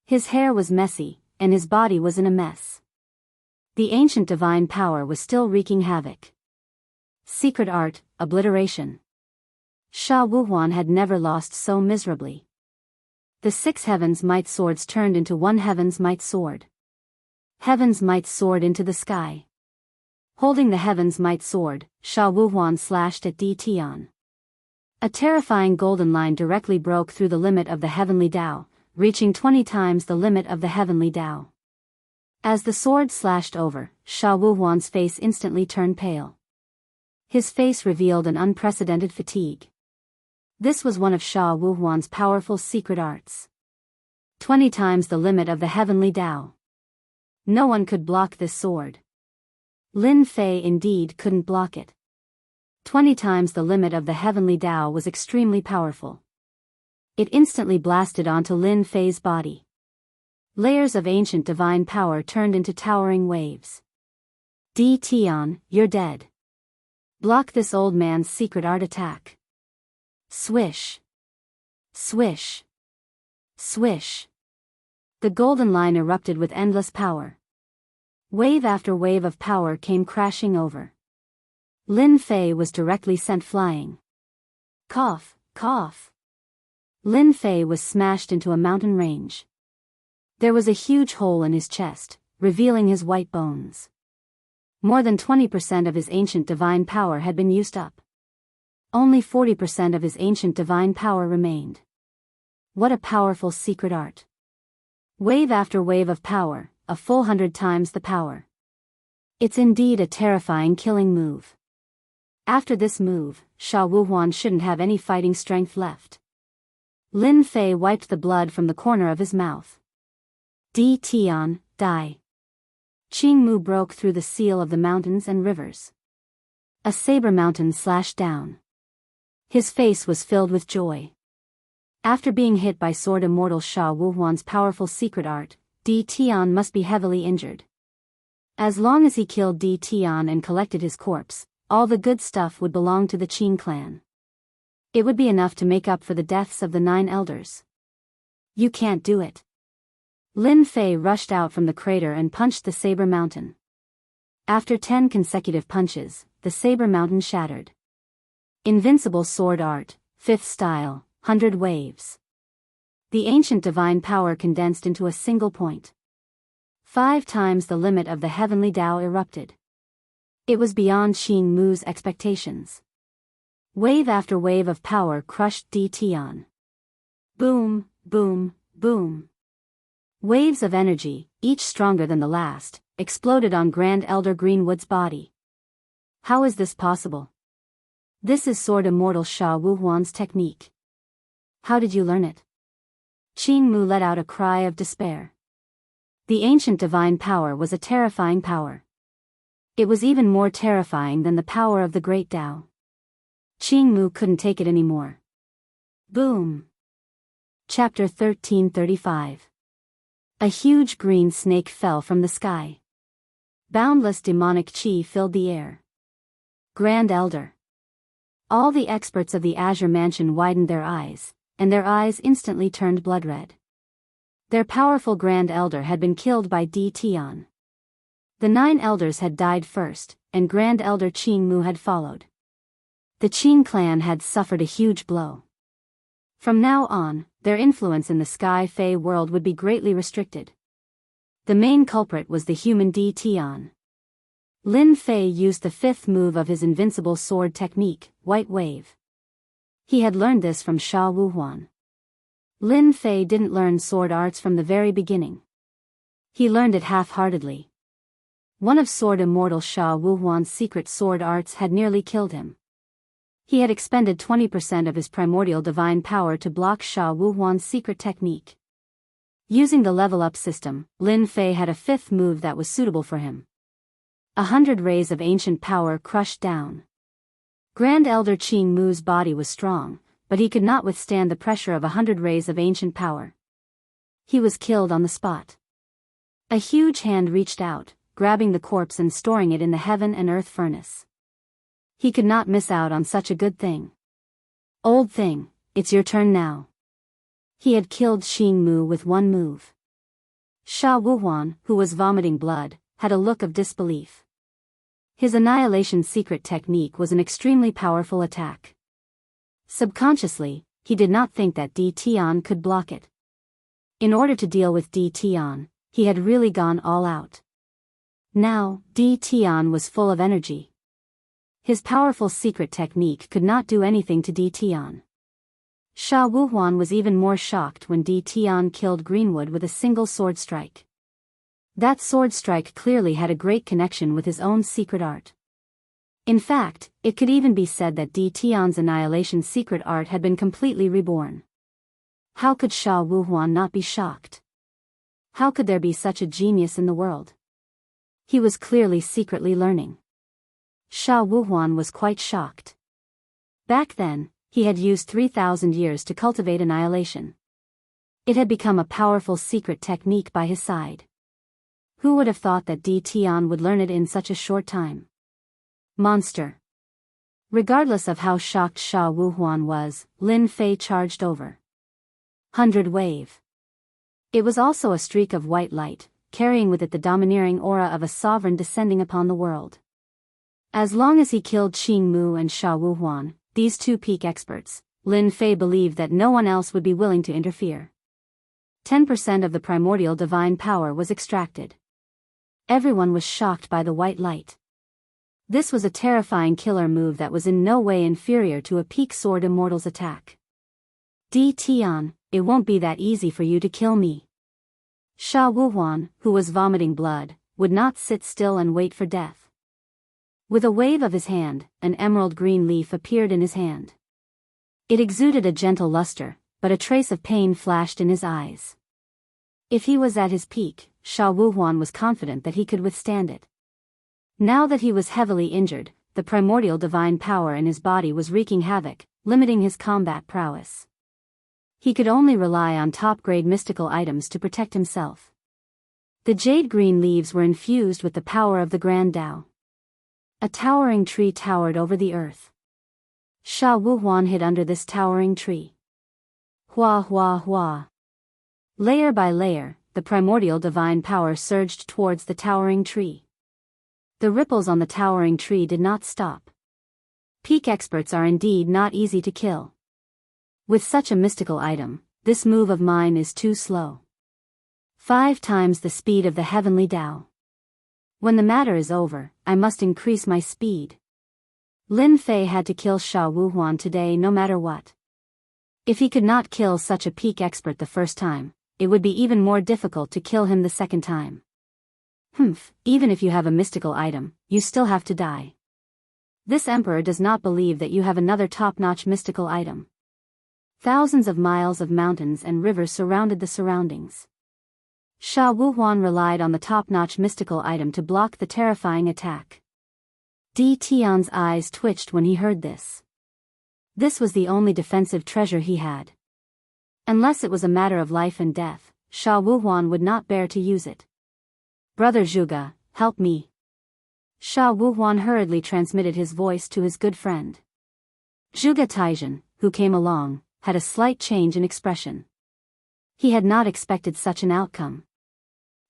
His hair was messy, and his body was in a mess. The ancient divine power was still wreaking havoc. Secret art, obliteration. Sha Wuhuan had never lost so miserably. The 6 Heaven's Might swords turned into 1 Heaven's Might sword. Heaven's Might sword into the sky. Holding the Heaven's Might sword, Sha Wuhuan slashed at Di Tian. A terrifying golden line directly broke through the limit of the heavenly Tao, reaching 20 times the limit of the heavenly Tao. As the sword slashed over, Sha Wuhuan's face instantly turned pale. His face revealed an unprecedented fatigue. This was one of Sha Wuhuan's powerful secret arts. 20 times the limit of the heavenly Tao. No one could block this sword. Lin Fei indeed couldn't block it. 20 times the limit of the heavenly Tao was extremely powerful. It instantly blasted onto Lin Fei's body. Layers of ancient divine power turned into towering waves. Di Tian, you're dead. Block this old man's secret art attack. Swish. Swish. Swish. The golden line erupted with endless power. Wave after wave of power came crashing over. Lin Fei was directly sent flying. Cough, cough. Lin Fei was smashed into a mountain range. There was a huge hole in his chest, revealing his white bones. More than 20% of his ancient divine power had been used up. Only 40% of his ancient divine power remained. What a powerful secret art. Wave after wave of power, a full 100 times the power. It's indeed a terrifying killing move. After this move, Sha Wuhuan shouldn't have any fighting strength left. Lin Fei wiped the blood from the corner of his mouth. Di Tian, die. Qing Mu broke through the seal of the mountains and rivers. A saber mountain slashed down. His face was filled with joy. After being hit by sword immortal Sha Wuhuan's powerful secret art, Di Tian must be heavily injured. As long as he killed Di Tian and collected his corpse, all the good stuff would belong to the Qing clan. It would be enough to make up for the deaths of the 9 elders. You can't do it. Lin Fei rushed out from the crater and punched the saber mountain. After 10 consecutive punches, the saber mountain shattered. Invincible sword art, 5th style, 100 waves. The ancient divine power condensed into a single point. 5 times the limit of the heavenly Tao erupted. It was beyond Qing Mu's expectations. Wave after wave of power crushed Di Tian. Boom, boom, boom. Waves of energy, each stronger than the last, exploded on Grand Elder Greenwood's body. How is this possible? This is Sword Immortal Sha Wuhuan's technique. How did you learn it? Qing Mu let out a cry of despair. The ancient divine power was a terrifying power. It was even more terrifying than the power of the great Tao. Qing Mu couldn't take it anymore. Boom. Chapter 1335. A huge green snake fell from the sky. Boundless demonic chi filled the air. Grand Elder. All the experts of the Azure Mansion widened their eyes, and their eyes instantly turned blood-red. Their powerful Grand Elder had been killed by D. Tian. The 9 elders had died first, and Grand Elder Qing Mu had followed. The Qing clan had suffered a huge blow. From now on, their influence in the Sky Fae world would be greatly restricted. The main culprit was the human D. Tian. Lin Fei used the 5th move of his invincible sword technique, White Wave. He had learned this from Sha Wuhuan. Lin Fei didn't learn sword arts from the very beginning. He learned it half-heartedly. One of Sword Immortal Sha Wuhuan's secret sword arts had nearly killed him. He had expended 20% of his primordial divine power to block Sha Wuhuan's secret technique. Using the level-up system, Lin Fei had a 5th move that was suitable for him. 100 rays of ancient power crushed down. Grand Elder Qing Mu's body was strong, but he could not withstand the pressure of 100 rays of ancient power. He was killed on the spot. A huge hand reached out, grabbing the corpse and storing it in the heaven and earth furnace. He could not miss out on such a good thing. Old thing, it's your turn now. He had killed Qing Mu with one move. Sha Wuhuan, who was vomiting blood, had a look of disbelief. His annihilation secret technique was an extremely powerful attack. Subconsciously, he did not think that D. Tian could block it. In order to deal with D. Tian, he had really gone all out. Now, D. Tian was full of energy. His powerful secret technique could not do anything to D. Tian. Sha Wuhuan was even more shocked when D. Tian killed Greenwood with a single sword strike. That sword strike clearly had a great connection with his own secret art. In fact, it could even be said that D. Tian's annihilation secret art had been completely reborn. How could Sha Wuhuan not be shocked? How could there be such a genius in the world? He was clearly secretly learning. Sha Wuhuan was quite shocked. Back then, he had used 3,000 years to cultivate annihilation. It had become a powerful secret technique by his side. Who would have thought that D. Tian would learn it in such a short time? Monster. Regardless of how shocked Sha Wuhuan was, Lin Fei charged over. 100 Wave. It was also a streak of white light, carrying with it the domineering aura of a sovereign descending upon the world. As long as he killed Qing Mu and Sha Wuhuan, these 2 peak experts, Lin Fei believed that no one else would be willing to interfere. 10% of the primordial divine power was extracted. Everyone was shocked by the white light. This was a terrifying killer move that was in no way inferior to a peak sword immortal's attack. D. Tian, it won't be that easy for you to kill me. Sha Wuhuan, who was vomiting blood, would not sit still and wait for death. With a wave of his hand, an emerald green leaf appeared in his hand. It exuded a gentle luster, but a trace of pain flashed in his eyes. If he was at his peak, Sha Wuhuan was confident that he could withstand it. Now that he was heavily injured, the primordial divine power in his body was wreaking havoc, limiting his combat prowess. He could only rely on top-grade mystical items to protect himself. The jade-green leaves were infused with the power of the Grand Tao. A towering tree towered over the earth. Sha Wuhuan hid under this towering tree. Hua hua hua. Layer by layer, the primordial divine power surged towards the towering tree. The ripples on the towering tree did not stop. Peak experts are indeed not easy to kill. With such a mystical item, this move of mine is too slow. 5 times the speed of the heavenly Tao. When the matter is over, I must increase my speed. Lin Fei had to kill Sha Wuhuan today no matter what. If he could not kill such a peak expert the first time, it would be even more difficult to kill him the second time. Even if you have a mystical item, you still have to die. This emperor does not believe that you have another top-notch mystical item. Thousands of miles of mountains and rivers surrounded the surroundings. Sha Wuhuan relied on the top-notch mystical item to block the terrifying attack. D. Tian's eyes twitched when he heard this. This was the only defensive treasure he had. Unless it was a matter of life and death, Sha Wuhuan would not bear to use it. "Brother Zhuge, help me." Sha Wuhuan hurriedly transmitted his voice to his good friend. Zhuge Taizhen, who came along, had a slight change in expression. He had not expected such an outcome.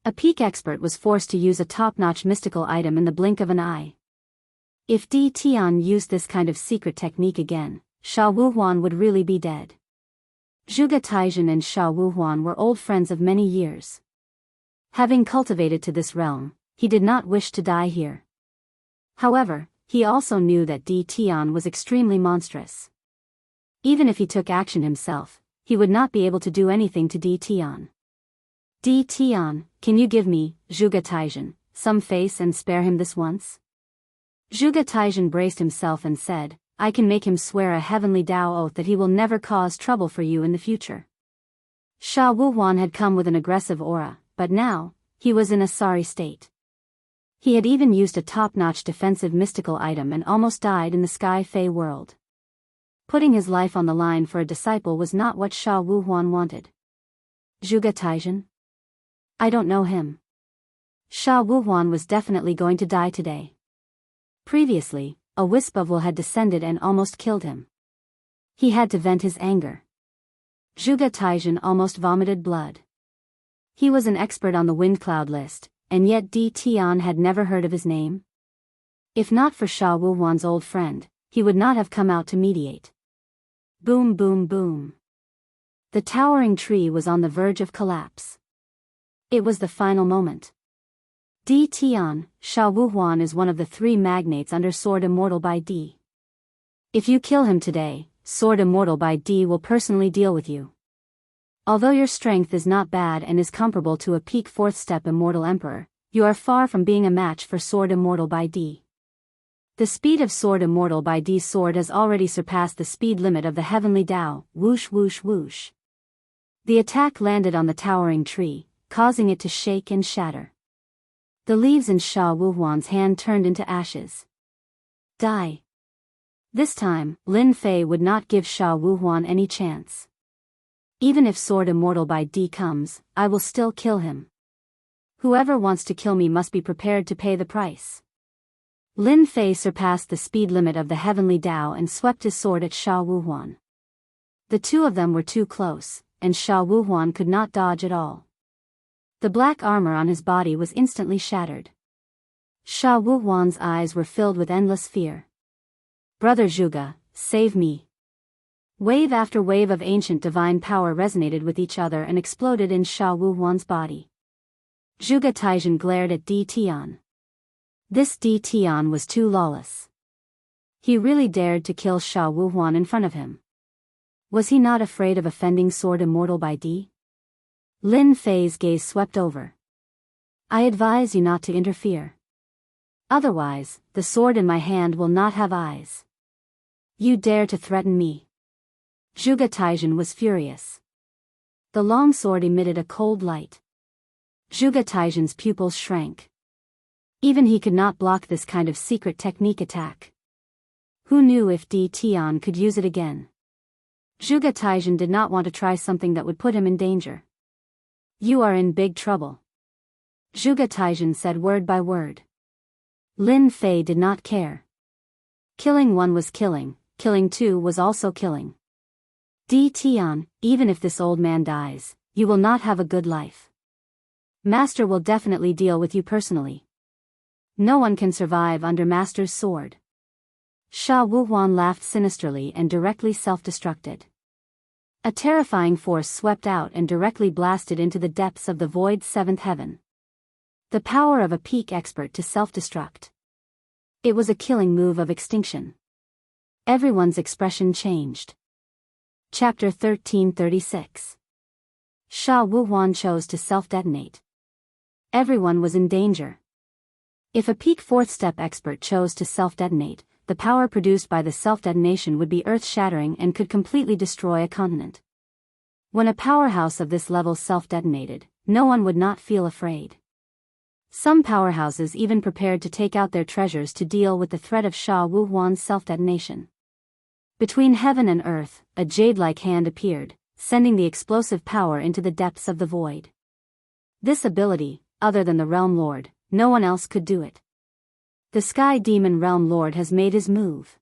A peak expert was forced to use a top-notch mystical item in the blink of an eye. If Di Tian used this kind of secret technique again, Sha Wuhuan would really be dead. Zhuge Taizhen and Sha Wuhuan were old friends of many years. Having cultivated to this realm, he did not wish to die here. However, he also knew that Di Tian was extremely monstrous. Even if he took action himself, he would not be able to do anything to Di Tian. "Di Tian, can you give me, Zhuge Taizhen, some face and spare him this once?" Zhuge Taizhen braced himself and said, "I can make him swear a heavenly Tao oath that he will never cause trouble for you in the future." Sha Wuhuan had come with an aggressive aura, but now, he was in a sorry state. He had even used a top-notch defensive mystical item and almost died in the Sky Fey world. Putting his life on the line for a disciple was not what Sha Wuhuan wanted. "Zhuge Taizhen? I don't know him." Sha Wuhuan was definitely going to die today. Previously, a wisp of wool had descended and almost killed him. He had to vent his anger. Zhuge Taizhen almost vomited blood. He was an expert on the wind cloud list, and yet Di Tian had never heard of his name. If not for Sha Wuhuan's old friend, he would not have come out to mediate. Boom boom boom. The towering tree was on the verge of collapse. It was the final moment. Di Tian, Sha Wuhuan is one of the 3 magnates under Sword Immortal by Di. If you kill him today, Sword Immortal by Di will personally deal with you. Although your strength is not bad and is comparable to a peak 4th step Immortal Emperor, you are far from being a match for Sword Immortal by Di. The speed of Sword Immortal by Di's sword has already surpassed the speed limit of the Heavenly Tao, whoosh whoosh whoosh. The attack landed on the towering tree, causing it to shake and shatter. The leaves in Sha Wuhuan's hand turned into ashes. Die. This time, Lin Fei would not give Sha Wuhuan any chance. "Even if Sword Immortal by Di comes, I will still kill him. Whoever wants to kill me must be prepared to pay the price." Lin Fei surpassed the speed limit of the Heavenly Tao and swept his sword at Sha Wuhuan. The two of them were too close, and Sha Wuhuan could not dodge at all. The black armor on his body was instantly shattered. Sha Wuhuan's eyes were filled with endless fear. "Brother Zhuge, save me." Wave after wave of ancient divine power resonated with each other and exploded in Sha Wuhuan's body. Zhuge Taizhen glared at Di Tian. This Di Tian was too lawless. He really dared to kill Sha Wuhuan in front of him. Was he not afraid of offending Sword Immortal by Di? Lin Fei's gaze swept over. "I advise you not to interfere. Otherwise, the sword in my hand will not have eyes. You dare to threaten me?" Zhuge Taizhen was furious. The long sword emitted a cold light. Zhuge Taizhen's pupils shrank. Even he could not block this kind of secret technique attack. Who knew if Di Tian could use it again? Zhuge Taizhen did not want to try something that would put him in danger. "You are in big trouble," Zhuge Taizhen said word by word. Lin Fei did not care. Killing one was killing, killing two was also killing. "Di Tian, even if this old man dies, you will not have a good life. Master will definitely deal with you personally. No one can survive under Master's sword." Sha Wuhuan laughed sinisterly and directly self-destructed. A terrifying force swept out and directly blasted into the depths of the void 7th heaven. The power of a peak expert to self-destruct. It was a killing move of extinction. Everyone's expression changed. Chapter 1336. Sha Wuhuan chose to self-detonate. Everyone was in danger. If a peak 4th step expert chose to self-detonate, the power produced by the self-detonation would be earth-shattering and could completely destroy a continent. When a powerhouse of this level self-detonated, no one would not feel afraid. Some powerhouses even prepared to take out their treasures to deal with the threat of Sha Wuhuan's self-detonation. Between heaven and earth, a jade-like hand appeared, sending the explosive power into the depths of the void. This ability, other than the Realm Lord, no one else could do it. The Sky Demon Realm Lord has made his move.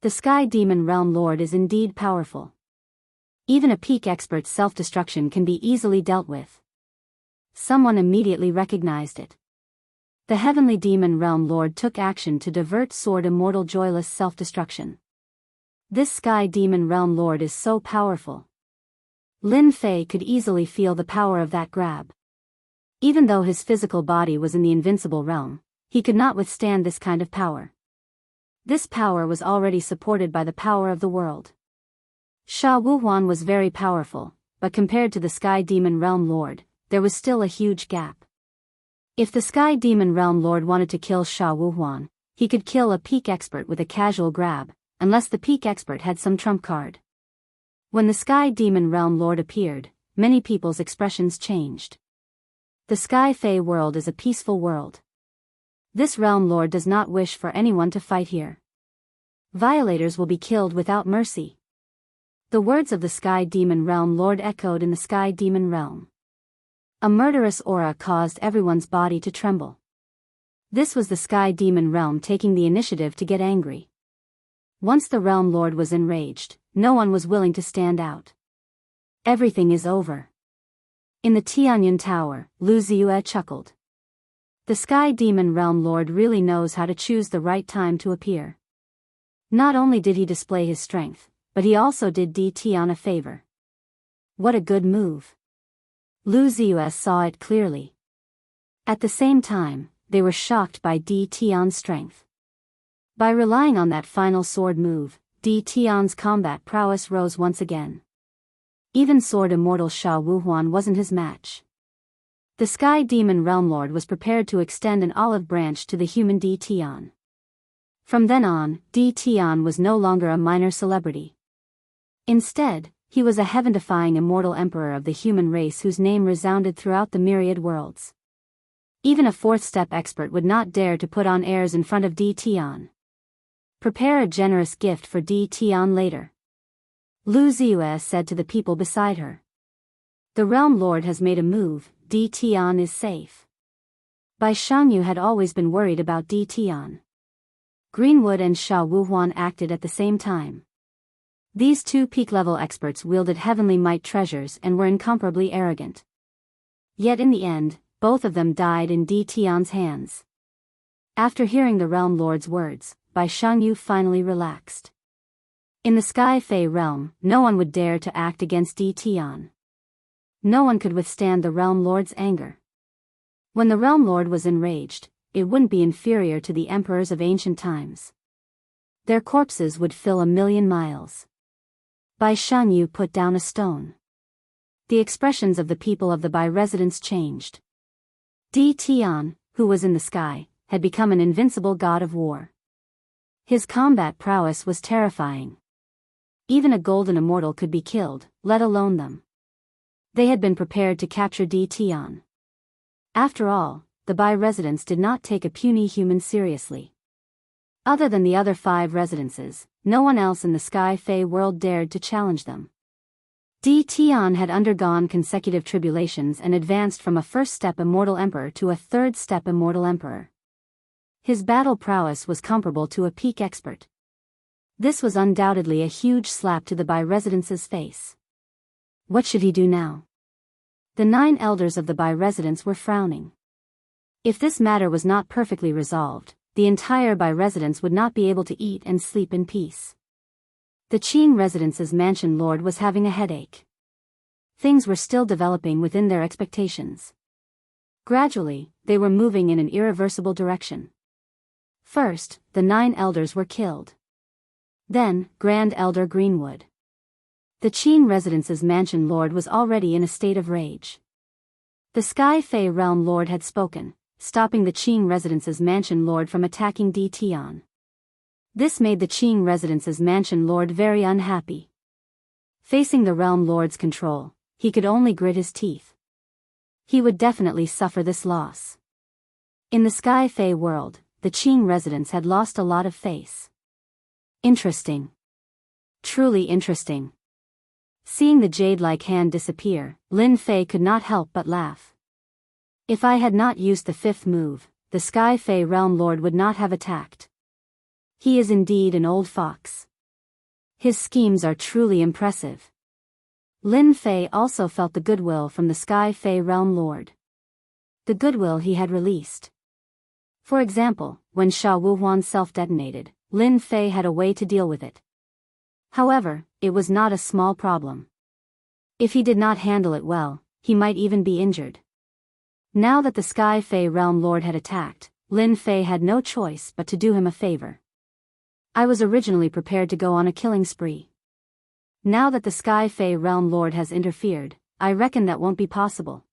The Sky Demon Realm Lord is indeed powerful. Even a peak expert's self-destruction can be easily dealt with. Someone immediately recognized it. The Heavenly Demon Realm Lord took action to divert Sword Immortal joyless self-destruction. This Sky Demon Realm Lord is so powerful. Lin Fei could easily feel the power of that grab. Even though his physical body was in the invincible realm, he could not withstand this kind of power. This power was already supported by the power of the world. Sha Wuhuan was very powerful, but compared to the Sky Demon Realm Lord, there was still a huge gap. If the Sky Demon Realm Lord wanted to kill Sha Wuhuan, he could kill a peak expert with a casual grab, unless the peak expert had some trump card. When the Sky Demon Realm Lord appeared, many people's expressions changed. The Sky Fey world is a peaceful world. This Realm Lord does not wish for anyone to fight here. Violators will be killed without mercy. The words of the Sky Demon Realm Lord echoed in the Sky Demon Realm. A murderous aura caused everyone's body to tremble. This was the Sky Demon Realm taking the initiative to get angry. Once the Realm Lord was enraged, no one was willing to stand out. Everything is over. In the Tianyun Tower, Lu Ziyue chuckled. The Sky Demon Realm Lord really knows how to choose the right time to appear. Not only did he display his strength, but he also did Di Tian a favor. What a good move. Lu Ziyue saw it clearly. At the same time, they were shocked by Di Tian's strength. By relying on that final sword move, Di Tian's combat prowess rose once again. Even Sword Immortal Sha Wuhuan wasn't his match. The Sky Demon Realm Lord was prepared to extend an olive branch to the human Di Tian. From then on, Di Tian was no longer a minor celebrity. Instead, he was a heaven-defying immortal emperor of the human race whose name resounded throughout the myriad worlds. Even a fourth-step expert would not dare to put on airs in front of Di Tian. Prepare a generous gift for Di Tian later, Lu Ziyue said to the people beside her. The Realm Lord has made a move, Di Tian is safe. Bai Shangyu had always been worried about Di Tian. Greenwood and Sha Wuhuan acted at the same time. These two peak-level experts wielded heavenly might treasures and were incomparably arrogant. Yet in the end, both of them died in Di Tian's hands. After hearing the Realm Lord's words, Bai Shangyu finally relaxed. In the Sky Fey realm, no one would dare to act against Di Tian. No one could withstand the Realm Lord's anger. When the Realm Lord was enraged, it wouldn't be inferior to the emperors of ancient times. Their corpses would fill 1,000,000 miles. Bai Shangyu put down a stone. The expressions of the people of the Bai residence changed. Di Tian, who was in the sky, had become an invincible god of war. His combat prowess was terrifying. Even a golden immortal could be killed, let alone them. They had been prepared to capture Di Tian. After all, the Bai residents did not take a puny human seriously. Other than the other 5 residences, no one else in the Sky Fey world dared to challenge them. Di Tian had undergone consecutive tribulations and advanced from a first-step immortal emperor to a third-step immortal emperor. His battle prowess was comparable to a peak expert. This was undoubtedly a huge slap to the Bai residence's face. What should he do now? The 9 elders of the Bai residence were frowning. If this matter was not perfectly resolved, the entire Bai residence would not be able to eat and sleep in peace. The Qing residence's mansion lord was having a headache. Things were still developing within their expectations. Gradually, they were moving in an irreversible direction. First, the 9 elders were killed. Then, Grand Elder Greenwood. The Qing residence's mansion lord was already in a state of rage. The Sky Fey Realm Lord had spoken, stopping the Qing residence's mansion lord from attacking Di Tian. This made the Qing residence's mansion lord very unhappy. Facing the Realm Lord's control, he could only grit his teeth. He would definitely suffer this loss. In the Sky Fey world, the Qing residents had lost a lot of face. Interesting. Truly interesting. Seeing the jade-like hand disappear, Lin Fei could not help but laugh. If I had not used the fifth move, the Sky Fae Realm Lord would not have attacked. He is indeed an old fox. His schemes are truly impressive. Lin Fei also felt the goodwill from the Sky Fae Realm Lord. The goodwill he had released. For example, when Sha Wuhuan self-detonated, Lin Fei had a way to deal with it. However, it was not a small problem. If he did not handle it well, he might even be injured. Now that the Sky Fae Realm Lord had attacked, Lin Fei had no choice but to do him a favor. I was originally prepared to go on a killing spree. Now that the Sky Fae Realm Lord has interfered, I reckon that won't be possible.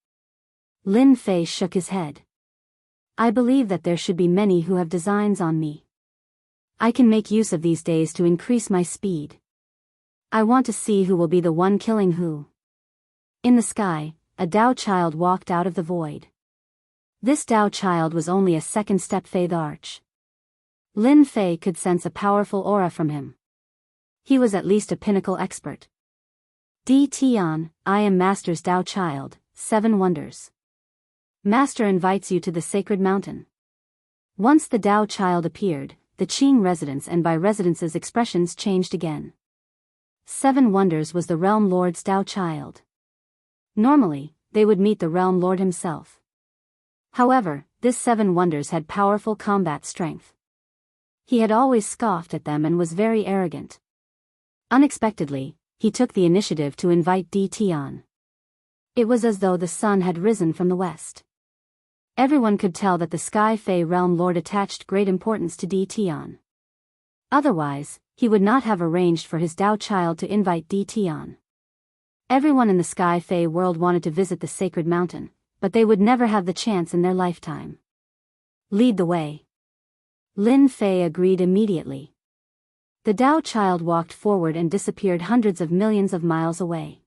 Lin Fei shook his head. I believe that there should be many who have designs on me. I can make use of these days to increase my speed. I want to see who will be the one killing who. In the sky, a Tao child walked out of the void. This Tao child was only a second step Faith Arch. Lin Fei could sense a powerful aura from him. He was at least a pinnacle expert. Di Tian, I am Master's Tao child, 7 wonders. Master invites you to the sacred mountain. Once the Tao child appeared, the Qing residents and by residences expressions changed again. 7 wonders was the Realm Lord's Tao child. Normally, they would meet the Realm Lord himself. However, this 7 wonders had powerful combat strength. He had always scoffed at them and was very arrogant. Unexpectedly, he took the initiative to invite Di Tian. It was as though the sun had risen from the west. Everyone could tell that the Sky Fae Realm Lord attached great importance to Di Tian. Otherwise, he would not have arranged for his Tao child to invite Di Tian. Everyone in the Sky Fae world wanted to visit the sacred mountain, but they would never have the chance in their lifetime. Lead the way. Lin Fei agreed immediately. The Tao child walked forward and disappeared hundreds of millions of miles away.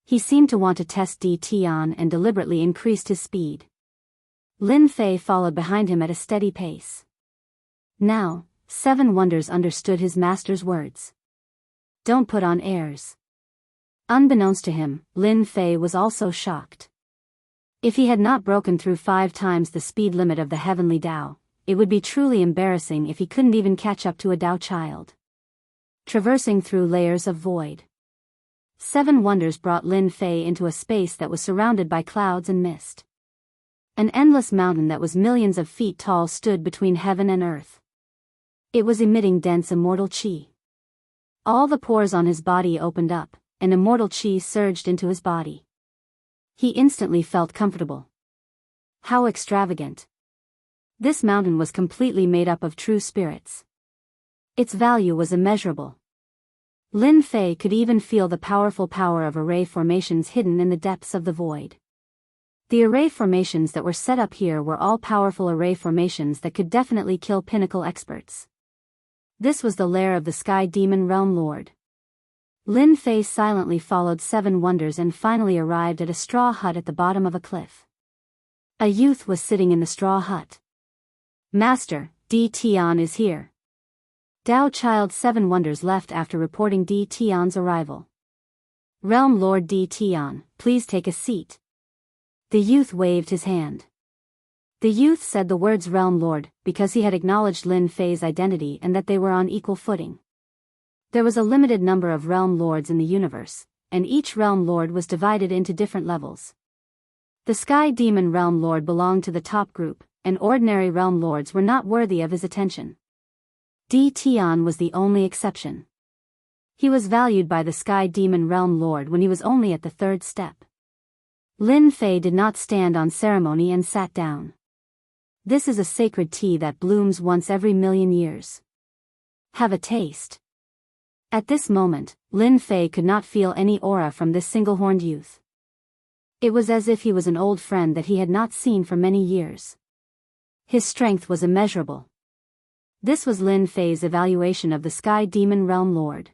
He seemed to want to test Di Tian and deliberately increased his speed. Lin Fei followed behind him at a steady pace. Now, 7 wonders understood his master's words. Don't put on airs. Unbeknownst to him, Lin Fei was also shocked. If he had not broken through 5 times the speed limit of the heavenly Tao, it would be truly embarrassing if he couldn't even catch up to a Tao child. Traversing through layers of void. 7 wonders brought Lin Fei into a space that was surrounded by clouds and mist. An endless mountain that was millions of feet tall stood between heaven and earth. It was emitting dense immortal qi. All the pores on his body opened up, and immortal qi surged into his body. He instantly felt comfortable. How extravagant. This mountain was completely made up of true spirits. Its value was immeasurable. Lin Fei could even feel the powerful power of array formations hidden in the depths of the void. The array formations that were set up here were all powerful array formations that could definitely kill pinnacle experts. This was the lair of the Sky Demon Realm Lord. Lin Fei silently followed 7 wonders and finally arrived at a straw hut at the bottom of a cliff. A youth was sitting in the straw hut. Master, Di Tian is here. Tao Child 7 wonders left after reporting Di Tian's arrival. Realm Lord Di Tian, please take a seat. The youth waved his hand. The youth said the words Realm Lord because he had acknowledged Lin Fei's identity and that they were on equal footing. There was a limited number of Realm Lords in the universe, and each Realm Lord was divided into different levels. The Sky Demon Realm Lord belonged to the top group, and ordinary Realm Lords were not worthy of his attention. Di Tian was the only exception. He was valued by the Sky Demon Realm Lord when he was only at the 3rd step. Lin Fei did not stand on ceremony and sat down. This is a sacred tea that blooms once every million years. Have a taste. At this moment, Lin Fei could not feel any aura from this single-horned youth. It was as if he was an old friend that he had not seen for many years. His strength was immeasurable. This was Lin Fei's evaluation of the Sky Demon Realm Lord.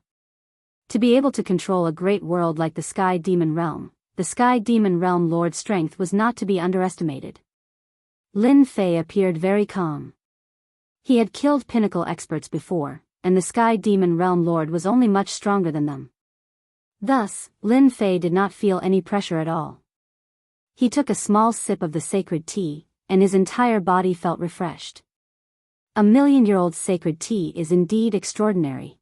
To be able to control a great world like the Sky Demon Realm, the Sky Demon Realm Lord's strength was not to be underestimated. Lin Fei appeared very calm. He had killed pinnacle experts before, and the Sky Demon Realm Lord was only much stronger than them. Thus, Lin Fei did not feel any pressure at all. He took a small sip of the sacred tea, and his entire body felt refreshed. A million-year-old sacred tea is indeed extraordinary.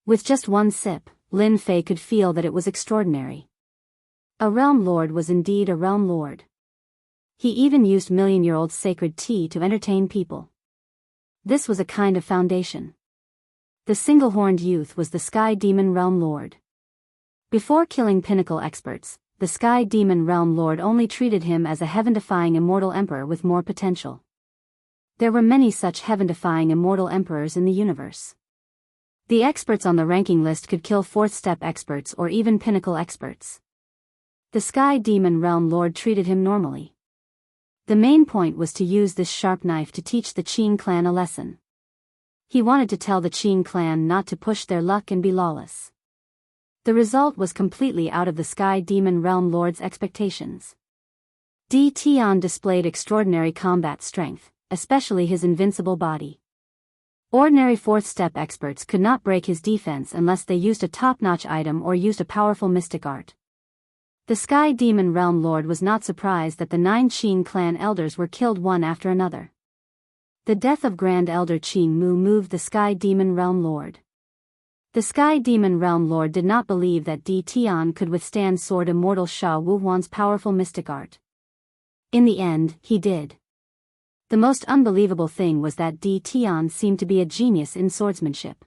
With just one sip, Lin Fei could feel that it was extraordinary. A realm lord was indeed a realm lord. He even used million-year-old sacred tea to entertain people. This was a kind of foundation. The single-horned youth was the Sky Demon Realm Lord. Before killing pinnacle experts, the Sky Demon Realm Lord only treated him as a heaven-defying immortal emperor with more potential. There were many such heaven-defying immortal emperors in the universe. The experts on the ranking list could kill fourth-step experts or even pinnacle experts. The Sky Demon Realm Lord treated him normally. The main point was to use this sharp knife to teach the Qing clan a lesson. He wanted to tell the Qing clan not to push their luck and be lawless. The result was completely out of the Sky Demon Realm Lord's expectations. Di Tian displayed extraordinary combat strength, especially his invincible body. Ordinary fourth-step experts could not break his defense unless they used a top-notch item or used a powerful mystic art. The Sky Demon Realm Lord was not surprised that the 9 Qing clan elders were killed one after another. The death of Grand Elder Qing Mu moved the Sky Demon Realm Lord. The Sky Demon Realm Lord did not believe that Di Tian could withstand Sword Immortal Sha Wuhuan's powerful mystic art. In the end, he did. The most unbelievable thing was that Di Tian seemed to be a genius in swordsmanship.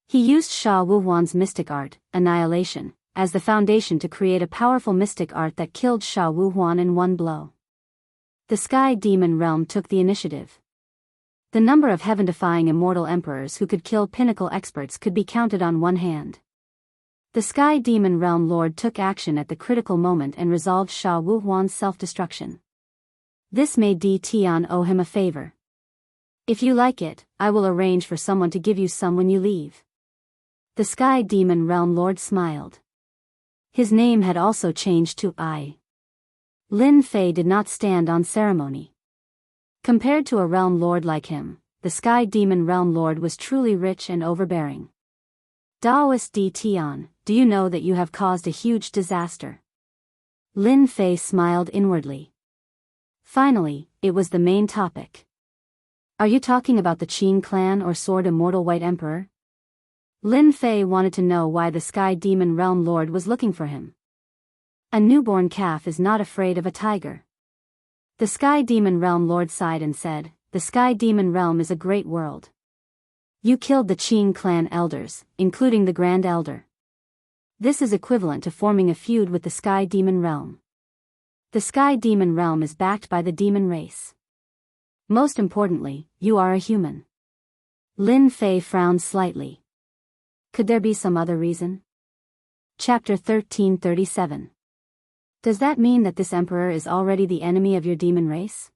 He used Sha Wuhuan's mystic art, Annihilation, as the foundation to create a powerful mystic art that killed Sha Wuhuan in one blow. The Sky Demon Realm took the initiative. The number of heaven-defying immortal emperors who could kill pinnacle experts could be counted on one hand. The Sky Demon Realm Lord took action at the critical moment and resolved Sha Wuhuan's self-destruction. This made Di Tian owe him a favor. If you like it, I will arrange for someone to give you some when you leave. The Sky Demon Realm Lord smiled. His name had also changed to I. Lin Fei did not stand on ceremony. Compared to a realm lord like him, the Sky Demon Realm Lord was truly rich and overbearing. Daoist Di Tian, do you know that you have caused a huge disaster? Lin Fei smiled inwardly. Finally, it was the main topic. Are you talking about the Qing clan or Sword Immortal White Emperor? Lin Fei wanted to know why the Sky Demon Realm Lord was looking for him. A newborn calf is not afraid of a tiger. The Sky Demon Realm Lord sighed and said, the Sky Demon Realm is a great world. You killed the Qing clan elders, including the Grand Elder. This is equivalent to forming a feud with the Sky Demon Realm. The Sky Demon Realm is backed by the demon race. Most importantly, you are a human. Lin Fei frowned slightly. Could there be some other reason? Chapter 1337. Does that mean that this emperor is already the enemy of your demon race?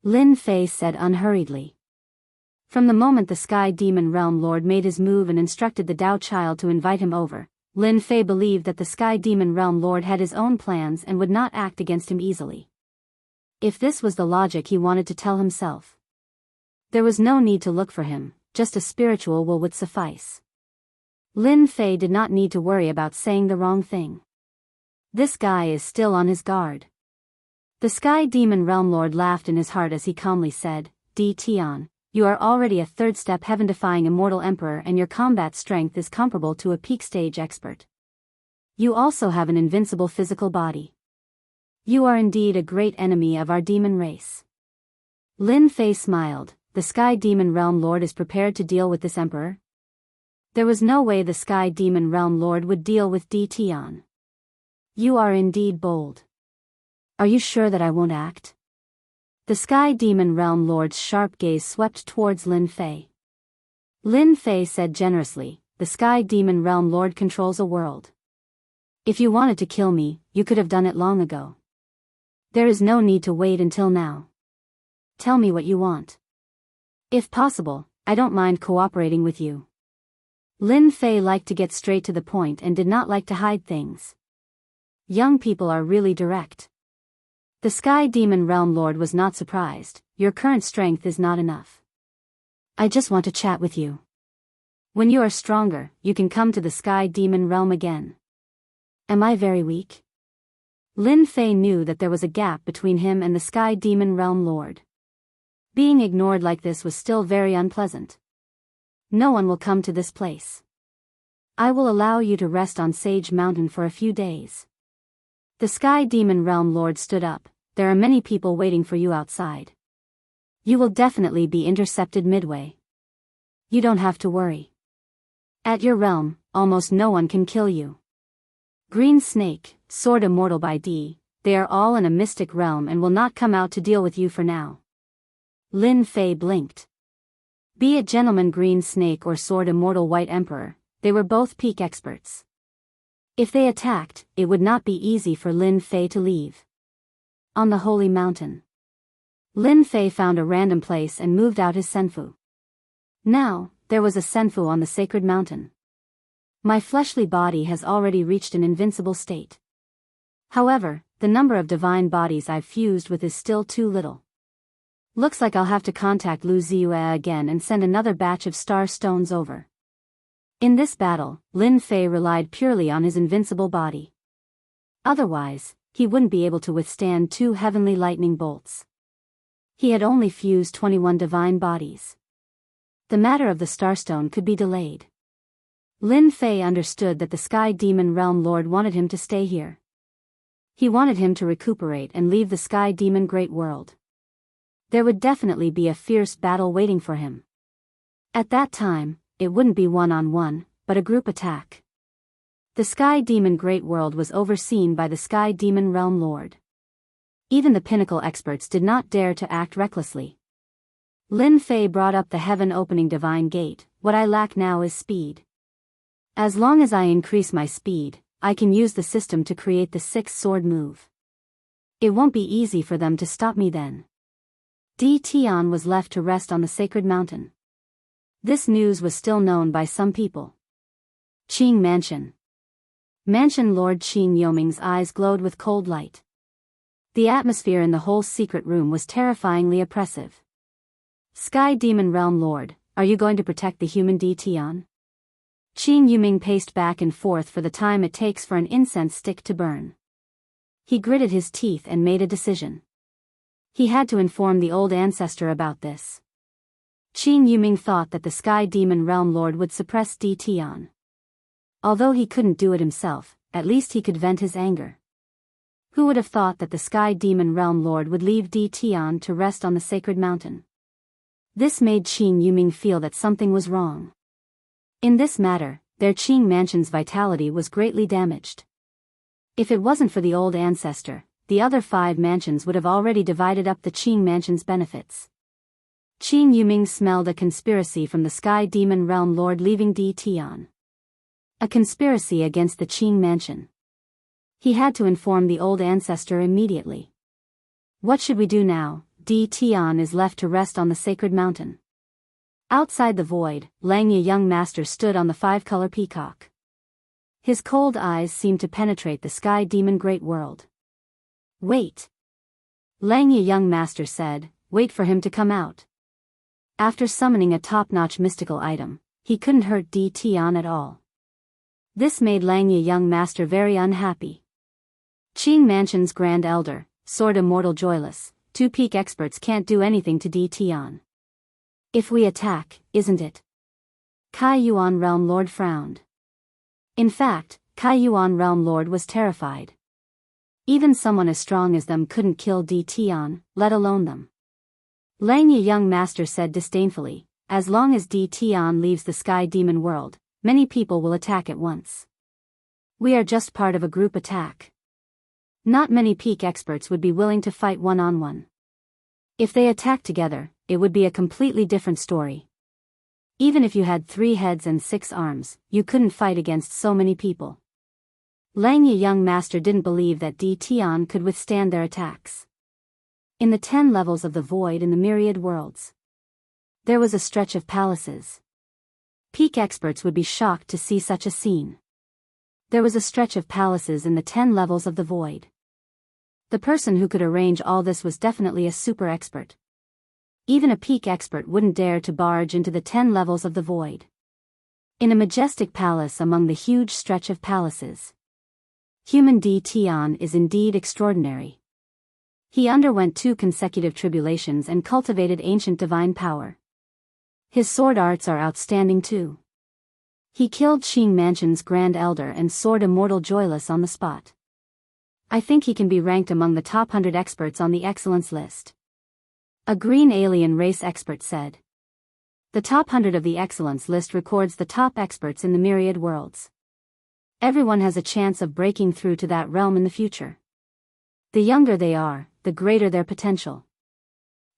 Lin Fei said unhurriedly. From the moment the Sky Demon Realm Lord made his move and instructed the Dao child to invite him over, Lin Fei believed that the Sky Demon Realm Lord had his own plans and would not act against him easily. If this was the logic he wanted to tell himself, there was no need to look for him, just a spiritual will would suffice. Lin Fei did not need to worry about saying the wrong thing. This guy is still on his guard. The Sky Demon Realm Lord laughed in his heart as he calmly said, Di Tian, you are already a third-step heaven-defying immortal emperor and your combat strength is comparable to a peak-stage expert. You also have an invincible physical body. You are indeed a great enemy of our demon race. Lin Fei smiled. The Sky Demon Realm Lord is prepared to deal with this emperor? There was no way the Sky Demon Realm Lord would deal with Di Tian. You are indeed bold. Are you sure that I won't act? The Sky Demon Realm Lord's sharp gaze swept towards Lin Fei. Lin Fei said generously, the Sky Demon Realm Lord controls a world. If you wanted to kill me, you could have done it long ago. There is no need to wait until now. Tell me what you want. If possible, I don't mind cooperating with you. Lin Fei liked to get straight to the point and did not like to hide things. Young people are really direct. The Sky Demon Realm Lord was not surprised. Your current strength is not enough. I just want to chat with you. When you are stronger, you can come to the Sky Demon Realm again. Am I very weak? Lin Fei knew that there was a gap between him and the Sky Demon Realm Lord. Being ignored like this was still very unpleasant. No one will come to this place. I will allow you to rest on Sage Mountain for a few days. The Sky Demon Realm Lord stood up. There are many people waiting for you outside. You will definitely be intercepted midway. You don't have to worry. At your realm, almost no one can kill you. Green Snake, Sword Immortal by D, they are all in a mystic realm and will not come out to deal with you for now. Lin Fei blinked. Be it Gentleman Green Snake or Sword Immortal White Emperor, they were both peak experts. If they attacked, it would not be easy for Lin Fei to leave. On the Holy Mountain. Lin Fei found a random place and moved out his senfu. Now, there was a senfu on the sacred mountain. My fleshly body has already reached an invincible state. However, the number of divine bodies I've fused with is still too little. Looks like I'll have to contact Lu Ziyue again and send another batch of star stones over. In this battle, Lin Fei relied purely on his invincible body. Otherwise, he wouldn't be able to withstand 2 heavenly lightning bolts. He had only fused 21 divine bodies. The matter of the starstone could be delayed. Lin Fei understood that the Sky Demon Realm Lord wanted him to stay here. He wanted him to recuperate and leave the Sky Demon Great World. There would definitely be a fierce battle waiting for him. At that time, it wouldn't be one-on-one, but a group attack. The Sky Demon Great World was overseen by the Sky Demon Realm Lord. Even the pinnacle experts did not dare to act recklessly. Lin Fei brought up the heaven-opening divine gate. What I lack now is speed. As long as I increase my speed, I can use the system to create the 6th sword move. It won't be easy for them to stop me then. Di Tian was left to rest on the sacred mountain. This news was still known by some people. Qing Mansion. Mansion Lord Qing Yoming's eyes glowed with cold light. The atmosphere in the whole secret room was terrifyingly oppressive. Sky Demon Realm Lord, are you going to protect the human Di Tian? Qing Yuming paced back and forth for the time it takes for an incense stick to burn. He gritted his teeth and made a decision. He had to inform the old ancestor about this. Qing Yuming thought that the Sky Demon Realm Lord would suppress Di Tian. Although he couldn't do it himself, at least he could vent his anger. Who would have thought that the Sky Demon Realm Lord would leave Di Tian to rest on the sacred mountain? This made Qing Yuming feel that something was wrong. In this matter, their Qing mansion's vitality was greatly damaged. If it wasn't for the old ancestor, the other 5 mansions would have already divided up the Qing mansion's benefits. Qing Yuming smelled a conspiracy from the Sky Demon Realm Lord leaving Di Tian. A conspiracy against the Qing mansion. He had to inform the old ancestor immediately. What should we do now? Di Tian is left to rest on the sacred mountain. Outside the void, Langya Young Master stood on the 5-color peacock. His cold eyes seemed to penetrate the Sky Demon Great World. Wait. Langya Young Master said, wait for him to come out. After summoning a top-notch mystical item, he couldn't hurt Di Tian at all. This made Langya Young Master very unhappy. Qing Mansion's Grand Elder, Sword Immortal Joyless, 2 peak experts can't do anything to Di Tian. If we attack, isn't it? Kai Yuan Realm Lord frowned. In fact, Kai Yuan Realm Lord was terrified. Even someone as strong as them couldn't kill Di Tian, let alone them. Langya Young Master said disdainfully, as long as Di Tian leaves the Sky Demon world, many people will attack at once. We are just part of a group attack. Not many peak experts would be willing to fight one-on-one. If they attacked together, it would be a completely different story. Even if you had 3 heads and 6 arms, you couldn't fight against so many people. Langya Young Master didn't believe that Di Tian could withstand their attacks. In the 10 levels of the void in the myriad worlds, there was a stretch of palaces. Peak experts would be shocked to see such a scene. There was a stretch of palaces in the 10 levels of the void. The person who could arrange all this was definitely a super expert. Even a peak expert wouldn't dare to barge into the 10 levels of the void. In a majestic palace among the huge stretch of palaces, Human Tion is indeed extraordinary. He underwent 2 consecutive tribulations and cultivated ancient divine power. His sword arts are outstanding too. He killed Qing Mansion's Grand Elder and soared immortal joyless on the spot. I think he can be ranked among the top 100 experts on the excellence list. A green alien race expert said. The top 100 of the excellence list records the top experts in the myriad worlds. Everyone has a chance of breaking through to that realm in the future. The younger they are, the greater their potential.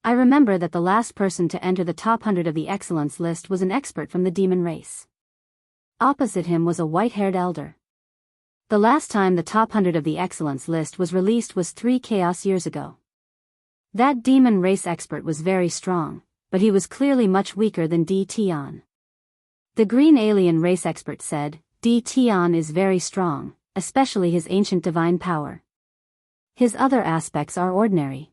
I remember that the last person to enter the top 100 of the excellence list was an expert from the demon race. Opposite him was a white-haired elder. The last time the top 100 of the excellence list was released was 3 chaos years ago. That demon race expert was very strong, but he was clearly much weaker than Tion. The green alien race expert said, Tion is very strong, especially his ancient divine power. His other aspects are ordinary.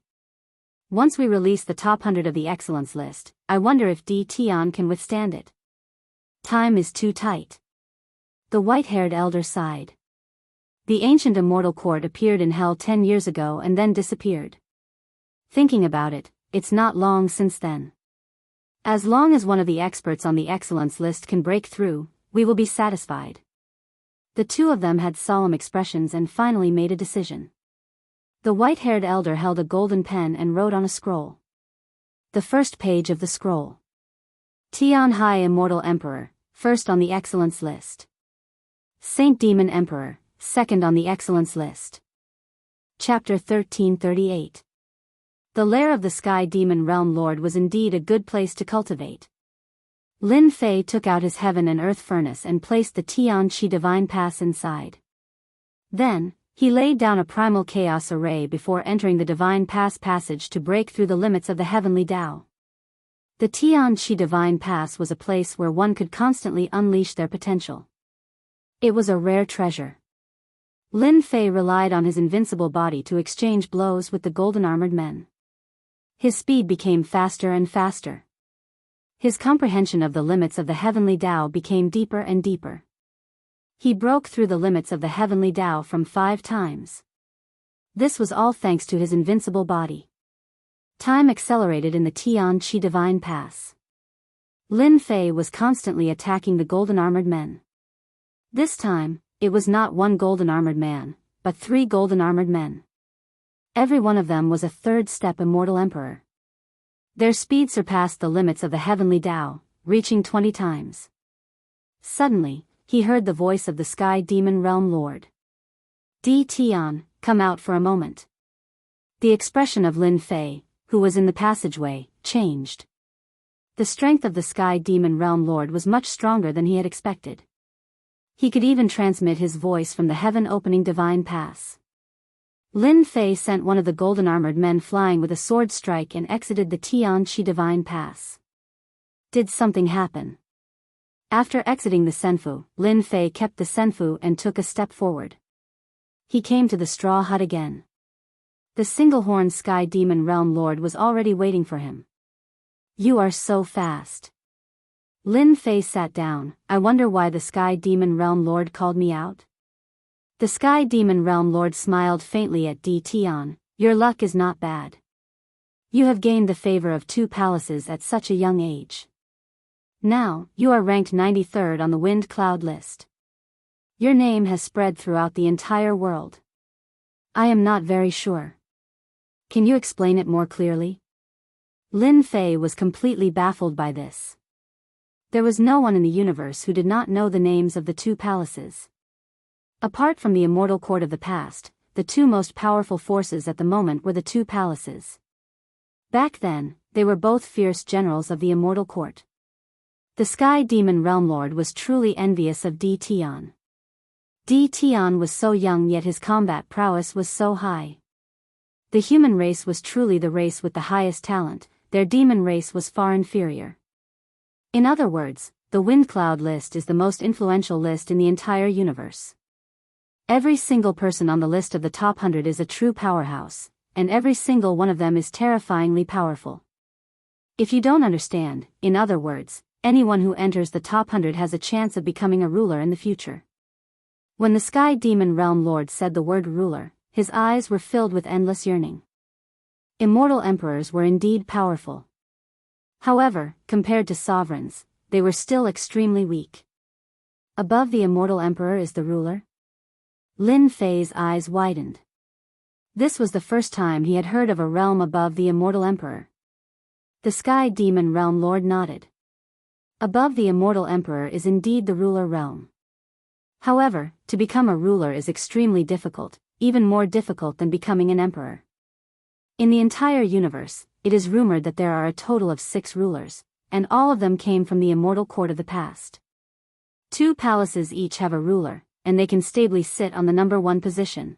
Once we release the top 100 of the excellence list, I wonder if Tion can withstand it. Time is too tight. The white-haired elder sighed. The ancient immortal court appeared in hell 10 years ago and then disappeared. Thinking about it, it's not long since then. As long as one of the experts on the excellence list can break through, we will be satisfied. The 2 of them had solemn expressions and finally made a decision. The white-haired elder held a golden pen and wrote on a scroll. The first page of the scroll. Tian Hai Immortal Emperor, first on the excellence list. Saint Demon Emperor, second on the excellence list. Chapter 1338. The lair of the Sky Demon Realm Lord was indeed a good place to cultivate. Lin Fei took out his heaven and earth furnace and placed the Tian Qi Divine Pass inside. Then, he laid down a primal chaos array before entering the Divine Pass passage to break through the limits of the heavenly Tao. The Tian Qi Divine Pass was a place where one could constantly unleash their potential. It was a rare treasure. Lin Fei relied on his invincible body to exchange blows with the golden-armored men. His speed became faster and faster. His comprehension of the limits of the heavenly Tao became deeper and deeper. He broke through the limits of the heavenly Tao from 5 times. This was all thanks to his invincible body. Time accelerated in the Tian Qi Divine Pass. Lin Fei was constantly attacking the golden-armored men. This time, it was not 1 golden-armored man, but 3 golden-armored men. Every one of them was a 3rd-step immortal emperor. Their speed surpassed the limits of the heavenly Tao, reaching 20 times. Suddenly, he heard the voice of the Sky Demon Realm Lord. Tian, come out for a moment. The expression of Lin Fei, who was in the passageway, changed. The strength of the Sky Demon Realm Lord was much stronger than he had expected. He could even transmit his voice from the heaven-opening divine pass. Lin Fei sent one of the golden-armored men flying with a sword strike and exited the Tian Qi Divine Pass. Did something happen? After exiting the Senfu, Lin Fei kept the Senfu and took a step forward. He came to the straw hut again. The single-horned Sky Demon Realm Lord was already waiting for him. You are so fast. Lin Fei sat down. I wonder why the Sky Demon Realm Lord called me out? The Sky Demon Realm Lord smiled faintly at Tian. Your luck is not bad. You have gained the favor of 2 palaces at such a young age. Now, you are ranked 93rd on the Wind Cloud list. Your name has spread throughout the entire world. I am not very sure. Can you explain it more clearly? Lin Fei was completely baffled by this. There was no one in the universe who did not know the names of the 2 palaces. Apart from the immortal court of the past, the 2 most powerful forces at the moment were the 2 palaces. Back then, they were both fierce generals of the immortal court. The Sky Demon Realm Lord was truly envious of Tian. Tian was so young yet his combat prowess was so high. The human race was truly the race with the highest talent, their demon race was far inferior. In other words, the Wind Cloud list is the most influential list in the entire universe. Every single person on the list of the top 100 is a true powerhouse, and every single one of them is terrifyingly powerful. If you don't understand, in other words, anyone who enters the top 100 has a chance of becoming a ruler in the future. When the Sky Demon Realm Lord said the word ruler, his eyes were filled with endless yearning. Immortal emperors were indeed powerful. However, compared to sovereigns, they were still extremely weak. Above the immortal emperor is the ruler? Lin Fei's eyes widened. This was the first time he had heard of a realm above the immortal emperor. The Sky Demon Realm Lord nodded. Above the immortal emperor is indeed the ruler realm. However, to become a ruler is extremely difficult, even more difficult than becoming an emperor. In the entire universe, it is rumored that there are a total of 6 rulers, and all of them came from the immortal court of the past. 2 palaces each have a ruler, and they can stably sit on the number 1 position.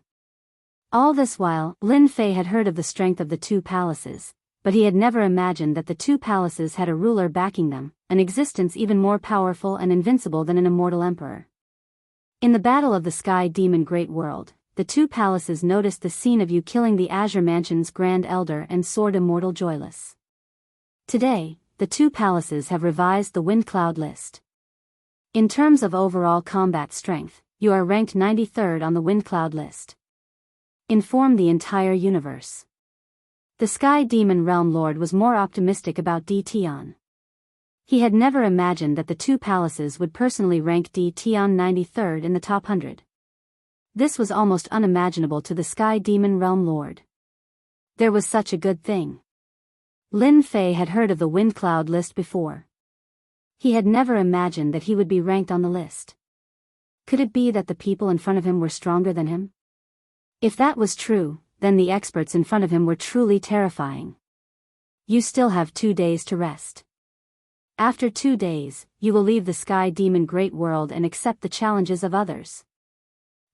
All this while, Lin Fei had heard of the strength of the 2 palaces, but he had never imagined that the 2 palaces had a ruler backing them, an existence even more powerful and invincible than an immortal emperor. In the Battle of the Sky Demon Great World, the 2 palaces noticed the scene of you killing the Azure Mansion's Grand Elder and Sword Immortal Joyless. Today, the 2 palaces have revised the Wind Cloud list. In terms of overall combat strength, you are ranked 93rd on the Wind Cloud list. Inform the entire universe. The Sky Demon Realm Lord was more optimistic about DTon. He had never imagined that the 2 palaces would personally rank DTon 93rd in the top 100. This was almost unimaginable to the Sky Demon Realm Lord. There was such a good thing. Lin Fei had heard of the Wind Cloud list before. He had never imagined that he would be ranked on the list. Could it be that the people in front of him were stronger than him? If that was true, then the experts in front of him were truly terrifying. You still have 2 days to rest. After 2 days, you will leave the Sky Demon Great World and accept the challenges of others.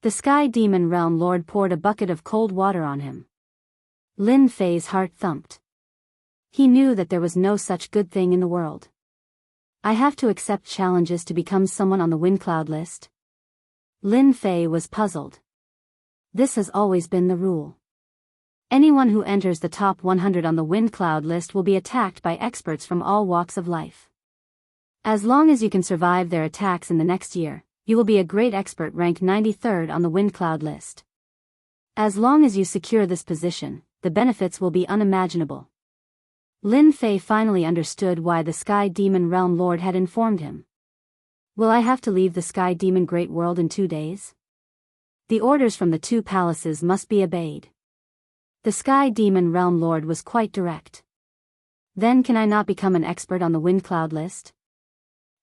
The Sky Demon Realm Lord poured a bucket of cold water on him. Lin Fei's heart thumped. He knew that there was no such good thing in the world. I have to accept challenges to become someone on the Wind Cloud list? Lin Fei was puzzled. This has always been the rule. Anyone who enters the top 100 on the Wind Cloud list will be attacked by experts from all walks of life. As long as you can survive their attacks in the next year, you will be a great expert ranked 93rd on the Wind Cloud list. As long as you secure this position, the benefits will be unimaginable. Lin Fei finally understood why the Sky Demon Realm Lord had informed him. Will I have to leave the Sky Demon Great World in 2 days? The orders from the 2 palaces must be obeyed. The Sky Demon Realm Lord was quite direct. Then can I not become an expert on the Wind Cloud list?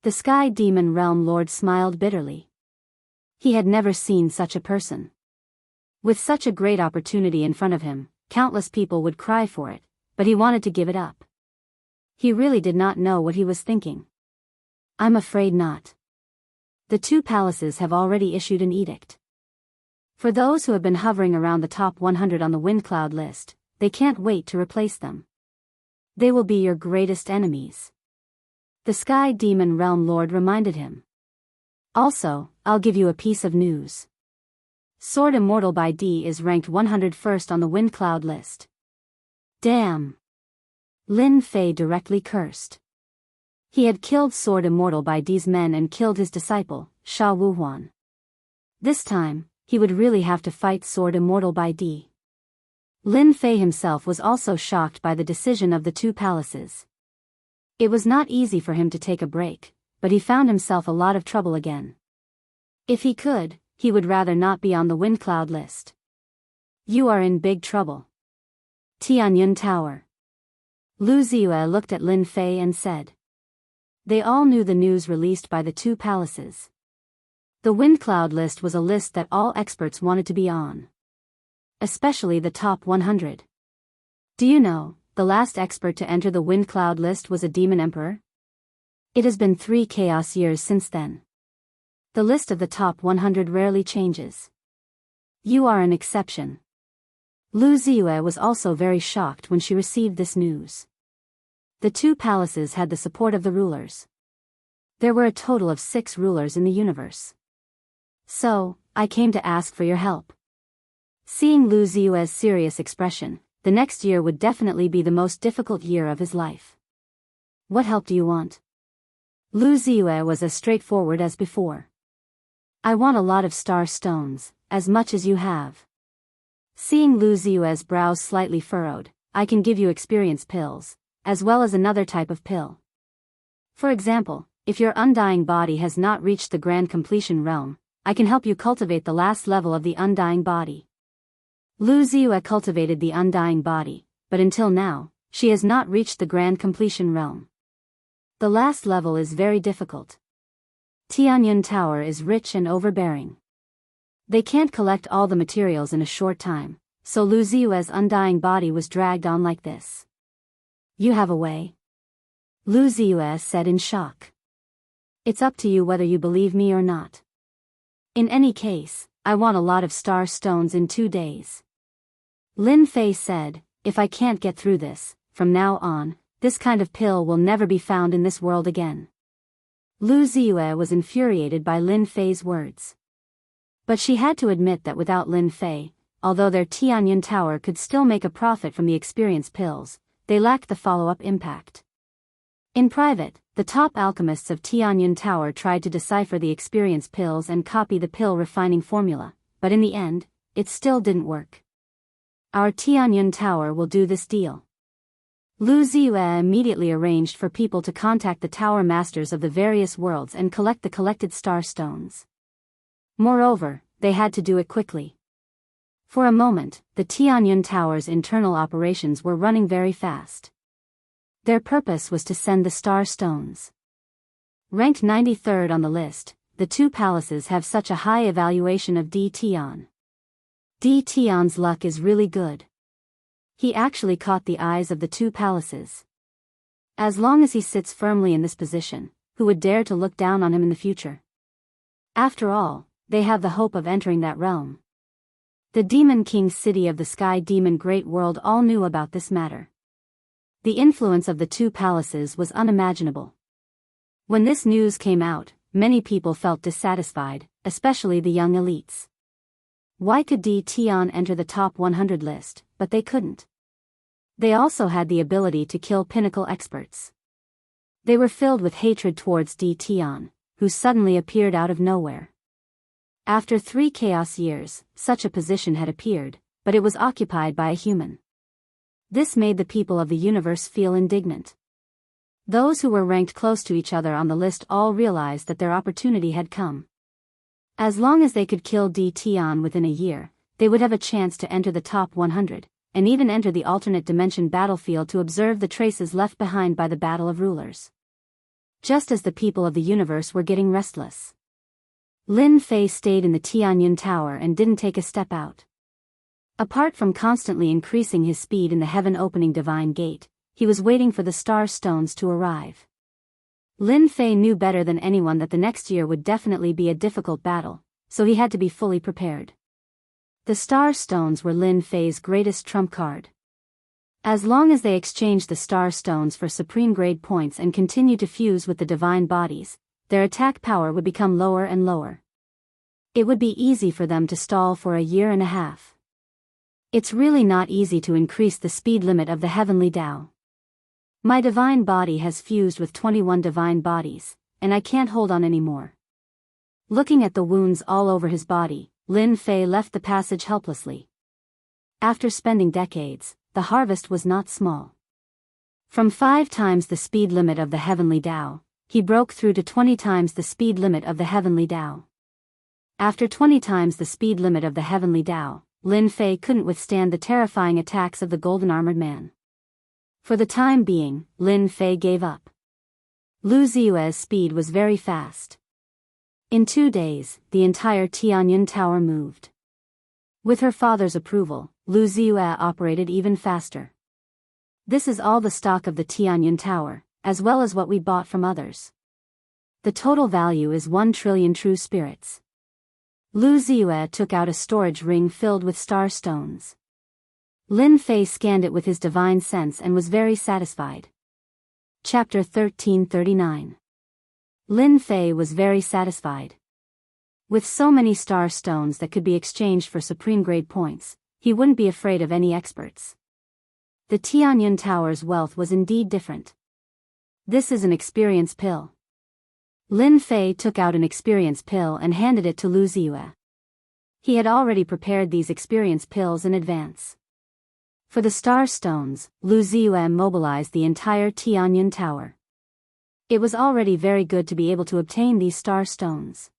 The Sky Demon Realm Lord smiled bitterly. He had never seen such a person. With such a great opportunity in front of him, countless people would cry for it, but he wanted to give it up. He really did not know what he was thinking. I'm afraid not. The 2 palaces have already issued an edict. For those who have been hovering around the top 100 on the Wind Cloud list, they can't wait to replace them. They will be your greatest enemies. The Sky Demon Realm Lord reminded him. Also, I'll give you a piece of news. Sword Immortal by D is ranked 101st on the Wind Cloud list. Damn! Lin Fei directly cursed. He had killed Sword Immortal by D's men and killed his disciple, Sha Wuhuan. This time, he would really have to fight Sword Immortal by D. Lin Fei himself was also shocked by the decision of the 2 palaces. It was not easy for him to take a break, but he found himself a lot of trouble again. If he could, he would rather not be on the Wind Cloud list. You are in big trouble. Tianyun Tower. Lu Ziyue looked at Lin Fei and said. They all knew the news released by the 2 palaces. The Wind Cloud list was a list that all experts wanted to be on. Especially the top 100. Do you know, the last expert to enter the Wind Cloud list was a demon emperor? It has been 3 chaos years since then. The list of the top 100 rarely changes. You are an exception. Lu Ziyue was also very shocked when she received this news. The 2 palaces had the support of the rulers. There were a total of 6 rulers in the universe. So, I came to ask for your help. Seeing Lu Ziyue's serious expression, the next year would definitely be the most difficult year of his life. What help do you want? Lu Ziyue was as straightforward as before. I want a lot of star stones, as much as you have. Seeing Lu Ziyue's brows slightly furrowed, I can give you experience pills, as well as another type of pill. For example, if your undying body has not reached the grand completion realm, I can help you cultivate the last level of the undying body. Lu Ziyue cultivated the undying body, but until now, she has not reached the grand completion realm. The last level is very difficult. Tianyun Tower is rich and overbearing. They can't collect all the materials in a short time, so Lu Ziyue's undying body was dragged on like this. You have a way? Lu Ziyue said in shock. It's up to you whether you believe me or not. In any case, I want a lot of star stones in 2 days. Lin Fei said, if I can't get through this, from now on, this kind of pill will never be found in this world again. Lu Ziyue was infuriated by Lin Fei's words. But she had to admit that without Lin Fei, although their Tianyun Tower could still make a profit from the experience pills, they lacked the follow-up impact. In private, the top alchemists of Tianyun Tower tried to decipher the experience pills and copy the pill refining formula, but in the end, it still didn't work. Our Tianyun Tower will do this deal. Lu Ziyue immediately arranged for people to contact the tower masters of the various worlds and collect the collected star stones. Moreover, they had to do it quickly. For a moment, the Tianyun Tower's internal operations were running very fast. Their purpose was to send the star stones. Ranked 93rd on the list, the two palaces have such a high evaluation of D. Tian. D. Tian's luck is really good. He actually caught the eyes of the two palaces. As long as he sits firmly in this position, who would dare to look down on him in the future? After all, they have the hope of entering that realm. The Demon King city of the Sky Demon Great World all knew about this matter. The influence of the two palaces was unimaginable. When this news came out, many people felt dissatisfied, especially the young elites. Why could D. Tian enter the top 100 list, but they couldn't? They also had the ability to kill pinnacle experts. They were filled with hatred towards D. Tian, who suddenly appeared out of nowhere. After 3 chaos years, such a position had appeared, but it was occupied by a human. This made the people of the universe feel indignant. Those who were ranked close to each other on the list all realized that their opportunity had come. As long as they could kill D. Tian within a year, they would have a chance to enter the top 100, and even enter the alternate dimension battlefield to observe the traces left behind by the Battle of Rulers. Just as the people of the universe were getting restless, Lin Fei stayed in the Tianyun Tower and didn't take a step out. Apart from constantly increasing his speed in the heaven-opening divine gate, he was waiting for the star stones to arrive. Lin Fei knew better than anyone that the next year would definitely be a difficult battle, so he had to be fully prepared. The star stones were Lin Fei's greatest trump card. As long as they exchanged the star stones for supreme grade points and continued to fuse with the divine bodies, their attack power would become lower and lower. It would be easy for them to stall for a year and a half. It's really not easy to increase the speed limit of the heavenly Tao. My divine body has fused with 21 divine bodies, and I can't hold on anymore. Looking at the wounds all over his body, Lin Fei left the passage helplessly. After spending decades, the harvest was not small. From 5 times the speed limit of the heavenly Tao, he broke through to 20 times the speed limit of the heavenly Tao. After 20 times the speed limit of the heavenly Tao, Lin Fei couldn't withstand the terrifying attacks of the golden armored man. For the time being, Lin Fei gave up. Lu Ziyue's speed was very fast. In 2 days, the entire Tianyun Tower moved. With her father's approval, Lu Ziyue operated even faster. This is all the stock of the Tianyun Tower, as well as what we bought from others. The total value is 1 trillion true spirits. Lu Ziyue took out a storage ring filled with star stones. Lin Fei scanned it with his divine sense and was very satisfied. Chapter 1339. Lin Fei was very satisfied. With so many star stones that could be exchanged for supreme grade points, he wouldn't be afraid of any experts. The Tianyun Tower's wealth was indeed different. This is an experience pill. Lin Fei took out an experience pill and handed it to Lu Ziyue. He had already prepared these experience pills in advance. For the star stones, Lu Ziyue mobilized the entire Tianyun Tower. It was already very good to be able to obtain these star stones.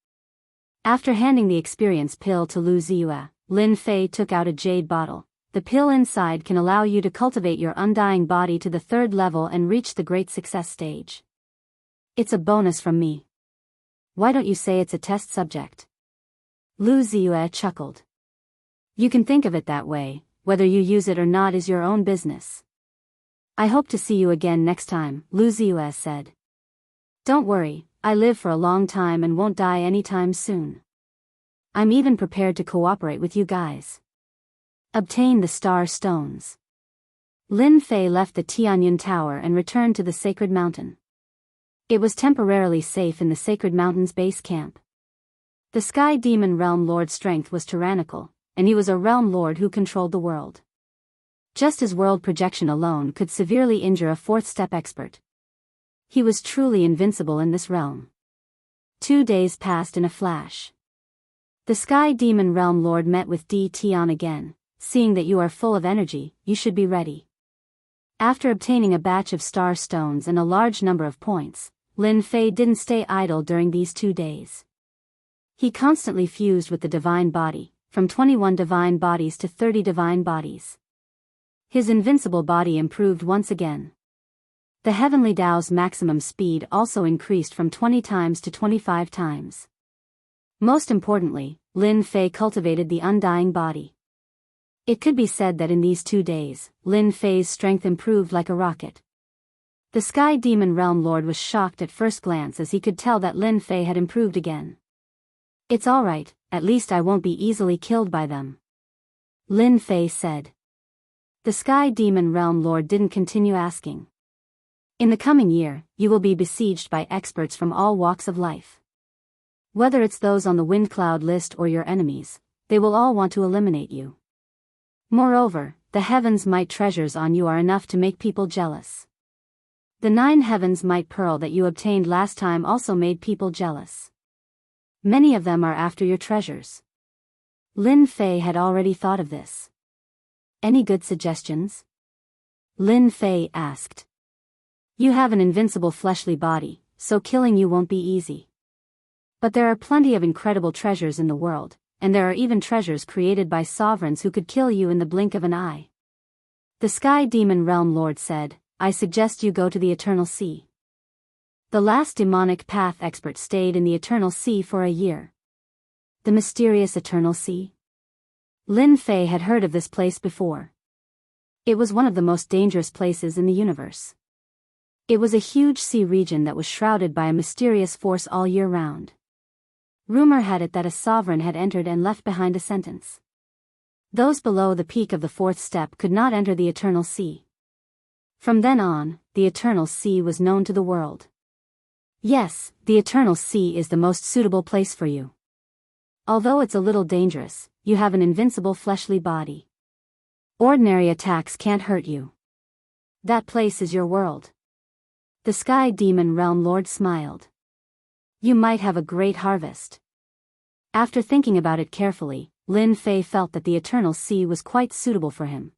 After handing the experience pill to Lu Ziyue, Lin Fei took out a jade bottle. The pill inside can allow you to cultivate your undying body to the 3rd level and reach the great success stage. It's a bonus from me. Why don't you say it's a test subject? Lu Ziyue chuckled. You can think of it that way, whether you use it or not is your own business. I hope to see you again next time, Lu Ziyue said. Don't worry, I live for a long time and won't die anytime soon. I'm even prepared to cooperate with you guys. Obtain the star stones. Lin Fei left the Tianyun Tower and returned to the sacred mountain. It was temporarily safe in the sacred mountain's base camp. The Sky Demon Realm Lord's strength was tyrannical, and he was a realm lord who controlled the world. Just as world projection alone could severely injure a 4th step expert. He was truly invincible in this realm. 2 days passed in a flash. The Sky Demon Realm Lord met with Di Tian again. Seeing that you are full of energy, you should be ready. After obtaining a batch of star stones and a large number of points, Lin Fei didn't stay idle during these 2 days. He constantly fused with the divine body, from 21 divine bodies to 30 divine bodies. His invincible body improved once again. The heavenly Tao's maximum speed also increased from 20 times to 25 times. Most importantly, Lin Fei cultivated the undying body. It could be said that in these 2 days, Lin Fei's strength improved like a rocket. The Sky Demon Realm Lord was shocked at first glance as he could tell that Lin Fei had improved again. It's alright, at least I won't be easily killed by them. Lin Fei said. The Sky Demon Realm Lord didn't continue asking. In the coming year, you will be besieged by experts from all walks of life. Whether it's those on the wind cloud list or your enemies, they will all want to eliminate you. Moreover, the heavens might treasures on you are enough to make people jealous. The 9 heavens might pearl that you obtained last time also made people jealous. Many of them are after your treasures. Lin Fei had already thought of this. Any good suggestions? Lin Fei asked. You have an invincible fleshly body, so killing you won't be easy. But there are plenty of incredible treasures in the world, and there are even treasures created by sovereigns who could kill you in the blink of an eye. The Sky Demon Realm Lord said, I suggest you go to the Eternal Sea. The last demonic path expert stayed in the Eternal Sea for a year. The mysterious Eternal Sea? Lin Fei had heard of this place before. It was one of the most dangerous places in the universe. It was a huge sea region that was shrouded by a mysterious force all year round. Rumor had it that a sovereign had entered and left behind a sentence. Those below the peak of the 4th step could not enter the Eternal Sea. From then on, the Eternal Sea was known to the world. Yes, the Eternal Sea is the most suitable place for you. Although it's a little dangerous, you have an invincible fleshly body. Ordinary attacks can't hurt you. That place is your world. The Sky Demon Realm Lord smiled. You might have a great harvest. After thinking about it carefully, Lin Fei felt that the Eternal Sea was quite suitable for him.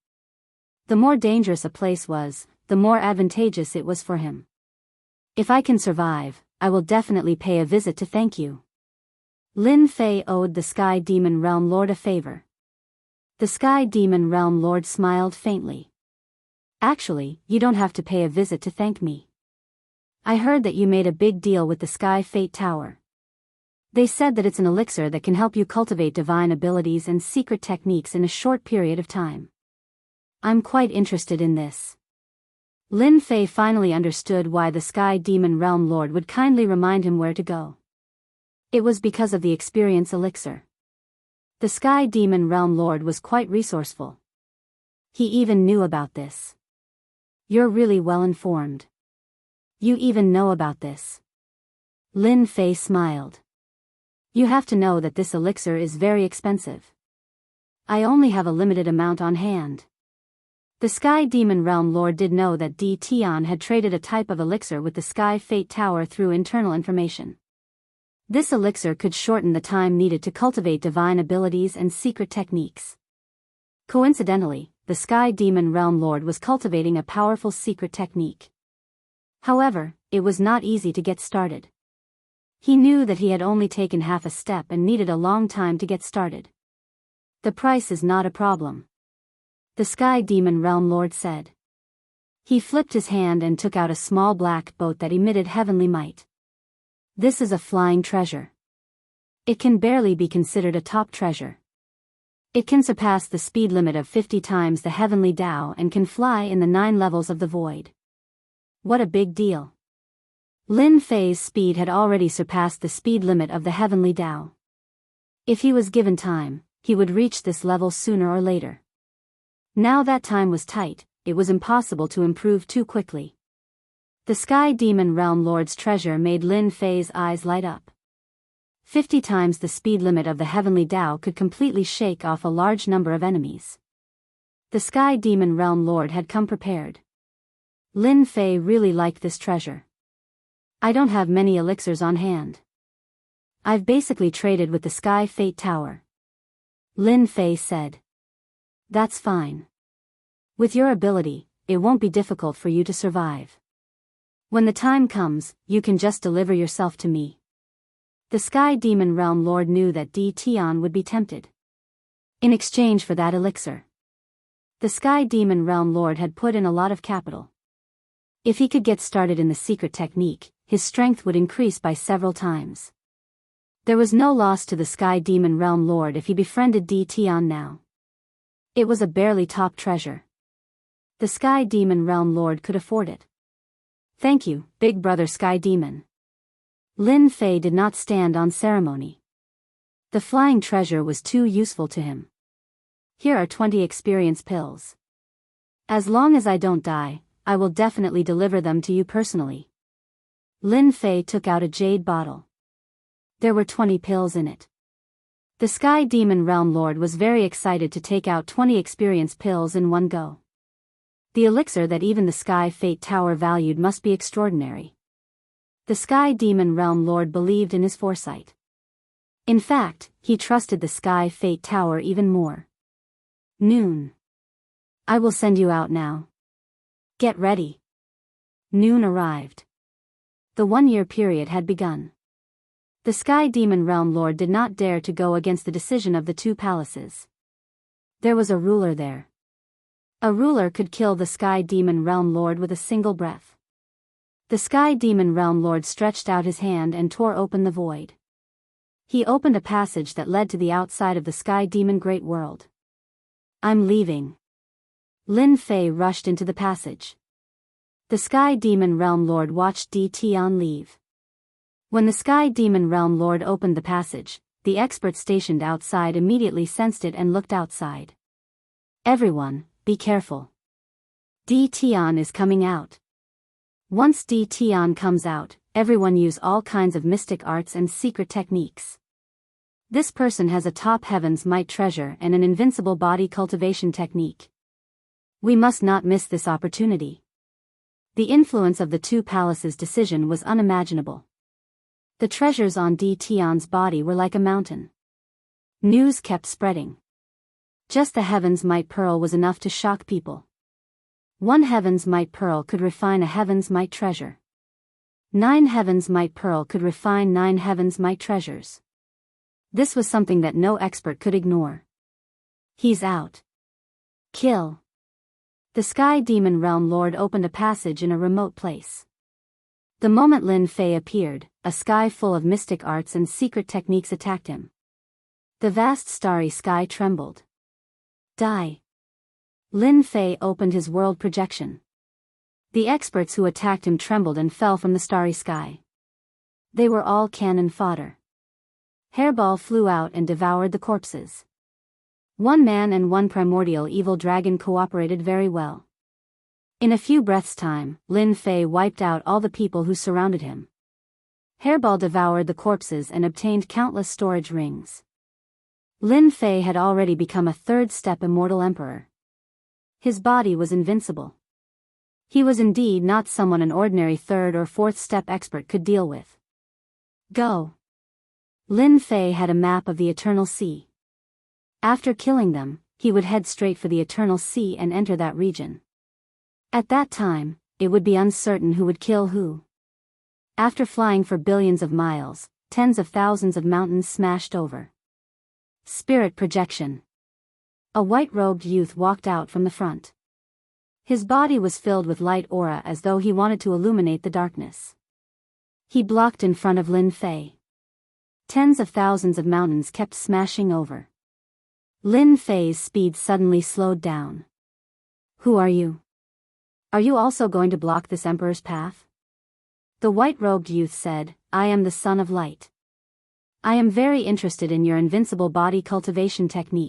The more dangerous a place was, the more advantageous it was for him. If I can survive, I will definitely pay a visit to thank you. Lin Fei owed the Sky Demon Realm Lord a favor. The Sky Demon Realm Lord smiled faintly. Actually, you don't have to pay a visit to thank me. I heard that you made a big deal with the Sky Fate Tower. They said that it's an elixir that can help you cultivate divine abilities and secret techniques in a short period of time. I'm quite interested in this. Lin Fei finally understood why the Sky Demon Realm Lord would kindly remind him where to go. It was because of the experience elixir. The Sky Demon Realm Lord was quite resourceful. He even knew about this. You're really well informed. You even know about this. Lin Fei smiled. You have to know that this elixir is very expensive. I only have a limited amount on hand. The Sky Demon Realm Lord did know that D. Tian had traded a type of elixir with the Sky Fate Tower through internal information. This elixir could shorten the time needed to cultivate divine abilities and secret techniques. Coincidentally, the Sky Demon Realm Lord was cultivating a powerful secret technique. However, it was not easy to get started. He knew that he had only taken half a step and needed a long time to get started. The price is not a problem, the Sky Demon Realm Lord said. He flipped his hand and took out a small black boat that emitted heavenly might. This is a flying treasure. It can barely be considered a top treasure. It can surpass the speed limit of 50 times the heavenly Tao and can fly in the 9 levels of the void. What a big deal. Lin Fei's speed had already surpassed the speed limit of the heavenly Tao. If he was given time, he would reach this level sooner or later. Now that time was tight, it was impossible to improve too quickly. The Sky Demon Realm Lord's treasure made Lin Fei's eyes light up. 50 times the speed limit of the heavenly Tao could completely shake off a large number of enemies. The Sky Demon Realm Lord had come prepared. Lin Fei really liked this treasure. I don't have many elixirs on hand. I've basically traded with the Sky Fate Tower, Lin Fei said. That's fine. With your ability, it won't be difficult for you to survive. When the time comes, you can just deliver yourself to me. The Sky Demon Realm Lord knew that Di Tian would be tempted. In exchange for that elixir, the Sky Demon Realm Lord had put in a lot of capital. If he could get started in the secret technique, his strength would increase by several times. There was no loss to the Sky Demon Realm Lord if he befriended Di Tian now. It was a barely top treasure. The Sky Demon Realm Lord could afford it. Thank you, Big Brother Sky Demon. Lin Fei did not stand on ceremony. The flying treasure was too useful to him. Here are 20 experience pills. As long as I don't die, I will definitely deliver them to you personally. Lin Fei took out a jade bottle. There were 20 pills in it. The Sky Demon Realm Lord was very excited to take out 20 experience pills in one go. The elixir that even the Sky Fate Tower valued must be extraordinary. The Sky Demon Realm Lord believed in his foresight. In fact, he trusted the Sky Fate Tower even more. Noon. I will send you out now. Get ready. Noon arrived. The 1-year period had begun. The Sky Demon Realm Lord did not dare to go against the decision of the 2 palaces. There was a ruler there. A ruler could kill the Sky Demon Realm Lord with a single breath. The Sky Demon Realm Lord stretched out his hand and tore open the void. He opened a passage that led to the outside of the Sky Demon Great World. I'm leaving. Lin Fei rushed into the passage. The Sky Demon Realm Lord watched Di Tian leave. When the Sky Demon Realm Lord opened the passage, the expert stationed outside immediately sensed it and looked outside. Everyone, be careful. Di Tian is coming out. Once Di Tian comes out, everyone use all kinds of mystic arts and secret techniques. This person has a top heaven's might treasure and an invincible body cultivation technique. We must not miss this opportunity. The influence of the 2 palaces' decision was unimaginable. The treasures on Di Tian's body were like a mountain. News kept spreading. Just the Heaven's Might Pearl was enough to shock people. 1 Heaven's Might Pearl could refine a Heaven's Might treasure. 9 Heaven's Might Pearl could refine 9 Heaven's Might treasures. This was something that no expert could ignore. He's out. Kill. The Sky Demon Realm Lord opened a passage in a remote place. The moment Lin Fei appeared, a sky full of mystic arts and secret techniques attacked him. The vast starry sky trembled. Die. Lin Fei opened his world projection. The experts who attacked him trembled and fell from the starry sky. They were all cannon fodder. Hairball flew out and devoured the corpses. 1 man and 1 primordial evil dragon cooperated very well. In a few breaths' time, Lin Fei wiped out all the people who surrounded him. Hairball devoured the corpses and obtained countless storage rings. Lin Fei had already become a 3rd-step immortal emperor. His body was invincible. He was indeed not someone an ordinary third or fourth step expert could deal with. Go. Lin Fei had a map of the Eternal Sea. After killing them, he would head straight for the Eternal Sea and enter that region. At that time, it would be uncertain who would kill who. After flying for billions of miles, tens of thousands of mountains smashed over. Spirit projection. A white-robed youth walked out from the front. His body was filled with light aura as though he wanted to illuminate the darkness. He blocked in front of Lin Fei. Tens of thousands of mountains kept smashing over. Lin Fei's speed suddenly slowed down. Who are you? Are you also going to block this emperor's path? The white-robed youth said, I am the Son of Light. I am very interested in your invincible body cultivation technique.